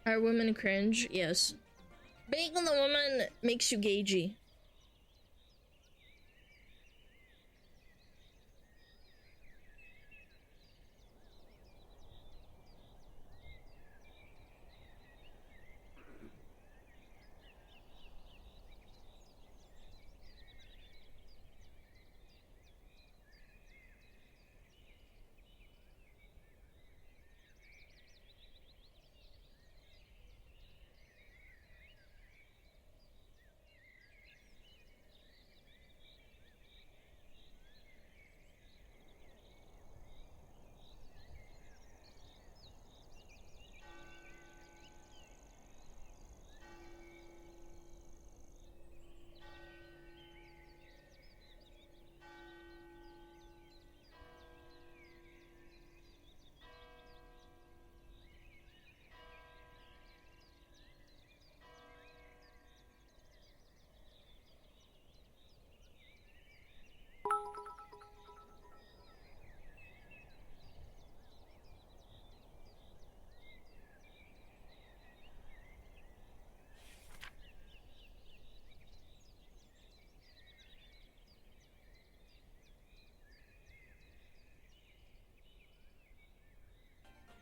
Are women cringe? Yes. Being on the woman makes you gagey.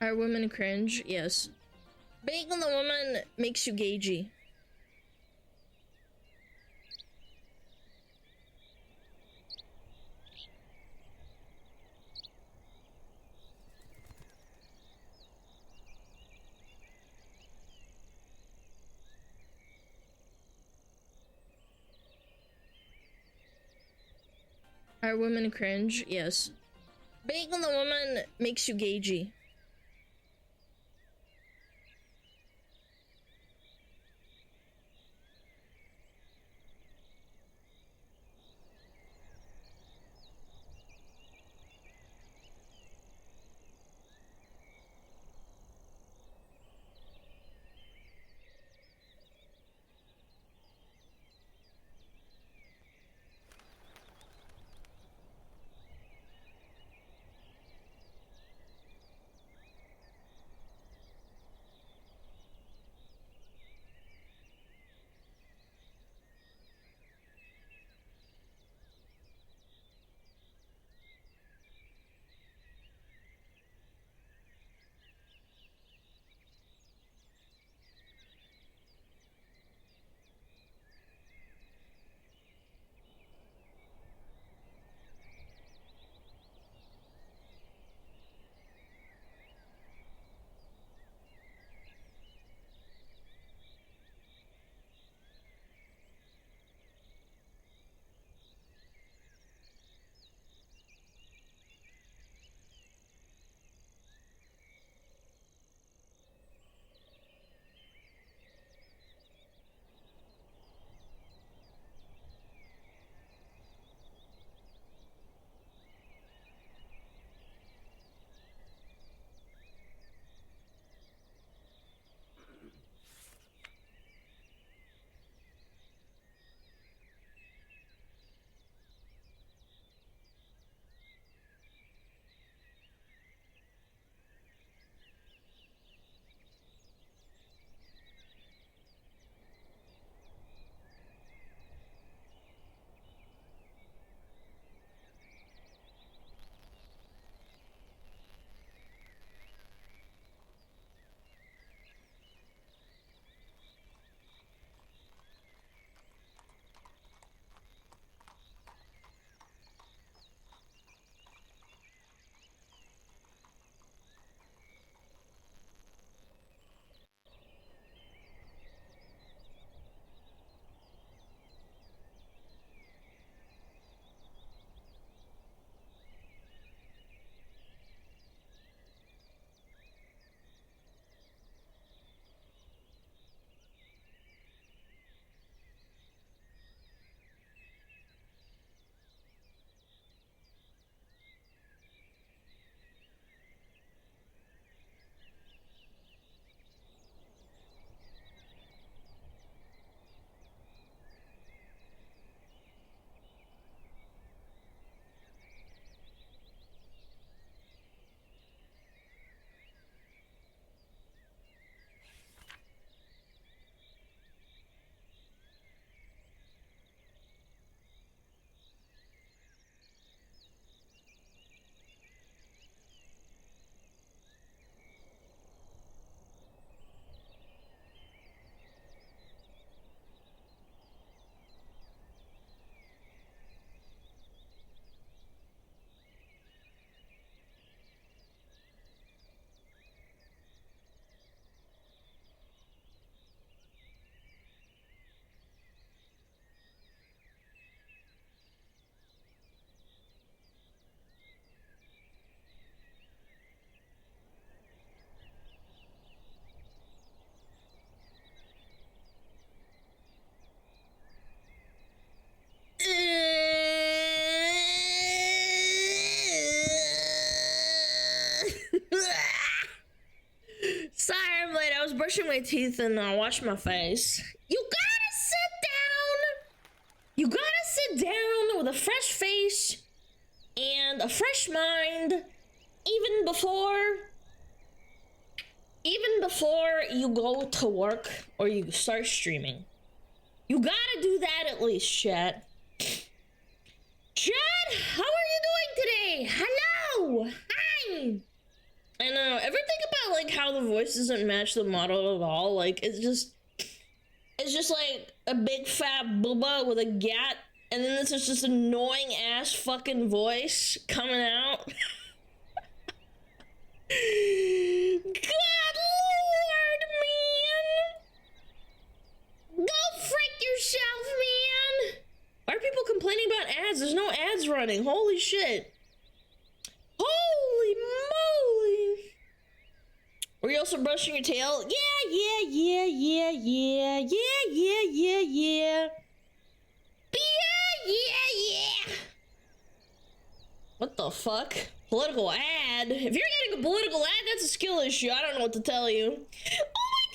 Are women cringe? Yes. Being on the woman makes you gagey. Are women cringe? Yes. Being on the woman makes you gagey. Sorry, I'm late. I was brushing my teeth and I washed my face. You gotta sit down. You gotta sit down with a fresh face and a fresh mind, even before you go to work or you start streaming. You gotta do that at least, chat. Chat, how are you doing today? Hello, hi. I know. Ever think about like how the voice doesn't match the model at all? Like it's just like a big fat booba with a gat, and then this is just annoying ass fucking voice coming out. God Lord, man! Go frick yourself, man! Why are people complaining about ads? There's no ads running. Holy shit! Holy moly! Were you also brushing your tail? Yeah. What the fuck? Political ad? If you're getting a political ad, that's a skill issue. I don't know what to tell you. Oh my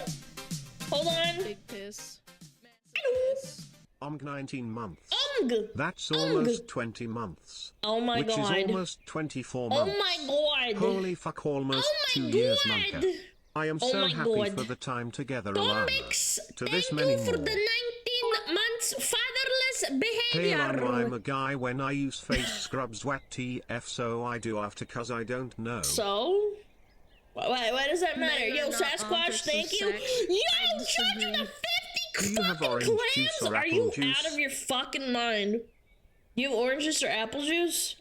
god! Hold on. Big piss. Massive 19 months. Ung! That's almost 20 months. Oh my which god. Which is almost 24 months. Oh my god. Holy fuck, almost Oh my 2 years, god. Manka. I am so happy god. for the time together, Tomix, Alana. To thank this you many for more. the 19 months fatherless Hey, behavior. I'm a guy when I use face scrubs YAPPIN so I do after cause I don't know. So? Why does that matter? Men Yo, are not Sasquatch, objects of thank you. sex. Yo, I charge you disagree. the 50 Do you have fucking orange clams? juice or Are you apple juice? out of your fucking mind? You have orange juice or apple juice?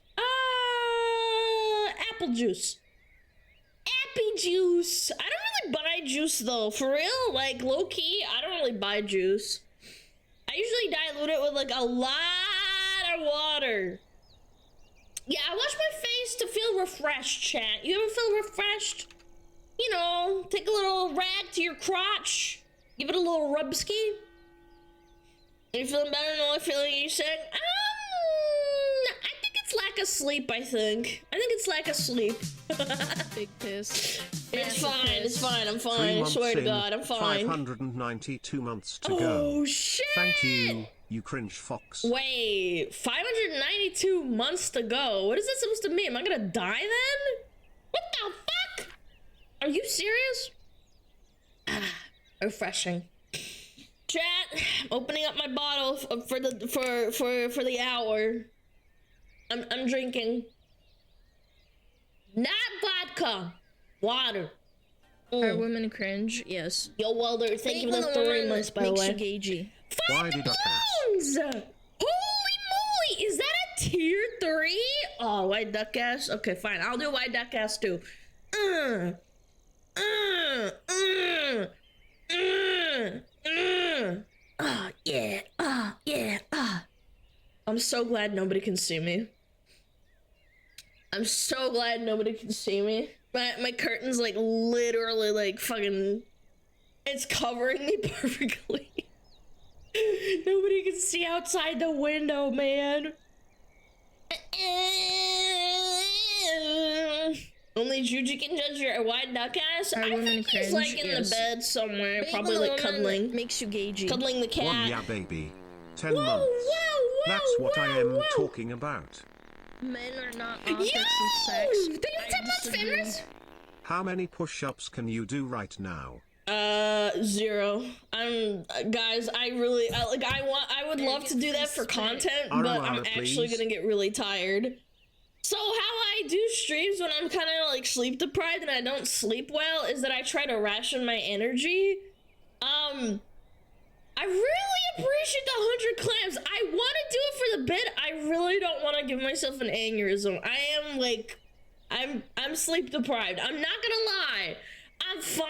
Apple juice. Appy juice. I don't really buy juice though. For real, like low key, I don't really buy juice. I usually dilute it with like a lot of water. Yeah, I wash my face to feel refreshed, chat. You ever feel refreshed? You know, take a little rag to your crotch, give it a little rubski. You feeling better? No feeling you said? I think it's lack of sleep, I think it's lack of sleep. Big piss. It's Massive fine, piss. it's fine, I'm 3 fine. I months swear to in, God, I'm fine. 592 months to Oh, go. shit! Thank you, you cringe fox. Wait, 592 months to go. What is that supposed to mean? Am I gonna die then? What the fuck? Are you serious? Refreshing. Chat, opening up my bottle for the hour. I'm drinking. Not vodka, water. Are women cringe? Yes. Yo, Welder, thank you for the 3 months, by the way. Makes you gagey. Why did I pass? Holy moly! Is that a tier 3? Oh, white duck ass? Okay, fine. I'll do white duck ass too. Oh, yeah. Oh, yeah. I'm so glad nobody can see me. I'm so glad nobody can see me. My curtain's like literally like fucking... It's covering me perfectly. Nobody can see outside the window, man. Only Juju can judge your wide duck ass. I think he's like in the bed somewhere, probably like cuddling. Makes you gagey. Cuddling the cat. One, yeah, baby. 10 Whoa, months. whoa, That's what I am whoa. talking about. Men are not Yo! objects of sex. Did you I 10 months disagree. fingers? How many push-ups can you do right now? 0. Guys, I would love to do that for content, but I'm Alana, actually please. gonna get really tired. So how I do streams when I'm kind of like sleep deprived and I don't sleep well is that I try to ration my energy. I really appreciate the 100 clams. I want to do it for the bit. I really don't want to give myself an aneurysm. I am like, I'm sleep deprived. I'm not gonna lie. I'm fine,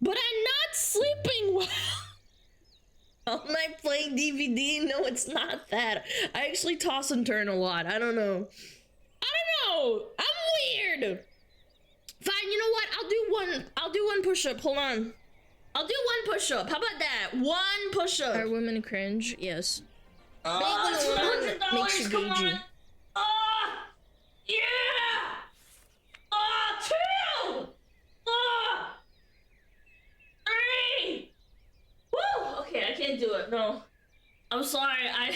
but I'm not sleeping well. All night playing DVD? No, it's not that. I actually toss and turn a lot. I don't know. I'm weird. Fine, you know what? I'll do one push-up. Hold on. I'll do one push-up. How about that? One push-up. Are women cringe? Yes. $100, makes you come gagey. on. Yeah! can't do it. No. I'm sorry. I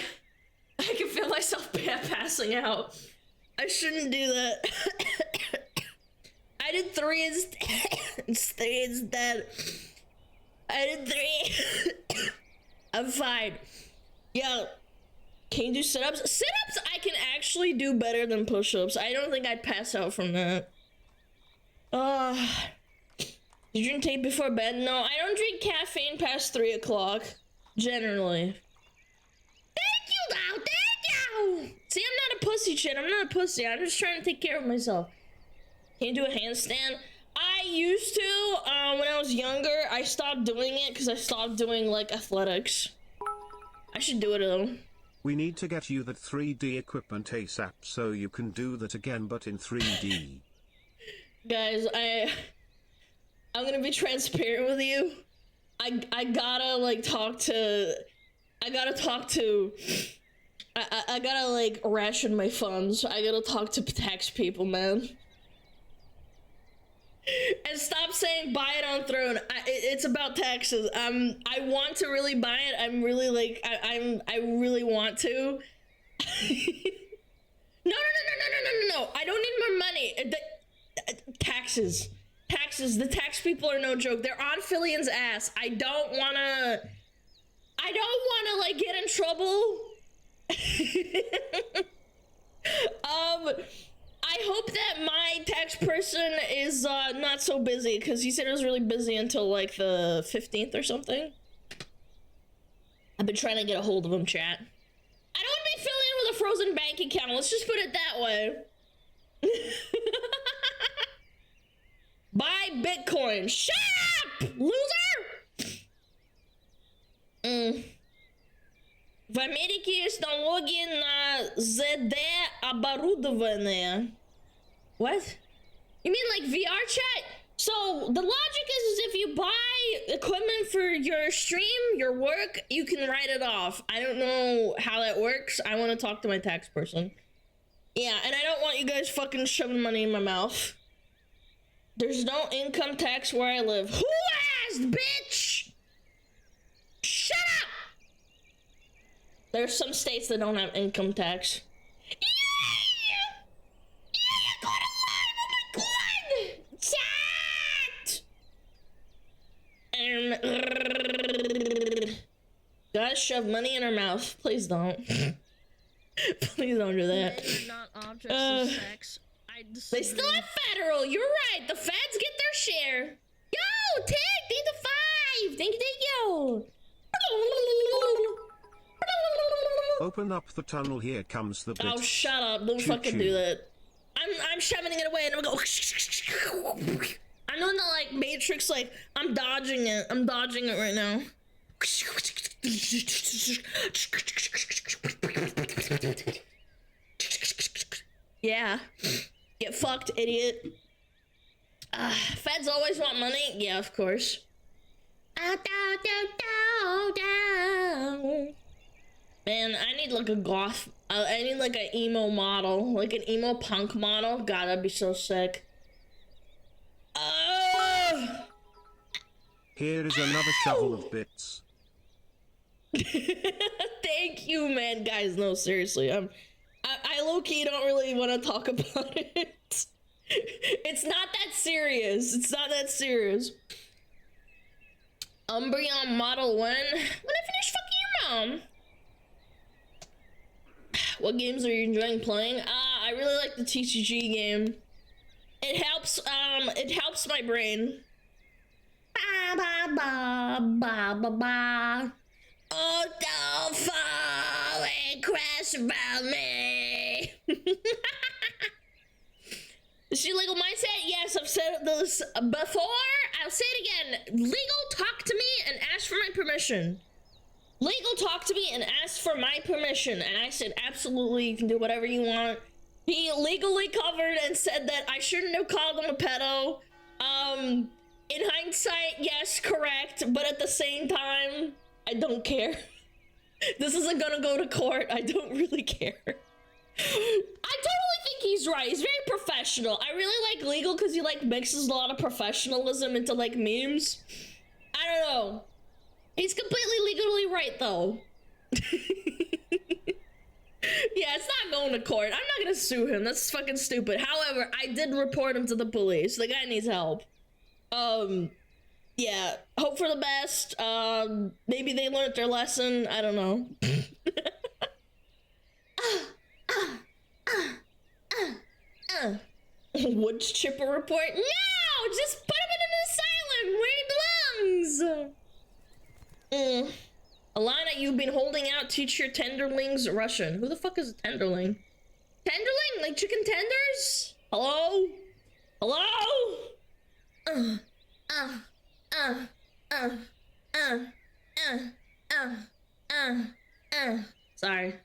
can feel myself passing out. I shouldn't do that. I did 3 instead. I did 3. I'm fine. Yo, can you do sit-ups? Sit-ups I can actually do better than push-ups. I don't think I'd pass out from that. You drink tea before bed? No, I don't drink caffeine past 3 o'clock. Generally. Thank you, though. Thank you. See, I'm not a pussy, shit. I'm not a pussy. I'm just trying to take care of myself. Can you do a handstand? I used to, when I was younger. I stopped doing it because I stopped doing, like, athletics. I should do it, though. We need to get you that 3D equipment ASAP so you can do that again, but in 3D. Guys, I'm gonna be transparent with you. I gotta like talk to I gotta like ration my funds. I gotta talk to tax people, man. And stop saying buy it on Throne. It's about taxes. I want to really buy it. I'm really like I really want to. No. I don't need more money. Taxes. The tax people are no joke. They're on Fillian's ass. I don't wanna like get in trouble. I hope that my tax person is not so busy, because he said it was really busy until like the 15th or something. I've been trying to get a hold of him, chat. I don't want to be Fillian with a frozen bank account. Let's just put it that way. Buy Bitcoin. Shut up, loser! В Америке есть налоги на ЗД оборудование. What? You mean like VR chat? So the logic is if you buy equipment for your stream, your work, you can write it off. I don't know how that works. I want to talk to my tax person. Yeah, and I don't want you guys fucking shoving money in my mouth. There's no income tax where I live. Who asked, bitch? Shut up! There's some states that don't have income tax. Yeah, you got a line. Oh my god! Chat! Guys, shove money in her mouth. Please don't. Please don't do that. Men are not objects of sex. They still have federal. You're right. The feds get their share. Yo, Tick, thank you 5. Thank you. Open up the tunnel. Here comes the bit. Oh, shut up. Don't fucking do that. I'm shoving it away and I'm going. I'm doing the like Matrix, like I'm dodging it. I'm dodging it right now. Yeah. Get fucked, idiot. Feds always want money. Yeah, of course. Man, I need like a goth. I need like an emo model, like an emo punk model. God, that'd be so sick. Here is another shovel of bits. Thank you, man. Guys, no, seriously. I low-key don't really want to talk about it. It's not that serious. It's not that serious. Umbreon Model 1. When I finish fucking your mom. What games are you enjoying playing? I really like the TCG game. It helps my brain. Ba ba ba ba ba ba. Oh, don't fall and crash around me. Is she legal mindset? Yes, I've said this before. I'll say it again. Legal, talk to me and ask for my permission. Legal, talk to me and ask for my permission. And I said, absolutely, you can do whatever you want. He legally covered and said that I shouldn't have called him a pedo. In hindsight, yes, correct. But at the same time, I don't care. This isn't gonna go to court. I don't really care. I totally think he's right. He's very professional. I really like legal because he like mixes a lot of professionalism into like memes. I don't know. He's completely legally right, though. Yeah, it's not going to court. I'm not gonna sue him. That's fucking stupid. However, I did report him to the police. The guy needs help. Yeah, hope for the best. Maybe they learned their lesson. I don't know. Wood chipper report? No! Just put him in an asylum where he belongs! Alana, you've been holding out. Teach your tenderlings Russian. Who the fuck is a tenderling? Tenderling? Like chicken tenders? Hello? Hello? Sorry.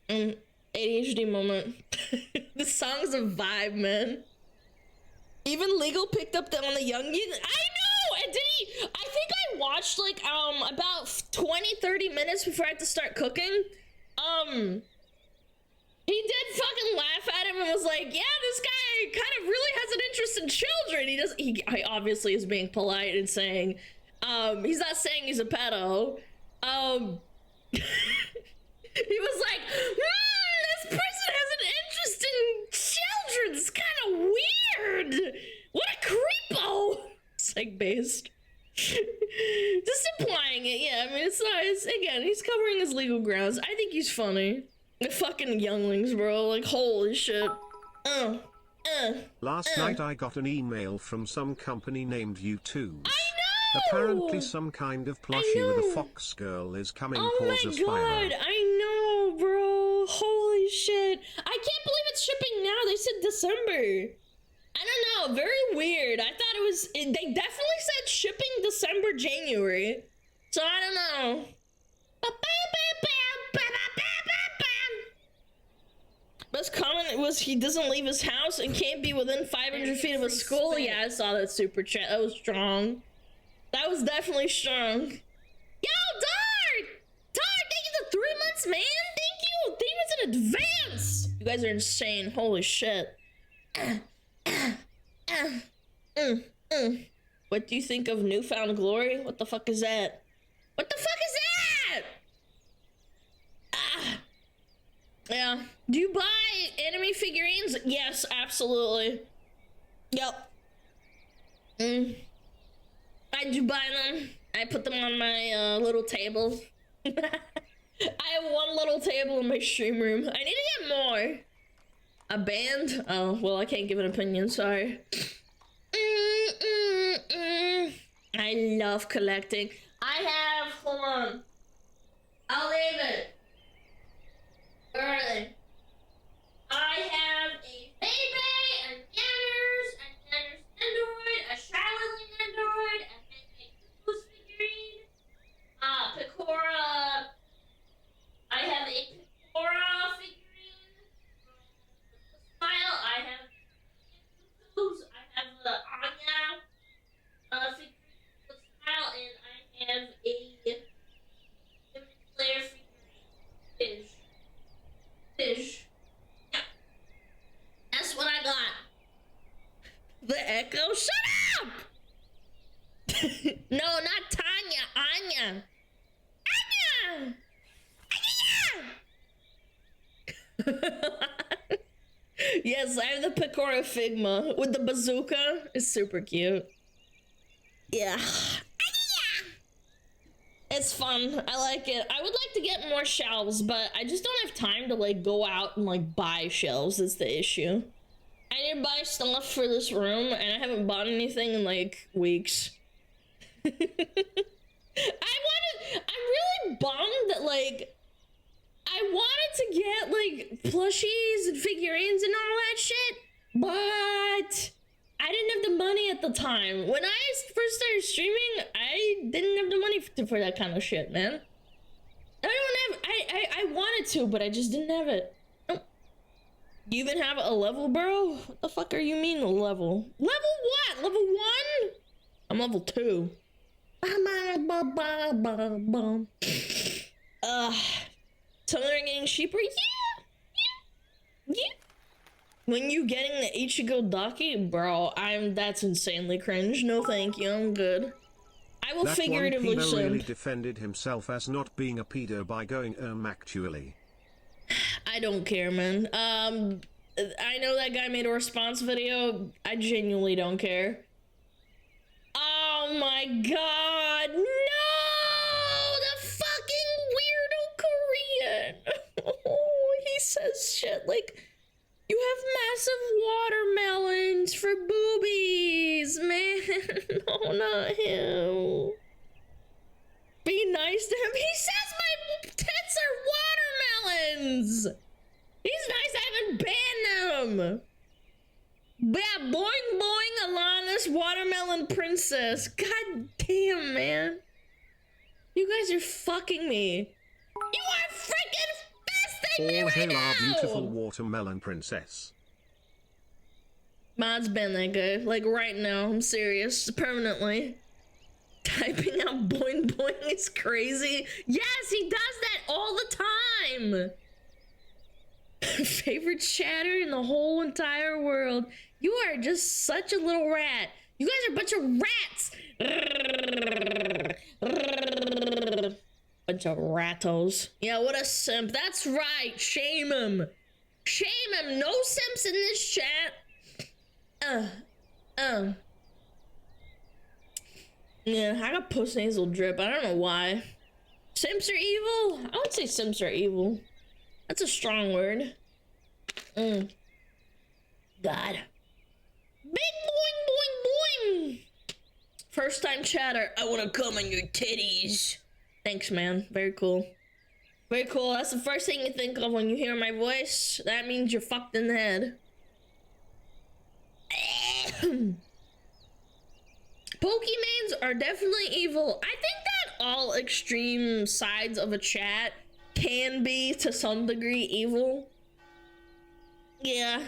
ADHD moment. This song's a vibe, man. Even Legal picked up on the young. I know! And did he? I think I watched like about 20-30 minutes before I had to start cooking. He did fucking laugh at him and was like, yeah, this guy kind of really has an interest in children. He obviously is being polite and saying, he's not saying he's a pedo. He was like, this person has an interest in children. It's kind of weird. What a creepo. Psych-based. Just implying it. Yeah, I mean, it's not, again, he's covering his legal grounds. I think he's funny. The fucking younglings, bro. Like, holy shit. Last night I got an email from some company named U2s. I know! Apparently some kind of plushie with a fox girl is coming. Oh my god, I know, bro. Holy shit. I can't believe it's shipping now. They said December. I don't know, very weird. I thought it was, they definitely said shipping December, January. So I don't know. Best comment was he doesn't leave his house and can't be within 500 feet of a school. Yeah, I saw that super chat. That was strong. That was definitely strong. Yo, Dart! Dart, thank you for 3 months, man. Thank you. 3 months in advance. You guys are insane. Holy shit. What do you think of Newfound Glory? What the fuck is that? What the fuck is that? Yeah. Do you buy anime figurines? Yes, absolutely. Yep. I do buy them. I put them on my little table. I have one little table in my stream room. I need to get more. A band? Oh, well, I can't give an opinion, sorry. I love collecting. I have, hold on. I'll leave it. Where are they? I have a Bebe, a Nanners, Android, a Charlotte Android, a Goose figurine, Pecora. I have a Pecora figurine. Smile. I have Goose. I have the Anya figurine with Smile, and I have a Slayer figurine. Fish. Yeah. That's what I got. The Echo, shut up! No, not Tanya, Anya. Anya! Yes, I have the Pecora Figma with the bazooka. It's super cute. Yeah. It's fun. I like it. I would like to get more shelves, but I just don't have time to like go out and like buy shelves. That's the issue. I need to buy stuff for this room, and I haven't bought anything in like weeks. I'm really bummed that like I wanted to get like plushies and figurines and all that shit, but I didn't have the money at the time. When I first started streaming, I didn't have the money for that kind of shit, man. I wanted to, but I just didn't have it. Oh. You even have a level, bro? What the fuck are you mean a level? Level what? Level 1? I'm level 2. Some are getting cheaper? Yeah. When you getting the Ichigo Daki? Bro, that's insanely cringe. No thank you, I'm good. I I will That one figuratively pedo simp. really defended himself as not being a pedo by going actually. I don't care, man. I know that guy made a response video. I genuinely don't care. Oh my god, no! The fucking weirdo Korean! He says shit like, you have massive watermelons for boobies, man. No, not him. Be nice to him. He says my tits are watermelons! He's nice, I haven't banned them! Yeah, boing boing, Alana's watermelon princess. God damn, man. You guys are fucking me. You are freaking fisting me All right hail now! our beautiful watermelon princess. Mod's been that guy. Like, right now. I'm serious. Permanently. Typing out boing boing is crazy. Yes, he does that all the time! Favorite chatter in the whole entire world. You are just such a little rat. You guys are a bunch of rats. Bunch of rattos. Yeah, what a simp. That's right. Shame him. Shame him. No simps in this chat. Yeah, I got post nasal drip. I don't know why. Simps are evil? I would say simps are evil. That's a strong word. God. Big boing boing boing! First time chatter. I wanna come on your titties. Thanks, man. Very cool. Very cool. That's the first thing you think of when you hear my voice. That means you're fucked in the head. Pokemans are definitely evil. I think that all extreme sides of a chat can be, to some degree, evil. Yeah.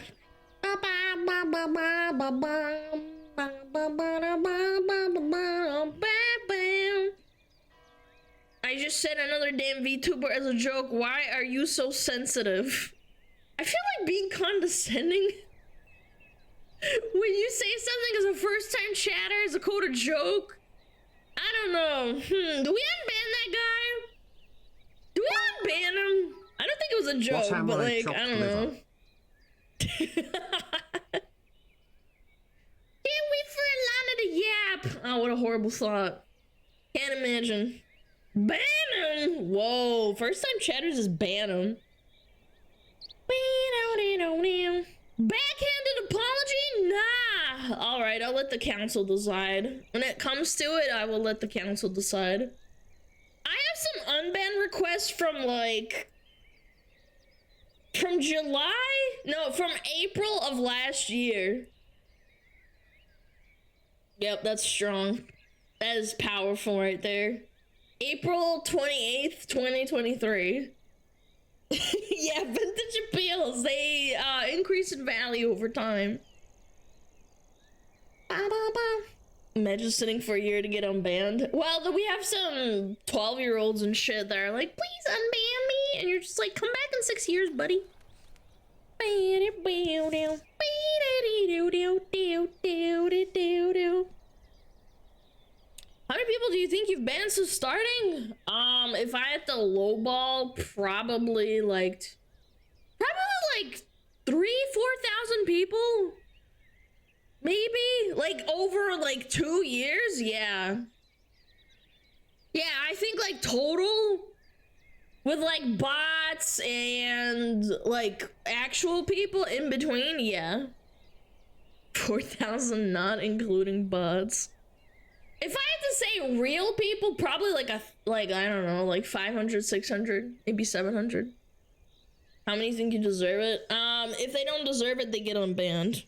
I just said another damn VTuber as a joke. Why are you so sensitive? I feel like being condescending when you say something as a first-time chatter as a quote a joke. I don't know. Do we unban that guy? Do we unban him? I don't think it was a joke, but like, I don't know. Can't wait for Alana to yap. Oh, what a horrible thought. Can't imagine. Ban him. Whoa, first-time chatters just ban him. Backhanded apology? Nah. All right, I'll let the council decide. When it comes to it, I will let the council decide. I have some unban requests from like, from July? No, from April of last year. Yep, that's strong. That is powerful right there. April 28th, 2023. Yeah, vintage appeals. They increase in value over time. Imagine sitting for a year to get unbanned. Well, we have some 12-year-olds and shit that are like, please unban me. And you're just like, come back in 6 years, buddy. How many people do you think you've banned since starting? If I had to lowball, probably like 3,000-4,000 people. Maybe like over like 2 years. Yeah, I think like total with like bots and like actual people in between. Yeah, 4,000 not including bots. If I had to say real people, probably like I don't know, like 500, 600, maybe 700. How many think you deserve it? If they don't deserve it, they get unbanned.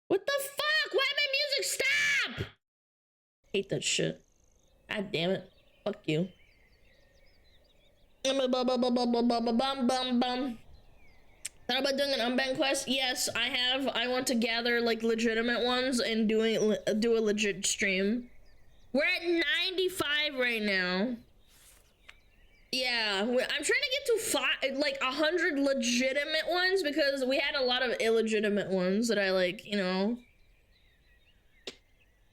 What the fuck? Why my music stop? Hate that shit. God damn it. Fuck you. Thought about doing an unban quest? Yes, I have. I want to gather like legitimate ones and do a legit stream. We're at 95 right now. Yeah, I'm trying to get to 100 legitimate ones because we had a lot of illegitimate ones that I like, you know.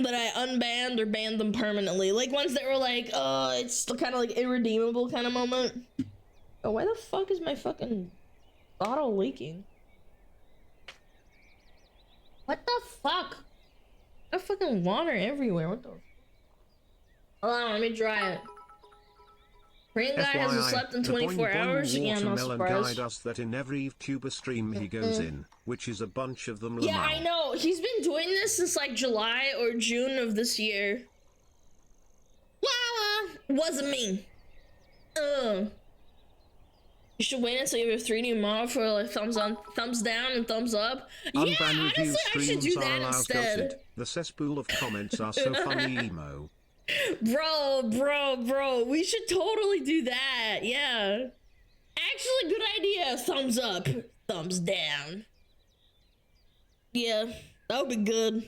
that I unbanned or banned them permanently. Like ones that were like, it's kind of like irredeemable kind of moment. Oh, why the fuck is my fucking bottle leaking? What the fuck? There's fucking water everywhere. What the? Hold on, let me dry it. Korean guy hasn't slept in 24 hours. Yeah, I'm not surprised. Guy does that in every YouTuber stream he goes in, which is a bunch of them. Yeah, I know. He's been doing this since like July or June of this year. Wasn't me. You should wait until you have 3D model for like thumbs on, thumbs down, and thumbs up. Yeah, honestly, I should do that instead. The cesspool of comments are so funny, emo. Bro, we should totally do that. Yeah. Actually, good idea. Thumbs up, thumbs down. Yeah, that would be good.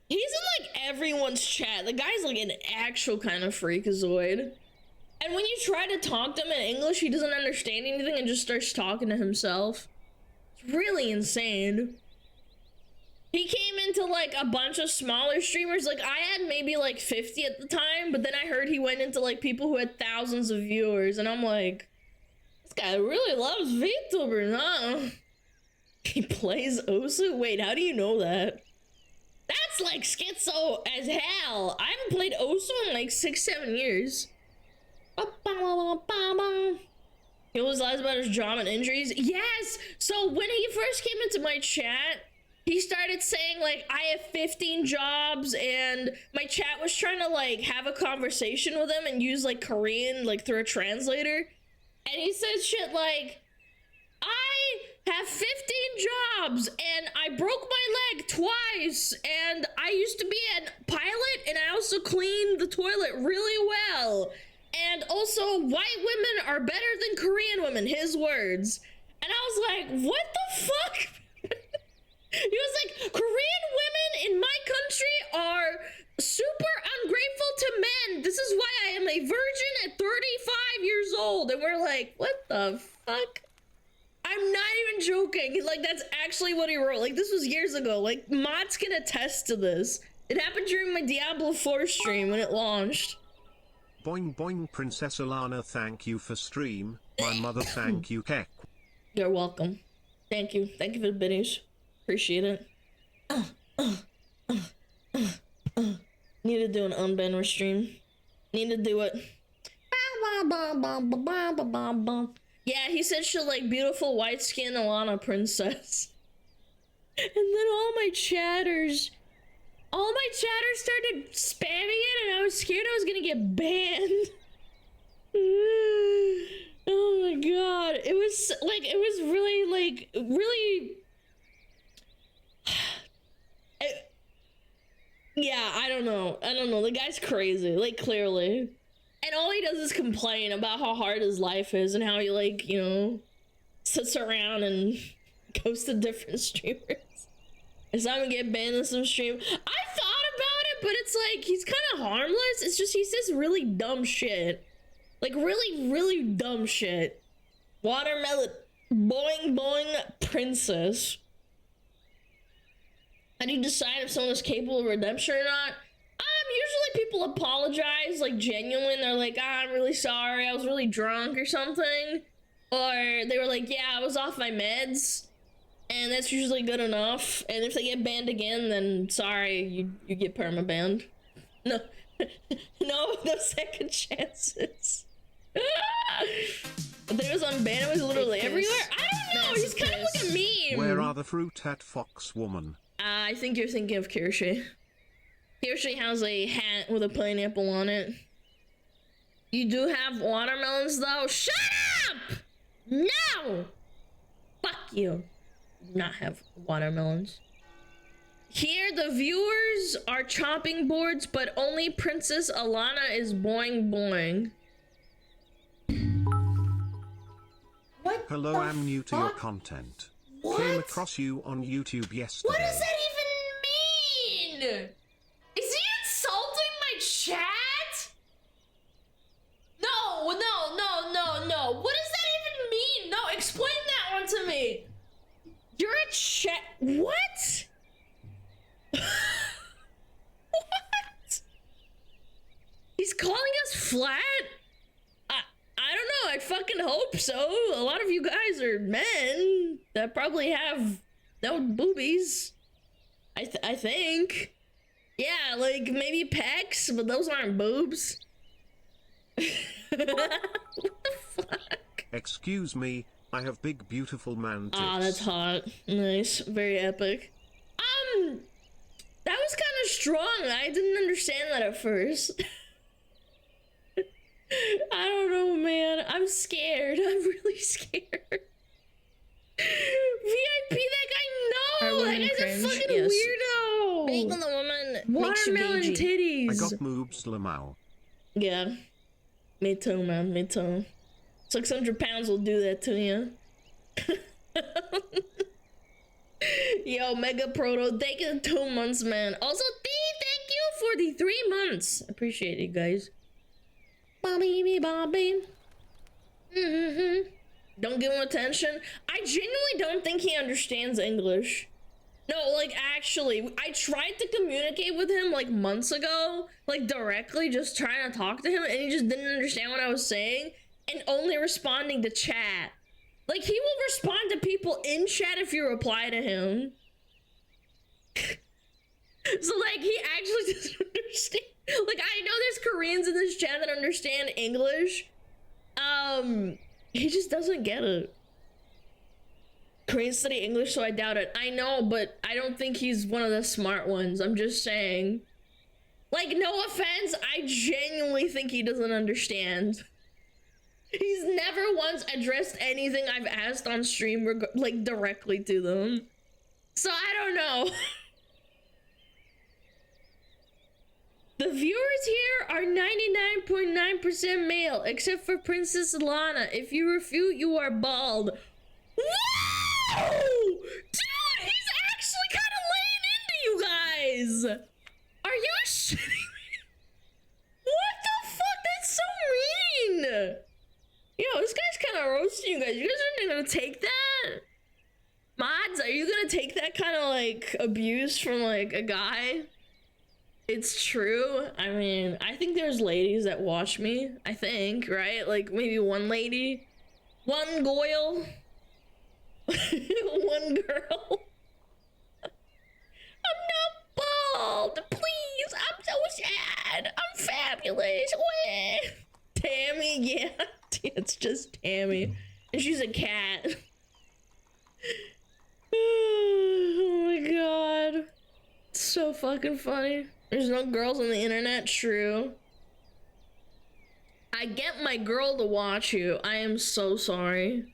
He's in like everyone's chat. The guy's like an actual kind of freakazoid. And when you try to talk to him in English, he doesn't understand anything and just starts talking to himself. It's really insane. He came into like a bunch of smaller streamers. Like I had maybe like 50 at the time, but then I heard he went into like people who had thousands of viewers, and I'm like, this guy really loves VTubers, huh? He plays Osu? Wait, how do you know that? That's like schizo as hell. I haven't played Osu in like 6-7 years. He always lies about his job and injuries. Yes! So when he first came into my chat, he started saying like, I have 15 jobs, and my chat was trying to like have a conversation with him and use like Korean like through a translator. And he says shit like, I have 15 jobs and I broke my leg twice, and I used to be a pilot, and I also cleaned the toilet really well. And also, white women are better than Korean women, his words. And I was like, what the fuck? He was like, Korean women in my country are super ungrateful to men. This is why I am a virgin at 35 years old. And we're like, what the fuck? I'm not even joking. Like, that's actually what he wrote. Like, this was years ago. Like, mods can attest to this. It happened during my Diablo 4 stream when it launched. Boing boing, Princess Alana, thank you for stream. My mother, thank you, Kek. You're welcome. Thank you. Thank you for the biddies. Appreciate it. Need to do an unban stream. Need to do it. Yeah, he said she'll like beautiful white skin Alana princess. And then all my chatters started spamming it, and I was scared I was gonna get banned. Oh my god. It was like, it was really like, really... Yeah, I don't know. The guy's crazy, like, clearly. And all he does is complain about how hard his life is and how he, like, you know, sits around and goes to different streamers. It's time to get banned in some stream. I thought about it, but it's like, he's kind of harmless. It's just, he says really dumb shit. Like, really, really dumb shit. Watermelon, boing, boing, princess. How do you decide if someone is capable of redemption or not? Usually people apologize, like, genuine. They're like, I'm really sorry, I was really drunk or something. Or they were like, yeah, I was off my meds. And that's usually good enough. And if they get banned again, then sorry, you get perma-banned. No, no second chances. But there was unbanned, it was literally everywhere. I don't know, he's kind of like a meme. Where are the fruit hat fox woman? I think you're thinking of Kirshi. Kirshi has a hat with a pineapple on it. You do have watermelons though? Shut up! No! Fuck you. Not have watermelons. Here the viewers are chopping boards, but only Princess Alana is boing boing. What? Hello, I'm new to your content. What? Came across you on YouTube yesterday. What does that even mean? Is he insulting my chat? No. What does that even mean? No, explain that one to me. You're a chat. What? flat? I don't know. I fucking hope so. A lot of you guys are men that probably have no boobies. I think. Yeah, like maybe pecs, but those aren't boobs. What the fuck? Excuse me, I have big beautiful man tits. Ah, that's hot. Nice. Very epic. That was kind of strong. I didn't understand that at first. I don't know, man. I'm scared. I'm really scared. VIP, that guy, no! That guy's a fucking weirdo! Being on the woman Watermelon makes you titties! I got moobs lamau. Yeah. Me too, man. Me too. 600 pounds will do that to you. Yo, Mega Proto, thank you 2 months, man. Also, thank you for the 3 months. Appreciate it, guys. Bobby, Bobby. Don't give him attention. I genuinely don't think he understands English. No, like, actually, I tried to communicate with him, like, months ago. Like, directly, just trying to talk to him, and he just didn't understand what I was saying. And only responding to chat. Like, he will respond to people in chat if you reply to him. So, like, he actually doesn't understand. Like, I know there's Koreans in this chat that understand English. He just doesn't get it. Koreans study English, so I doubt it. I know, but I don't think he's one of the smart ones. I'm just saying. Like, no offense, I genuinely think he doesn't understand. He's never once addressed anything I've asked on stream, like, directly to them. So, I don't know. The viewers here are 99.9% male, except for Princess Alana. If you refute, you are bald. Whoa! Dude, he's actually kind of laying into you guys. Are you shitting me? What the fuck? That's so mean. Yo, this guy's kind of roasting you guys. You guys aren't gonna take that? Mods, are you gonna take that kind of, like, abuse from, like, a guy? It's true. I mean, I think there's ladies that watch me. I think, right? Like, maybe one lady. One goyle. One girl. I'm not bald. Please. I'm so sad. I'm fabulous. Wah. Tammy, yeah. It's just Tammy. And she's a cat. Oh my god. It's so fucking funny. There's no girls on the internet, true. I get my girl to watch you. I am so sorry.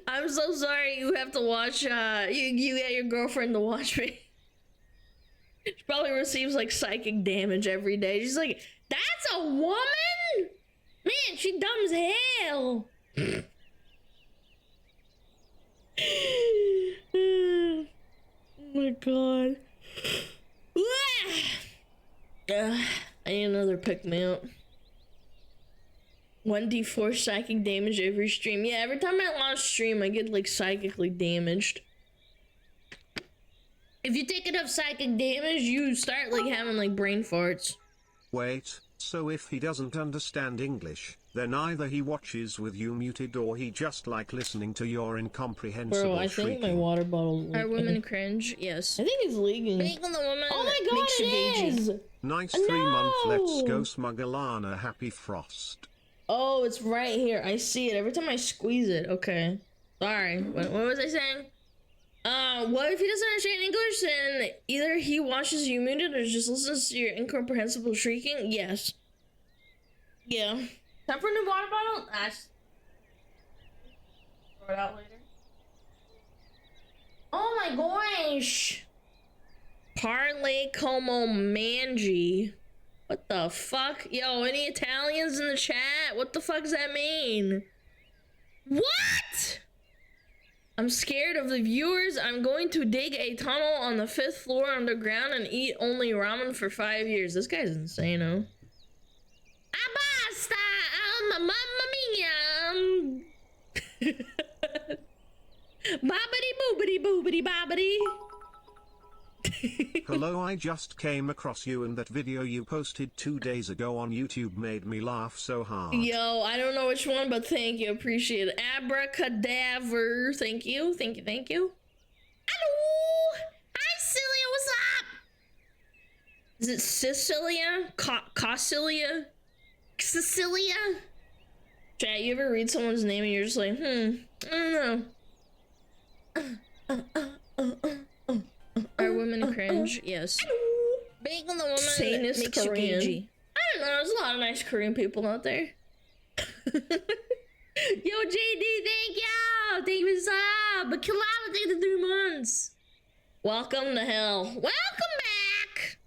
I'm so sorry you have to watch, you get your girlfriend to watch me. She probably receives, like, psychic damage every day. She's like, that's a woman? Man, she dumb as hell. Oh my god. I need another pick-me-up. 1d4 psychic damage every stream. Yeah, every time I launch stream, I get, like, psychically damaged. If you take enough psychic damage, you start, like, having, like, brain farts. Wait, so if he doesn't understand English, then either he watches with you muted or he just like listening to your incomprehensible Bro, I think shrieking. my water bottle. Are women cringe? Yes. I think it's leaking. Being on the woman Oh my god, makes you it gagey. is! Nice No! 3-month let's go SmugAlana happy frost. Oh, it's right here. I see it every time I squeeze it. Okay. Sorry. What was I saying? What if he doesn't understand English? Then either he watches you muted or just listens to your incomprehensible shrieking? Yes. Yeah. Time for a new water bottle? Throw it out later. Oh my gosh! Parlay como mangi. What the fuck? Yo, any Italians in the chat? What the fuck does that mean? What? I'm scared of the viewers. I'm going to dig a tunnel on the 5th floor underground and eat only ramen for 5 years. This guy's insane-o. Basta! Mamma mia! Bobbity boobity boobity bobbity. Hello, I just came across you and that video you posted 2 days ago on YouTube made me laugh so hard. Yo, I don't know which one, but thank you, appreciate it. Abracadaver, thank you, thank you, thank you. Hello! Hi, Cilia, what's up? Is it Cecilia? Cocilia? Cecilia? Chat, you ever read someone's name and you're just like, I don't know. Are women cringe? Yes. Being the woman Sanest makes you Korean. cagey. I don't know, there's a lot of nice Korean people out there. Yo, JD, thank you! Thank you for sub! But Kalama, thank you for 3 months! Welcome to hell. Welcome back!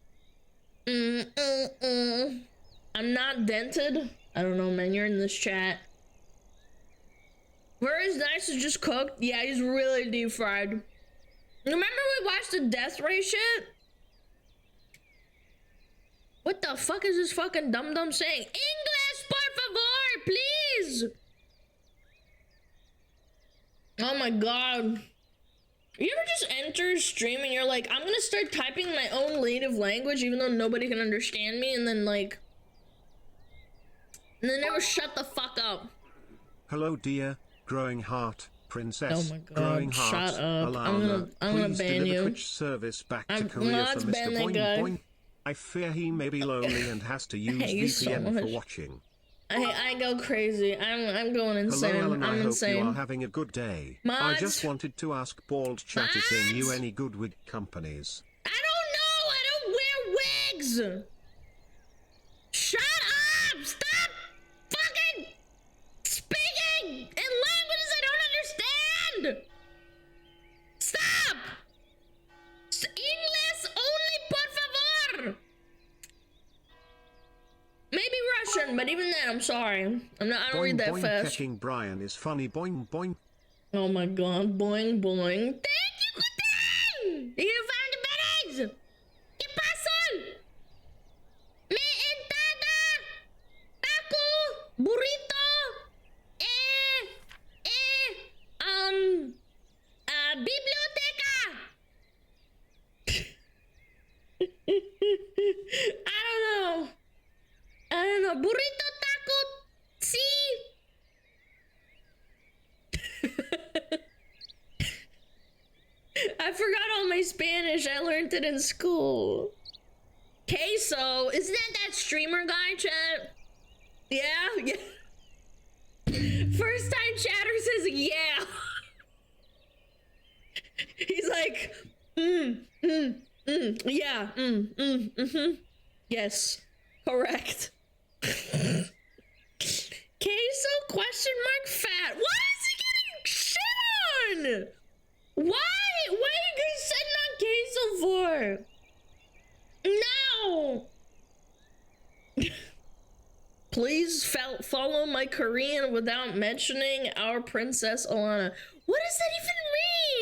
I'm not dented. I don't know, man, you're in this chat. Very nice is just cooked. Yeah, he's really deep fried. Remember we watched the death ray shit? What the fuck is this fucking dum-dum saying? English, por favor, please! Oh my god. You ever just enter stream and you're like, I'm gonna start typing my own native language even though nobody can understand me, and then like... and then never shut the fuck up. Hello, dear, growing heart, princess. Oh my god, growing heart, shut up. Alana. I'm gonna Please ban deliver you. Twitch service back to I'm Korea not for ban Mr. that Boing guy. Boing. I fear he may be lonely and has to use hate you so VPN much. for watching. I go crazy. I'm going insane. Hello, Alana, I'm I hope insane. you are having a good day. I Mods? just wanted to ask Bald Chat, is in you any good wig companies? I don't know. I don't wear wigs. Shut up! Stop fucking speaking in languages I don't understand. Stop. English only, por favor. Maybe Russian, but even then, I'm sorry. I don't read that boing, fast. checking Brian is funny. Boing boing. Oh my god, boing boing. Thank you, Kutan! You found the berries! ¿Qué pasó? Me entrada! Taco! Burrito! Biblioteca! I don't know. Burrito, taco, sí! I forgot all my Spanish. I learned it in school. Queso. Isn't that streamer guy, chat? Yeah? First time chatter says yeah. He's like, yeah, yes, correct. Queso question mark fat. Why is he getting shit on? Why are you guys sitting on queso for? No. Please follow my Korean without mentioning our Princess Alana. What does that even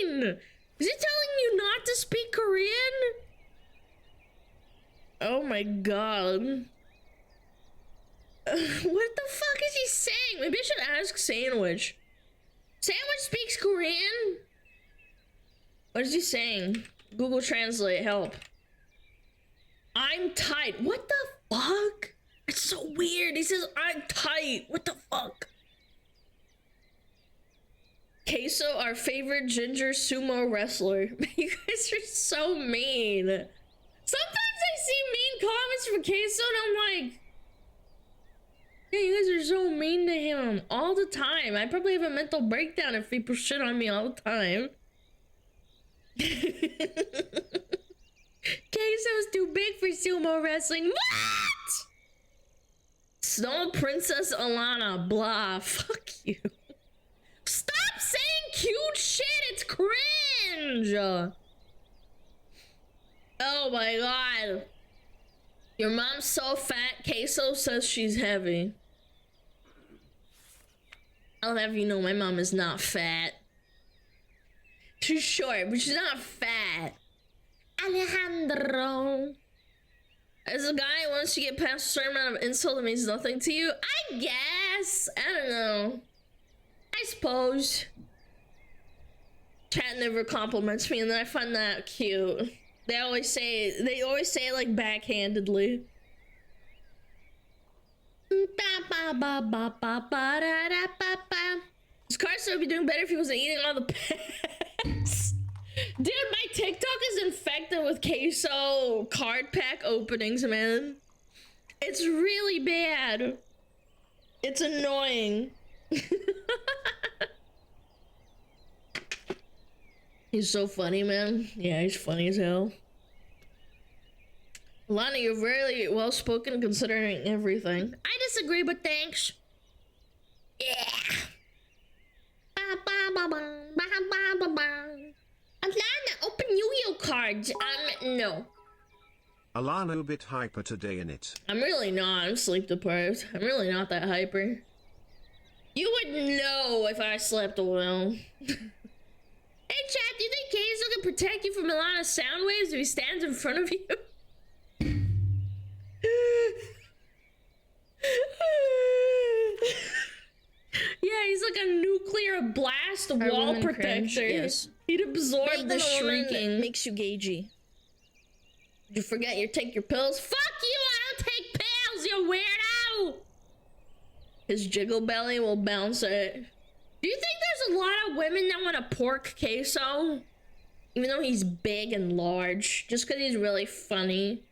mean? Is he telling you not to speak Korean? Oh my god. What the fuck is he saying? Maybe I should ask Sandwich. Sandwich speaks Korean? What is he saying? Google Translate, help. I'm tight. What the fuck? It's so weird. He says I'm tight. What the fuck? Queso, our favorite ginger sumo wrestler. You guys are so mean. Sometimes I see mean comments from Queso and I'm like, yeah, you guys are so mean to him all the time. I probably have a mental breakdown if people shit on me all the time. Queso's too big for sumo wrestling. What? Snow Princess Alana, blah. Fuck you. Stop saying cute shit. It's cringe. Oh my god. Your mom's so fat. Queso says she's heavy. I'll have you know my mom is not fat. She's short, but she's not fat. Alejandro. As a guy, once you get past a certain amount of insult, it means nothing to you. I guess. I don't know. I suppose. Chat never compliments me, and then I find that cute. They always say it like backhandedly. This Carson would be doing better if he wasn't eating all the pets. Dude, my TikTok is infected with queso card pack openings, man. It's really bad. It's annoying. He's so funny, man. Yeah, he's funny as hell. Alana, you're very well spoken considering everything. I disagree, but thanks. Yeah. Alana, open Yu-Gi-Oh cards. No. Alana a bit hyper today in it. I'm really not. I'm sleep deprived. I'm really not that hyper. You would know if I slept well. Hey chat, do you think Keizo can protect you from Alana's sound waves if he stands in front of you? Yeah, he's like a nuclear blast wall protector. Yes. He'd absorb Being the a woman shrieking. makes you gagey. Did you forget you take your pills? Fuck you! I don't take pills, you weirdo! His jiggle belly will bounce it. Do you think there's a lot of women that want a pork queso? Even though he's big and large. Just because he's really funny.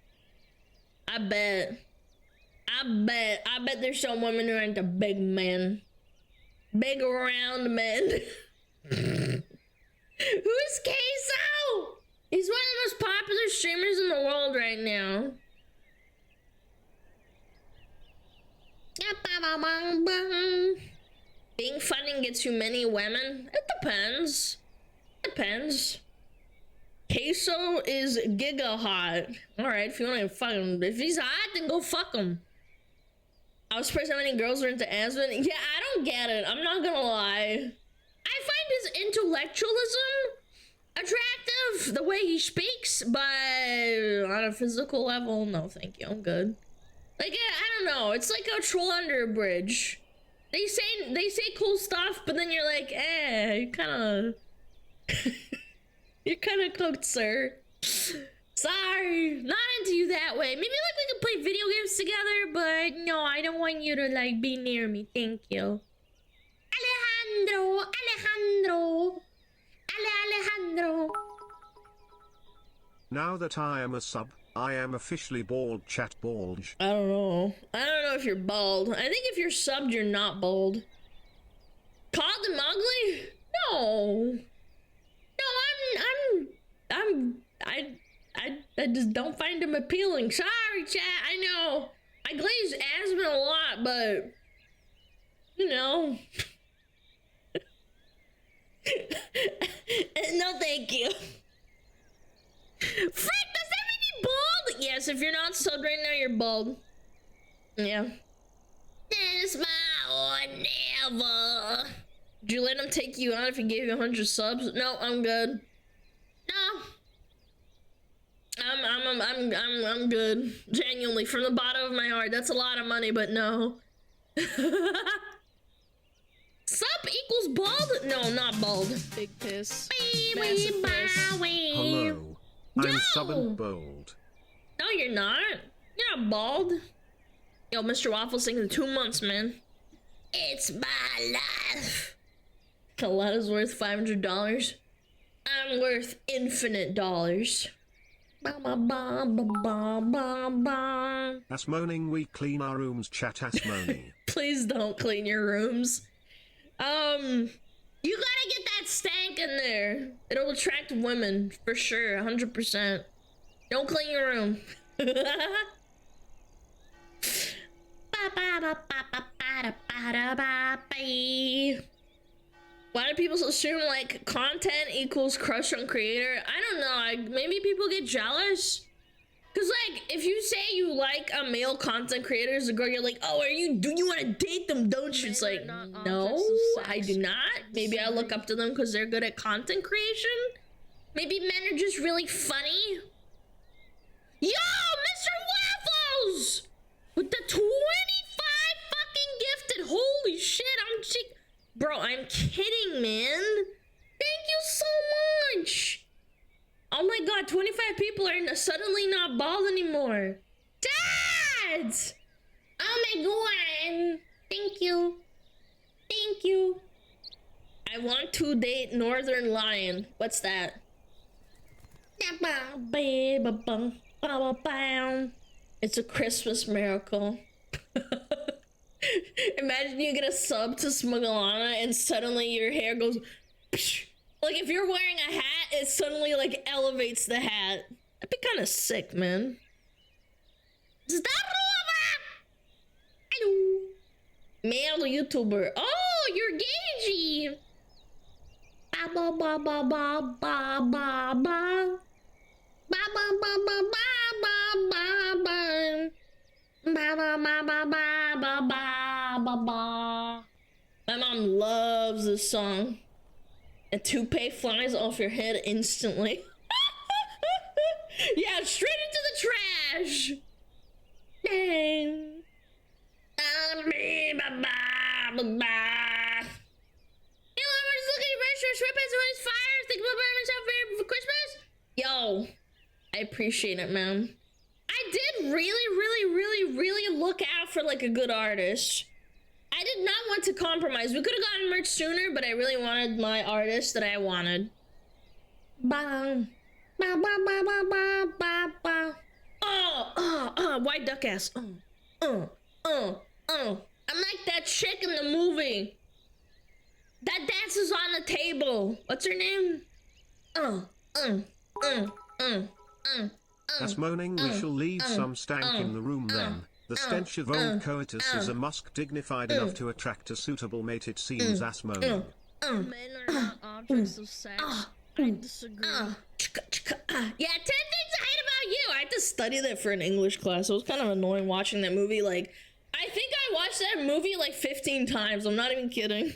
I bet there's some women who are into big men. Big round men. Who's Queso? He's one of the most popular streamers in the world right now. Being funny gets you many women? It depends. Depends. Queso is giga hot. Alright, if you want to fuck him. If he's hot, then go fuck him. I was surprised how many girls are into Asmon. Yeah, I don't get it. I'm not gonna lie. I find his intellectualism attractive, the way he speaks, but on a physical level, no thank you, I'm good. Like, I don't know, it's like a troll under a bridge. They say cool stuff, but then you're like, you kinda cooked, sir. Sorry, not into you that way. Maybe like we could play video games together, but no, I don't want you to like be near me. Thank you. Alejandro. Now that I am a sub, I am officially bald, chat bulge. I don't know if you're bald. I think if you're subbed, you're not bald. Called him ugly? No. I just don't find him appealing. Sorry, chat. I know. I glaze Asmon a lot, but you know. No, thank you. Frick, does that mean you bald? Yes, if you're not subbed right now, you're bald. Yeah. That's my one never. Did you let him take you on if he gave you 100 subs? No, I'm good. No. I'm good. Genuinely, from the bottom of my heart. That's a lot of money, but no. Sub equals bald? No, not bald. Big piss. Massive piss. Hello. I'm sub and bold. No, you're not. You're not bald. Yo, Mr. Waffle's singing 2 months, man. It's my life. Alana's worth $500. I'm worth infinite dollars. As moaning, we clean our rooms, chat as moaning. Please don't clean your rooms. You gotta get that stank in there. It'll attract women for sure, 100%. Don't clean your room. Why do people assume like content equals crush on creator? I don't know. Maybe people get jealous. Cause like if you say you like a male content creator as a girl, you're like, oh, do you want to date them? Don't you? It's like, no, I do not. Maybe I look up to them because they're good at content creation. Maybe men are just really funny. Yo, Mr. Waffles! With the 25 fucking gifted. Holy shit, Bro, I'm kidding, man. Thank you so much. Oh my god, 25 people are suddenly not bald anymore. Dad! Oh my god. Thank you. Thank you. I want to date Northern Lion. What's that? It's a Christmas miracle. Imagine you get a sub to SmugAlana and suddenly your hair goes psh. Like if you're wearing a hat, it suddenly like elevates the hat. That'd be kind of sick, man. Male YouTuber. Oh, you're Gagey. Ba ba ba ba ba ba ba ba. Ba ba ba ba ba ba ba. Ba ba ba ba ba ba ba ba ba. My mom loves this song. A toupee flies off your head instantly. Yeah, straight into the trash. Dang. For Christmas? Yo, I appreciate it, man. I did really look out for like a good artist. I did not want to compromise. We could have gotten merch sooner, but I really wanted my artist that I wanted. Bam. Ba ba ba ba ba ba ba. White duck ass. I'm like that chick in the movie that dances on the table. What's her name? As moaning, we shall leave some stank in the room then. The stench of old coitus is a musk dignified enough to attract a suitable mate, it seems. As moaning. Men are not objects of sex. I disagree. Yeah, 10 things I hate about you. I had to study that for an English class. It was kind of annoying watching that movie. Like, I think I watched that movie like 15 times. I'm not even kidding.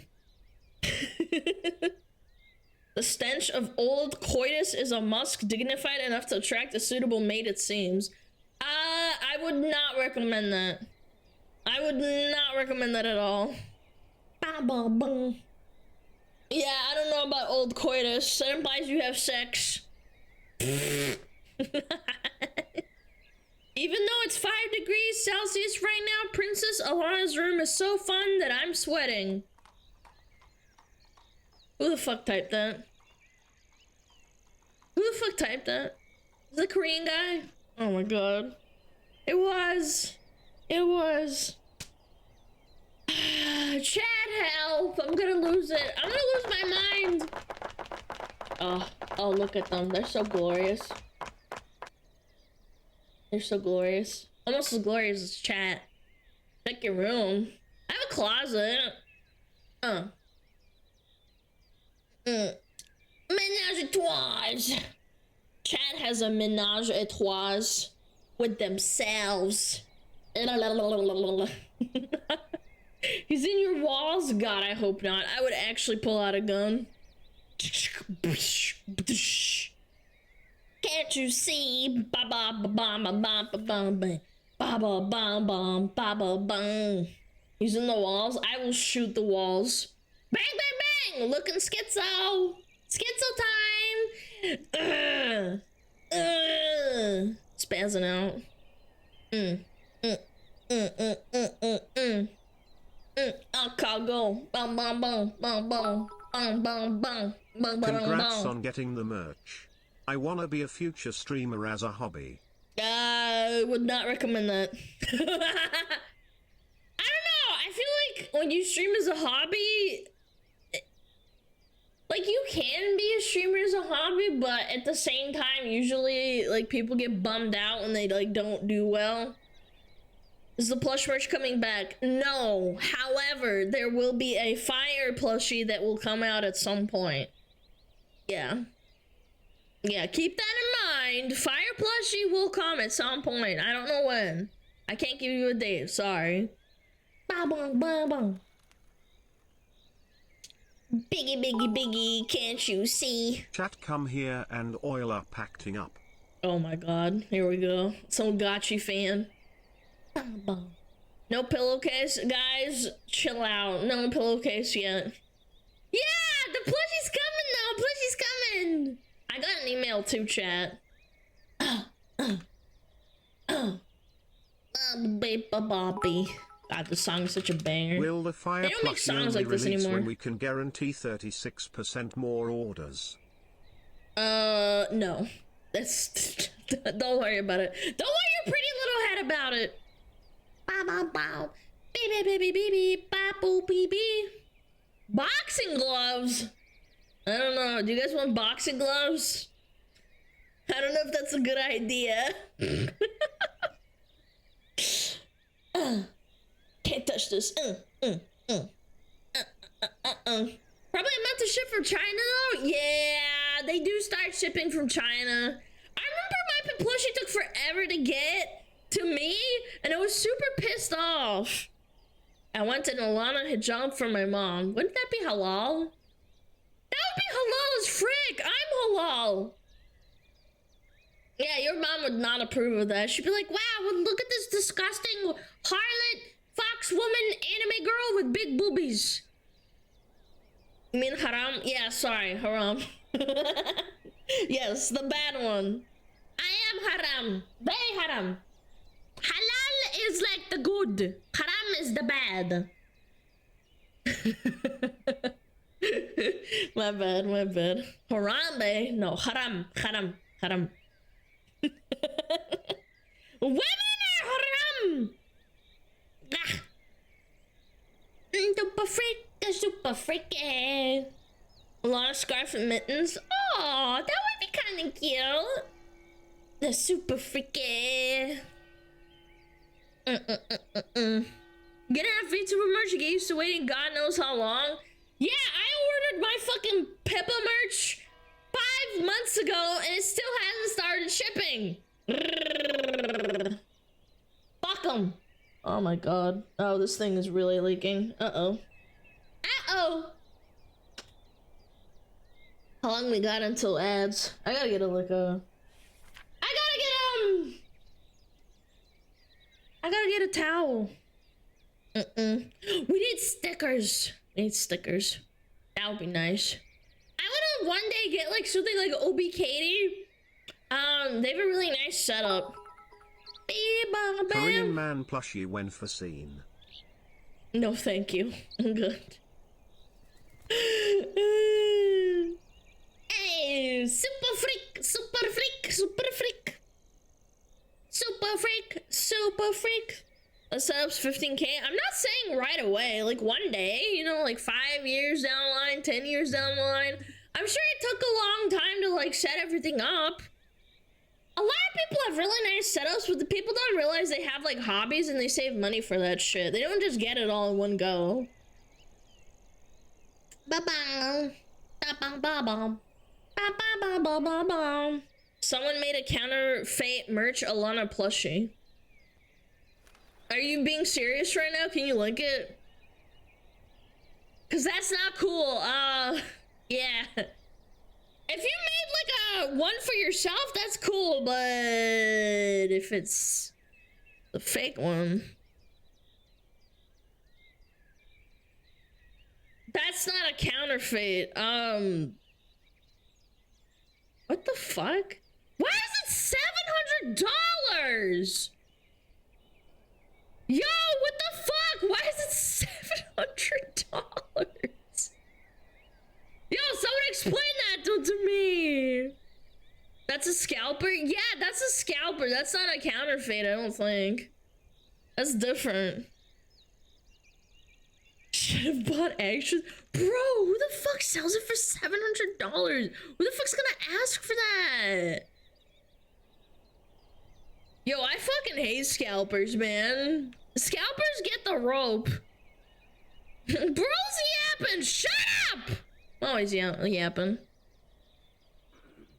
The stench of old coitus is a musk dignified enough to attract a suitable mate, it seems. I would not recommend that. I would not recommend that at all. Yeah, I don't know about old coitus. That implies you have sex. Even though it's 5 degrees Celsius right now, Princess Alana's room is so fun that I'm sweating. Who the fuck typed that? Who the fuck typed that? Is it a Korean guy? Oh my god. It was. It was. Chat, help! I'm gonna lose it. I'm gonna lose my mind. Oh, look at them. They're so glorious. They're so glorious. Almost as glorious as chat. Check your room. I have a closet. Menage a trois. Chat has a menage a trois with themselves. He's in your walls? God, I hope not. I would actually pull out a gun. Can't you see? Ba ba ba ba ba ba ba ba ba ba ba ba ba ba ba. He's in the walls. I will shoot the walls. Bang bang bang! Looking schizo. Schizo time. Spazzing out. I'll go. Bum bum bum bum bum bum bum bum bum. Congrats on getting the merch. I wanna be a future streamer as a hobby. I would not recommend that. I don't know. I feel like when you stream as a hobby, like you can be a streamer as a hobby, but at the same time, usually like people get bummed out when they like don't do well. Is the plush merch coming back? No. However, there will be a fire plushie that will come out at some point. Yeah. Yeah, keep that in mind. Fire plushie will come at some point. I don't know when. I can't give you a date. Sorry. Ba bong ba bong. Biggie, biggie, biggie, can't you see? Chat, come here and oil up acting up. Oh my god. Here we go. Some gotchi fan. No pillowcase, guys. Chill out. No pillowcase yet. Yeah, the plushie's coming though. Plushie's coming. I got an email too, chat. Baby Bobby. God, the song's such a banger. Will the fire They don't make plushie songs only like this release anymore. when we can guarantee 36% more orders? No. That's don't worry about it. Don't worry your pretty little head about it. Bow bow bow. Baby baby baby boo baby. Boxing gloves. I don't know. Do you guys want boxing gloves? I don't know if that's a good idea. Can't touch this. Probably meant to ship from China though. Yeah, they do start shipping from China. I remember my plushie took forever to get to me, and I was super pissed off. I went an Alana hijab for my mom. Wouldn't that be halal? That would be halal as frick. I'm halal. Yeah, your mom would not approve of that. She'd be like, wow, well, look at this disgusting harlot, fox woman, anime girl with big boobies. You mean haram? Yeah, sorry, haram. Yes, the bad one. I am haram. Very haram. Halal is like the good. Haram is the bad. My bad, my bad. Harambe? No, haram, haram, haram. Women are haram! Ah. Super freak, super freaky. A lot of scarf and mittens. Oh, that would be kind of cute. The super freaky. Get enough VTuber merch to get used to waiting God knows how long. Yeah, I ordered my fucking Peppa merch 5 months ago and it still hasn't started shipping. Fuck them. Oh my god. Oh, this thing is really leaking. Uh-oh. Uh-oh. How long we got until ads? I gotta get a I gotta get a towel. We need stickers. That would be nice. I wanna one day get like something like OB Katie. They have a really nice setup. Korean man plushie when for scene. No, thank you. I'm good. Hey, super freak, super freak, super freak. Super freak, super freak. The setup's 15K. I'm not saying right away, like one day, you know, like 5 years down the line, 10 years down the line. I'm sure it took a long time to like set everything up. A lot of people have really nice setups, but the people don't realize they have like hobbies and they save money for that shit. They don't just get it all in one go. Ba-bam. Ba-bam-ba-bam. Ba-bam-ba-bam-ba-bam. Someone made a counterfeit merch Alana plushie. Are you being serious right now? Can you link it? Cause that's not cool. Yeah. If you made like a one for yourself, that's cool, but if it's the fake one, that's not a counterfeit. What the fuck? Why is it $700? Yo, what the fuck? Why is it $700? Yo, someone explain that to me. That's a scalper? Yeah, that's a scalper. That's not a counterfeit, I don't think. That's different. Should have bought extras. Bro, who the fuck sells it for $700? Who the fuck's gonna ask for that? Yo, I fucking hate scalpers, man. Scalpers get the rope. Bro's yapping. Shut up! Oh, he's yapping.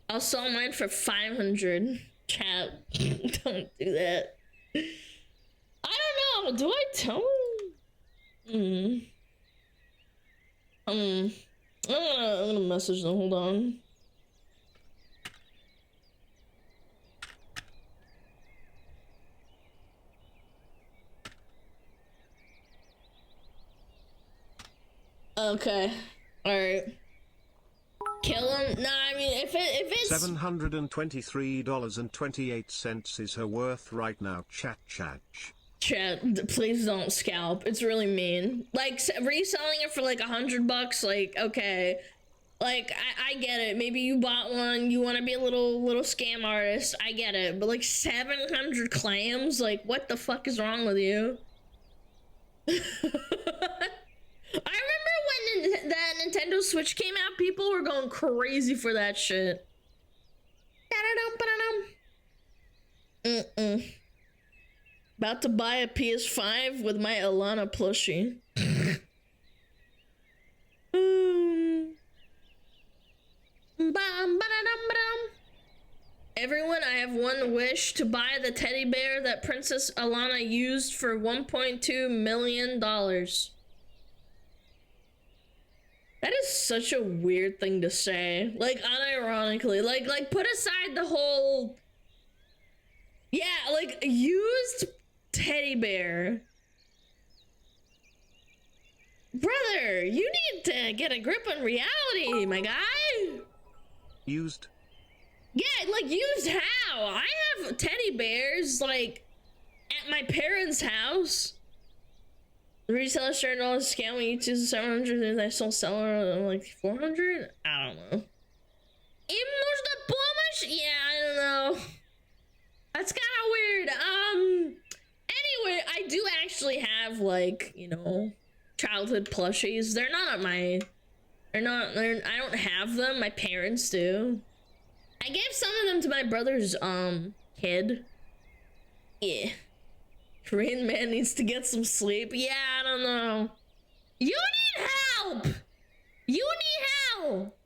I'll sell mine for 500. Chat. Don't do that. I don't know. Do I tell him? I'm gonna message them. Hold on. Okay. Alright. Kill him? Nah, I mean, if it's $723.28 is her worth right now. Chat. Chat, please don't scalp. It's really mean. Like, reselling it for like $100, like, okay. Like, I get it. Maybe you bought one, you want to be a little scam artist. I get it. But like 700 clams? Like, what the fuck is wrong with you? I remember when that Nintendo Switch came out, people were going crazy for that shit. About to buy a PS5 with my Alana plushie. Everyone, I have one wish: to buy the teddy bear that Princess Alana used for $1.2 million. That is such a weird thing to say. Like, unironically, like put aside the whole, yeah, like, used teddy bear. Brother, you need to get a grip on reality, my guy. Used? Yeah, like, used how? I have teddy bears, like, at my parents' house. The reseller started all this scam when you choose 700 and I still sell her like 400? I don't know. Yeah, I don't know. That's kind of weird. Anyway, I do actually have, like, you know, childhood plushies. They're not at my, I don't have them. My parents do. I gave some of them to my brother's, kid. Yeah. Korean man needs to get some sleep. Yeah, I don't know. You need help! You need help!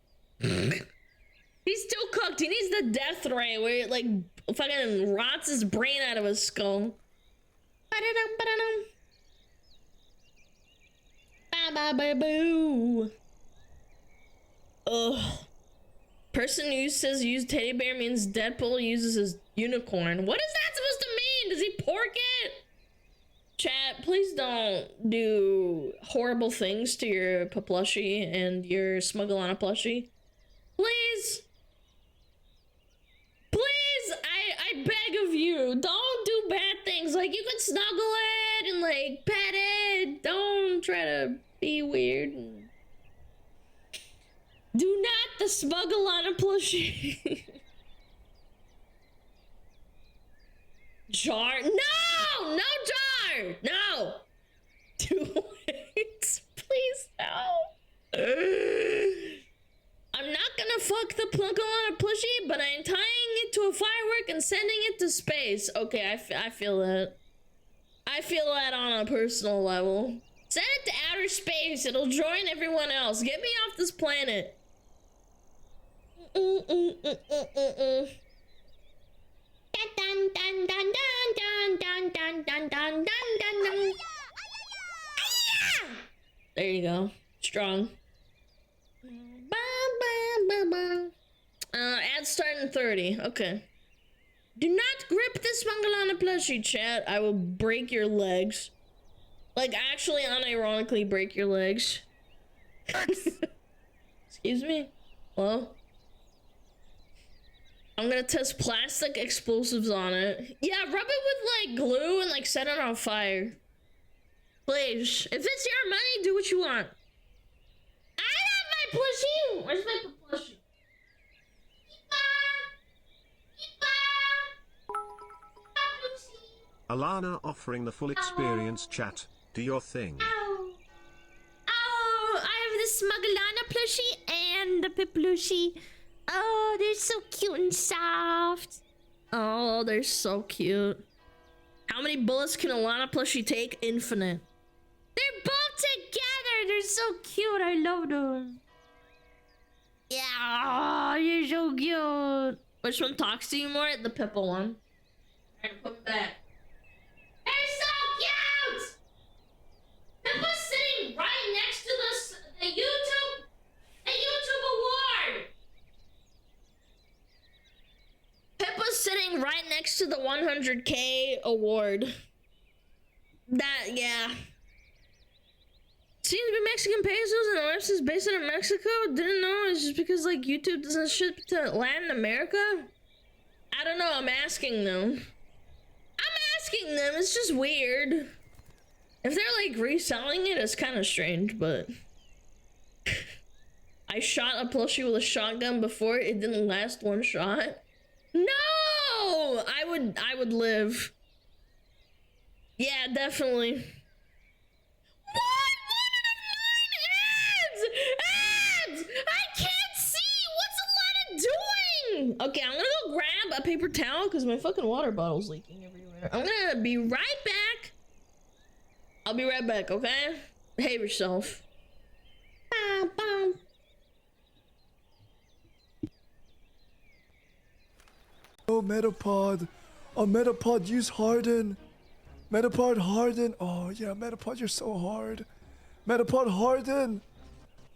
He's still cooked. He needs the death ray where it, like, fucking rots his brain out of his skull. Ba-ba-ba-boo. Ugh. Person who says use teddy bear means Deadpool uses his unicorn. What is that supposed to mean? Does he pork it? Chat, please don't do horrible things to your plushie and your SmugAlana plushie. Please. Please, I beg of you, don't do bad things. Like, you can snuggle it and, like, pet it. Don't try to be weird. Do not the SmugAlana plushie. Jar? No! No jar! No! Too late. Please, no. I'm not gonna fuck the SmugAlana plushie, but I'm tying it to a firework and sending it to space. Okay, I feel that. I feel that on a personal level. Send it to outer space. It'll join everyone else. Get me off this planet. There you go. Strong. Ad start in 30. Okay. Do not grip this SmugAlana plushie, chat. I will break your legs. Like, actually, unironically break your legs. Excuse me? Hello? I'm gonna test plastic explosives on it. Yeah, rub it with, like, glue and, like, set it on fire. Please. If it's your money, do what you want. I have my plushie! Where's my plushie? Alana offering the full experience. Chat, do your thing. Oh, I have the SmugAlana plushie and the plushie. Oh, they're so cute and soft. Oh, they're so cute. How many bullets can Alana plushie take? Infinite. They're both together. They're so cute. I love them. Yeah, oh, you're so cute. Which one talks to you more? The Pipple one. I'm gonna put them back. They're so cute! Pippa's sitting right next to the YouTube award. Pippa's sitting right next to the 100K award. That, yeah. seems to be Mexican pesos and the rest is based in Mexico. Didn't know. It's just because like YouTube doesn't ship to Latin America. I don't know. I'm asking them. It's just weird. If they're like reselling it, it's kind of strange, but I shot a plushie with a shotgun before. It didn't last one shot. No, I would live. Yeah, definitely. What? 1 out of 9 ads! Ads! I can't see! What's Alana doing? Okay, I'm gonna go grab a paper towel because my fucking water bottle's leaking everywhere. I'm gonna be right back. I'll be right back, okay? Behave yourself. Bam, bam. Oh, Metapod. Oh, Metapod, use Harden. Metapod, Harden. Oh, yeah, Metapod, you're so hard. Metapod, Harden.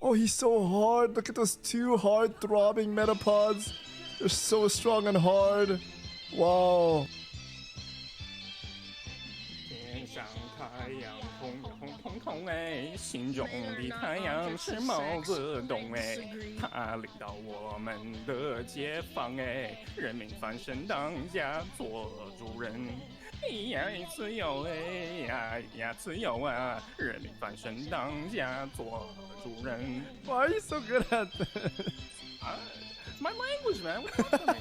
Oh, he's so hard. Look at those 2 hard throbbing Metapods. They're so strong and hard. Wow. 天上太阳红红彤彤哎，心中的太阳是毛泽东哎，他领导我们的解放哎，人民翻身当家做主人。呀，自由哎呀呀，自由啊！人民翻身当家做主人。Why are you so good at this? My language, man. What's up with me?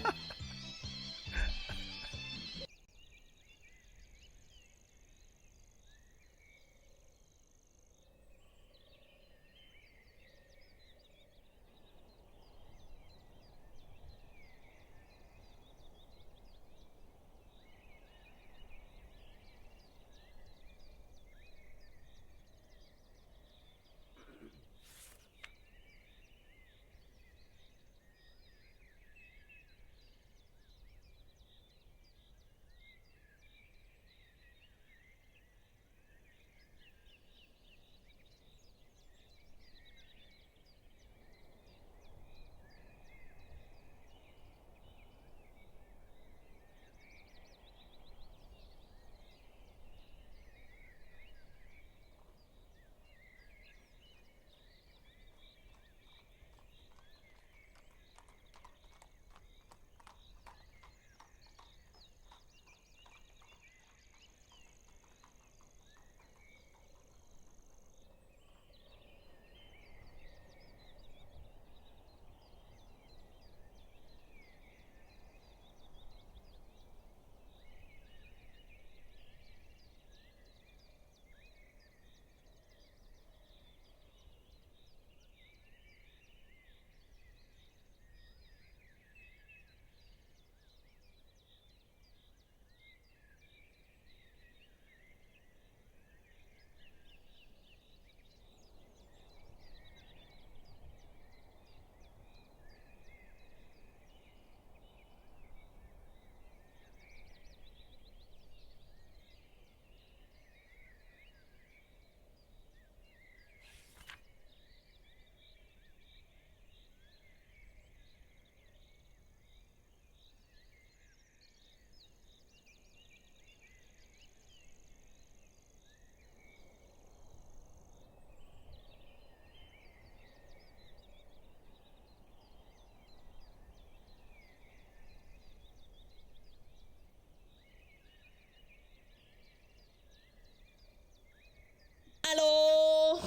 Hello.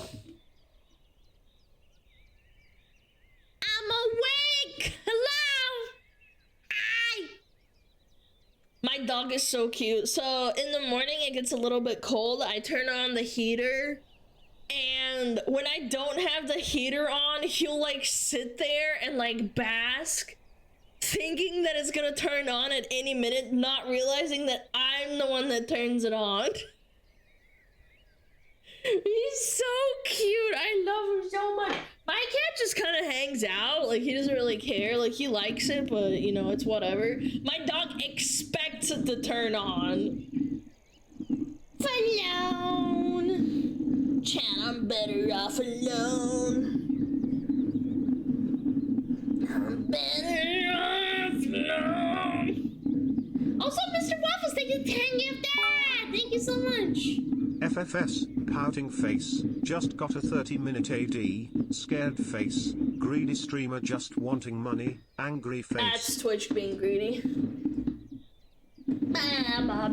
I'm awake. Hello. Hi. My dog is so cute. So in the morning it gets a little bit cold. I turn on the heater, and when I don't have the heater on, he'll like sit there and like bask, thinking that it's gonna turn on at any minute, not realizing that I'm the one that turns it on. He's so cute. I love him so much. My cat just kind of hangs out. Like, he doesn't really care. Like, he likes it, but, you know, it's whatever. My dog expects it to turn on. Alone. Chat, I'm better off alone. I'm better off alone. Also, Mr. Waffles, thank you 10 gift. Thank you so much. FFS, pouting face, just got a 30-minute AD, scared face, greedy streamer just wanting money, angry face. That's Twitch being greedy. Hello.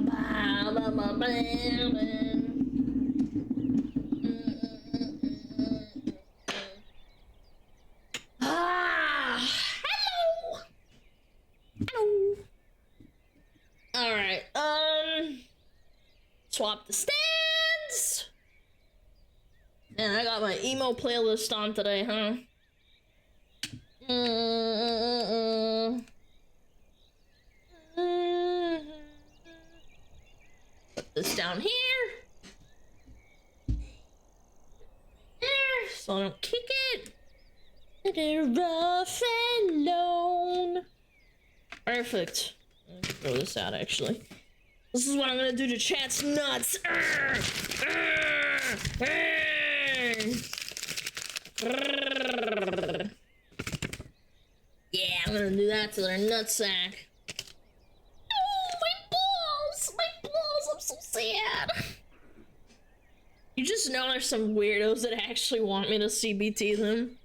Hello. All right. Swap the stands. And I got my emo playlist on today, huh? Put this down here. There, so I don't kick it. Rough and lone. Perfect. Let me throw this out, actually. This is what I'm gonna do to chat's nuts. Yeah, I'm gonna do that to their nutsack. Oh, my balls! My balls, I'm so sad. You just know there's some weirdos that actually want me to CBT them.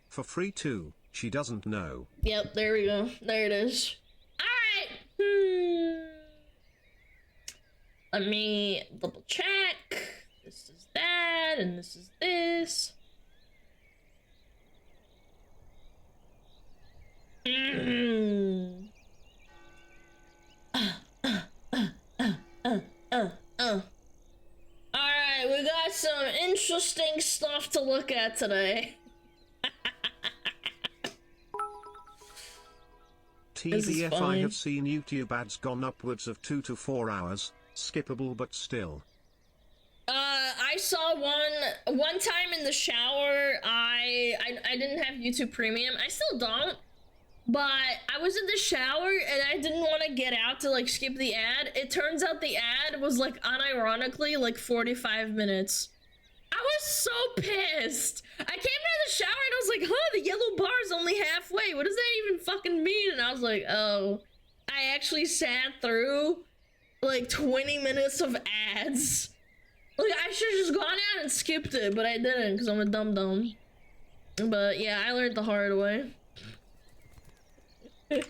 For free too, she doesn't know. Yep, there we go. There it is. Alright! Let me double check. This is that, and this is this. Alright, we got some interesting stuff to look at today. TBF, I have seen YouTube ads gone upwards of 2 to 4 hours, skippable but still. I saw one time in the shower. I didn't have YouTube Premium. I still don't. But I was in the shower and I didn't want to get out to like skip the ad. It turns out the ad was like unironically like 45 minutes. I was so pissed. I came out of the shower and I was like, huh, the yellow bar is only halfway. What does that even fucking mean? And I was like, oh, I actually sat through like 20 minutes of ads. Like, I should have just gone out and skipped it, but I didn't because I'm a dum-dum. But yeah, I learned the hard way. Nah,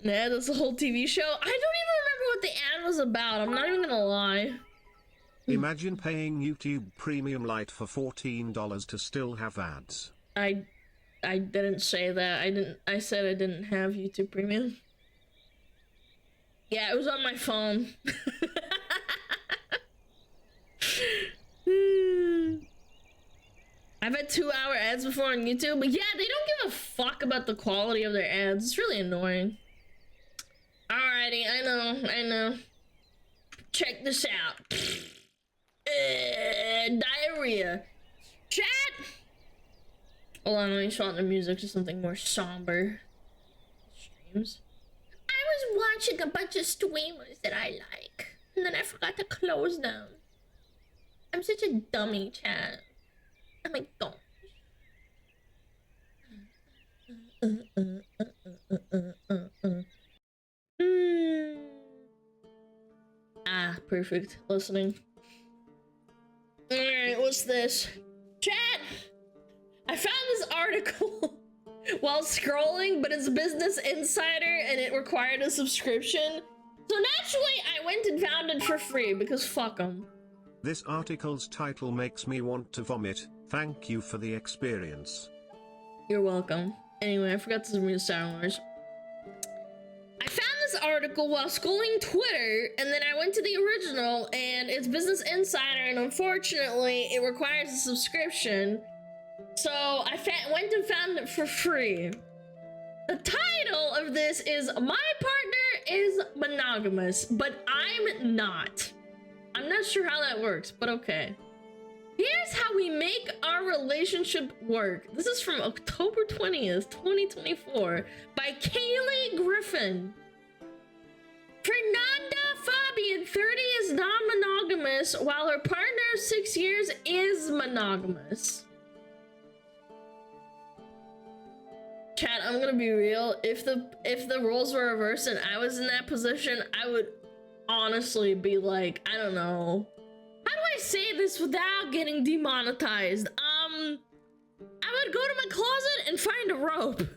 that's the whole TV show. I don't even remember what the ad was about. I'm not even gonna lie. Imagine paying YouTube Premium Lite for $14 to still have ads. I didn't say that. I said I didn't have YouTube Premium. Yeah, it was on my phone. I've had 2-hour ads before on YouTube, but yeah, they don't give a fuck about the quality of their ads. It's really annoying. Alrighty, I know. Check this out. Diarrhea. Chat! Hold on, let me swap the music to something more somber. Streams. I was watching a bunch of streamers that I like, and then I forgot to close them. I'm such a dummy, chat. Oh my god. Ah, perfect. Listening. Alright, what's this? Chat! I found this article while scrolling, but it's Business Insider and it required a subscription. So naturally, I went and found it for free because fuck them. This article's title makes me want to vomit. Thank you for the experience. You're welcome. Anyway, I forgot to read Star Wars. I found this article while scrolling Twitter, and then I went to the original, and it's Business Insider, and unfortunately, it requires a subscription. So I went and found it for free. The title of this is My Partner is Monogamous, but I'm not. I'm not sure how that works, but okay. Here's how we make our relationship work. This is from October 20th, 2024 by Kaylee Griffin. Fernanda Fabian, 30, is non-monogamous, while her partner of 6 years is monogamous. Chat, I'm gonna be real. If the roles were reversed and I was in that position, I would honestly be like, I don't know. How do I say this without getting demonetized? I would go to my closet and find a rope.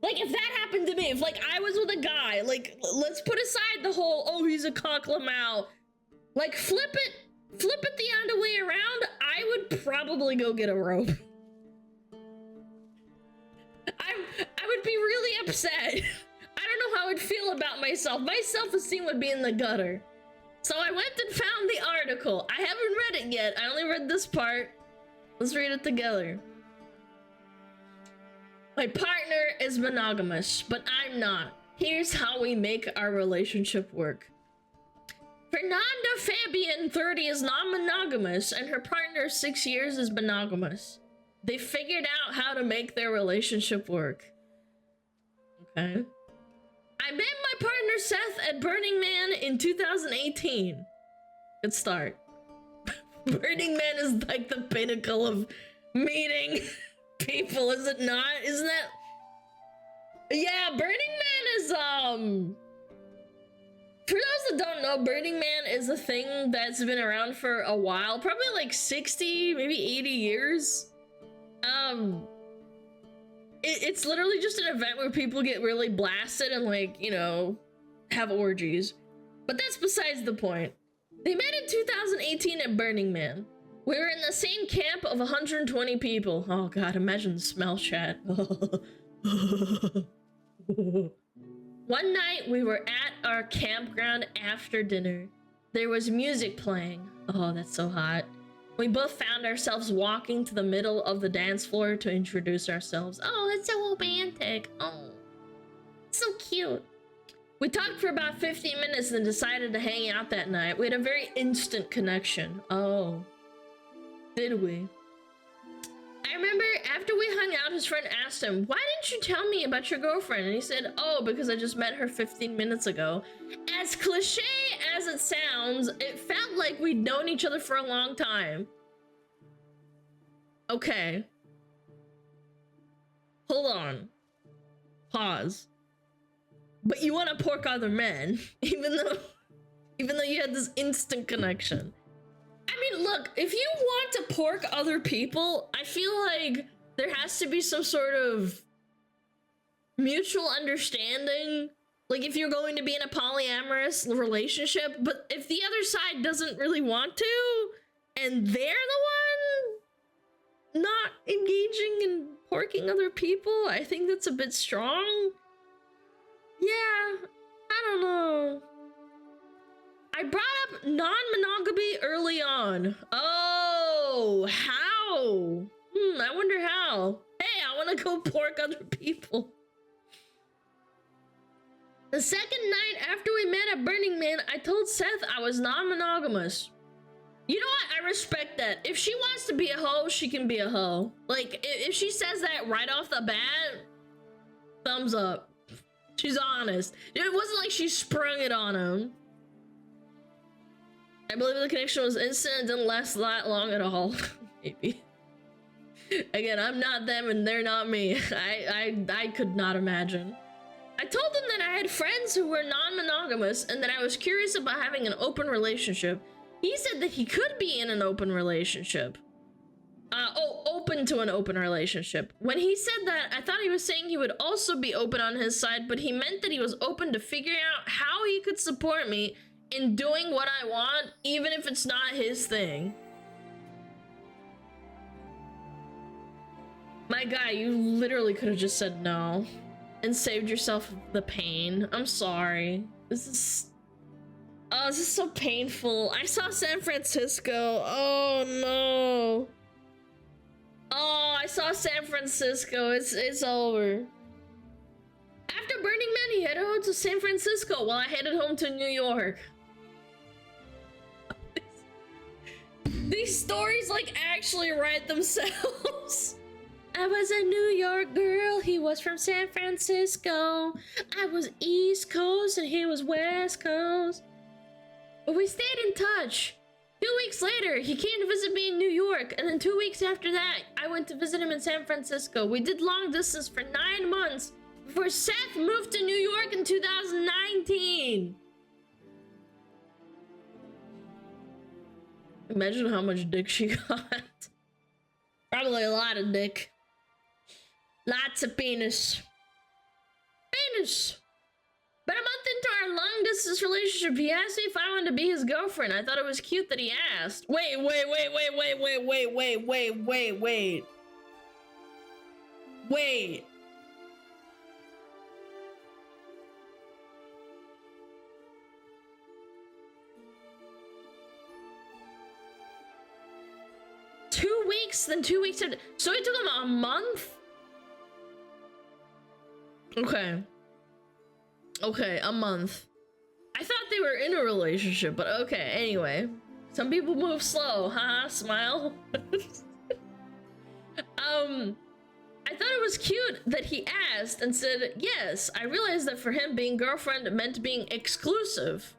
Like, if that happened to me, if like I was with a guy, like, let's put aside the whole, oh, he's a cocklamau. Like, flip it the other way around, I would probably go get a rope. I would be really upset. I don't know how I'd feel about myself. My self-esteem would be in the gutter. So I went and found the article. I haven't read it yet. I only read this part. Let's read it together. My partner is monogamous, but I'm not. Here's how we make our relationship work. Fernanda Fabian, 30, is non-monogamous, and her partner, 6 years, is monogamous. They figured out how to make their relationship work. Okay. I met my partner Seth at Burning Man in 2018. Good start. Burning Man is like the pinnacle of meeting people, is it not? Isn't that? Yeah, Burning Man is for those that don't know, Burning Man is a thing that's been around for a while, probably like 60, maybe 80 years. It's literally just an event where people get really blasted and, like, you know, have orgies. But that's besides the point. They met in 2018 at Burning Man. We were in the same camp of 120 people. Oh god, imagine the smell, chat. One night we were at our campground after dinner. There was music playing. Oh, that's so hot. We both found ourselves walking to the middle of the dance floor to introduce ourselves. Oh, that's so romantic. Oh, so cute. We talked for about 15 minutes and decided to hang out that night. We had a very instant connection. Oh, did we? I remember after we hung out, his friend asked him, why didn't you tell me about your girlfriend? And he said, oh, because I just met her 15 minutes ago. As cliche as it sounds, it felt like we'd known each other for a long time. Okay. Hold on. Pause. But you want to pork other men, even though you had this instant connection. I mean, look, if you want to pork other people, I feel like there has to be some sort of mutual understanding. Like, if you're going to be in a polyamorous relationship, but if the other side doesn't really want to, and they're the one not engaging in porking other people, I think that's a bit strong. Yeah, I don't know. I brought up non-monogamy early on. Oh, how? I wonder how. Hey, I want to go pork other people. The second night after we met at Burning Man, I told Seth I was non-monogamous. You know what? I respect that. If she wants to be a hoe, she can be a hoe. Like, if she says that right off the bat, thumbs up. She's honest. It wasn't like she sprung it on him. I believe the connection was instant and didn't last that long at all. Maybe. Again, I'm not them and they're not me. I could not imagine. I told them that I had friends who were non-monogamous and that I was curious about having an open relationship. He said that he could be in an open relationship. Open to an open relationship. When he said that, I thought he was saying he would also be open on his side, but he meant that he was open to figuring out how he could support me in doing what I want, even if it's not his thing. My guy, you literally could have just said no and saved yourself the pain. I'm sorry. This is so painful. I saw San Francisco. Oh no. Oh, I saw San Francisco. It's over. After Burning Man, he headed home to San Francisco while I headed home to New York. These stories like actually write themselves. I was a New York girl, he was from San Francisco. I was East Coast and he was West Coast. But we stayed in touch. 2 weeks later, he came to visit me in New York, and then 2 weeks after that, I went to visit him in San Francisco. We did long distance for 9 months before Seth moved to New York in 2019. Imagine how much dick she got. Probably a lot of dick. Lots of penis. Penis. But a month into our long distance relationship, he asked me if I wanted to be his girlfriend. I thought it was cute that he asked. Wait. 2 weeks, then 2 weeks after. So it took him a month? Okay, a month. I thought they were in a relationship, but okay, anyway. Some people move slow, haha, smile. I thought it was cute that he asked and said yes. I realized that for him, being girlfriend meant being exclusive.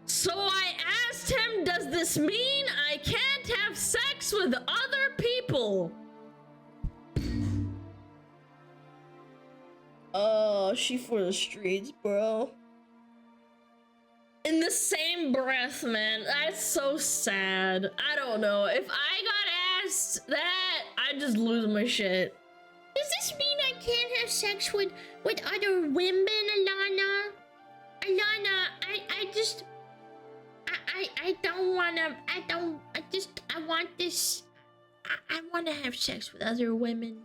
So I asked him, does this mean I can't have sex with other people? Oh, she for the streets, bro. In the same breath, man. That's so sad. I don't know. If I got asked that, I'd just lose my shit. Does this mean I can't have sex with other women, Alana? Alana, I don't wanna, I want this, I wanna have sex with other women.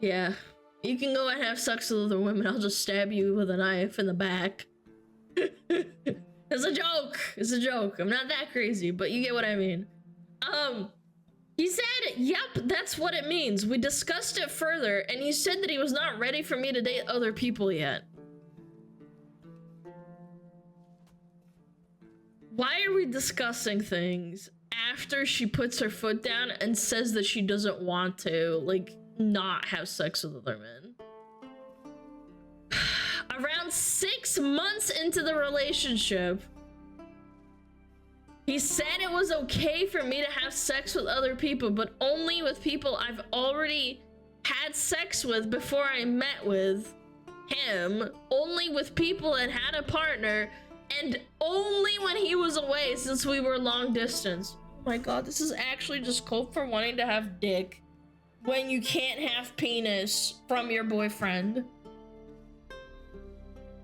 Yeah, you can go and have sex with other women. I'll just stab you with a knife in the back. It's a joke. It's a joke. I'm not that crazy, but you get what I mean. He said, yep, that's what it means. We discussed it further, and he said that he was not ready for me to date other people yet. Why are we discussing things after she puts her foot down and says that she doesn't want to, like, not have sex with other men? Around 6 months into the relationship, he said it was okay for me to have sex with other people, but only with people I've already had sex with before I met with him, only with people that had a partner, and only when he was away since we were long distance. Oh my god, this is actually just code for wanting to have dick when you can't have penis from your boyfriend.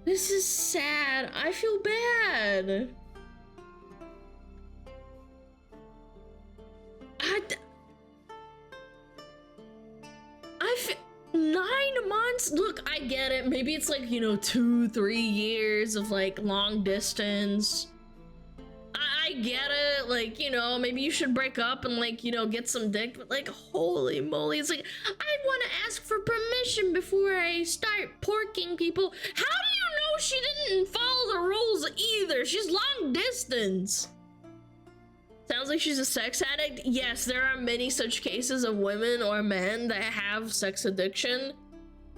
This is sad. I feel bad. 9 months? Look, I get it. Maybe it's like, you know, 2-3 years of like long distance. I get it. Like, you know, maybe you should break up and like, you know, get some dick. But like, holy moly. It's like, I'd want to ask for permission before I start porking people. How do you know she didn't follow the rules either? She's long distance. Sounds like she's a sex addict. Yes, there are many such cases of women or men that have sex addiction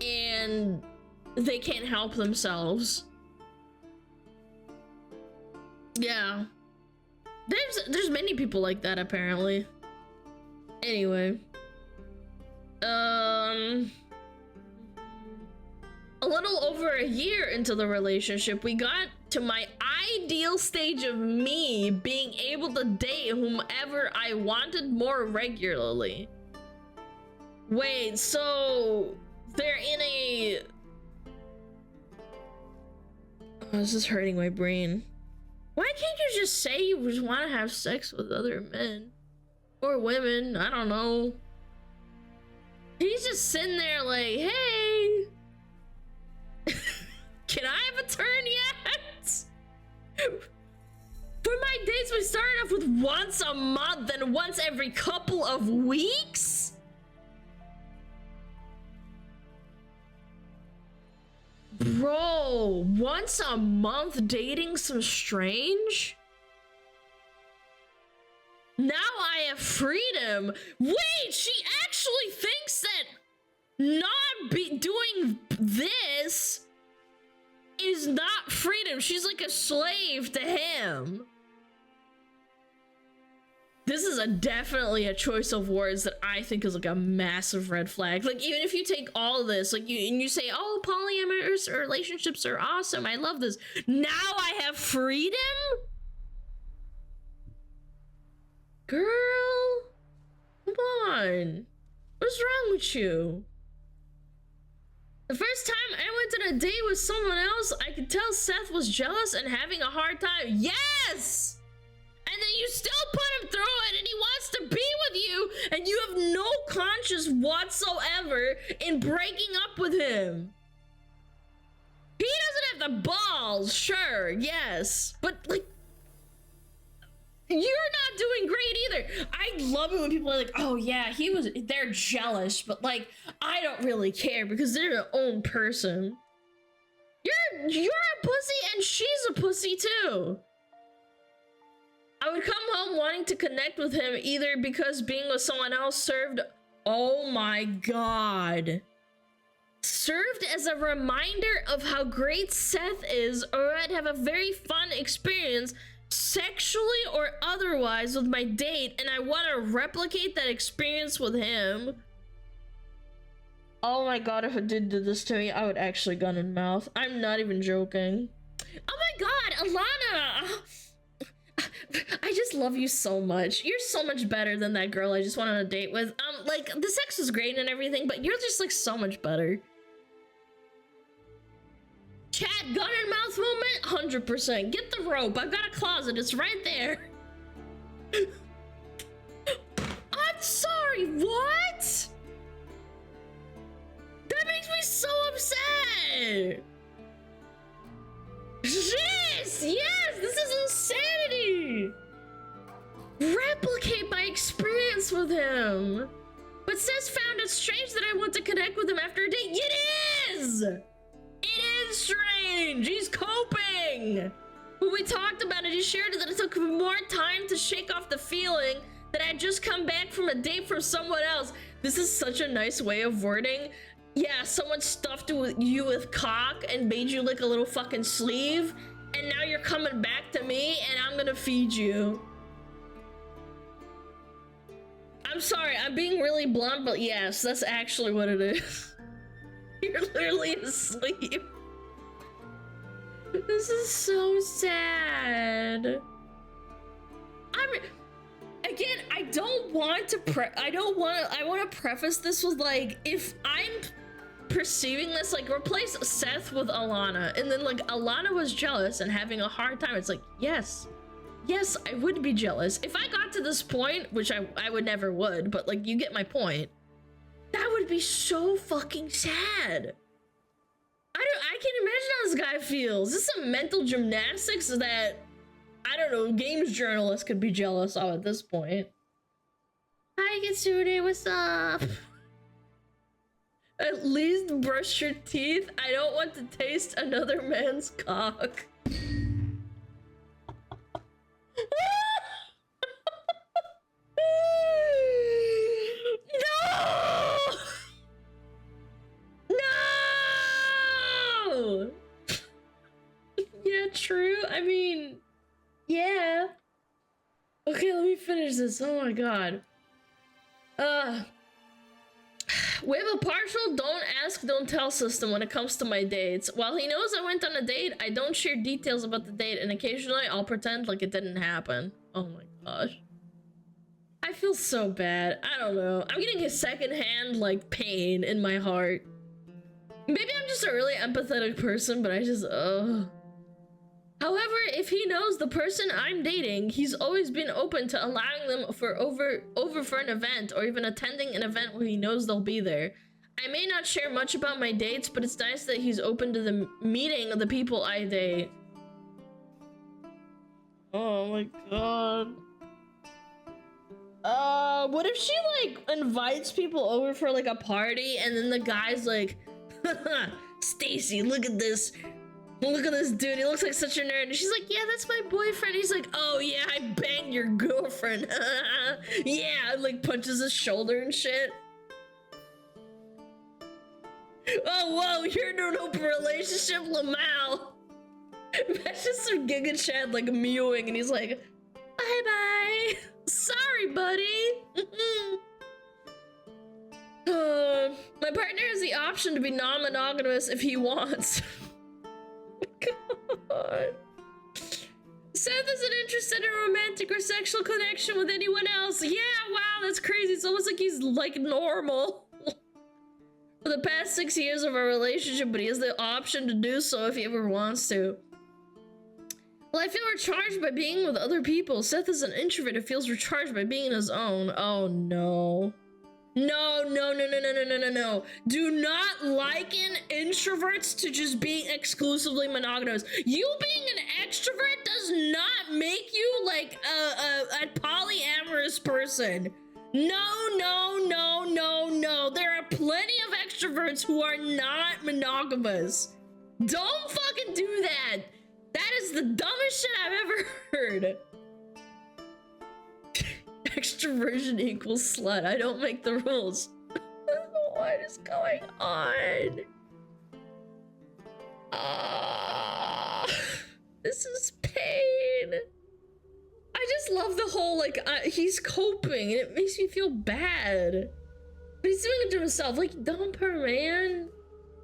and they can't help themselves. Yeah. There's many people like that apparently. Anyway. A little over a year into the relationship, we got to my ideal stage of me being able to date whomever I wanted more regularly. Wait, so they're in a... Oh, this is hurting my brain. Why can't you just say you just want to have sex with other men? Or women, I don't know. He's just sitting there like, hey... Can I have a turn yet? For my dates, we started off with once a month and once every couple of weeks? Bro, once a month dating some strange? Now I have freedom. Wait, she actually thinks that not doing this is not freedom. She's like a slave to him. This is definitely a choice of words that I think is like a massive red flag. Like, even if you take all of this, like you say, oh, polyamorous relationships are awesome, I love this. Now I have freedom? Girl, come on. What's wrong with you? The first time I went on a date with someone else, I could tell Seth was jealous and having a hard time. Yes! And then you still put him through it, and he wants to be with you, and you have no conscience whatsoever in breaking up with him. He doesn't have the balls, sure, yes, but like, you're not doing great either. I love it when people are like, oh yeah, they're jealous, but like, I don't really care because they're their own person. You're a pussy and she's a pussy too. I would come home wanting to connect with him either because being with someone else served, oh my god, served as a reminder of how great Seth is, or I'd have a very fun experience sexually or otherwise with my date, and I want to replicate that experience with him. Oh my god, if it did do this to me, I would actually gun in mouth. I'm not even joking. Oh my god, Alana! I just love you so much. You're so much better than that girl I just went on a date with. Like, the sex was great and everything, but you're just like so much better. Chat, gun in mouth moment, 100%. Get the rope. I've got a closet. It's right there. I'm sorry. What? That makes me so upset. Yes, this is insanity. Replicate my experience with him. But Sis found it strange that I want to connect with him after a date. It is! It is strange. He's coping. When we talked about it, he shared that it took more time to shake off the feeling that I'd just come back from a date from someone else. This is such a nice way of wording. Yeah, someone stuffed you with cock and made you lick a little fucking sleeve, and now you're coming back to me and I'm gonna feed you. I'm sorry, I'm being really blunt, but yes, that's actually what it is. You're literally asleep. This is so sad. Again, I want to preface this with like, if I'm perceiving this, like, replace Seth with Alana, and then like Alana was jealous and having a hard time, it's like, yes, I would be jealous. If I got to this point, which I would never would, but like, you get my point, that would be so fucking sad. I can't imagine how this guy feels. This is some mental gymnastics that, I don't know, games journalists could be jealous of at this point. Hi, Kitsune, what's up? At least brush your teeth. I don't want to taste another man's cock. No! No! Yeah, true. I mean, yeah. Okay, let me finish this. Oh my god. We have a partial don't ask, don't tell system when it comes to my dates. While he knows I went on a date, I don't share details about the date, and occasionally I'll pretend like it didn't happen. Oh my gosh. I feel so bad. I don't know. I'm getting a secondhand, like, pain in my heart. Maybe I'm just a really empathetic person, but I just, However, if he knows the person I'm dating, he's always been open to allowing them over for an event, or even attending an event where he knows they'll be there. I may not share much about my dates, but it's nice that he's open to the meeting of the people I date. Oh my god. What if she, like, invites people over for, like, a party, and then the guy's like, Stacy, look at this. Look at this dude, he looks like such a nerd. And she's like, yeah, that's my boyfriend. He's like, oh yeah, I banged your girlfriend. Yeah, and like punches his shoulder and shit. Oh, whoa, you're in an open relationship, Lamau. Imagine some Giga Chad like mewing and he's like, bye-bye. Sorry, buddy. My partner has the option to be non-monogamous if he wants. God. Seth isn't interested in romantic or sexual connection with anyone else. Yeah, wow, that's crazy. It's almost like he's like normal. For the past 6 years of our relationship, but he has the option to do so if he ever wants to. Well, I feel recharged by being with other people. Seth is an introvert who feels recharged by being in his own. Oh no. No. Do not liken introverts to just being exclusively monogamous. You being an extrovert does not make you like a polyamorous person. No. There are plenty of extroverts who are not monogamous. Don't fucking do that. That is the dumbest shit I've ever heard. Extroversion equals slut. I don't make the rules. What is going on? This is pain. I just love the whole, like, he's coping, and it makes me feel bad. But he's doing it to himself. Like, dump her, man.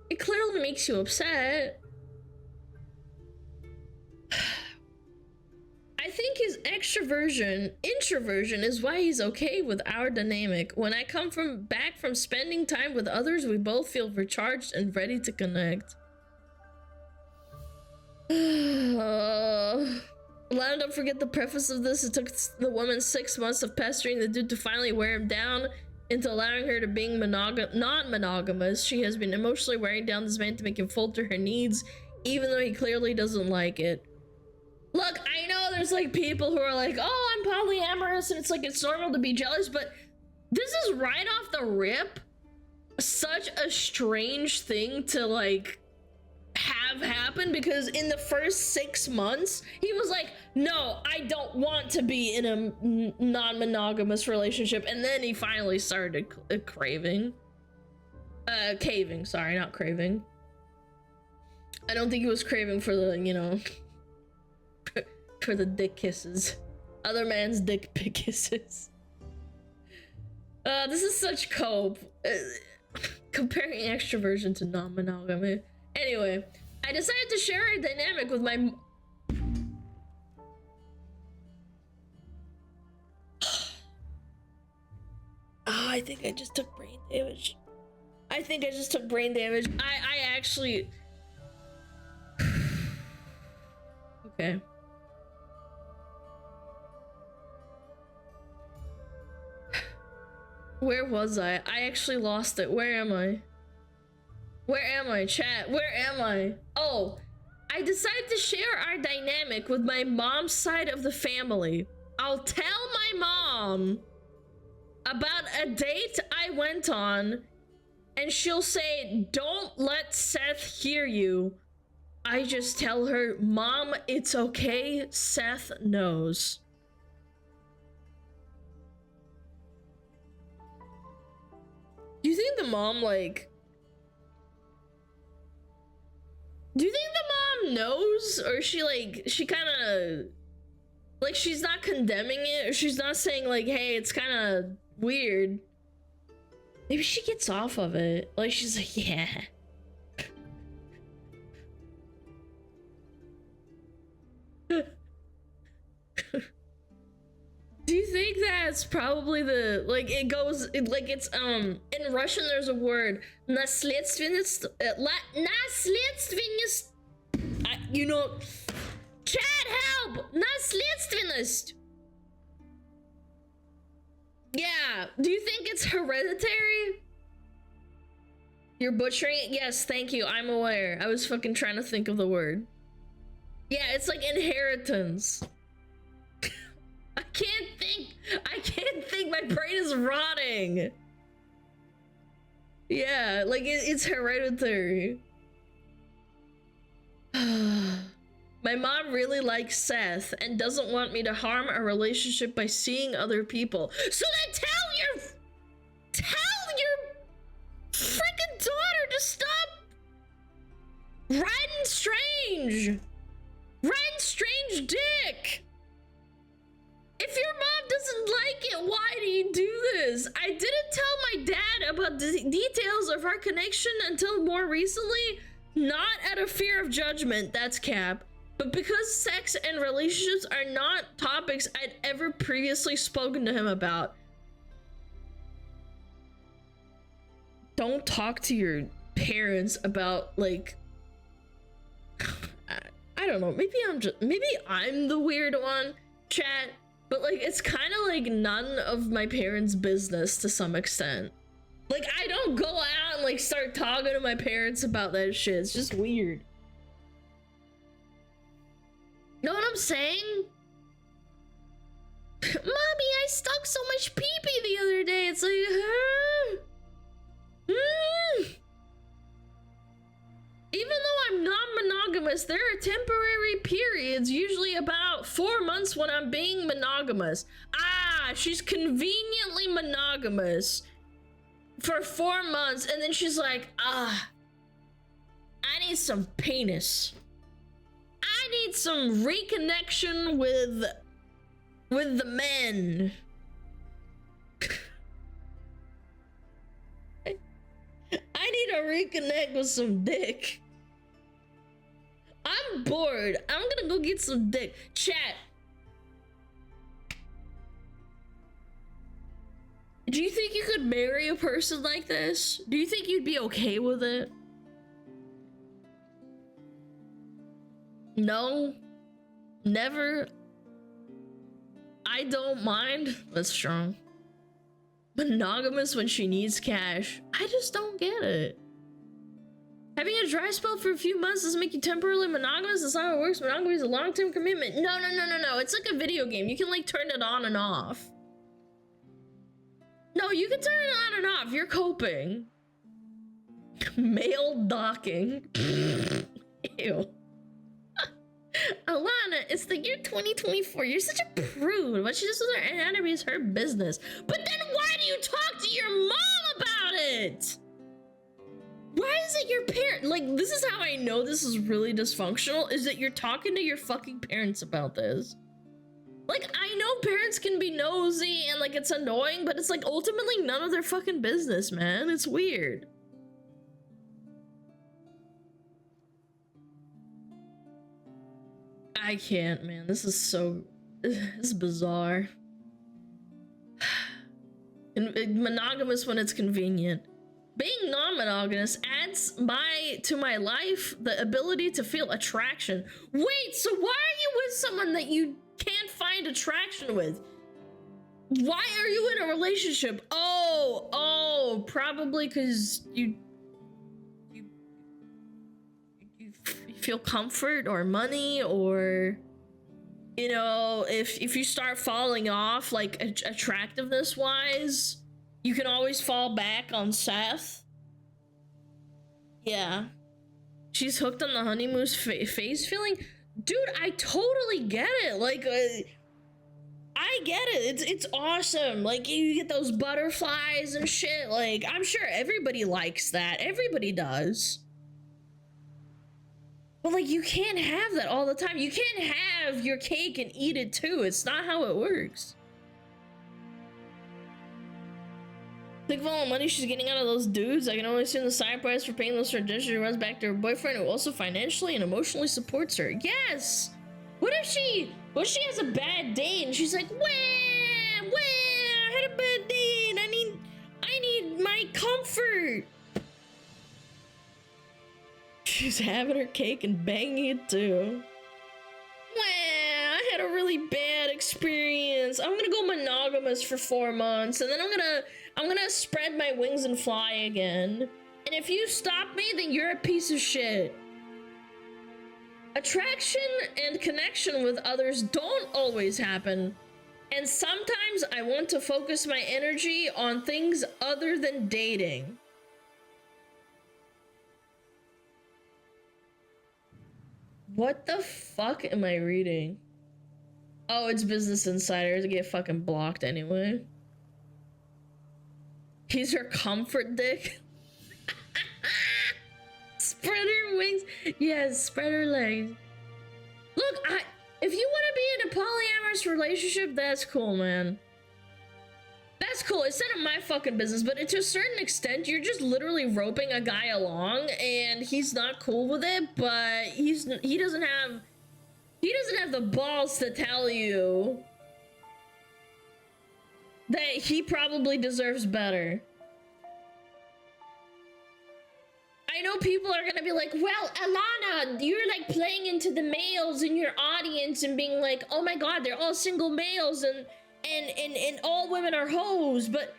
It clearly makes you upset. I think his introversion is why he's okay with our dynamic. When I come back from spending time with others, we both feel recharged and ready to connect. Alana, don't forget the preface of this. It took the woman 6 months of pestering the dude to finally wear him down into allowing her to being non-monogamous. She has been emotionally wearing down this man to make him fold to her needs, even though he clearly doesn't like it. Look, I know there's like people who are like, oh, I'm polyamorous and it's like it's normal to be jealous, but this is right off the rip such a strange thing to like have happen, because in the first 6 months he was like, no, I don't want to be in a non-monogamous relationship, and then he finally started caving, sorry, not craving. I don't think he was craving for the, you know, for the dick kisses, other man's dick pic kisses. This is such cope. Comparing extroversion to non-monogamy. Anyway, I decided to share a dynamic with my I think I just took brain damage. I actually okay. Where was I? I actually lost it. Where am I? Chat? Where am I? Oh, I decided to share our dynamic with my mom's side of the family. I'll tell my mom about a date I went on, and she'll say, don't let Seth hear you. I just tell her, Mom, it's okay. Seth knows. Do you think the mom, like... Do you think the mom knows? Or is she, like, she kind of... Like, she's not condemning it? Or she's not saying, like, hey, it's kind of weird. Maybe she gets off of it. Like, she's like, yeah. Do you think that's probably the, like, it goes, like, it's, in Russian there's a word, наследственность, you know, chat, help, наследственность. Yeah, do you think it's hereditary? You're butchering it? Yes, thank you, I'm aware. I was fucking trying to think of the word. Yeah, it's like inheritance. I can't think, my brain is rotting. Yeah, like it's hereditary. My mom really likes Seth and doesn't want me to harm our relationship by seeing other people. So then tell your freaking daughter to stop Riding Strange! Riding Strange dick! If your mom doesn't like it, why do you do this? I didn't tell my dad about the details of our connection until more recently, not out of fear of judgment, that's cap, but because sex and relationships are not topics I'd ever previously spoken to him about. Don't talk to your parents about, like, I don't know, maybe I'm the weird one, chat, but like it's kind of like none of my parents' business to some extent. Like I don't go out and like start talking to my parents about that shit. It's just weird. Know what I'm saying? Mommy, I stuck so much pee-pee the other day. It's like, huh? Even though I'm non-monogamous, there are temporary periods, usually about 4 months, when I'm being monogamous. Ah, she's conveniently monogamous for 4 months, and then she's like, I need some penis. I need some reconnection with the men. I need to reconnect with some dick. I'm bored. I'm gonna go get some dick. Chat. Do you think you could marry a person like this? Do you think you'd be okay with it? No. Never. I don't mind. That's strong. Monogamous when she needs cash. I just don't get it. Having a dry spell for a few months doesn't make you temporarily monogamous. That's not how it works. Monogamy is a long-term commitment. No. It's like a video game. You can like turn it on and off. No, you can turn it on and off. You're coping. Male docking. Ew. Alana, it's the year 2024. You're such a prude. What she does with her anatomy is her business. But then why do you talk to your mom about it? Why is it your parent? Like, this is how I know this is really dysfunctional, is that you're talking to your fucking parents about this. Like, I know parents can be nosy and like it's annoying, but it's like ultimately none of their fucking business, man. It's weird. I can't, man. This is bizarre. And monogamous when it's convenient. Being non-monogamous adds to my life the ability to feel attraction. Wait, so why are you with someone that you can't find attraction with? Why are you in a relationship? Oh, probably because you feel comfort or money, or you know, if you start falling off like attractiveness wise, you can always fall back on Seth. Yeah, she's hooked on the honeymoon phase feeling. Dude, I totally get it. Like I get it. It's awesome. Like you get those butterflies and shit. Like I'm sure everybody likes that. Everybody does. But like, you can't have that all the time. You can't have your cake and eat it too. It's not how it works. Think of all the money she's getting out of those dudes. I can only assume the side price for paying those traditions she runs back to her boyfriend, who also financially and emotionally supports her. Yes! What if she has a bad day and she's like, wah, I had a bad day and I need my comfort. She's having her cake and banging it too. Wow, I had a really bad experience. I'm gonna go monogamous for 4 months, and then I'm gonna spread my wings and fly again. And if you stop me, then you're a piece of shit. Attraction and connection with others don't always happen. And sometimes I want to focus my energy on things other than dating. What the fuck am I reading? Oh, it's Business Insider to get fucking blocked anyway. He's her comfort dick. Spread her wings. Yes, spread her legs. Look, if you want to be in a polyamorous relationship, that's cool, man. That's cool. It's none of my fucking business, but to a certain extent, you're just literally roping a guy along, and he's not cool with it. But he doesn't have the balls to tell you that he probably deserves better. I know people are gonna be like, well, Alana, you're like playing into the males in your audience and being like, oh my god, they're all single males and all women are hoes. But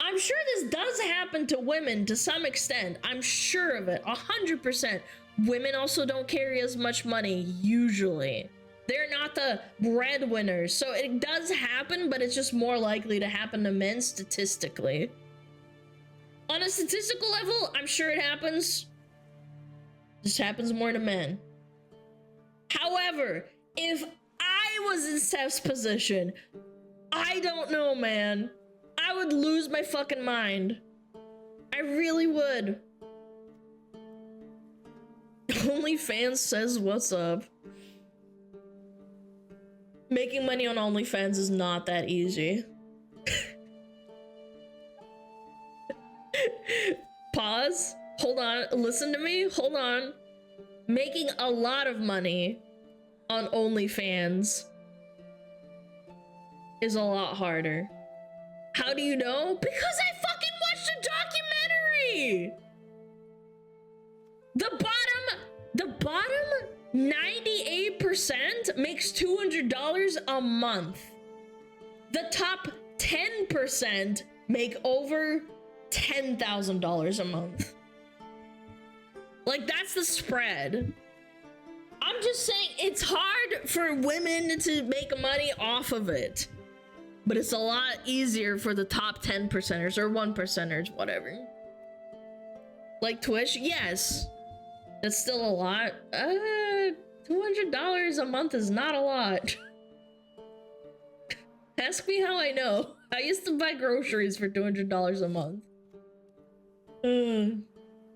I'm sure this does happen to women to some extent. I'm sure of it, 100%. Women also don't carry as much money, usually. They're not the breadwinners. So it does happen, but it's just more likely to happen to men statistically. On a statistical level, I'm sure it happens. This happens more to men. However, if I was in Steph's position, I don't know, man. I would lose my fucking mind. I really would. OnlyFans says what's up. Making money on OnlyFans is not that easy. Pause. Hold on. Listen to me. Hold on. Making a lot of money on OnlyFans is a lot harder. How do you know? Because I fucking watched a documentary! The bottom 98% makes $200 a month. The top 10% make over $10,000 a month. Like, that's the spread. I'm just saying it's hard for women to make money off of it. But it's a lot easier for the top 10%ers or 1%ers, whatever. Like Twitch, yes. That's still a lot. $200 a month is not a lot. Ask me how I know. I used to buy groceries for $200 a month.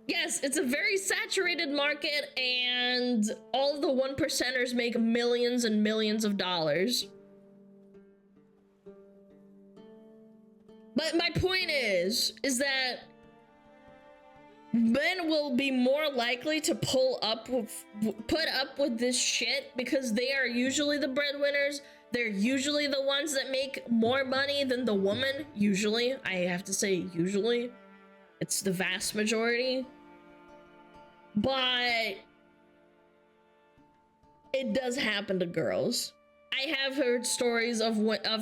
Yes, it's a very saturated market, and all the 1%ers make millions and millions of dollars. But my point is that men will be more likely to put up with this shit because they are usually the breadwinners. They're usually the ones that make more money than the woman. Usually, I have to say usually. It's the vast majority. But it does happen to girls. I have heard stories of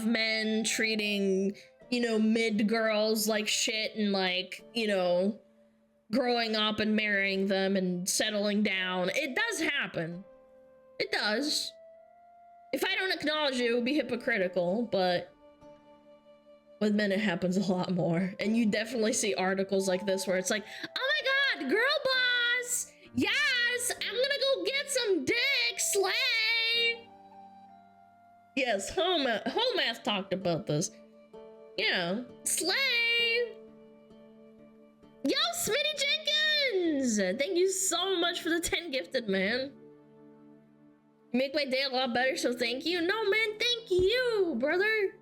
men treating, you know, mid girls like shit and, like, you know, growing up and marrying them and settling down. It does happen. It does. If I don't acknowledge it, it would be hypocritical, but with men it happens a lot more. And you definitely see articles like this where it's like, oh my god, girl boss! Yes, I'm gonna go get some dick, slay! Yes, Home Math talked about this. Yeah, slay! Yo, Smitty Jenkins! Thank you so much for the 10 gifted, man. You make my day a lot better, so thank you. No, man, thank you, brother.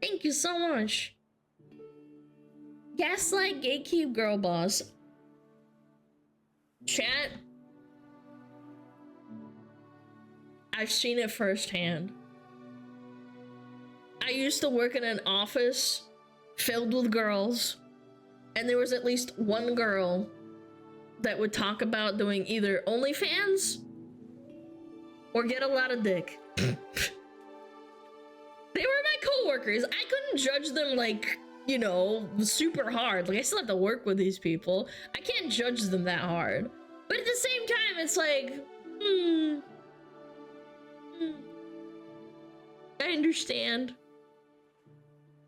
Thank you so much. Gaslight gatekeep girl boss. Chat. I've seen it firsthand. I used to work in an office filled with girls, and there was at least one girl that would talk about doing either OnlyFans or get a lot of dick. They were my coworkers. I couldn't judge them, like, you know, super hard. Like, I still have to work with these people. I can't judge them that hard. But at the same time, it's like, I understand.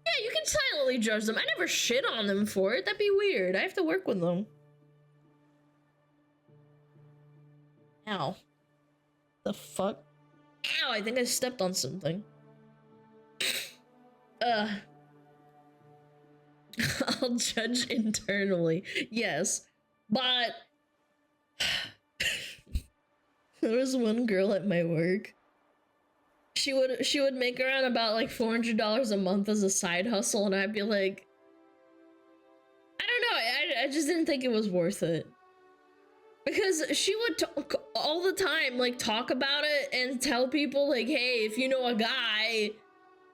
Yeah, you can silently judge them. I never shit on them for it. That'd be weird. I have to work with them. Ow. The fuck? Ow, I think I stepped on something. I'll judge internally. Yes. But There was one girl at my work. She would make around about like $400 a month as a side hustle, and I'd be like, I don't know, I just didn't think it was worth it. Because she would talk all the time, like talk about it and tell people like, hey, if you know a guy,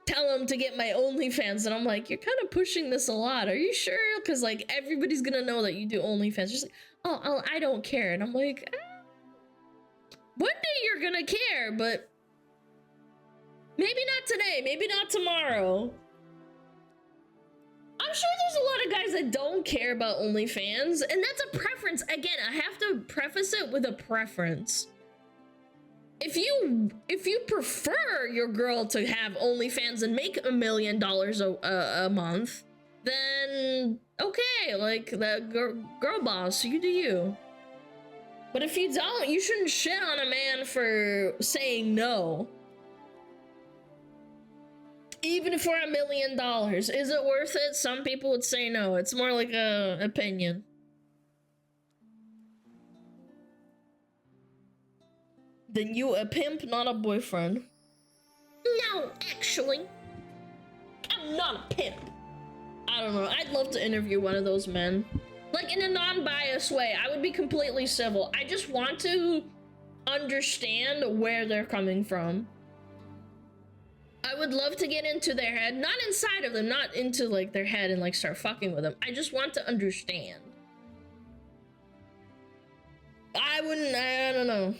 tell him to get my OnlyFans. And I'm like, you're kind of pushing this a lot. Are you sure? Because like everybody's gonna know that you do OnlyFans. She's like, oh, I don't care. And I'm like, one day you're gonna care, but maybe not today, maybe not tomorrow. I'm sure there's a lot of guys that don't care about OnlyFans, and that's a preference. Again, I have to preface it with a preference. If you prefer your girl to have OnlyFans and make $1 million a month, then okay, like that girl boss, you do you. But if you don't, you shouldn't shit on a man for saying no. Even for $1 million, is it worth it? Some people would say no. It's more like a opinion. Then you a pimp, not a boyfriend. No, actually, I'm not a pimp. I don't know. I'd love to interview one of those men. Like in a non-biased way. I would be completely civil. I just want to understand where they're coming from. I would love to get into their head, not inside of them, not into like their head and like start fucking with them. I just want to understand. I don't know.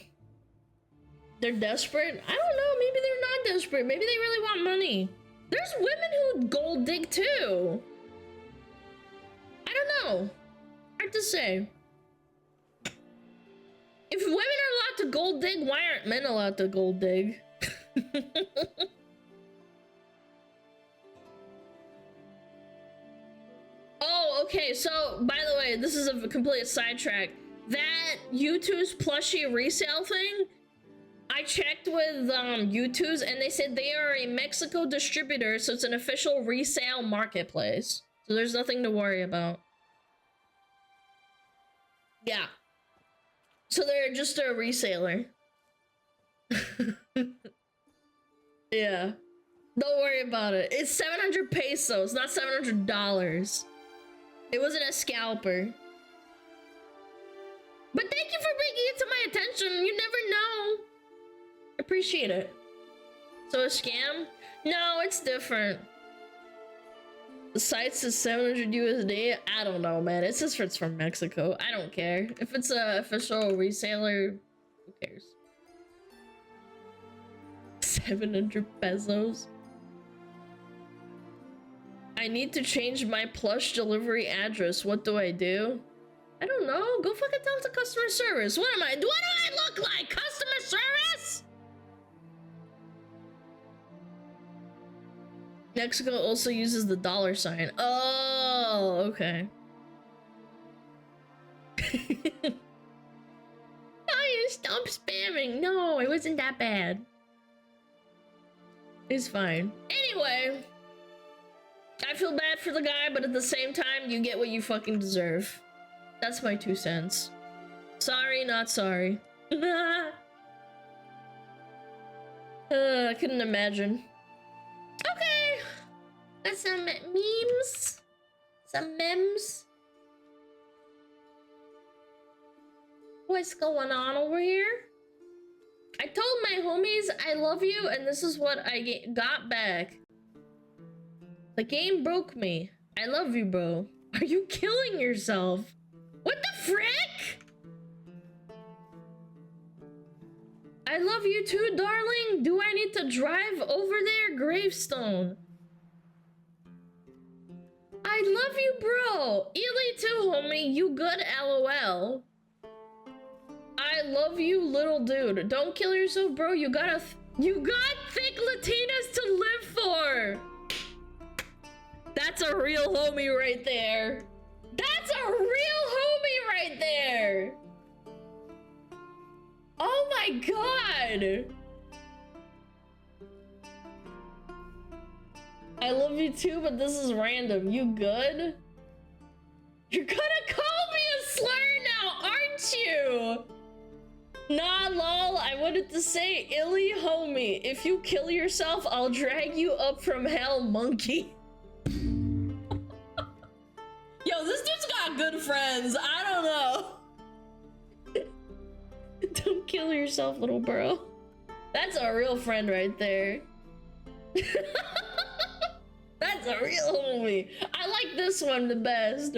They're desperate? I don't know, maybe they're not desperate. Maybe they really want money. There's women who gold dig too. I don't know. Hard to say. If women are allowed to gold dig, why aren't men allowed to gold dig? Oh, okay, so, by the way, this is a complete sidetrack. That U2's plushie resale thing, I checked with U2's and they said they are a Mexico distributor, so it's an official resale marketplace. So there's nothing to worry about. Yeah. So they're just a reseller. Yeah. Don't worry about it. It's 700 pesos, not $700. It wasn't a scalper. But thank you for bringing it to my attention. You never know. Appreciate it. So a scam? No, it's different. The site says 700 USD. I don't know, man. It says it's from Mexico. I don't care. If it's a official reseller, who cares? 700 pesos. I need to change my plush delivery address. What do I do? I don't know. Go fucking talk to customer service. What do I look like? Customer service? Mexico also uses the dollar sign. Oh, okay. Oh, you stop spamming. No, it wasn't that bad. It's fine. Anyway. I feel bad for the guy, but at the same time, you get what you fucking deserve. That's my 2 cents. Sorry, not sorry. I couldn't imagine. Okay. That's some memes. Some memes. What's going on over here? I told my homies I love you, and this is what I got back. The game broke me. I love you, bro. Are you killing yourself? What the frick? I love you too, darling. Do I need to drive over there? Gravestone. I love you, bro. Ely too, homie. You good, LOL. I love you, little dude. Don't kill yourself, bro. You got thick Latinas to live for. That's a real homie right there. That's a real homie right there. Oh my god. I love you too, but this is random. You good? You're gonna call me a slur now, aren't you? Nah, lol, I wanted to say, illy homie, if you kill yourself, I'll drag you up from hell, monkey. Yo, this dude's got good friends. I don't know. Don't kill yourself, little bro. That's a real friend right there. That's a real homie. I like this one the best.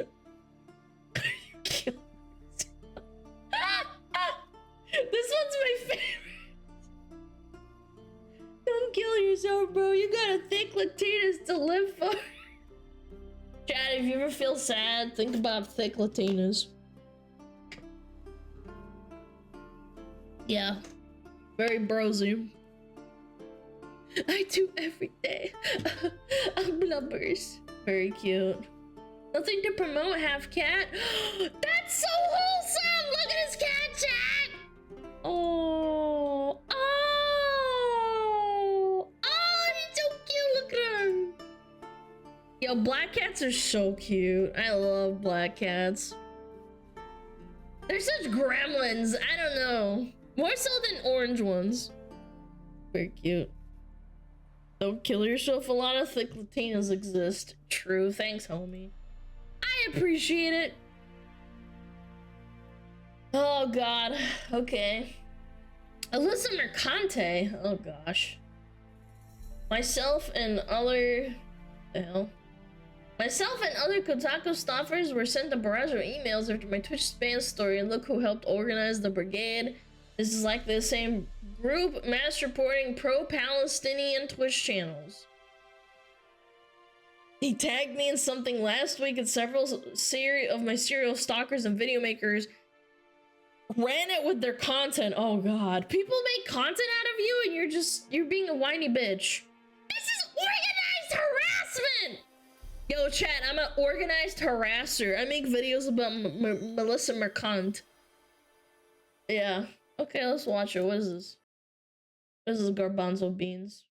This one's my favorite. Don't kill yourself, bro. You got a thick Latinas to live for. Chad, if you ever feel sad, think about thick Latinas. Yeah. Very brosy. I do every day. Blubbers. Very cute. Nothing to promote, half cat. That's so wholesome! Look at his cat, chat! Oh, he's so cute. Look at him. Yo, black cats are so cute. I love black cats. They're such gremlins. I don't know. More so than orange ones. Very cute. Don't kill yourself. A lot of thick Latinas exist. True. Thanks, homie. I appreciate it. Oh god. Okay. Alyssa Mercante. Oh gosh. Myself and other Kotaku staffers were sent a barrage of emails after my Twitch spam story, and look who helped organize the brigade. This is like the same group mass reporting pro-Palestinian Twitch channels. He tagged me in something last week, and several of my serial stalkers and video makers ran it with their content. Oh god. People make content out of you and you're being a whiny bitch. This is organized harassment! Yo, chat, I'm an organized harasser. I make videos about Melissa Mercant. Yeah. Okay, let's watch it. What is this? This is garbanzo beans.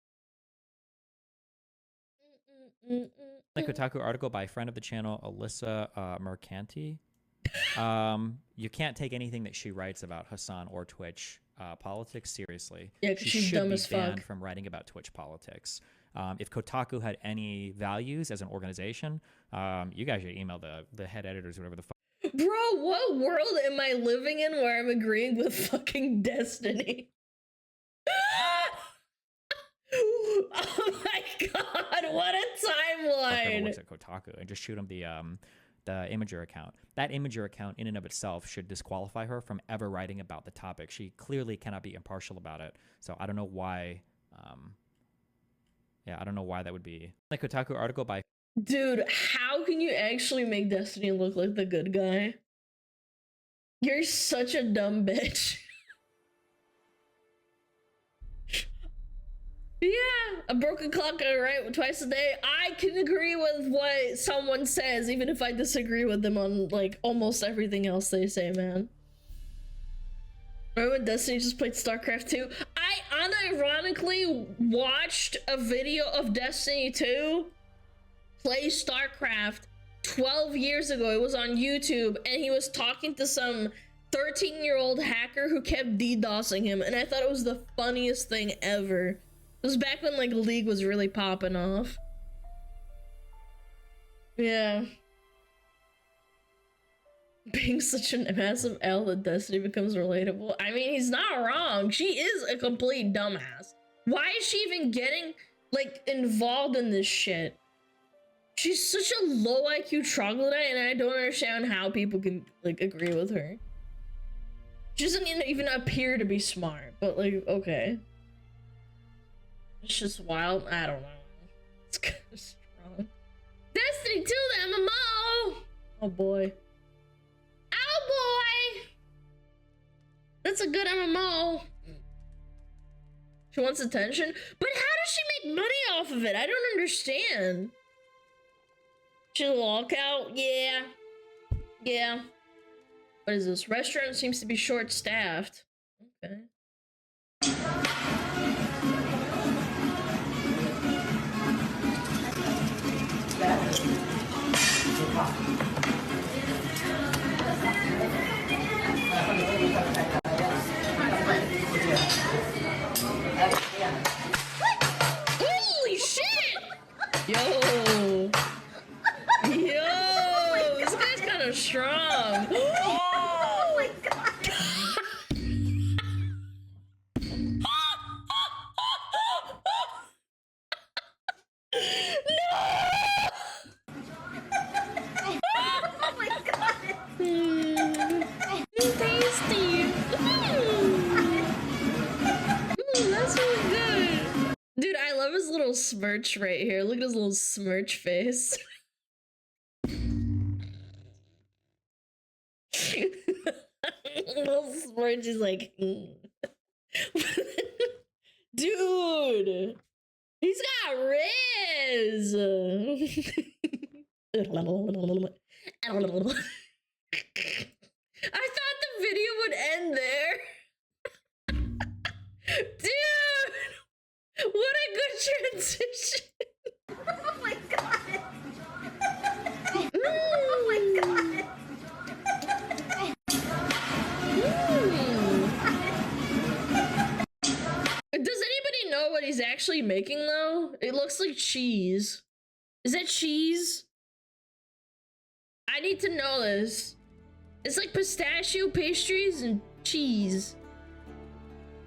The Kotaku article by friend of the channel, Alyssa Mercanti. You can't take anything that she writes about Hassan or Twitch politics seriously. Yeah, because she's dumb as fuck. She should be banned from writing about Twitch politics. If Kotaku had any values as an organization, you guys should email the head editors, whatever the fuck. Bro, what world am I living in where I'm agreeing with fucking Destiny? Oh my god, what a timeline! Works at Kotaku and just shoot him the Imager account. That Imager account in and of itself should disqualify her from ever writing about the topic. She clearly cannot be impartial about it. So I don't know why. Yeah, I don't know why that would be. The Kotaku article by. Dude, how can you actually make Destiny look like the good guy? You're such a dumb bitch. Yeah, a broken clock I write twice a day. I can agree with what someone says, even if I disagree with them on like almost everything else they say, man. Remember when Destiny just played StarCraft 2? I unironically watched a video of Destiny 2 play StarCraft 12 years ago. It was on YouTube, and he was talking to some 13-year-old hacker who kept DDoSing him, and I thought it was the funniest thing ever. It was back when like League was really popping off. Yeah. Being such a massive L that Destiny becomes relatable. I mean, he's not wrong. She is a complete dumbass. Why is she even getting like involved in this shit? She's such a low IQ troglodyte, and I don't understand how people can like agree with her. She doesn't even appear to be smart, but like, okay. It's just wild. I don't know. It's kind of strong. Destiny 2, the MMO! Oh boy. Oh boy! That's a good MMO. She wants attention? But how does she make money off of it? I don't understand. She's a lockout? Yeah. Yeah. What is this? Restaurant seems to be short-staffed. Okay. Yo. Yo. This guy's kind of strong. Oh my god. Oh my god. Tasty. That's really good. Dude, I love his little smirch right here. Look at his little smirch face. Little smirch is like, dude, he's got riz. I thought the video would end there. Dude, what a good transition. Oh my god. Oh my god. Does anybody know what he's actually making though? It looks like cheese. Is that cheese? I need to know this. It's like pistachio pastries and cheese.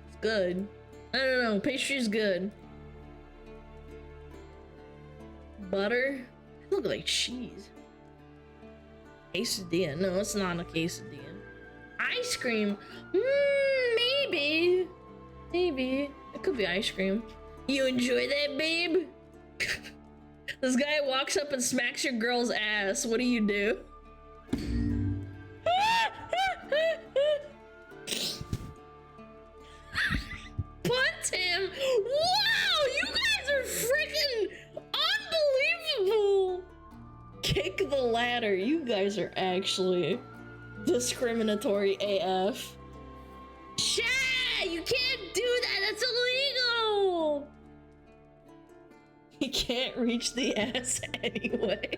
It's good. I don't know. Pastry's good. Butter? Look like cheese. Quesadilla. No, it's not a quesadilla. Ice cream? Maybe. Maybe. It could be ice cream. You enjoy that, babe? This guy walks up and smacks your girl's ass. What do you do? Punt him! Wow! You guys are freaking unbelievable! Kick the ladder. You guys are actually discriminatory AF. Shit! You can't do that! That's illegal! He can't reach the ass anyway.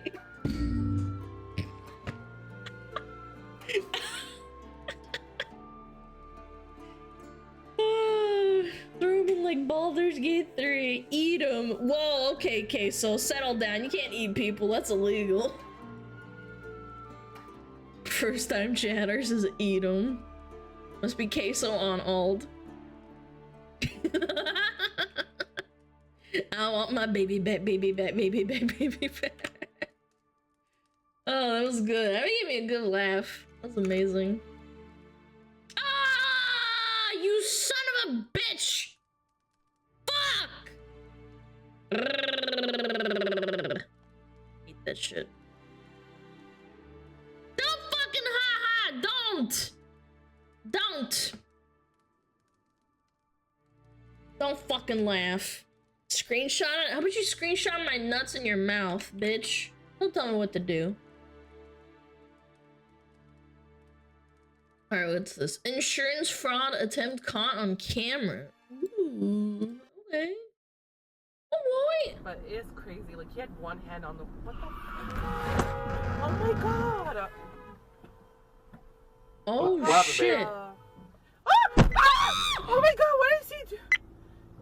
Throw him in like Baldur's Gate 3. Eat him. Whoa, okay, so settle down. You can't eat people. That's illegal. First time chatters is eat him. Must be queso on alt. I want my baby back, baby back, baby back, baby back. Oh, that was good. That gave me a good laugh. That was amazing. Ah, you son of a bitch! Fuck! Eat that shit. Don't fucking haha! Don't! Don't fucking laugh. Screenshot it? How about you screenshot my nuts in your mouth, bitch? Don't tell me what to do. Alright, what's this? Insurance fraud attempt caught on camera. Ooh, okay. Alright. But it is crazy. Like, he had one hand on the. What the? Oh my god! Oh shit. Oh my god, what is he doing?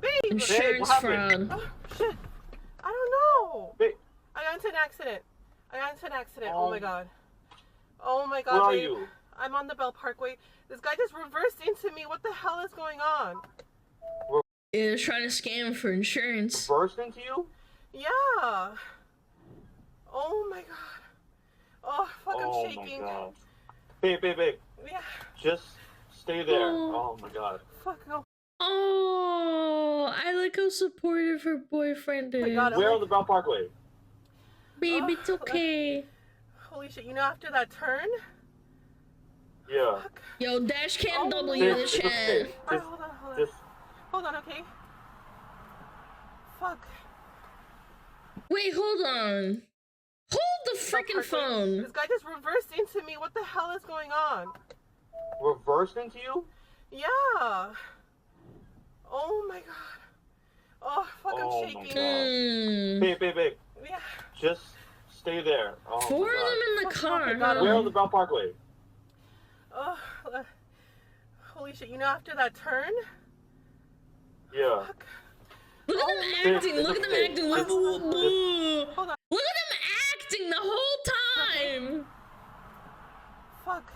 Babe! Insurance fraud. Oh, shit. I don't know. Babe. I got into an accident. Oh my god. Oh my god, Where are babe. you? I'm on the Bell Parkway. This guy just reversed into me. What the hell is going on? Yeah, they're trying to scam for insurance. Reversed into you? Yeah. Oh my god. Oh, fuck, I'm shaking. Oh my god. Babe. Yeah. Just stay there. Oh my god. Fuck, no. Oh, I like how supportive her boyfriend is. Where on the Bell Parkway? Babe, it's okay. Holy shit, you know after that turn? Yeah. Fuck. Yo, dash cam W in the chat. Okay. Hold on, okay? Fuck. Wait, hold on. Hold the freaking phone. This guy just reversed into me. What the hell is going on? Reversed into you? Yeah. Oh my god. Oh, fuck, I'm shaking. Babe. Yeah. Just stay there. Oh Four my of them in the car. God. Where on the Bell Parkway? Oh, holy shit, you know after that turn? Yeah. Fuck. Look at them acting. Look at them acting. hold on. Look at them acting the whole time. Fuck.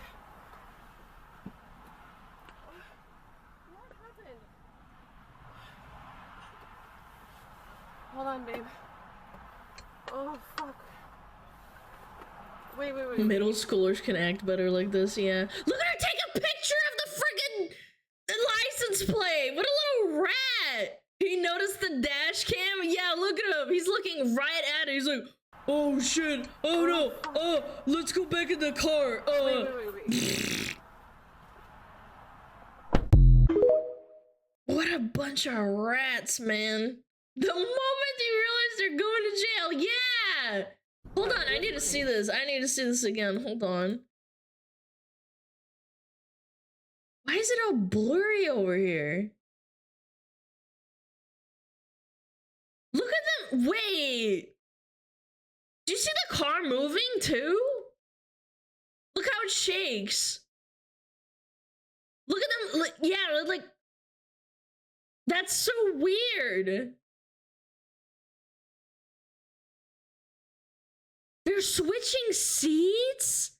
What happened? Hold on, babe. Oh, fuck. Wait. Middle schoolers can act better like this, yeah. Look at her take a picture of the friggin' license plate. What a little rat. He noticed the dash cam. Yeah, look at him. He's looking right at it. He's like, oh shit. Oh no. Oh, let's go back in the car. Wait. What a bunch of rats, man. The moment you realize they're going to jail, yeah. Hold on, I need to see this. I need to see this again. Hold on. Why is it all blurry over here? Look at them. Wait. Do you see the car moving too? Look how it shakes. Look at them. Yeah, like. That's so weird. They're switching seats?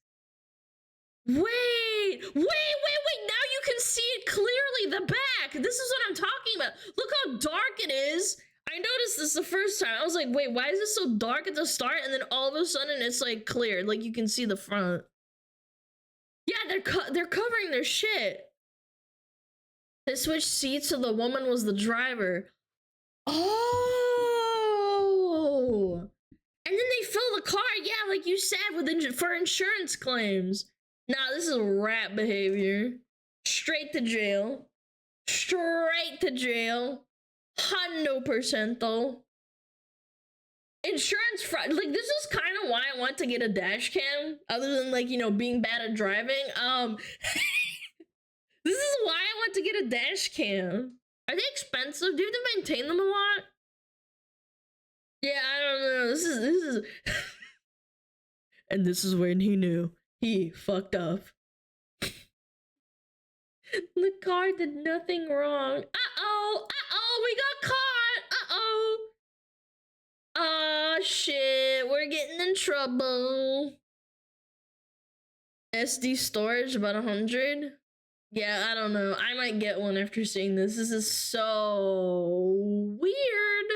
Wait. Now you can see it clearly, the back. This is what I'm talking about. Look how dark it is. I noticed this the first time. I was like, wait, why is it so dark at the start? And then all of a sudden it's like clear, like you can see the front. Yeah, they're covering their shit. They switched seats so the woman was the driver. Oh. And then they fill the car, yeah, like you said, for insurance claims. Nah, this is rat behavior. Straight to jail. Straight to jail. 100% though. Insurance fraud. Like, this is kind of why I want to get a dash cam. Other than, like, you know, being bad at driving. This is why I want to get a dash cam. Are they expensive? Do you have to maintain them a lot? Yeah, I don't know. This is and this is when he knew he fucked up. The car did nothing wrong. We got caught. Oh shit, we're getting in trouble. SD storage about 100. Yeah, I don't know. I might get one after seeing this. This is so weird.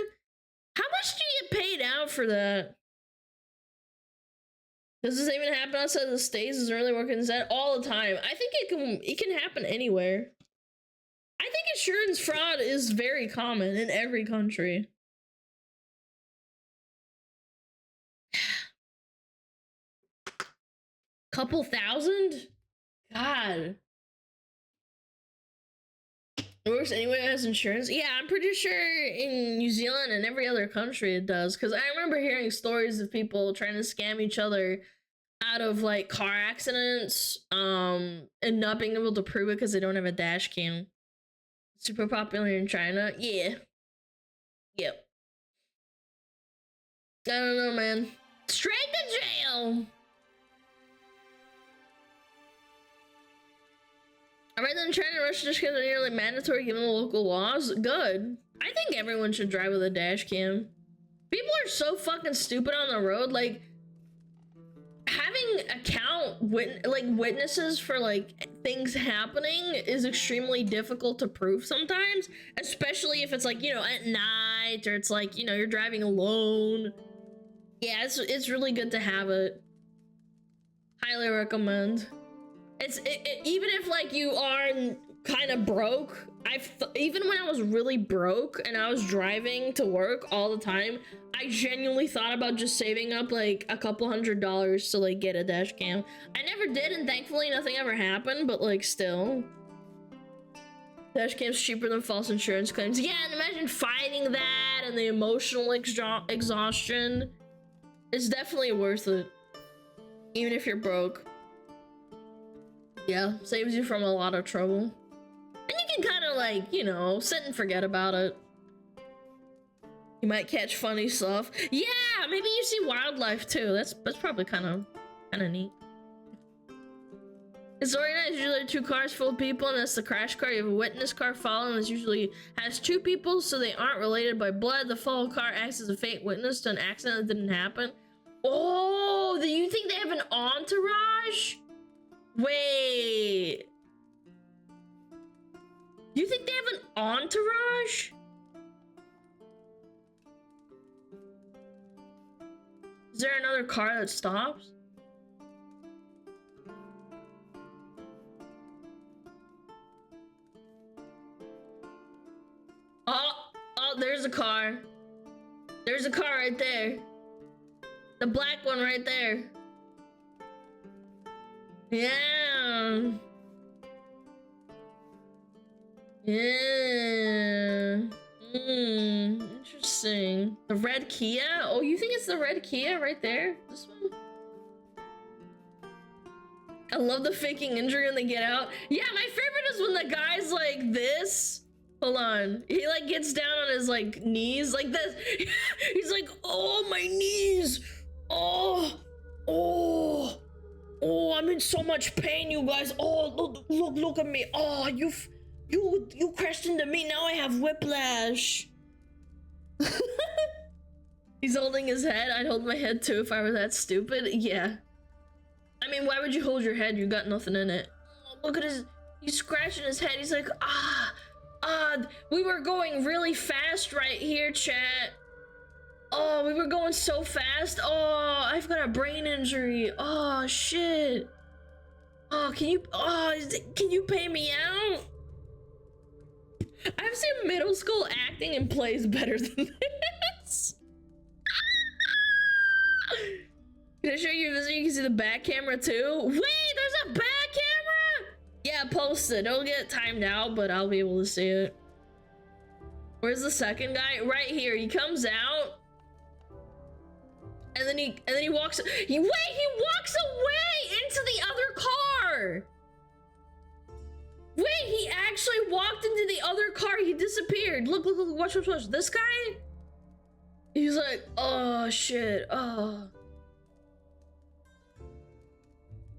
How much do you get paid out for that? Does this even happen outside the States? Is it really working inside all the time? I think it can happen anywhere. I think insurance fraud is very common in every country. Couple thousand? God. It works anywhere that has insurance? Yeah, I'm pretty sure in New Zealand and every other country it does. Because I remember hearing stories of people trying to scam each other out of, like, car accidents, and not being able to prove it because they don't have a dash cam. Super popular in China? Yeah. Yep. I don't know, man. Straight to jail! I read that in China, Russia dash cams are nearly mandatory given the local laws. Good. I think everyone should drive with a dash cam. People are so fucking stupid on the road. Like, having witnesses for, like, things happening is extremely difficult to prove sometimes. Especially if it's, like, you know, at night, or it's like, you know, you're driving alone. Yeah, it's really good to have it. Highly recommend. Even if, like, you are kind of broke, even when I was really broke and I was driving to work all the time, I genuinely thought about just saving up like a couple $100 to, like, get a dash cam. I never did, and thankfully nothing ever happened, but, like, still. Dash cam's cheaper than false insurance claims. Yeah, and imagine fighting that and the emotional exhaustion. It's definitely worth it, even if you're broke. Yeah, saves you from a lot of trouble. And you can kind of, like, you know, sit and forget about it. You might catch funny stuff. Yeah, maybe you see wildlife too. That's probably kind of neat. It's organized usually 2 cars full of people, and that's the crash car. You have a witness car following. This usually has 2 people, so they aren't related by blood. The follow car acts as a fake witness to an accident that didn't happen. Oh, do you think they have an entourage? Wait. You think they have an entourage? Is there another car that stops? Oh, there's a car. There's a car right there. The black one right there. Yeah. Yeah. Interesting. The red Kia? Oh, you think it's the red Kia right there? This one? I love the faking injury when they get out. Yeah, my favorite is when the guy's like this. Hold on. He like gets down on his like knees like this. He's like, oh, my knees. Oh, I'm in so much pain, you guys. Oh, look at me. Oh, you crashed into me. Now I have whiplash. He's holding his head. I'd hold my head too if I were that stupid. Yeah. I mean, why would you hold your head? You got nothing in it. Oh, look at he's scratching his head. He's like, we were going really fast right here, chat. Oh, we were going so fast. Oh, I've got a brain injury. Oh, shit. Oh, can you pay me out? I've seen middle school acting in plays better than this. Can I show you a visit? You can see the back camera too. Wait, there's a back camera? Yeah, post it. It'll get timed out, but I'll be able to see it. Where's the second guy? Right here. He comes out. And then he walks he walks away into the other car. Wait, he actually walked into the other car. He disappeared. Look, watch. This guy? He's like, oh shit. Oh.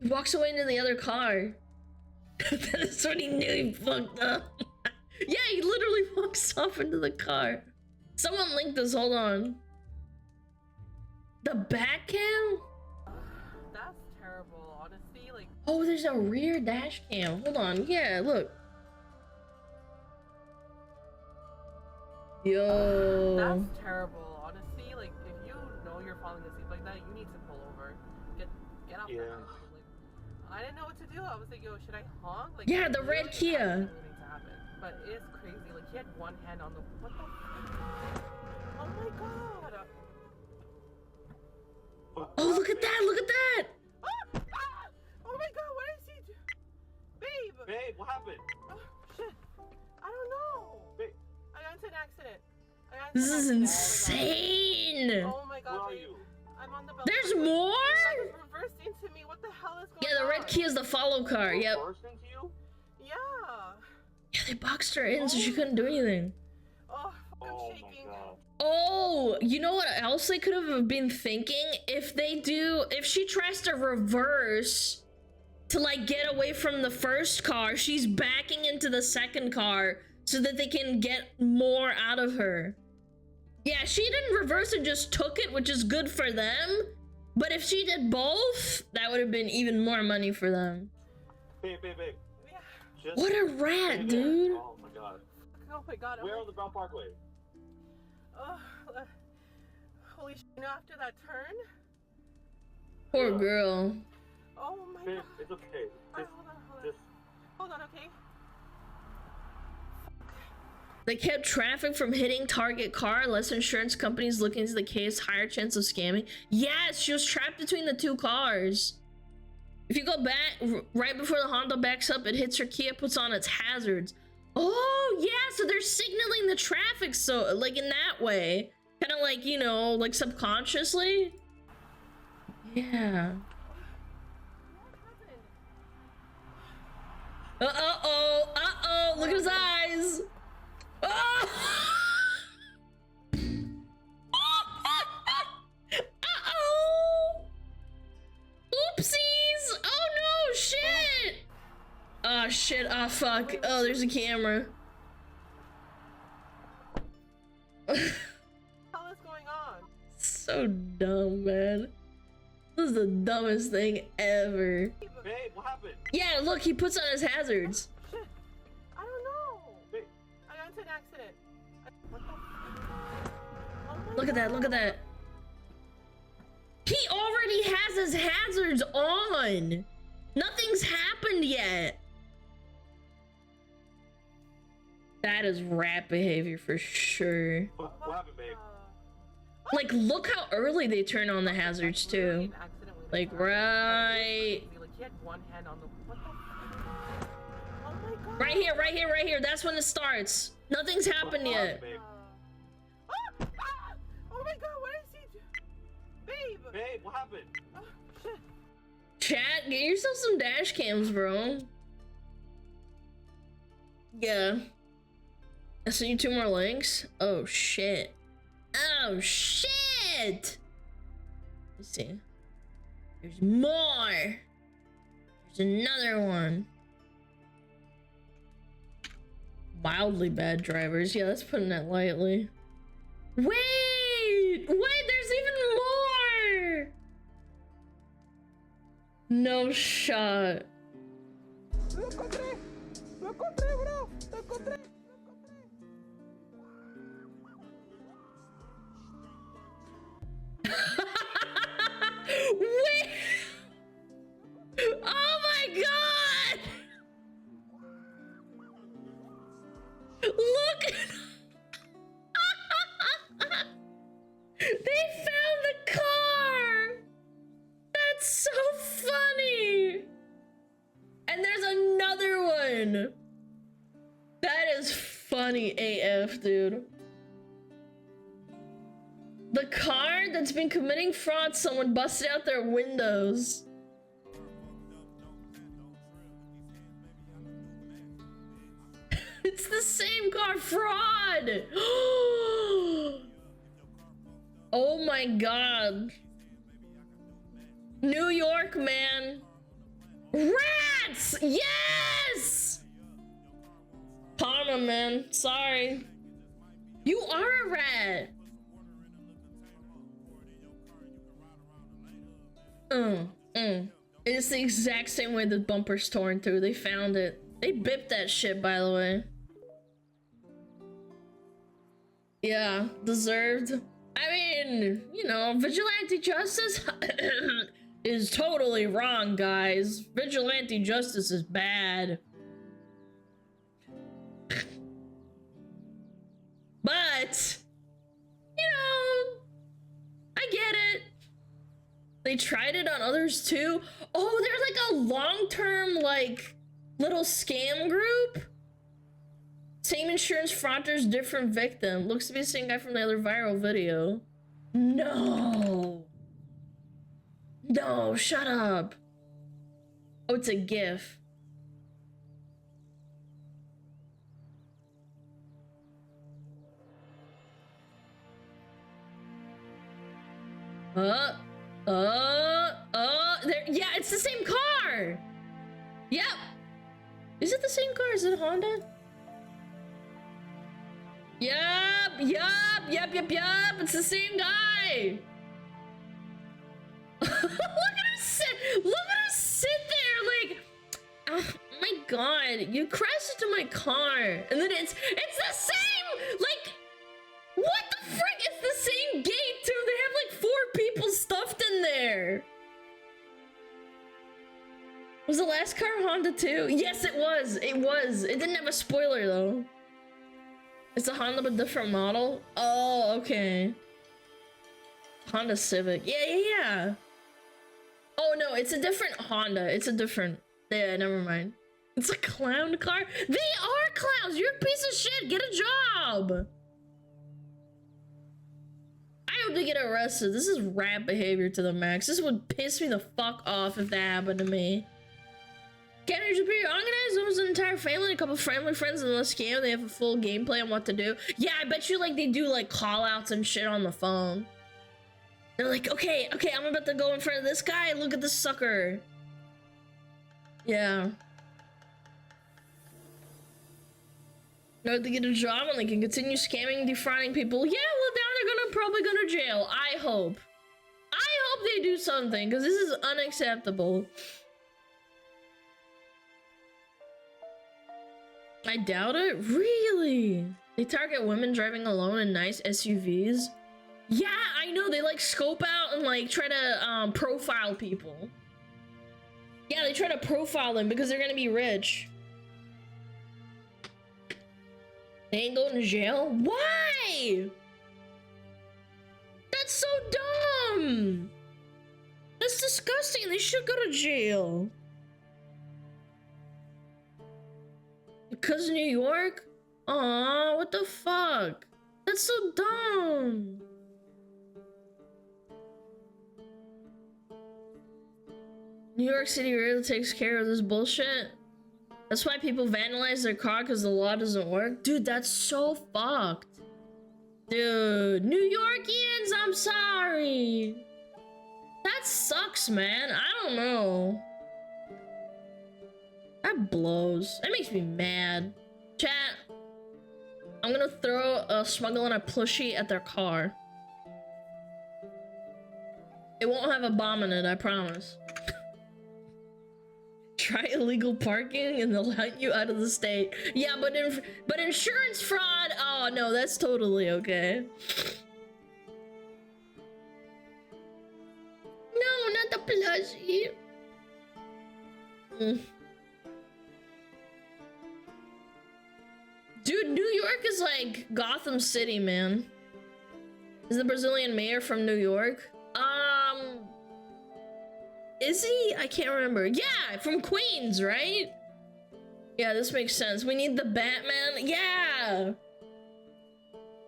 He walks away into the other car. That's when he knew he fucked up. Yeah, he literally walks off into the car. Someone link this, hold on. The back cam? That's terrible, honestly. Like, oh, there's a rear dash cam. Hold on. Yeah, look. Yo. that's terrible, honestly. Like, if you know you're falling asleep like that, you need to pull over. Get off. Yeah. Like, I didn't know what to do. I was like, yo, should I honk? Like, Yeah, the red Kia. But it's crazy. Like, he had one hand on the. What the? Oh my god. Oh, look at that! Look at that! Oh my god, what did he do? Babe! Babe, what happened? Oh, shit. I don't know. Babe. I got into an accident. This is insane! Oh my god, Where are babe. you? I'm on the belt. There's more? The guy just reversed into me. What the hell is going on? Yeah, the red Kia is the follow car. Yep. Reversed into you? Yeah. Yeah, they boxed her in so she couldn't do anything. Oh, I'm Oh shaking. my god. Oh, you know what else they could have been thinking? If she tries to reverse to like get away from the first car, she's backing into the second car so that they can get more out of her. Yeah, she didn't reverse and just took it, which is good for them. But if she did both, that would have been even more money for them. Babe. Yeah. Just What a rat, stay there. dude. Oh my god. Oh my god. Where on the Brown Parkway? Oh, holy shit. You know, after that turn? Poor Yeah. girl. Oh my Babe, god. it's okay. Alright, Just hold on, okay? They kept traffic from hitting target car. Less insurance companies looking into the case. Higher chance of scamming. Yes, she was trapped between the two cars. If you go back, right before the Honda backs up, it hits her Kia, puts on its hazards. Oh, yeah, so they're signaling the traffic, so, like, in that way. Kind of like, you know, like, subconsciously. Yeah. Uh-oh, look at his eyes. Oh! Uh-oh! Oopsies! Oh no, shit! shit. Ah, fuck. Oh, there's a camera. What the hell is going on? So dumb, man. This is the dumbest thing ever. Babe, what happened? Yeah, look, he puts on his hazards. Shit. I don't know. Babe. I got into an accident. What the? Oh my Look at that, look at that. He already has his hazards on. Nothing's happened yet. That is rat behavior for sure. What happened, babe? Like, look how early they turn on the hazards too. Like, right. He had one hand on the. What the? Oh my god. Right here, right here, right here. That's when it starts. Nothing's happened yet. Babe. Ah! Oh my god, what did he do? Babe! Babe, what happened? Oh, shit. Chat, get yourself some dash cams, bro. Yeah. I sent you 2 more links. Oh shit. Oh shit! Let's see. There's more. There's another one. Wildly bad drivers. Yeah, that's putting it lightly. Wait! Wait, there's even more! No shot. Lo encontré, bro. Lo encontré. Wait! Oh my god! Look! They found the car! That's so funny! And there's another one! That is funny AF, dude. The car that's been committing fraud, someone busted out their windows. It's the same car, fraud! Oh my god. New York, man. Rats! Yes! Karma, man. Sorry. You are a rat. It's the exact same way the bumper's torn through. They found it. They bipped that shit, by the way. Yeah, deserved. I mean, you know, vigilante justice is totally wrong, guys. Vigilante justice is bad. But, you know, I get it. They tried it on others too. Oh, there's like a long-term, like, little scam group. Same insurance fraudsters, different victim. Looks to be the same guy from the other viral video. No. No, shut up. Oh, it's a GIF. There, yeah, it's the same car. Yep. Is it the same car? Is it Honda? Yep. It's the same guy. Look at him sit there like, oh my god, you crashed into my car. And then it's the same, like, what the frick? It's the same gate too. They have like 4 people stuffed in there. Was the last car Honda too? Yes, it was. It was. It didn't have a spoiler though. It's a Honda but different model. Oh, okay. Honda Civic. Yeah. Oh no, it's a different Honda. It's a different. Yeah, never mind. It's a clown car. They are clowns. You're a piece of shit. Get a job. I hope they get arrested. This is rat behavior to the max. This would piss me the fuck off if that happened to me. Canada Superior organized almost an entire family, a couple family friends in the scam. They have a full gameplay on what to do. Yeah, I bet you like they do like call outs and shit on the phone. They're like, okay, I'm about to go in front of this guy. Look at this sucker. Yeah. Now they get a job and they can continue scamming, defrauding people. Yeah, well, now they're gonna probably go to jail. I hope they do something, because this is unacceptable. I doubt it. Really? They target women driving alone in nice SUVs? Yeah, I know. They like scope out and like try to profile people. Yeah, they try to profile them because they're gonna be rich. They ain't going to jail? Why? That's so dumb. That's disgusting. They should go to jail. Because New York? Aw, what the fuck? That's so dumb. New York City really takes care of this bullshit. That's why people vandalize their car, because the law doesn't work. Dude, that's so fucked. Dude, New Yorkians, I'm sorry. That sucks, man. I don't know. That blows. That makes me mad. Chat, I'm gonna throw a SmugAlana plushie at their car. It won't have a bomb in it, I promise. Try illegal parking and they'll hunt you out of the state. Yeah, but insurance fraud, oh no, that's totally okay. No, not the plushie. Dude, New York is like Gotham City, man. Is the Brazilian mayor from New York? Is he? I can't remember. Yeah, from Queens, right? Yeah, this makes sense. We need the Batman. Yeah.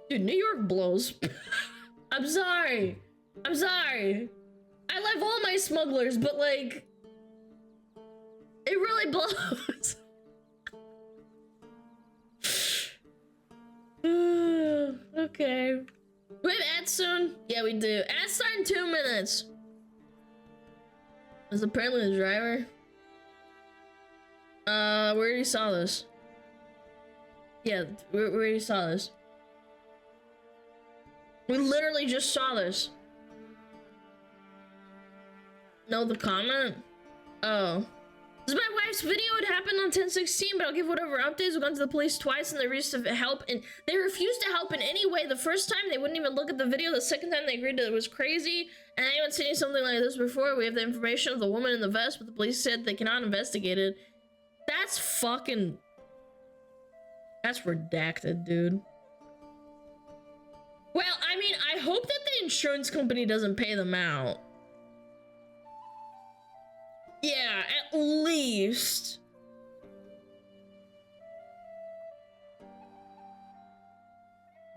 Dude, New York blows. I'm sorry. I'm sorry. I love all my smugglers, but like, it really blows. Okay. Do we have ads soon? Yeah, we do. Ads start in 2 minutes. Is apparently the driver. We already saw this. Yeah, we already saw this. We literally just saw this. No, the comment? Oh. This is my wife's video. It happened on 10/16, but I'll give whatever updates. We've gone to the police twice and they refused to help, and they refused to help in any way. The first time they wouldn't even look at the video. The second time they agreed that it was crazy. And I haven't seen something like this before. We have the information of the woman in the vest, but the police said they cannot investigate it. That's fucking... That's redacted, dude. Well, I mean, I hope that the insurance company doesn't pay them out. Yeah, at least.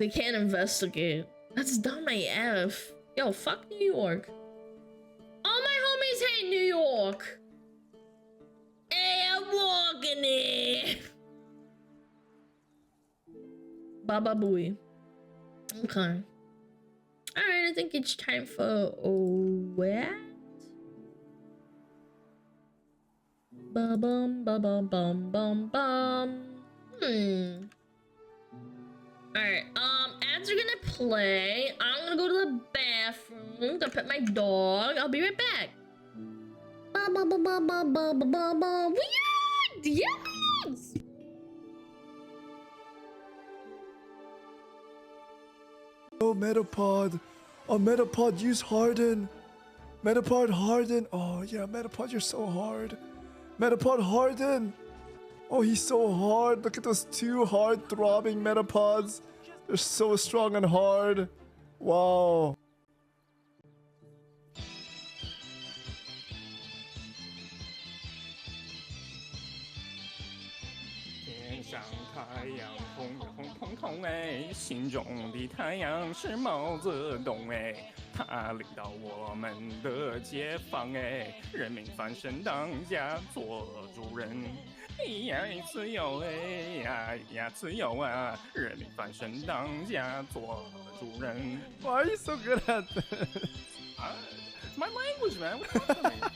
They can't investigate. That's dumb AF. Yo, fuck New York. All my homies hate New York. Hey, I'm walking it. Baba Booey. Okay. Alright, I think it's time for what? Ba-bum, ba-bum, bum, bum, bum. Alright, ads are gonna play. I'm gonna go to the bathroom to pet my dog. I'll be right back. Ba-ba-ba-ba-ba-ba-ba-ba. Weird! Yes! Oh, Metapod. Oh, Metapod, use Harden. Metapod, Harden. Oh, yeah, Metapod, you're so hard. Metapod, Harden. Oh, he's so hard. Look at those two hard throbbing Metapods. They're so strong and hard. Wow.心中的太阳是毛泽东哎，他领导我们的解放哎，人民翻身当家做主人，呀自由哎呀自由啊，人民翻身当家做主人。Why are you so good at this? My language, man. What's wrong with me?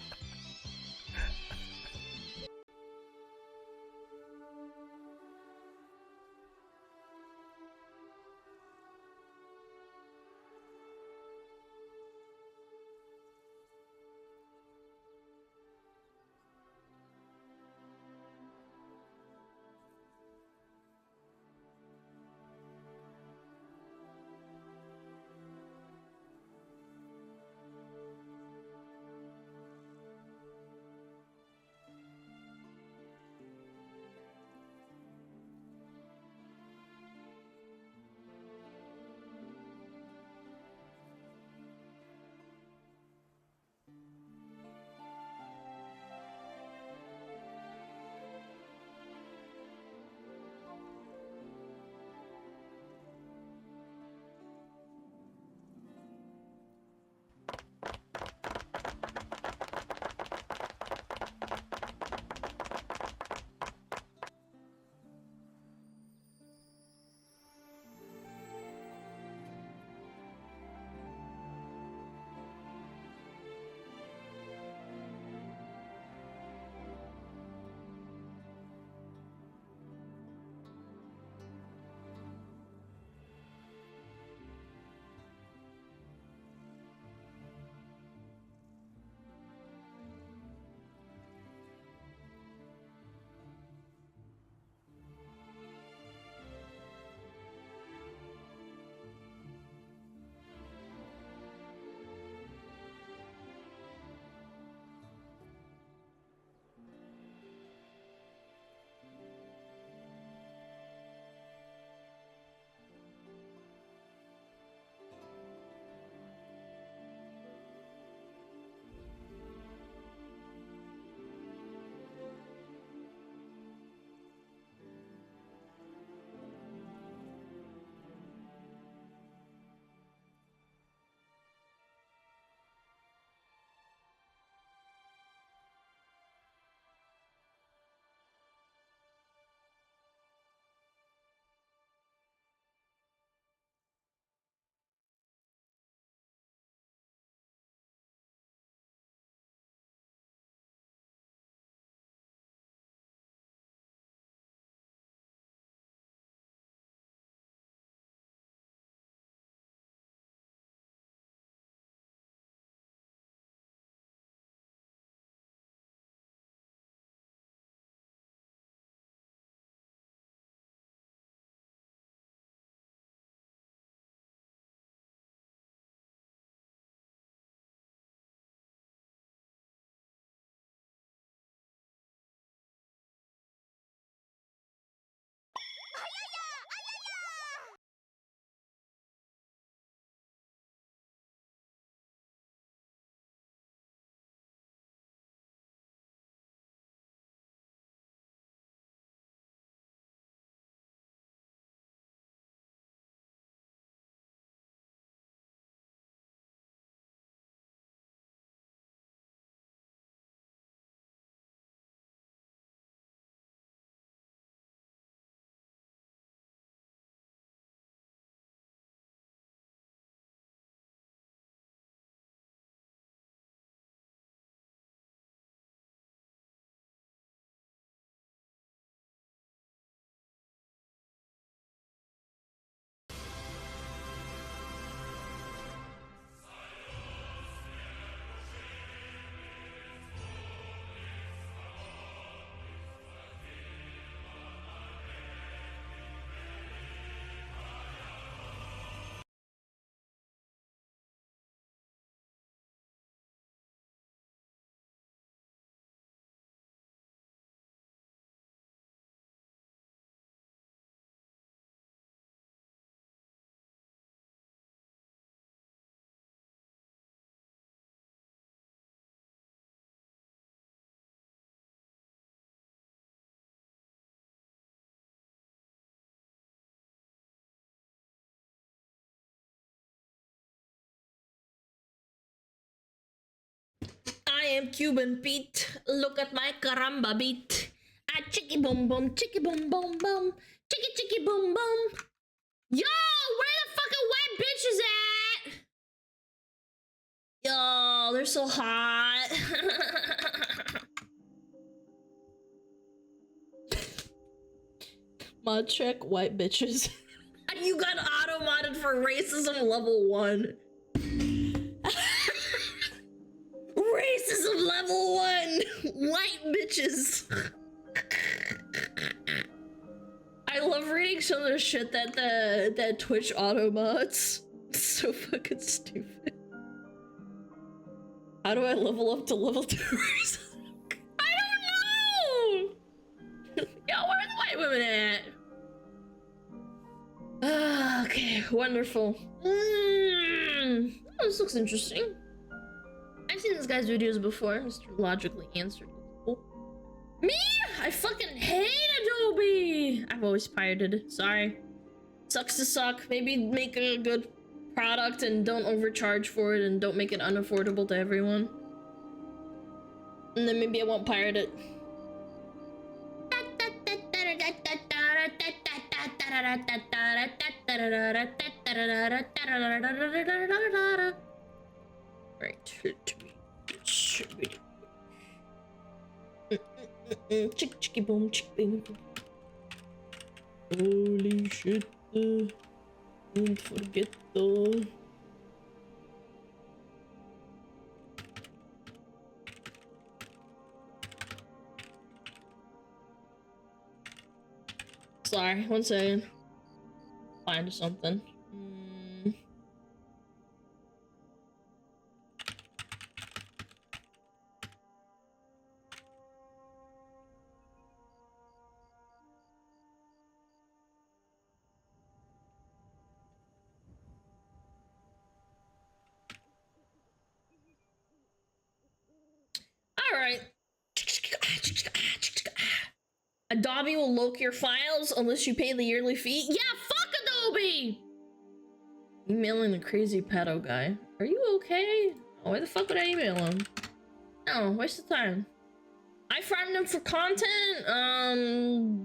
am Cuban Pete. Look at my caramba beat. Ah, chicky boom boom, chicky boom boom boom, chicky boom boom. Yo, where the fucking white bitches at? Yo, they're so hot. Mod check, white bitches. You got auto-modded for racism level 1. Racism level 1! White bitches! I love reading some of the shit that Twitch auto-mods. It's so fucking stupid. How do I level up to level 2 racism? I don't know! Yo, where are the white women at? Okay, wonderful. Oh, this looks interesting. I've seen this guy's videos before. Mr. Logically Answered. Cool. Me? I fucking hate Adobe! I've always pirated. Sorry. Sucks to suck. Maybe make a good product and don't overcharge for it and don't make it unaffordable to everyone. And then maybe I won't pirate it. Right. Chicky boom, chicky boom. Holy shit. Don't forget though. Sorry, 1 second. Find something. All right. Adobe will lock your files unless you pay the yearly fee. Yeah, fuck Adobe! Emailing the crazy pedo guy. Are you okay? Oh, why the fuck would I email him? No, waste of time. I farmed him for content.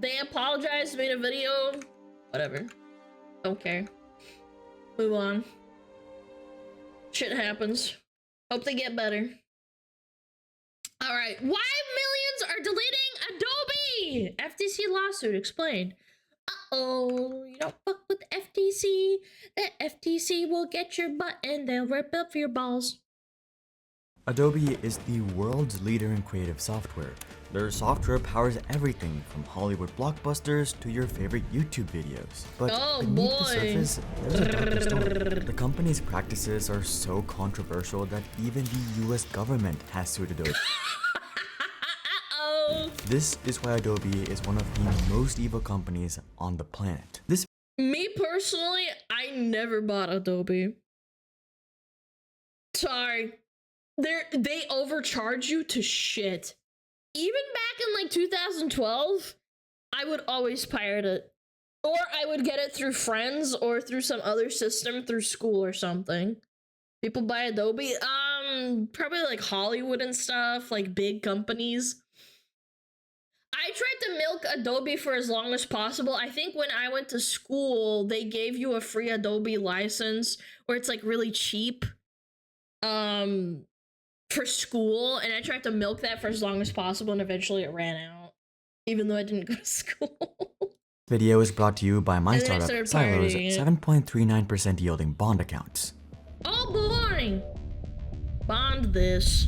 They apologized, made a video. Whatever. Don't care. Move on. Shit happens. Hope they get better. Alright, why millions are deleting Adobe? FTC lawsuit explained. Uh-oh, you don't fuck with the FTC. The FTC will get your butt and they'll rip up your balls. Adobe is the world's leader in creative software. Their software powers everything from Hollywood blockbusters to your favorite YouTube videos. But beneath the surface, there's a darker story. The company's practices are so controversial that even the US government has sued Adobe. This is why Adobe is one of the most evil companies on the planet. Me personally, I never bought Adobe. Sorry. They overcharge you to shit. Even back in like 2012, I would always pirate it. Or I would get it through friends or through some other system through school or something. People buy Adobe. Probably like Hollywood and stuff, like big companies. I tried to milk Adobe for as long as possible. I think when I went to school, they gave you a free Adobe license where it's like really cheap. For school, and I tried to milk that for as long as possible, and eventually it ran out, even though I didn't go to school. Video is brought to you by my startup, Silo's 7.39% yielding bond accounts. Oh boy! Bond this.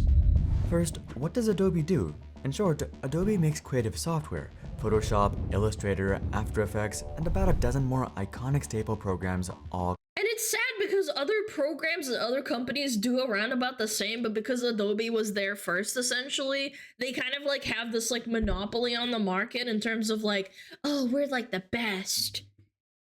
First, what does Adobe do? In short, Adobe makes creative software, Photoshop, Illustrator, After Effects, and about a dozen more iconic staple programs all. And it's sad because other programs and other companies do around about the same, but because Adobe was there first, essentially, they kind of like have this like monopoly on the market in terms of like, oh, we're like the best.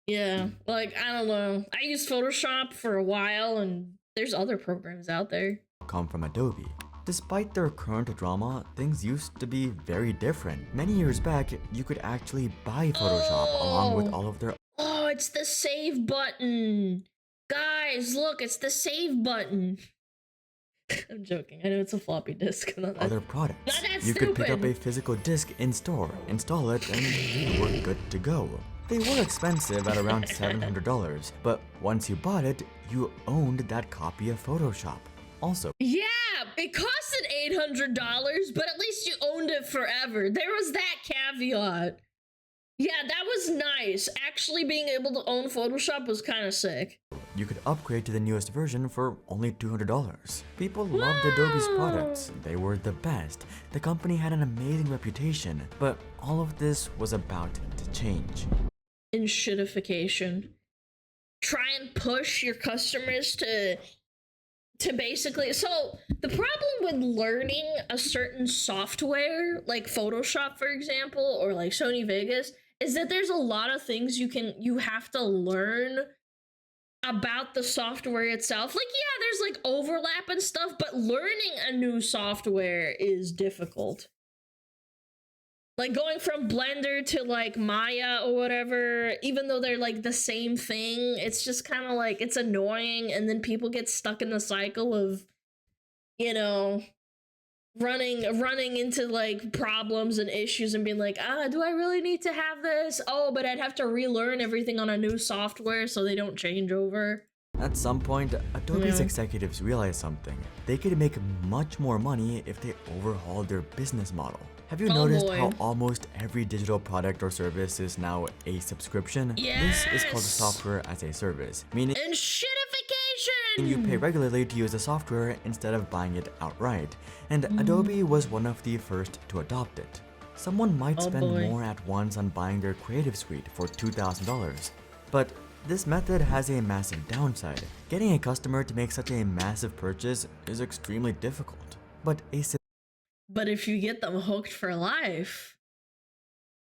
Yeah, like, I don't know. I used Photoshop for a while, and there's other programs out there. Come from Adobe. Despite their current drama, things used to be very different. Many years back, you could actually buy Photoshop along with all of their. Oh, it's the save button. Guys, look, it's the save button. I'm joking. I know it's a floppy disk. Other products. Not that You could pick up a stupid. physical disc in store, install it, and you were good to go. They were expensive at around $700, but once you bought it, you owned that copy of Photoshop. Also, Yeah, it costed $800, but at least you owned it forever. There was that caveat. Yeah, that was nice. Actually being able to own Photoshop was kind of sick. you could upgrade to the newest version for only $200. People loved Adobe's products. They were the best. The company had an amazing reputation, but all of this was about to change. In shitification. Try and push your customers to basically, so the problem with learning a certain software like Photoshop, for example, or like Sony Vegas, is that there's a lot of things you have to learn about the software itself. Like, yeah, there's like overlap and stuff, but learning a new software is difficult. Like going from Blender to like Maya or whatever, even though they're like the same thing, it's just kind of like, it's annoying, and then people get stuck in the cycle of, you know, running into like problems and issues and being like, do I really need to have this? Oh, but I'd have to relearn everything on a new software so they don't change over. At some point, Adobe's executives realized something. They could make much more money if they overhauled their business model. Have you noticed how almost every digital product or service is now a subscription? Yes! This is called software as a service, meaning And shitification! you pay regularly to use the software instead of buying it outright, and Adobe was one of the first to adopt it. Someone might spend more at once on buying their Creative Suite for $2,000, but this method has a massive downside. Getting a customer to make such a massive purchase is extremely difficult, but if you get them hooked for life,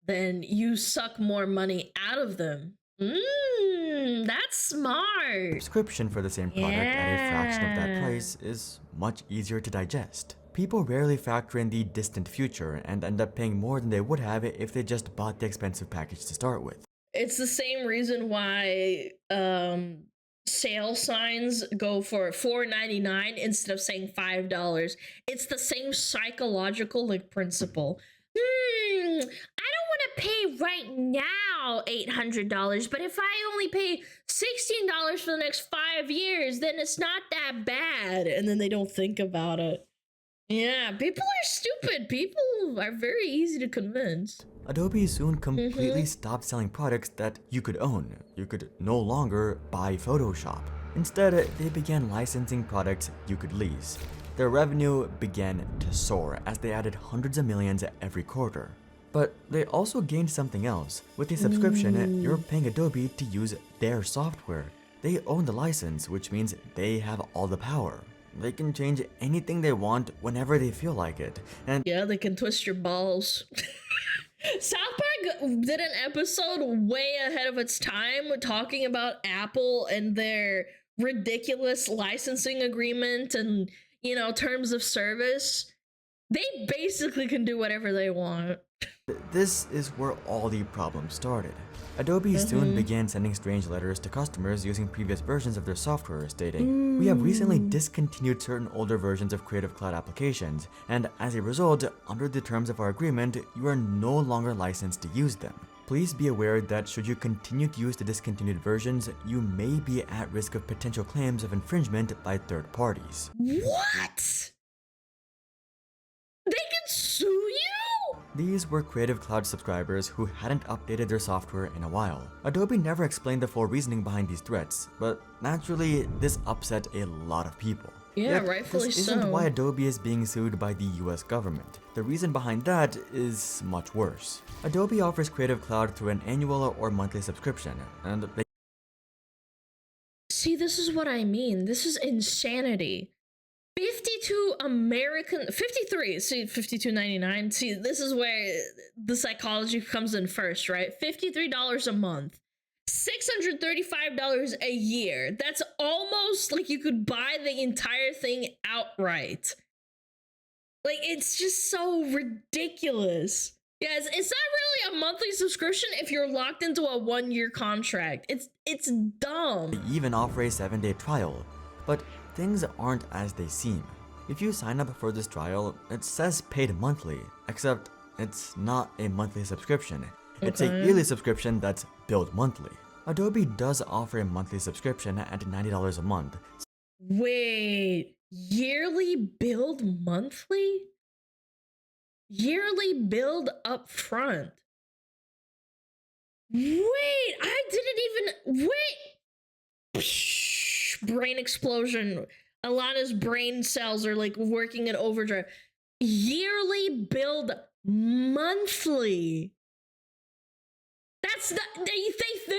then you suck more money out of them. That's smart. subscription for the same product at a fraction of that price is much easier to digest. People rarely factor in the distant future and end up paying more than they would have if they just bought the expensive package to start with. It's the same reason why sale signs go for $4.99 instead of saying $5. It's the same psychological like principle. I don't want to pay right now $800, but if I only pay $16 for the next 5 years, then it's not that bad. And then they don't think about it. Yeah, people are stupid. People are very easy to convince. Adobe soon completely stopped selling products that you could own. You could no longer buy Photoshop. Instead, they began licensing products you could lease. Their revenue began to soar as they added hundreds of millions every quarter. But they also gained something else. With a subscription, you're paying Adobe to use their software. They own the license, which means they have all the power. They can change anything they want whenever they feel like it. And yeah, they can twist your balls. South Park did an episode way ahead of its time talking about Apple and their ridiculous licensing agreement and, you know, terms of service. They basically can do whatever they want. this is where all the problems started. Adobe soon began sending strange letters to customers using previous versions of their software, stating, "We have recently discontinued certain older versions of Creative Cloud applications, and as a result, under the terms of our agreement, you are no longer licensed to use them. Please be aware that should you continue to use the discontinued versions, you may be at risk of potential claims of infringement by third parties." What? They can sue you? These were Creative Cloud subscribers who hadn't updated their software in a while. Adobe never explained the full reasoning behind these threats, but naturally, this upset a lot of people. Yeah, Yet, rightfully this isn't so. why Adobe is being sued by the US government. The reason behind that is much worse. Adobe offers Creative Cloud through an annual or monthly subscription, and they See, this is what I mean. This is insanity. 53, see, $52.99. See, this is where the psychology comes in first, right? $53 a month, $635 a year. That's almost like you could buy the entire thing outright. Like, it's just so ridiculous. Yes, it's not really a monthly subscription if you're locked into a 1-year contract. It's dumb. even offer a 7-day trial. But things aren't as they seem. If you sign up for this trial, it says paid monthly, except it's not a monthly subscription. It's a yearly subscription that's billed monthly. Adobe does offer a monthly subscription at $90 a month. Wait, yearly billed monthly? Yearly billed up front. Wait, I didn't even wait. Psh, brain explosion. Alana's brain cells are like working in overdrive. Yearly billed monthly. That's not, they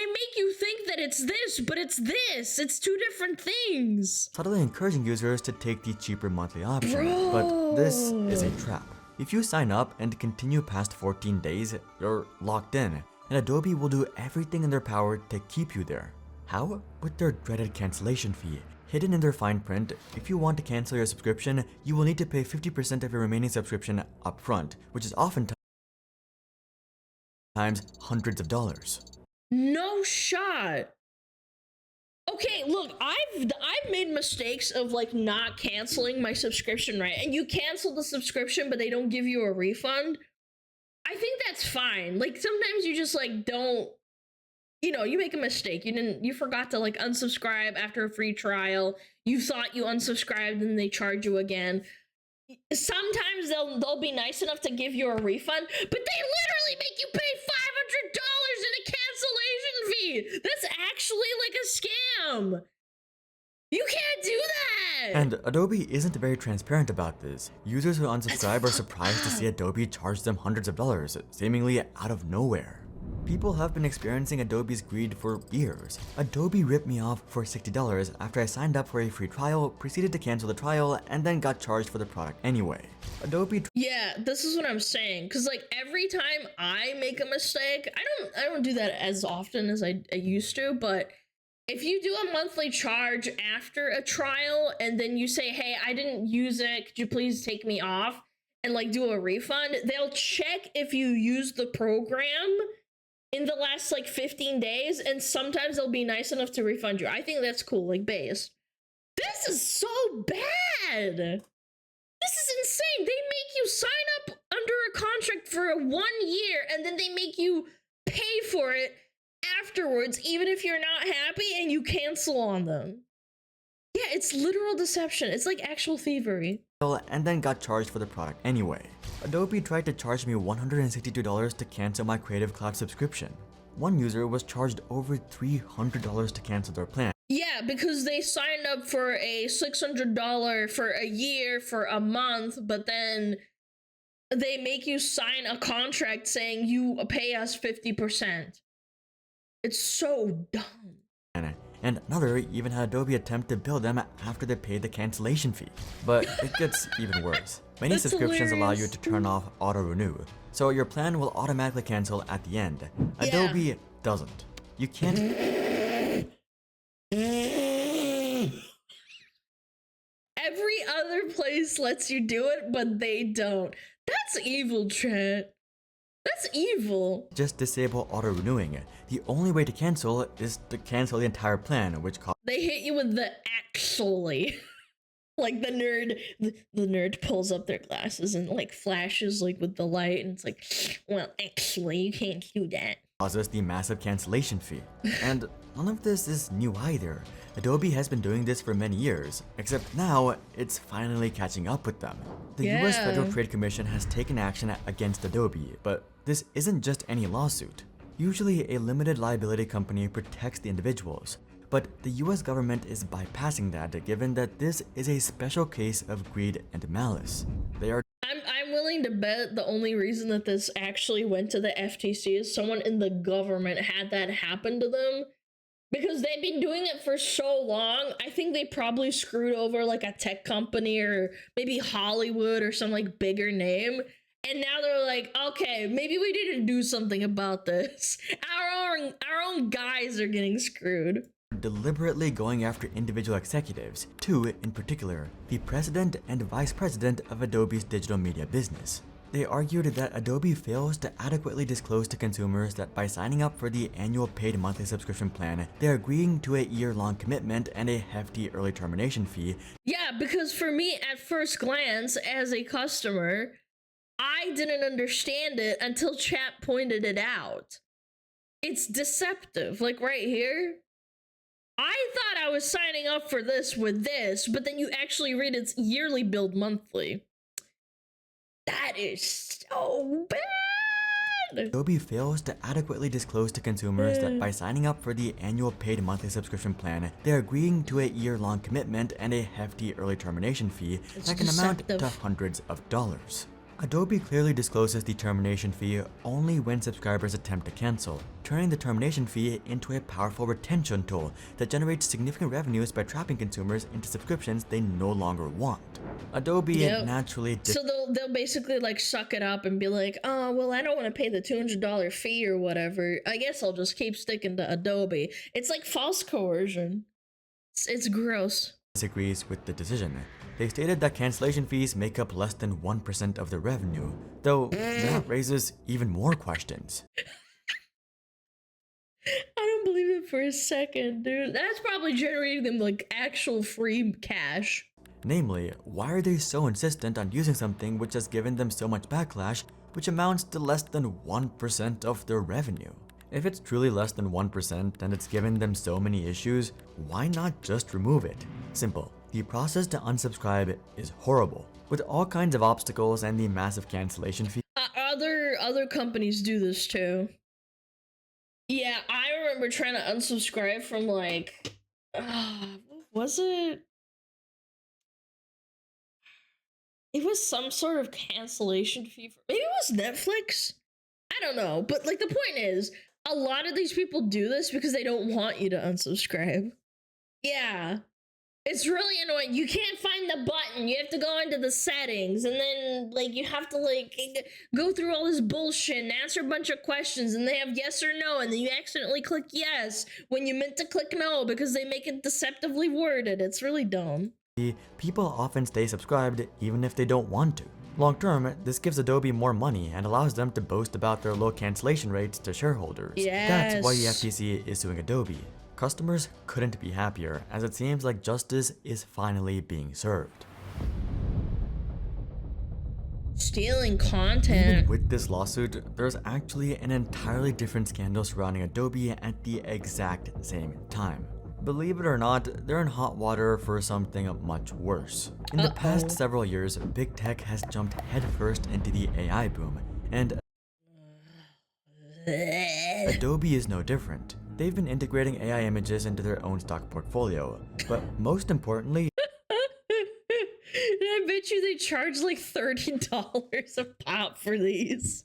make you think that it's this, but it's this. It's two different things. Subtly encouraging users to take the cheaper monthly option, but this is a trap. If you sign up and continue past 14 days, you're locked in, and Adobe will do everything in their power to keep you there. How? With their dreaded cancellation fee. Hidden in their fine print, if you want to cancel your subscription, you will need to pay 50% of your remaining subscription upfront, which is oftentimes hundreds of dollars. No shot. Okay, look, I've made mistakes of like not canceling my subscription, right? And you cancel the subscription, but they don't give you a refund. I think that's fine. Like sometimes you just like don't, you know, you make a mistake. You forgot to like unsubscribe after a free trial. You thought you unsubscribed and they charge you again. Sometimes they'll be nice enough to give you a refund, but they literally make you pay $500 in a cancellation fee. That's actually like a scam. You can't do that. And Adobe isn't very transparent about this. Users who unsubscribe are surprised to see Adobe charge them hundreds of dollars, seemingly out of nowhere. People have been experiencing Adobe's greed for years. Adobe ripped me off for $60 after I signed up for a free trial, proceeded to cancel the trial, and then got charged for the product anyway. Adobe. Yeah, this is what I'm saying. Cause like every time I make a mistake, I don't do that as often as I used to, but if you do a monthly charge after a trial and then you say, hey, I didn't use it, could you please take me off and like do a refund, they'll check if you used the program in the last like 15 days, and sometimes they'll be nice enough to refund you. I think that's cool, like base. This is so bad. This is insane. They make you sign up under a contract for 1 year and then they make you pay for it afterwards, even if you're not happy, and you cancel on them. Yeah, it's literal deception. It's like actual thievery. And then got charged for the product anyway. Adobe tried to charge me $162 to cancel my Creative Cloud subscription. One user was charged over $300 to cancel their plan. Yeah, because they signed up for a $600 for a year, for a month, but then they make you sign a contract saying you pay us 50%. It's so dumb. And another even had Adobe attempt to bill them after they paid the cancellation fee. But it gets even worse. Many That's subscriptions allow you hilarious. to turn off auto-renew, so your plan will automatically cancel at the end. Adobe doesn't. You can't. Every other place lets you do it, but they don't. That's evil, Trent. That's evil. Just disable auto-renewing. The only way to cancel is to cancel the entire plan, which costs. They hit you with the actually. Like the nerd pulls up their glasses and like flashes like with the light, and it's like, well, actually, you can't do that. Causes the massive cancellation fee. And none of this is new either. Adobe has been doing this for many years, except now it's finally catching up with them. The US Federal Trade Commission has taken action against Adobe, but this isn't just any lawsuit. Usually a limited liability company protects the individuals, but the US government is bypassing that given that this is a special case of greed and malice. They are I'm willing to bet the only reason that this actually went to the FTC is someone in the government had that happen to them. Because they've been doing it for so long, I think they probably screwed over like a tech company or maybe Hollywood or some like bigger name. And now they're like, okay, maybe we need to do something about this. Our own guys are getting screwed. Deliberately going after individual executives, two in particular, the president and vice president of Adobe's digital media business. They argued that Adobe fails to adequately disclose to consumers that by signing up for the annual paid monthly subscription plan, they're agreeing to a year-long commitment and a hefty early termination fee. Yeah, because for me, at first glance, as a customer, I didn't understand it until chat pointed it out. It's deceptive. Like right here, I thought I was signing up for this with this, but then you actually read it's yearly billed monthly. That is so bad. Adobe fails to adequately disclose to consumers that by signing up for the annual paid monthly subscription plan, they're agreeing to a year-long commitment and a hefty early termination fee that can amount to hundreds of dollars. Adobe clearly discloses the termination fee only when subscribers attempt to cancel, turning the termination fee into a powerful retention tool that generates significant revenues by trapping consumers into subscriptions they no longer want. Adobe naturally so they'll basically like suck it up and be like, oh well, I don't want to pay the $200 fee or whatever. I guess I'll just keep sticking to Adobe. It's like false coercion. It's gross. Disagrees with the decision. They stated that cancellation fees make up less than 1% of their revenue, though that raises even more questions. I don't believe it for a second, dude. That's probably generating them like actual free cash. Namely, why are they so insistent on using something which has given them so much backlash, which amounts to less than 1% of their revenue? If it's truly less than 1% and it's given them so many issues, why not just remove it? Simple. The process to unsubscribe is horrible, with all kinds of obstacles and the massive cancellation fee. Other companies do this too. Yeah, I remember trying to unsubscribe from like, what was it? It was some sort of cancellation fee. Maybe it was Netflix. I don't know, but like the point is, a lot of these people do this because they don't want you to unsubscribe. Yeah. It's really annoying. You can't find the button. You have to go into the settings and then like you have to like go through all this bullshit and answer a bunch of questions and they have yes or no and then you accidentally click yes when you meant to click no because they make it deceptively worded. It's really dumb. People often stay subscribed even if they don't want to. Long term, this gives Adobe more money and allows them to boast about their low cancellation rates to shareholders. Yes. That's why the FTC is suing Adobe. Customers couldn't be happier, as it seems like justice is finally being served. Stealing content. Even with this lawsuit, there's actually an entirely different scandal surrounding Adobe at the exact same time. Believe it or not, they're in hot water for something much worse. In the past several years, big tech has jumped headfirst into the AI boom, and Adobe is no different. They've been integrating AI images into their own stock portfolio, but most importantly, I bet you they charge like $30 a pop for these.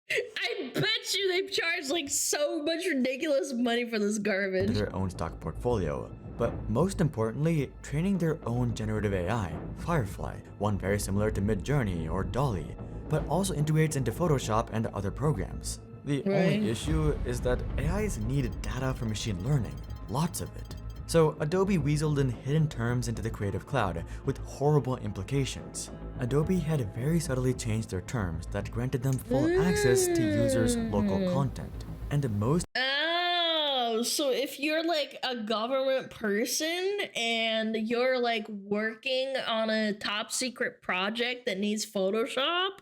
I bet you they charge like so much ridiculous money for this garbage. Their own stock portfolio, but most importantly, training their own generative AI, Firefly, one very similar to Midjourney or DALL-E, but also integrates into Photoshop and other programs. The only issue is that AIs need data for machine learning, lots of it. So Adobe weaseled in hidden terms into the Creative Cloud with horrible implications. Adobe had very subtly changed their terms that granted them full access to users' local content. And most so if you're like a government person and you're like working on a top secret project that needs Photoshop,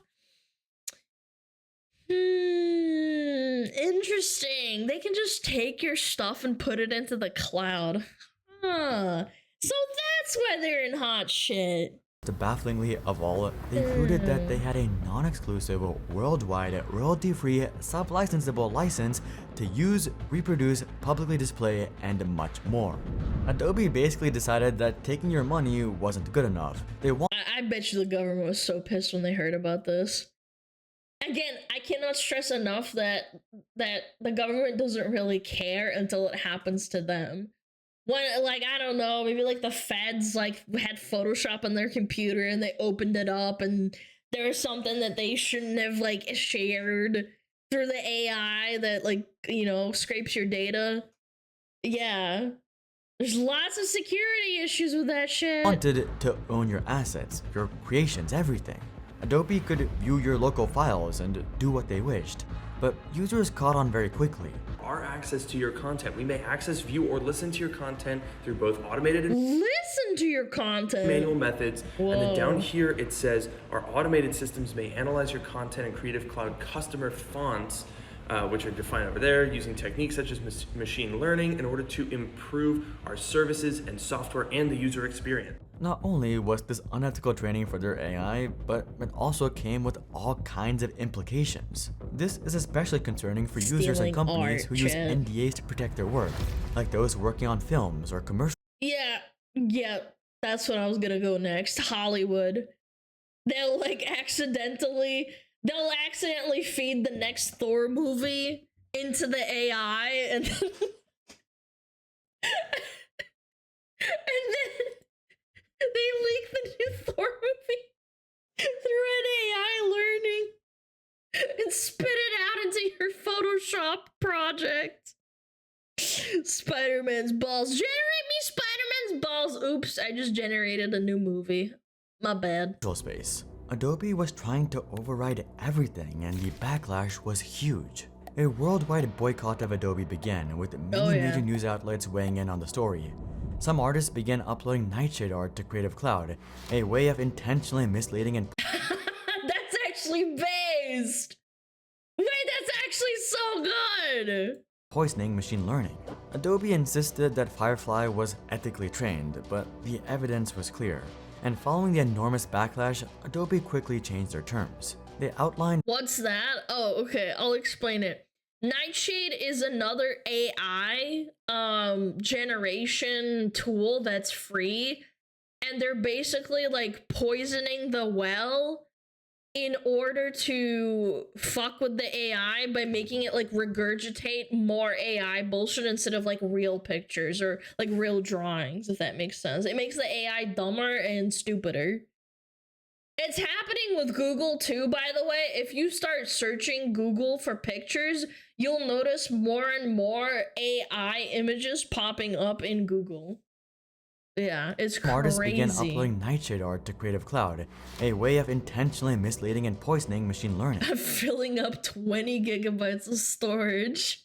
interesting. They can just take your stuff and put it into the cloud. Huh. So that's why they're in hot shit. Bafflingly of all, they included that they had a non-exclusive, worldwide, royalty-free, sub-licensable license to use, reproduce, publicly display, and much more. Adobe basically decided that taking your money wasn't good enough. I bet you the government was so pissed when they heard about this. Again, I cannot stress enough that the government doesn't really care until it happens to them. When, like, I don't know, maybe like the feds like had Photoshop on their computer and they opened it up and there was something that they shouldn't have like shared through the AI that like, you know, scrapes your data. Yeah. There's lots of security issues with that shit. Wanted to own your assets, your creations, everything. Adobe could view your local files and do what they wished, but users caught on very quickly. Our access to your content. We may access, view, or listen to your content through both automated and Listen to your content. manual methods. Whoa. And then down here it says our automated systems may analyze your content in Creative Cloud customer fonts, which are defined over there using techniques such as machine learning in order to improve our services and software and the user experience. Not only was this unethical training for their AI, but it also came with all kinds of implications. This is especially concerning for users and Stealing companies art, who use Chad. NDAs to protect their work, like those working on films or commercials. Yeah, that's what I was gonna go next. Hollywood. They'll accidentally feed the next Thor movie into the AI and then and then they leak the new Thor movie through an AI learning and spit it out into your Photoshop project. Spider-Man's balls. Generate me Spider-Man's balls. Oops, I just generated a new movie. My bad. Space. Adobe was trying to override everything, and the backlash was huge. A worldwide boycott of Adobe began, with many major news outlets weighing in on the story. Some artists began uploading nightshade art to Creative Cloud, a way of intentionally misleading and That's actually based. Wait, that's actually so good. poisoning machine learning. Adobe insisted that Firefly was ethically trained, but the evidence was clear. And following the enormous backlash, Adobe quickly changed their terms. They outlined What's that? Oh, okay, I'll explain it. Nightshade is another AI generation tool that's free, and they're basically like poisoning the well in order to fuck with the AI by making it like regurgitate more AI bullshit instead of like real pictures or like real drawings, if that makes sense. It makes the AI dumber and stupider. It's happening with Google too, by the way. If you start searching Google for pictures, you'll notice more and more AI images popping up in Google. Yeah, it's crazy. artists began uploading nightshade art to Creative Cloud, a way of intentionally misleading and poisoning machine learning. Filling up 20 gigabytes of storage.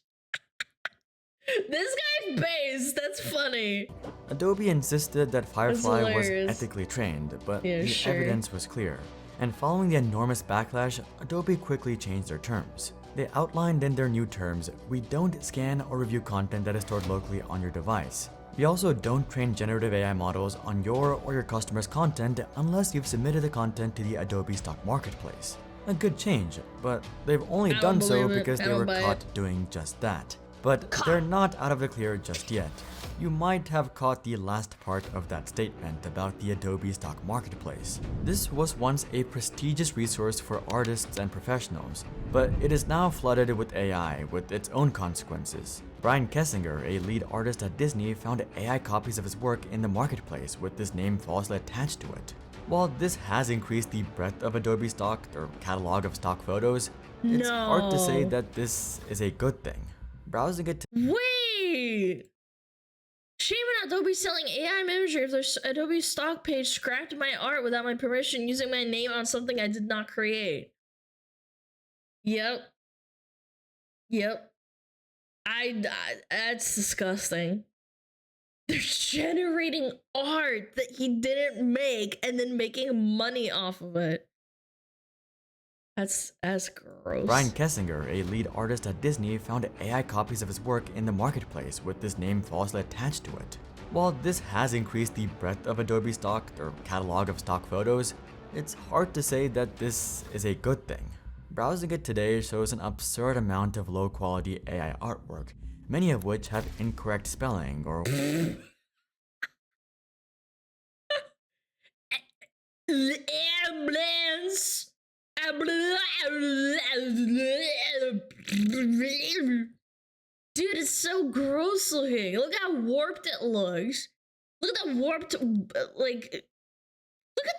This guy's based. That's funny. Adobe insisted that Firefly was hilarious. ethically trained, but Yeah, the sure. evidence was clear. And following the enormous backlash, Adobe quickly changed their terms. They outlined in their new terms, we don't scan or review content that is stored locally on your device. We also don't train generative AI models on your or your customer's content unless you've submitted the content to the Adobe stock marketplace. A good change, but they've only I done don't so believe it. because I they don't were buy caught doing just that. But they're not out of the clear just yet. You might have caught the last part of that statement about the Adobe stock marketplace. This was once a prestigious resource for artists and professionals, but it is now flooded with AI with its own consequences. Brian Kessinger, a lead artist at Disney, found AI copies of his work in the marketplace with his name falsely attached to it. While this has increased the breadth of Adobe stock or catalog of stock photos, it's hard to say No. that this is a good thing. Browsing it Wait! Shame on Adobe selling AI imagery if their Adobe stock page scrapped my art without my permission using my name on something I did not create. Yep. That's disgusting. They're generating art that he didn't make and then making money off of it. That's gross. Brian Kessinger, a lead artist at Disney, found AI copies of his work in the marketplace with his name falsely attached to it. While this has increased the breadth of Adobe stock or catalog of stock photos, it's hard to say that this is a good thing. Browsing it today shows an absurd amount of low-quality AI artwork, many of which have incorrect spelling or Ambulance. Dude, it's so gross looking. Look how warped it looks. Look at the warped, like, look at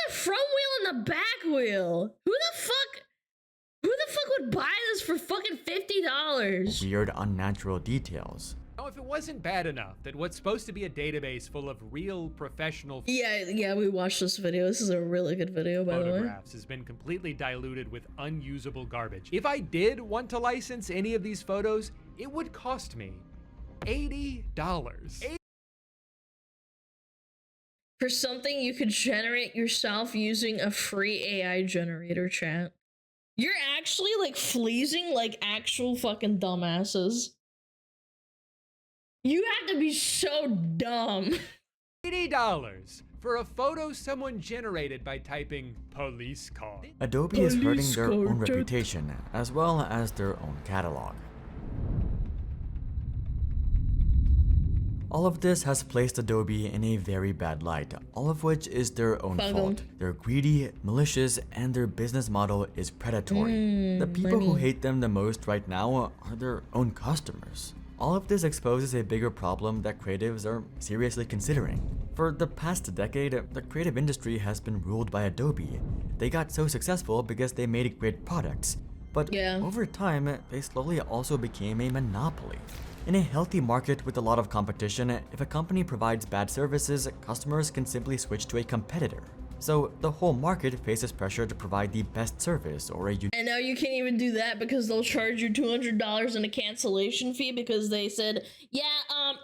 the front wheel and the back wheel. Who the fuck would buy this for fucking $50? weird, unnatural details. Now, if it wasn't bad enough that what's supposed to be a database full of real professional Yeah, we watched this video. This is a really good video, by the way. photographs has been completely diluted with unusable garbage. If I did want to license any of these photos, it would cost me $80. For something you could generate yourself using a free AI generator, chat. You're actually like fleecing like actual fucking dumbasses. You have to be so dumb. $80 for a photo someone generated by typing police car. Adobe is hurting their own reputation as well as their own catalog. All of this has placed Adobe in a very bad light, all of which is their own fault. They're greedy, malicious, and their business model is predatory. The people who hate them the most right now are their own customers. All of this exposes a bigger problem that creatives are seriously considering. For the past decade, the creative industry has been ruled by Adobe. They got so successful because they made great products, but over time, they slowly also became a monopoly. In a healthy market with a lot of competition, if a company provides bad services, customers can simply switch to a competitor. So the whole market faces pressure to provide the best service or a And now you can't even do that because they'll charge you $200 in a cancellation fee because they said, yeah,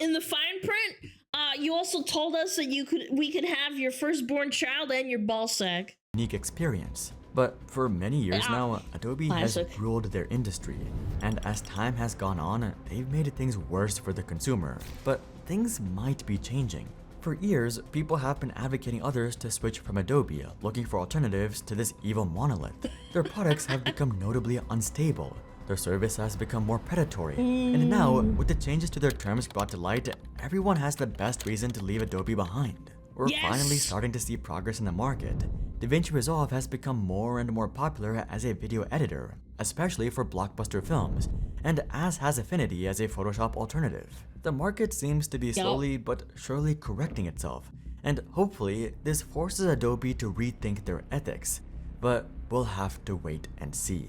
in the fine print, you also told us that we could have your firstborn child and your ball sack. Unique experience. But for many years now, Adobe has ruled their industry, and as time has gone on, they've made things worse for the consumer. But things might be changing. For years, people have been advocating others to switch from Adobe, looking for alternatives to this evil monolith. Their products have become notably unstable. Their service has become more predatory. And now, with the changes to their terms brought to light, everyone has the best reason to leave Adobe behind. We're finally starting to see progress in the market. DaVinci Resolve has become more and more popular as a video editor, especially for blockbuster films, and as has Affinity as a Photoshop alternative. The market seems to be slowly but surely correcting itself, and hopefully this forces Adobe to rethink their ethics, but we'll have to wait and see.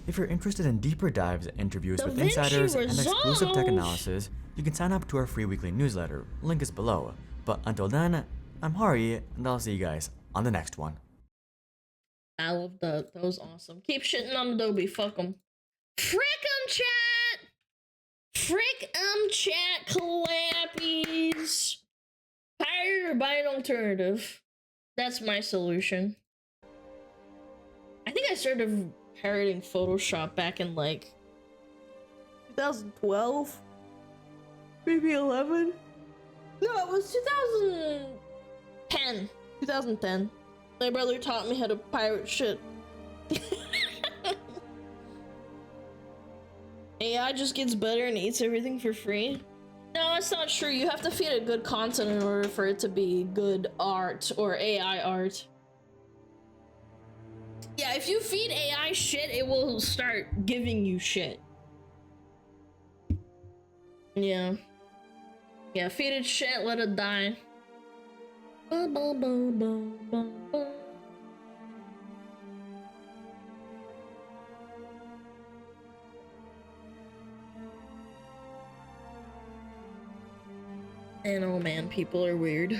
If you're interested in deeper dives, interviews with insiders, and exclusive tech analysis, you can sign up to our free weekly newsletter, link is below. But until then, I'm Hari, and I'll see you guys on the next one. I love that. That was awesome. Keep shitting on Adobe. Fuck them. Frick 'em, chat! Frick 'em, chat clappies! Hire or buy an alternative. That's my solution. I think I started pirating Photoshop back in like 2012? Maybe 11? No, it was 2010. 2010. My brother taught me how to pirate shit. AI just gets better and eats everything for free. No, that's not true. You have to feed it good content in order for it to be good art or AI art. Yeah, if you feed AI shit, it will start giving you shit. Yeah. Yeah, feed it shit, let it die. Ba, ba, ba, ba, ba, ba. And oh man, people are weird.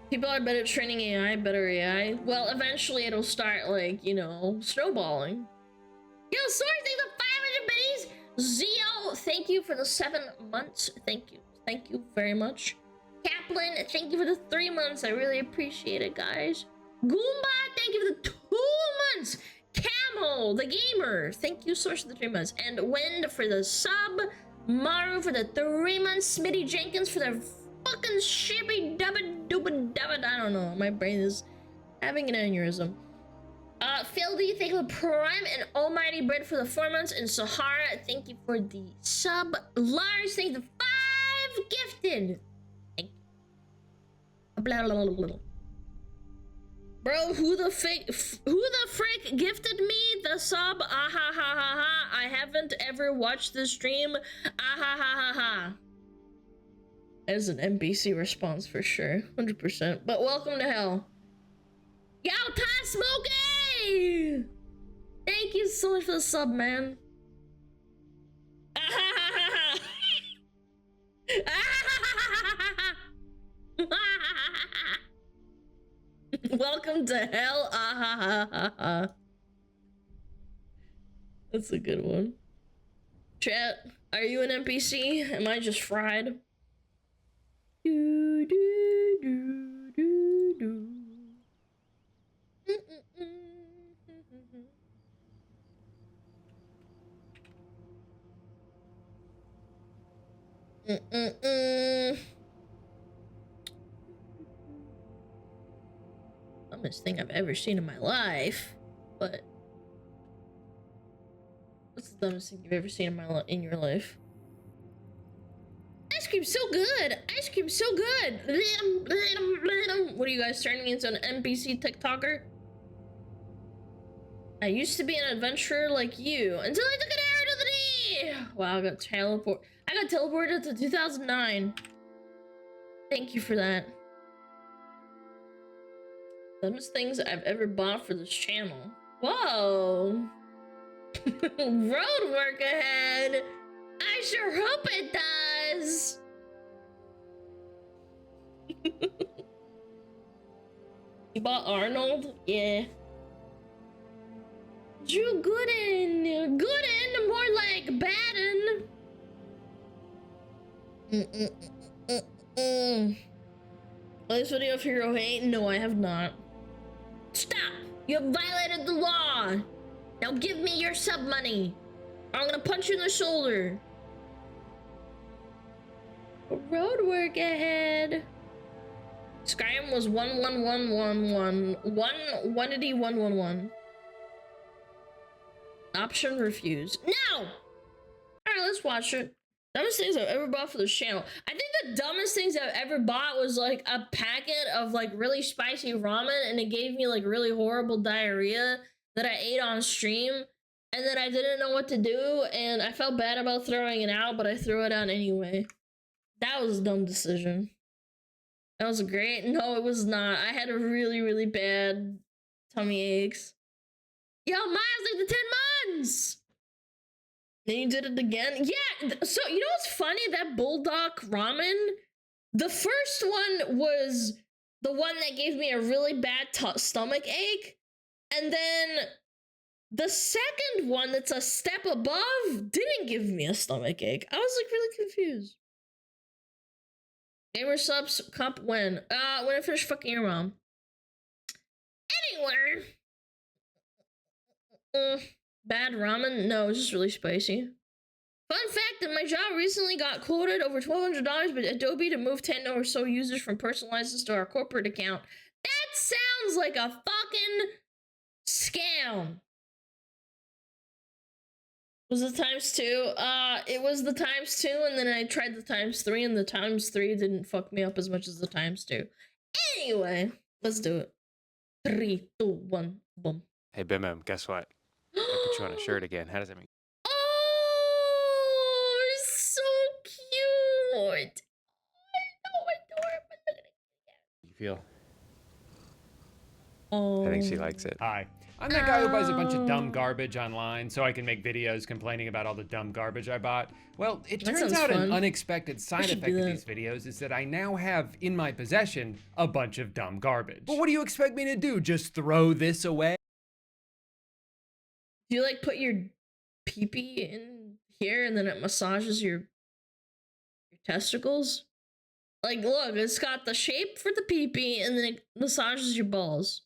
People are better at training AI, better AI. Well, eventually it'll start, like, you know, snowballing. Yo, sorry, thank you for 500 bitties. Zio, thank you for the 7 months. Thank you. Thank you very much. Kaplan, thank you for the 3 months. I really appreciate it, guys. Goomba, thank you for the 2 months. Camel, the gamer, thank you so much for the 3 months. And Wind for the sub. Maru for the 3 months. Smitty Jenkins for the fucking shippy dubba dubba dubba. I don't know. My brain is having an aneurysm. Fildy, thank you for Prime and Almighty Bread for the 4 months. And Sahara, thank you for the sub. Lars, thank you for the 5 gifted. Thank you. Blah, blah, blah, blah. Bro, who the frick gifted me the sub? Ah ha ha ha ha. I haven't ever watched the stream. Ah ha ha ha ha. That is an NBC response for sure. 100%. But welcome to hell. Yo, Ty Smokey! Thank you so much for the sub, man. Ah ha ha ha ha. Welcome to hell. That's a good one. Chat, are you an NPC? Am I just fried? Do, do, do, do, do. Dumbest thing I've ever seen in my life. But what's the dumbest thing you've ever seen in your life? Ice cream's so good. Ice cream's so good. What are you guys turning into an NPC TikToker? I used to be an adventurer like you until I took an arrow to the knee. Wow, I got teleported to 2009. Thank you for that. Dumbest things I've ever bought for this channel. Whoa. Road work ahead. I sure hope it does. You bought Arnold? Yeah. Drew Gooden. Gooden, more like Baden. Last video of Hero Hate? No, I have not. Stop! You have violated the law! Now give me your sub money! Or I'm gonna punch you in the shoulder! Road work ahead! Skyrim was 11111. 111. Option refused. No! Alright, let's watch it. Dumbest things I've ever bought for this channel. I think the dumbest things I've ever bought was like a packet of like really spicy ramen, and it gave me like really horrible diarrhea that I ate on stream, and then I didn't know what to do, and I felt bad about throwing it out, but I threw it out anyway. That was a dumb decision. That was great. No, it was not. I had a really, really bad tummy aches. Yo, Miles, like the 10 months! Then you did it again? Yeah, so you know what's funny? That bulldog ramen, the first one was the one that gave me a really bad stomach ache. And then the second one that's a step above didn't give me a stomach ache. I was like really confused. Gamer subs comp when? When I finish fucking your mom. Anywhere. Bad ramen? No, it's just really spicy. Fun fact that my job recently got quoted over $1,200 by Adobe to move 10 or so users from personal license to our corporate account. That sounds like a fucking scam. Was it ×2? It was the ×2, and then I tried the ×3, and the ×3 didn't fuck me up as much as the ×2. Anyway, let's do it. 3, 2, 1, boom. Hey, Bim, guess what? I put you on a shirt again. How does that make? Oh, so cute. Oh, adorable. You feel? Oh. I think she likes it. Hi. I'm that guy who buys a bunch of dumb garbage online so I can make videos complaining about all the dumb garbage I bought. Well, it turns out an unexpected side effect of these videos is that I now have in my possession a bunch of dumb garbage. But what do you expect me to do? Just throw this away? Do you like put your pee-pee in here and then it massages your testicles? Like, look, it's got the shape for the pee-pee and then it massages your balls.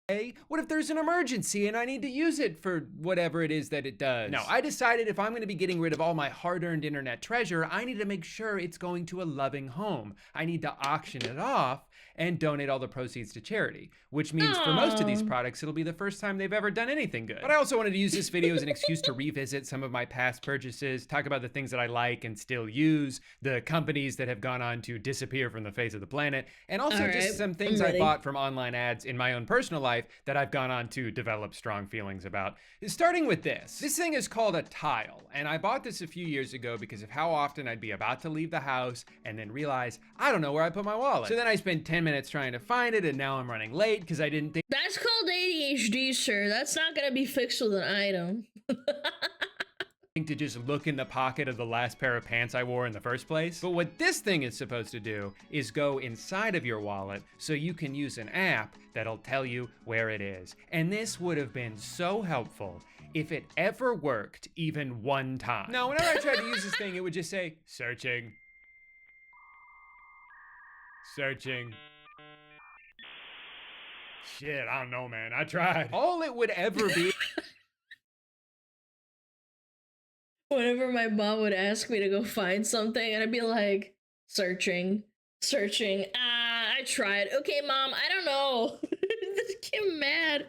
Hey, what if there's an emergency and I need to use it for whatever it is that it does? No, I decided if I'm going to be getting rid of all my hard-earned internet treasure, I need to make sure it's going to a loving home. I need to auction it off and donate all the proceeds to charity, which means for most of these products, it'll be the first time they've ever done anything good. But I also wanted to use this video as an excuse to revisit some of my past purchases, talk about the things that I like and still use, the companies that have gone on to disappear from the face of the planet, and also just some things I bought from online ads in my own personal life that I've gone on to develop strong feelings about. Starting with this. This thing is called a tile, and I bought this a few years ago because of how often I'd be about to leave the house and then realize I don't know where I put my wallet. So then I spent 10 minutes trying to find it, and now I'm running late because I didn't think— That's called ADHD, sir. That's not gonna be fixed with an item. to just look in the pocket of the last pair of pants I wore in the first place. But what this thing is supposed to do is go inside of your wallet so you can use an app that'll tell you where it is. And this would have been so helpful if it ever worked even one time. Now, whenever I tried to use this thing, it would just say, searching. Searching. Shit, I don't know, man. I tried. All it would ever be. Whenever my mom would ask me to go find something, and I'd be like, searching. I tried. Okay, Mom, I don't know. Get mad.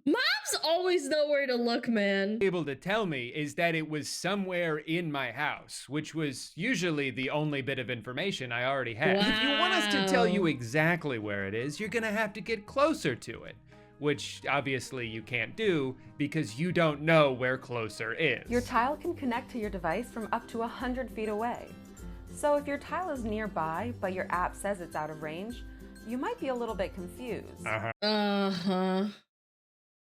Moms always know where to look, man. Able to tell me is that it was somewhere in my house, which was usually the only bit of information I already had. Wow. If you want us to tell you exactly where it is, you're gonna have to get closer to it, which obviously you can't do because you don't know where closer is. Your tile can connect to your device from up to 100 feet away. So if your tile is nearby, but your app says it's out of range, you might be a little bit confused.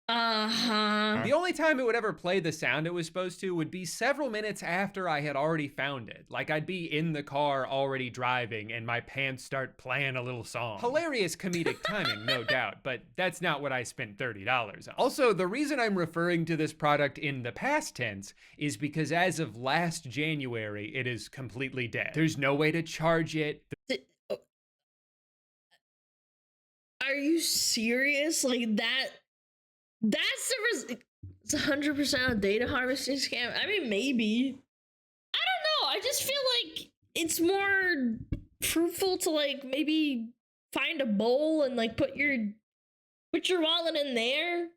The only time it would ever play the sound it was supposed to would be several minutes after I had already found it. Like I'd be in the car already driving and my pants start playing a little song. Hilarious comedic timing, no doubt, but that's not what I spent $30 on. Also, the reason I'm referring to this product in the past tense is because as of last January, it is completely dead. There's no way to charge it. Are you serious? Like that? That's the it's 100% a data harvesting scam. I mean, maybe. I don't know. I just feel like it's more fruitful to like maybe find a bowl and like put your wallet in there,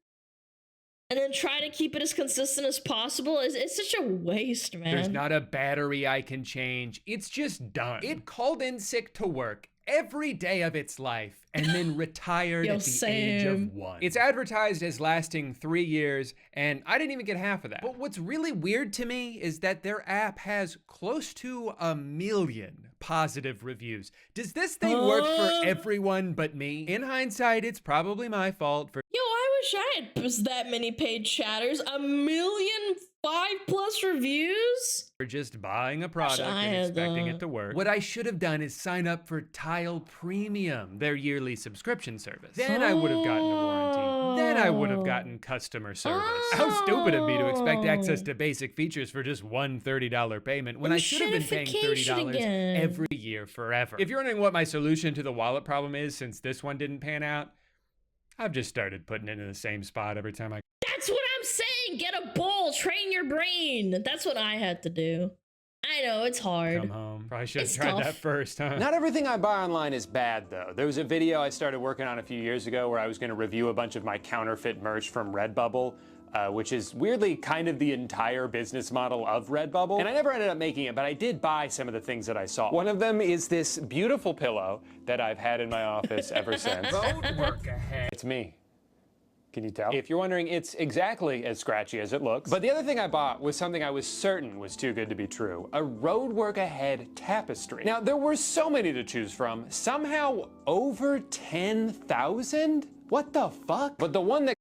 and then try to keep it as consistent as possible. It's such a waste, man. There's not a battery I can change. It's just done. It called in sick to work every day of its life and then retired at the age of 1. It's advertised as lasting 3 years, and I didn't even get half of that. But what's really weird to me is that their app has close to 1 million positive reviews. Does this thing work for everyone but me? In hindsight, it's probably my fault for— Yo, I wish I had that many paid chatters. 1,000,005+ reviews? for just buying a product and expecting it to work. What I should have done is sign up for Tile Premium, their yearly subscription service. Then I would have gotten a warranty. Then I would have gotten customer service. How stupid of me to expect access to basic features for just one $30 payment when I should have been paying $30 every year forever. If you're wondering what my solution to the wallet problem is since this one didn't pan out, I've just started putting it in the same spot every time I— That's what I'm saying! Get a bowl! Train your brain! That's what I had to do. I know, it's hard. come home. Probably should have tried that first, huh? Not everything I buy online is bad, though. There was a video I started working on a few years ago where I was going to review a bunch of my counterfeit merch from Redbubble, which is weirdly kind of the entire business model of Redbubble. And I never ended up making it, but I did buy some of the things that I saw. One of them is this beautiful pillow that I've had in my office ever since. Road work ahead. It's me. Can you tell? If you're wondering, it's exactly as scratchy as it looks. But the other thing I bought was something I was certain was too good to be true. A Road Work Ahead tapestry. Now, there were so many to choose from. Somehow over 10,000? What the fuck? But the one that—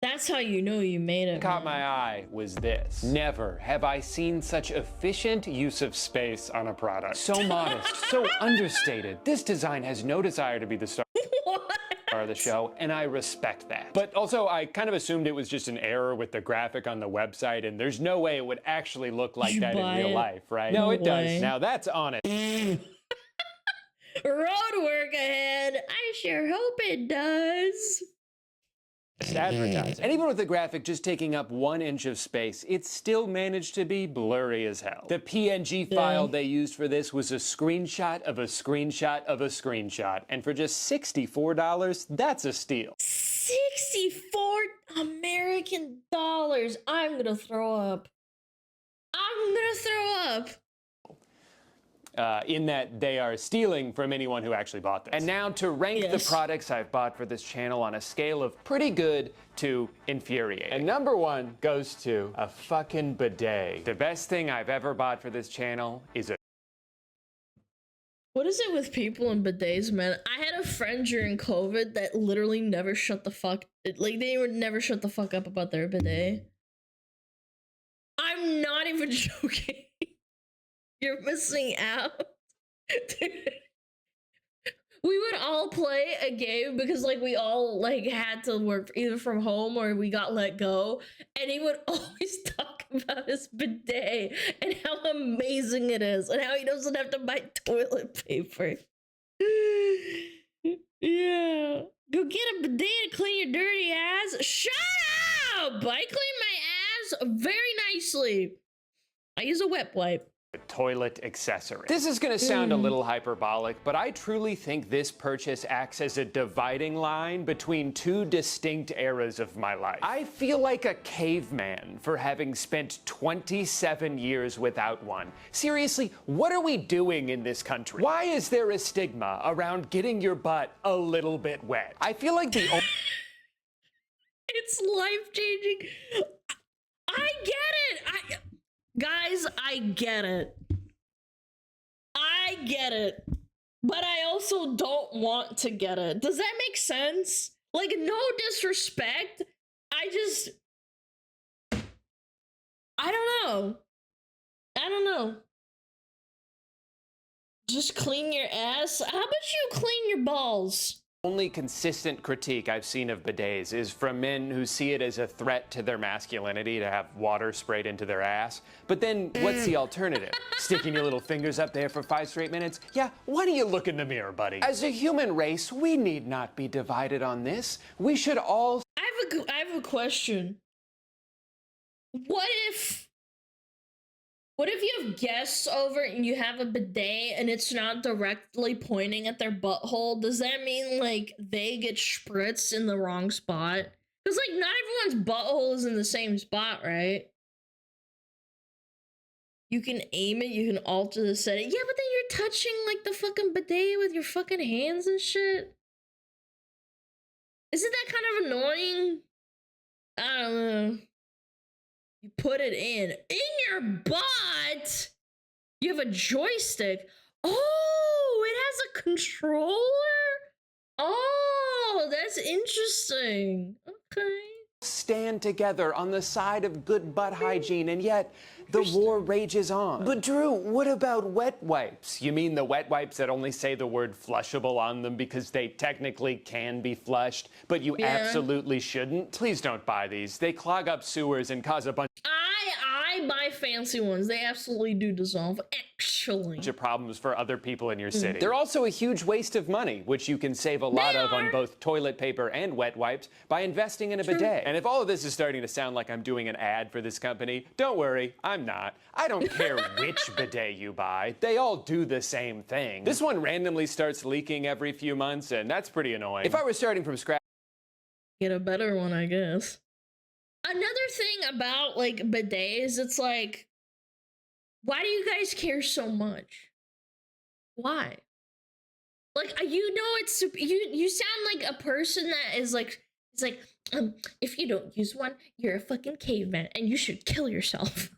That's how you know you made it. caught my eye was this. Never have I seen such efficient use of space on a product. So modest, so understated. This design has no desire to be the star of the show, and I respect that. But also, I kind of assumed it was just an error with the graphic on the website, and there's no way it would actually look like that in real life, right? No, it does. Now that's honest. Road work ahead. I sure hope it does. Advertised. And even with the graphic just taking up 1 inch of space, it still managed to be blurry as hell. The PNG file they used for this was a screenshot of a screenshot of a screenshot. And for just $64, that's a steal. 64 American dollars. I'm gonna throw up. I'm gonna throw up. In that they are stealing from anyone who actually bought this. And now to rank the products I've bought for this channel on a scale of pretty good to infuriating. And number 1 goes to a fucking bidet. The best thing I've ever bought for this channel is a— What is it with people and bidets, man? I had a friend during COVID that literally never shut the fuck— like, they would never shut the fuck up about their bidet. I I'm not even joking. You're missing out. We would all play a game because like we all like had to work either from home or we got let go, and he would always talk about his bidet and how amazing it is and how he doesn't have to buy toilet paper. Yeah, go get a bidet to clean your dirty ass. Shut up! I clean my ass very nicely. I use a wet wipe. Toilet accessory. This is going to sound a little hyperbolic, but I truly think this purchase acts as a dividing line between two distinct eras of my life. I feel like a caveman for having spent 27 years without one. Seriously, what are we doing in this country? Why is there a stigma around getting your butt a little bit wet? I feel like the It's life-changing. I get it. Guys, I get it. I get it. But I also don't want to get it. Does that make sense? Like, no disrespect. I don't know. I don't know. Just clean your ass. How about you clean your balls? only consistent critique I've seen of bidets is from men who see it as a threat to their masculinity to have water sprayed into their ass. But then what's the alternative? Sticking your little fingers up there for 5 straight minutes? Yeah, why don't you look in the mirror, buddy? As a human race, we need not be divided on this. We should all... I have a question. What if you have guests over and you have a bidet and it's not directly pointing at their butthole? Does that mean, like, they get spritzed in the wrong spot? Because, like, not everyone's butthole is in the same spot, right? You can aim it, you can alter the setting. Yeah, but then you're touching, like, the fucking bidet with your fucking hands and shit. Isn't that kind of annoying? I don't know. You put it in your butt. You have a joystick. Oh, it has a controller. Oh, that's interesting. Okay. Stand together on the side of good butt hygiene, and yet the war rages on. But Drew, what about wet wipes? You mean the wet wipes that only say the word flushable on them because they technically can be flushed, but you absolutely shouldn't? Please don't buy these. They clog up sewers and cause a bunch I buy fancy ones. They absolutely do dissolve, actually. of problems for other people in your city. They're also a huge waste of money, which you can save a lot of on both toilet paper and wet wipes by investing in a bidet. And if all of this is starting to sound like I'm doing an ad for this company, don't worry, I'm not. I don't care which bidet you buy. They all do the same thing. This one randomly starts leaking every few months, and that's pretty annoying. If I were starting from scratch... Get a better one, I guess. Another thing about, like, bidets, it's like, why do you guys care so much? Why? Like, you know, it's you sound like a person that is like, it's like, if you don't use one, you're a fucking caveman and you should kill yourself.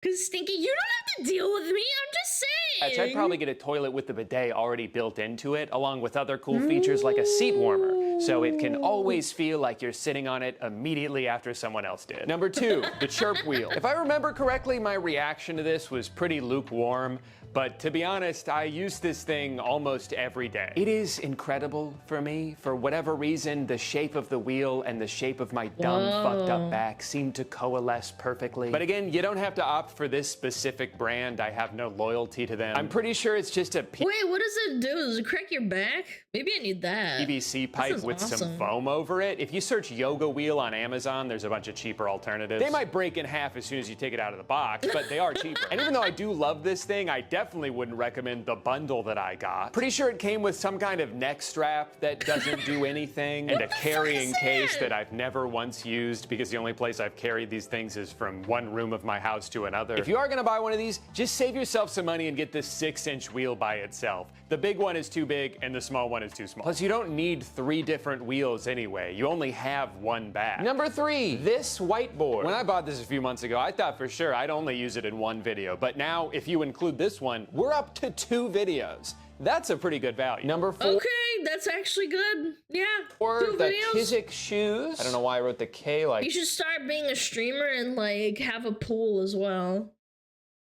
Cause Stinky, you don't have to deal with me, I'm just saying. I'd probably get a toilet with the bidet already built into it, along with other cool features like a seat warmer, so it can always feel like you're sitting on it immediately after someone else did. Number 2, the chirp wheel. If I remember correctly, my reaction to this was pretty lukewarm, but to be honest, I use this thing almost every day. It is incredible for me. For whatever reason, the shape of the wheel and the shape of my dumb, fucked up back seem to coalesce perfectly. But again, you don't have to opt for this specific brand. I have no loyalty to them. I'm pretty sure it's just a Wait, what does it do? Does it crack your back? Maybe I need that. PVC pipe with some foam over it. If you search yoga wheel on Amazon, there's a bunch of cheaper alternatives. They might break in half as soon as you take it out of the box, but they are cheaper. And even though I do love this thing, I definitely wouldn't recommend the bundle that I got. Pretty sure it came with some kind of neck strap that doesn't do anything, and a carrying case that I've never once used because the only place I've carried these things is from one room of my house to another. If you are gonna buy one of these, just save yourself some money and get this 6-inch wheel by itself. The big one is too big and the small one is too small. Plus, you don't need 3 different wheels anyway. You only have one back. Number 3, this whiteboard. When I bought this a few months ago, I thought for sure I'd only use it in 1 video, but now if you include this one, we're up to 2 videos. That's a pretty good value. Number 4. Okay, That's actually good. Yeah. Or do the videos. Kizik shoes. I don't know why I wrote the K like. You should start being a streamer and like have a pool as well.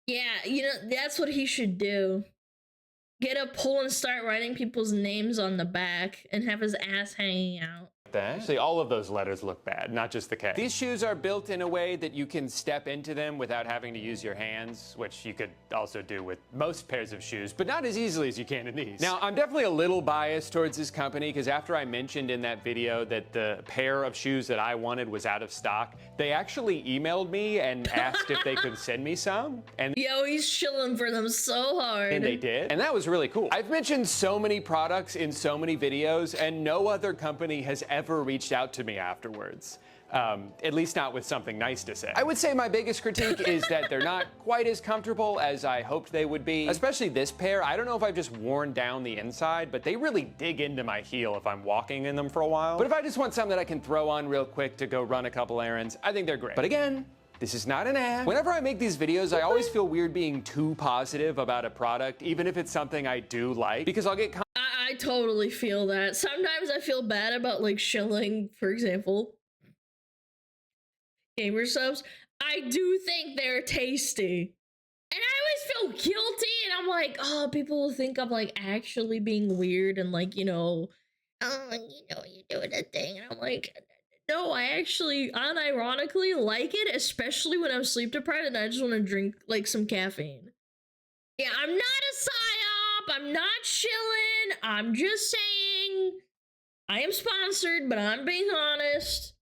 Yeah, you know, that's what he should do. Get a pool and start writing people's names on the back and have his ass hanging out. Actually, all of those letters look bad, not just the K. These shoes are built in a way that you can step into them without having to use your hands, which you could also do with most pairs of shoes, but not as easily as you can in these. Now, I'm definitely a little biased towards this company because after I mentioned in that video that the pair of shoes that I wanted was out of stock, they actually emailed me and asked if they could send me some. And yo, he's chilling for them so hard. And they did. And that was really cool. I've mentioned so many products in so many videos, and no other company has ever reached out to me afterwards. At least not with something nice to say. I would say my biggest critique is that they're not quite as comfortable as I hoped they would be. Especially this pair. I don't know if I've just worn down the inside, but they really dig into my heel if I'm walking in them for a while. But if I just want something that I can throw on real quick to go run a couple errands, I think they're great. But again, this is not an ad. Whenever I make these videos, I always feel weird being too positive about a product, even if it's something I do like, because I'll get I totally feel that. Sometimes I feel bad about like shilling, for example, gamer subs. I do think they're tasty. And I always feel guilty and I'm like, oh, people will think I'm like actually being weird and like, you know, oh, you know, you're doing a thing. And I'm like, no, I actually unironically like it, especially when I'm sleep deprived and I just want to drink like some caffeine. Yeah, I'm not a psyop. I'm not chilling. I'm just saying I am sponsored, but I'm being honest.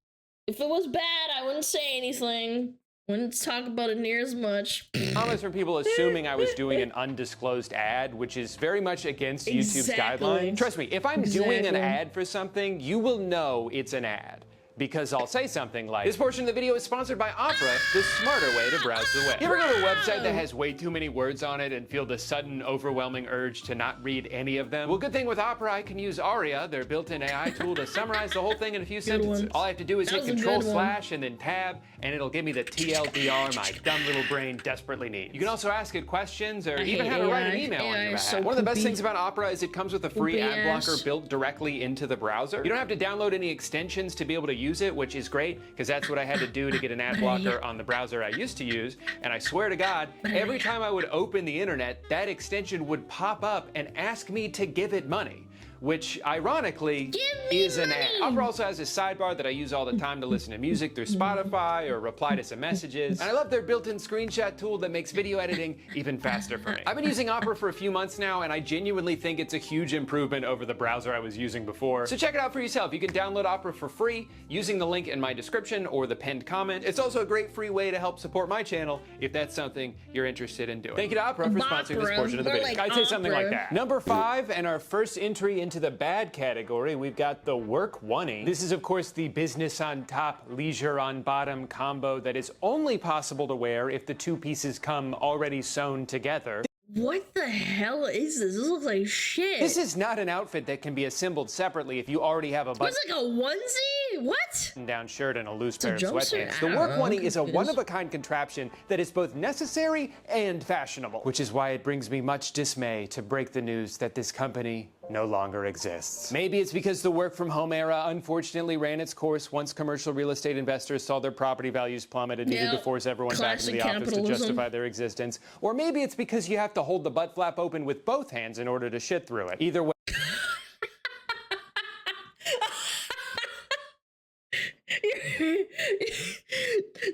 If it was bad, I wouldn't say anything. Wouldn't talk about it near as much. Comments from people assuming I was doing an undisclosed ad, which is very much against YouTube's guidelines. Trust me, if I'm doing an ad for something, you will know it's an ad. Because I'll say something like, this portion of the video is sponsored by Opera, the smarter way to browse the web. You ever go to a website that has way too many words on it and feel the sudden overwhelming urge to not read any of them? Well, good thing with Opera, I can use Aria, their built-in AI tool, to summarize the whole thing in a few sentences. All I have to do is hit Control/ and then Tab, and it'll give me the TLDR my dumb little brain desperately needs. You can also ask it questions or even how to write an email on your behalf. One of the best things about Opera is it comes with a free ad blocker built directly into the browser. You don't have to download any extensions to be able to use it, which is great because that's what I had to do to get an ad blocker on the browser I used to use. And I swear to God, every time I would open the internet, that extension would pop up and ask me to give it money, which ironically is an ad. Opera also has a sidebar that I use all the time to listen to music through Spotify or reply to some messages. And I love their built-in screenshot tool that makes video editing even faster for me. I've been using Opera for a few months now, and I genuinely think it's a huge improvement over the browser I was using before. So check it out for yourself. You can download Opera for free using the link in my description or the pinned comment. It's also a great free way to help support my channel if that's something you're interested in doing. Thank you to Opera for sponsoring this portion of the video. I'd say something like that. Number 5, and our first entry into the bad category, we've got the work oneie. This is of course the business on top, leisure on bottom combo that is only possible to wear if the two pieces come already sewn together. What the hell is this? This looks like shit. This is not an outfit that can be assembled separately if you already have a button. It's like a onesie? What? Down shirt and a loose pair of sweatpants. The work oneie is a one-of-a-kind contraption that is both necessary and fashionable, which is why it brings me much dismay to break the news that this company no longer exists. Maybe it's because the work-from-home era unfortunately ran its course once commercial real estate investors saw their property values plummet and needed to force everyone back into the office to justify their existence. Or maybe it's because you have to hold the butt flap open with both hands in order to shit through it. Either way.